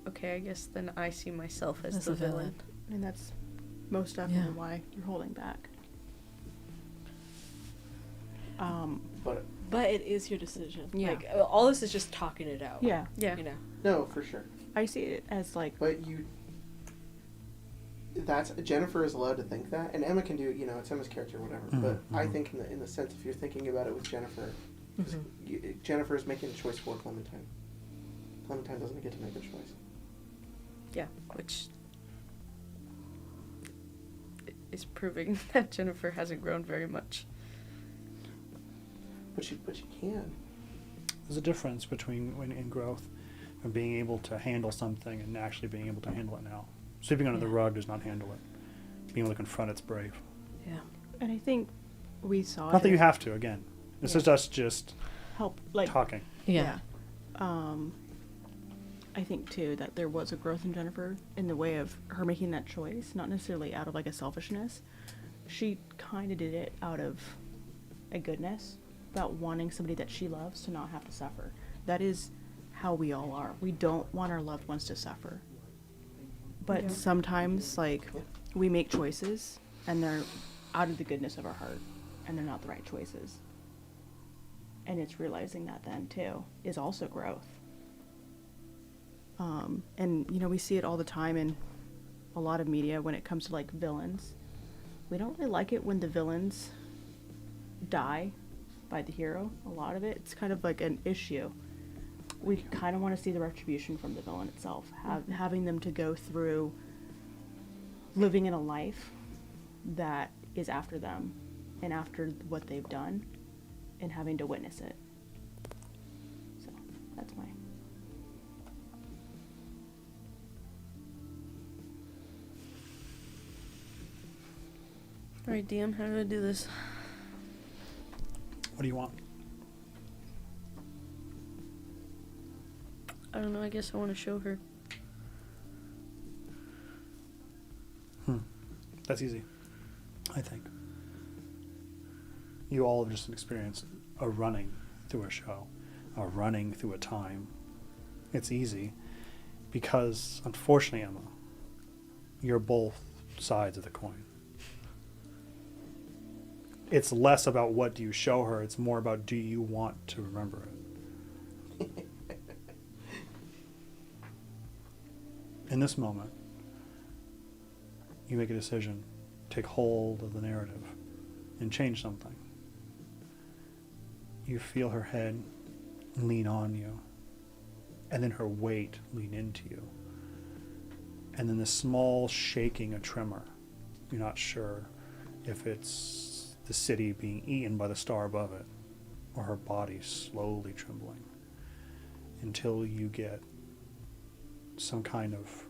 Okay, I guess then I see myself as As the the villain. And that's most definitely Yeah. why you're holding back. But But it is your decision. Yeah. Like, all this is just talking it out. Yeah, Yeah. You know? no, for sure. I see it as like, But that's Jennifer is allowed to think that, and Emma can do. You know, it's Emma's character, whatever. But I think in the sense, if you're thinking about it with Jennifer, 'cause Jennifer is making a choice for Clementine. Clementine doesn't get to make a choice. Yeah, which is proving that Jennifer hasn't grown very much. But she can. There's a difference between in growth and being able to handle something and actually being able to handle it now. Sweeping under the rug does not handle it. Being able to confront it's brave. Yeah. and I think we saw Not that it you have to, again. This is us just help like talking. Yeah. I think too that there was a growth in Jennifer in the way of her making that choice, not necessarily out of like a selfishness. She kind of did it out of a goodness about wanting somebody that she loves to not have to suffer. That is how we all are. We don't want our loved ones to suffer. But sometimes like we make choices and they're out of the goodness of our heart and they're not the right choices. And it's realizing that then too is also growth. And you know, we see it all the time in a lot of media when it comes to like villains. We don't really like it when the villains die by the hero. A lot of it, it's kind of like an issue. We kind of want to see the retribution from the villain itself, having them to go through living in a life that is after them and after what they've done and having to witness it. So that's my... Alright, DM, how do I do this? What do you want? I don't know, I guess I want to show her. That's easy, I think. You all have just experienced a running through a show, a running through a time. It's easy because, unfortunately, Emma, you're both sides of the coin. It's less about what do you show her, it's more about do you want to remember it. In this moment, you make a decision, take hold of the narrative, and change something. You feel her head lean on you, and then her weight lean into you. And then this small shaking, a tremor. You're not sure if it's the city being eaten by the star above it, or her body slowly trembling, until you get some kind of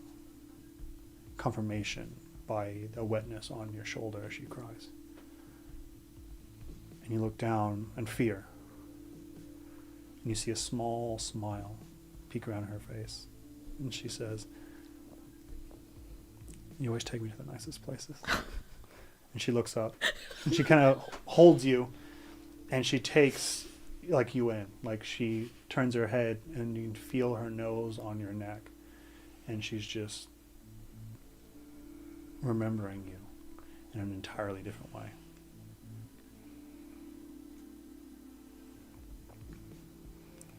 confirmation by the wetness on your shoulder as she cries. And you look down and fear. And you see a small smile peek around her face. And she says, "You always take me to the nicest places." And she looks up and she kind of holds you and she takes like you in. Like she turns her head and you can feel her nose on your neck. And she's just remembering you in an entirely different way.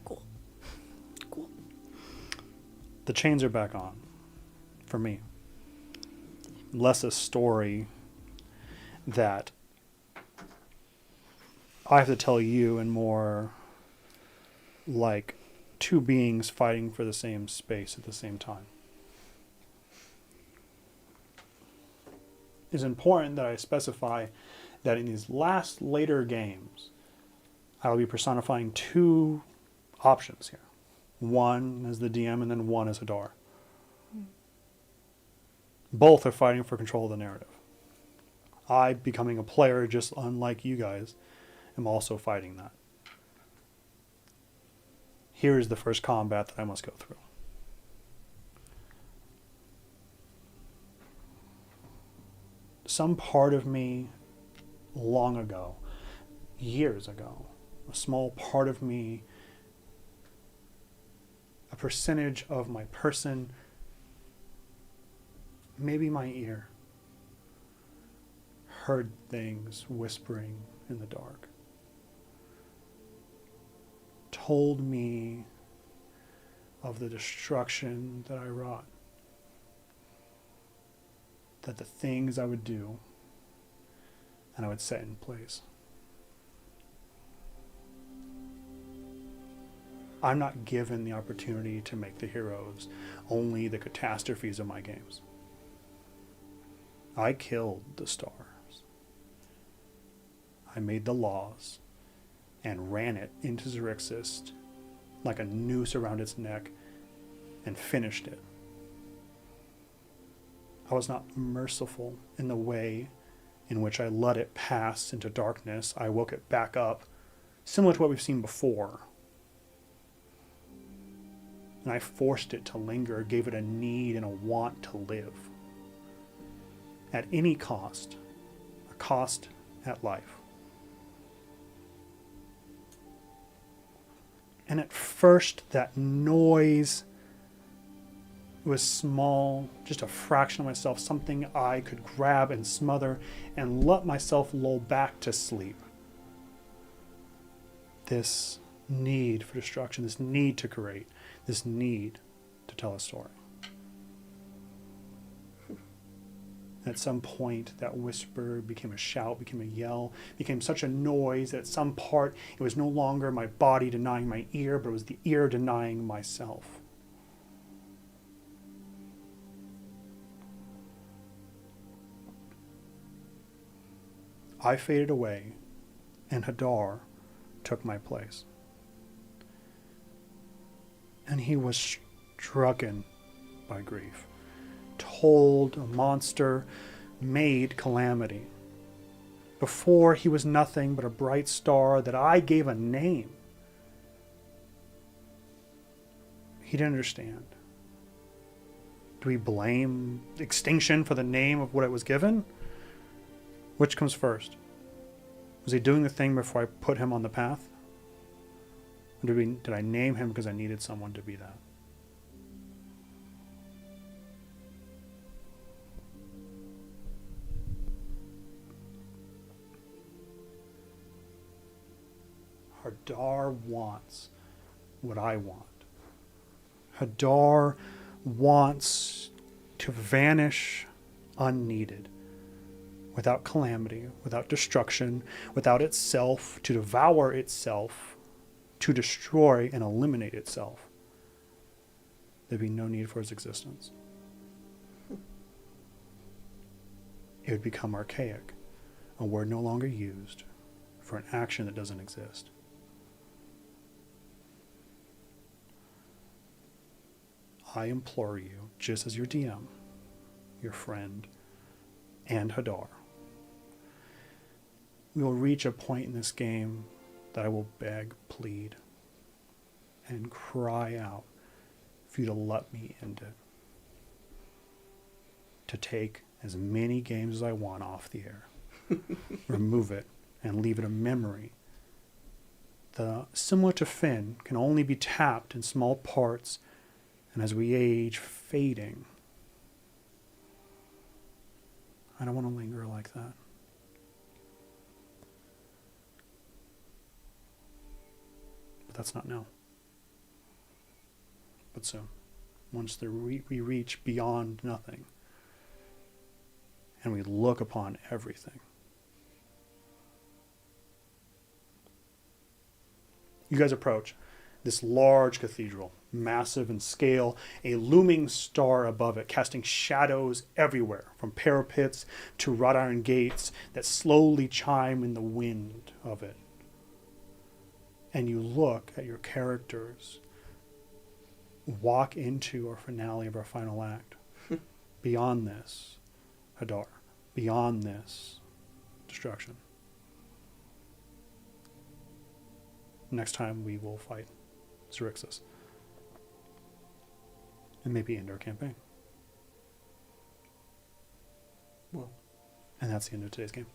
Cool. The chains are back on for me. Less a story that I have to tell you and more like two beings fighting for the same space at the same time. is important that I specify that in these later games, I will be personifying two options here. One as the DM and then one as Hadar. Both are fighting for control of the narrative. I, becoming a player just unlike you guys, am also fighting that. Here is the first combat that I must go through. Some part of me long ago, years ago, a small part of me, a percentage of my person, maybe my ear, heard things whispering in the dark. Told me of the destruction that I wrought. That the things I would do and I would set in place. I'm not given the opportunity to make the heroes, only the catastrophes of my games. I killed the stars. I made the laws and ran it into Xerxes like a noose around its neck and finished it. I was not merciful in the way in which I let it pass into darkness. I woke it back up, similar to what we've seen before. And I forced it to linger, gave it a need and a want to live. At any cost, a cost at life. And at first, that noise was small, just a fraction of myself, something I could grab and smother and let myself lull back to sleep. This need for destruction, this need to create, this need to tell a story. At some point, that whisper became a shout, became a yell, became such a noise that at some part, it was no longer my body denying my ear, but it was the ear denying myself. I faded away, and Hadar took my place. And he was stricken by grief. Told a monster, made calamity. Before he was nothing but a bright star that I gave a name. He didn't understand. Do we blame extinction for the name of what it was given? Which comes first? Was he doing the thing before I put him on the path? Or did I name him because I needed someone to be that? Hadar wants what I want. Hadar wants to vanish unneeded, without calamity, without destruction, without itself, to devour itself, to destroy and eliminate itself. There'd be no need for its existence. It would become archaic, a word no longer used for an action that doesn't exist. I implore you, just as your DM, your friend, and Hadar, we will reach a point in this game that I will beg, plead, and cry out for you to let me end it. To take as many games as I want off the air, remove it, and leave it a memory. Similar to Finn, can only be tapped in small parts, and as we age, fading. I don't want to linger like that. But that's not now. But soon. Once we reach beyond nothing, and we look upon everything. You guys approach this large cathedral, massive in scale, a looming star above it, casting shadows everywhere, from parapets to wrought iron gates that slowly chime in the wind of it. And you look at your characters walk into our finale of our final act. Beyond this, Hadar. Beyond this, destruction. Next time we will fight Xerxes. And maybe end our campaign. Well. And that's the end of today's game.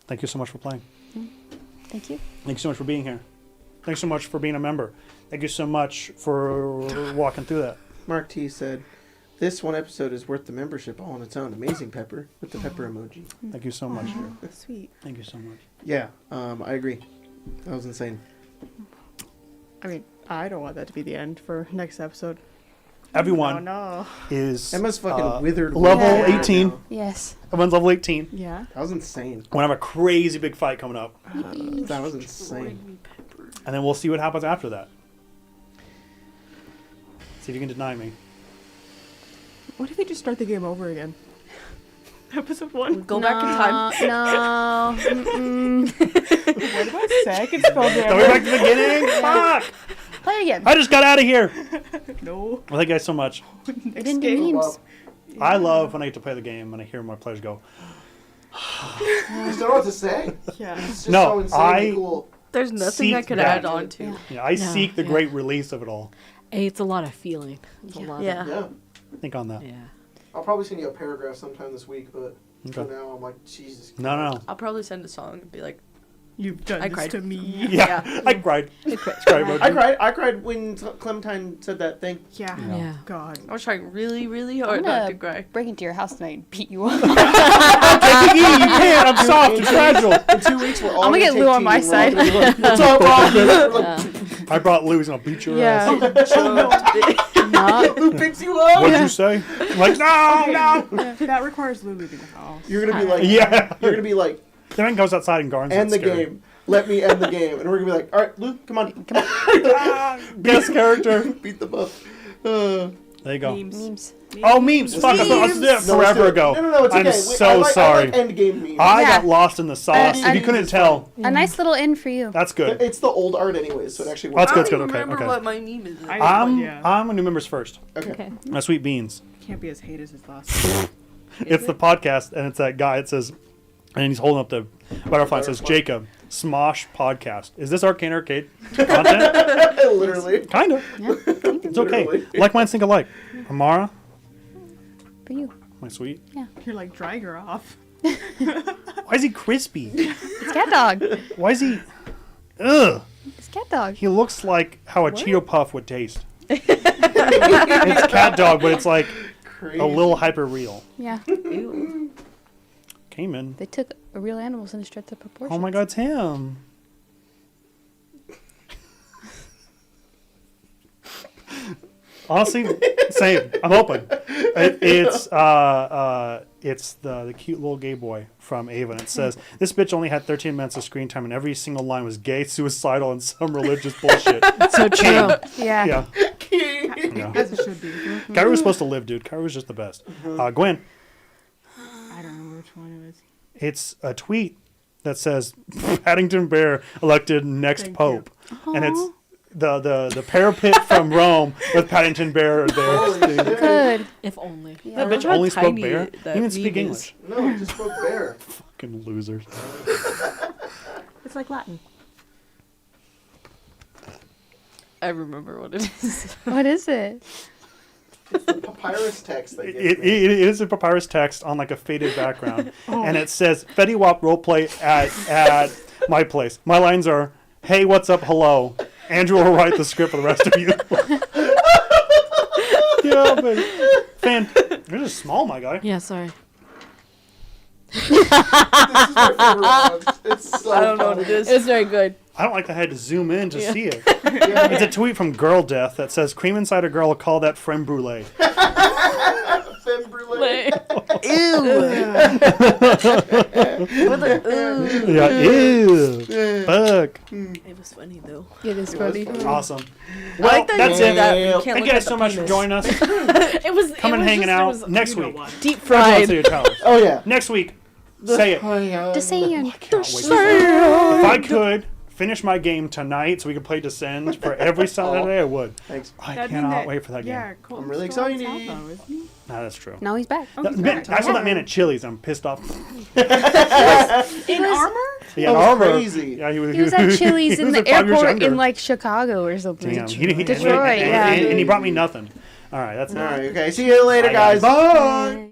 Thank you so much for playing. Thank you. Thank you so much for being here. Thanks so much for being a member. Thank you so much for walking through that. Mark T said, "This one episode is worth the membership all on its own." Amazing pepper with the pepper emoji. Thank you so much. Sweet. Thank you so much. Yeah, I agree. That was insane. I mean, I don't want that to be the end for next episode. Everyone Oh no. is Emma's fucking withered. level Yeah. 18. Yes. Everyone's level 18. Yeah. That was insane. We're going to have a crazy big fight coming up. That was insane. And then we'll see what happens after that. See if you can deny me. What if we just start the game over again? Episode 1. Go back in time. No. What about second Spelljammer? Are we back to the beginning? Fuck! Play again. I just got out of here. No. Well, thank you guys so much. We didn't do memes. I love when I get to play the game and I hear my players go, You don't know what to say? Yeah. It's just No, so insanely cool. There's nothing I Seek could that. add on to. I seek the yeah. great release of it all. It's a lot of feeling. It's a lot Yeah. Yeah. Think on that. of, yeah. I'll probably send you a paragraph sometime this week, but for Okay. now I'm like, Jesus. No. I'll probably send a song and be like, You've done I this cried. to me. Yeah, I cried. Cried. I cried when Clementine said that thing. Yeah. Yeah. God. I was trying really, really I'm hard not gonna to cry. break into your house tonight and beat you up. You can't. I'm soft and fragile. In 2 weeks, we're all I'm gonna get take Lou on tea my and we're all side. gonna be like, what's up, Rob? I brought Lou. He's gonna beat your ass. No. Who picks you up? What'd you say? I'm like, no. That requires Lou leaving the house. You're gonna be like, Yeah. You're gonna be like, Then goes outside and guards. end the game. Let me end the game, and we're gonna be like, all right, Luke, come on, Guest character. beat them up. There you go. Memes. Oh, memes. Fuck, I did that forever ago. No, it's okay. I'm so sorry. I like end game memes. I Yeah. got lost in the sauce. If you couldn't tell, A nice little in for you. that's good. It's the old art anyways, so it actually That's works. good. I don't Okay, even remember okay. what my meme is. I'm a new members first. Okay. My sweet beans. Can't be as hate as his last. It's the podcast, and it's that guy. It says, and he's holding up the butterfly. It says, Jacob, Smosh Podcast. Is this Arcane Arcade content? Literally. Kind of. Yeah. It's okay. Literally. Like minds think alike. Amara, For you. my sweet. You're like, dry her off. Why is he crispy? It's cat dog. Why is he? Ugh. It's cat dog. He looks like how a Cheeto Puff would taste. It's cat dog, but it's like Crazy. a little hyper real. Yeah. Came in. They took real animals and stretched the proportions. Oh my God, it's him. Honestly, same. I'm hoping. It's the cute little gay boy from Ava, and it says this bitch only had 13 minutes of screen time, and every single line was gay, suicidal, and some religious bullshit. So true. Yeah. Yeah. As it should be. Kyrie was supposed to live, dude. Kyrie was just the best. Gwen, I don't remember which one it was. it's a tweet that says Paddington Bear elected next Thank pope, and it's the parapet from Rome with Paddington Bear there. Good. If only. Yeah. That bitch only spoke bear. He didn't speak English. No, he just spoke bear. Fucking losers. It's like Latin. I remember what it is. What is it? It's the papyrus text they gave It me. is a papyrus text on like a faded background, and it says Fetty Wap roleplay at my place. My lines are, "Hey, what's up? Hello." Andrew will write the script for the rest of you. Yeah, baby. Fan, you're just small, my guy. Yeah, sorry. This is my favorite one. It's so I don't know what it is. It's very good. I don't like that I had to zoom in to see it. It's a tweet from Girl Death that says, "Cream inside a girl, call that creme brulee." creme brulee. Yeah, ew. Fuck. It was funny though. It is funny. Awesome. I Well, like that that's you it. did that. You can't Thank look you at guys the so much for penis. joining us. It was Come and hanging out next week. Deep Everyone fried. say your towers. Oh yeah. Next week, say it. Descend. Can't wait. If I could finish my game tonight so we could play Descend for every Saturday, I would. Thanks. I That'd mean cannot that- wait for that game. Yeah, Colton's I'm really still in excited. town, though, isn't he? Nah, that's true. Now he's back. I saw that man at Chili's. I'm pissed off. In armor? Yeah, That was armor. crazy. Yeah, he was at Chili's in was the like 5 years airport younger. in like Chicago or something. Damn. Detroit, And yeah. he brought me nothing. All right, that's All right. Okay. See you later, Bye, guys. Bye.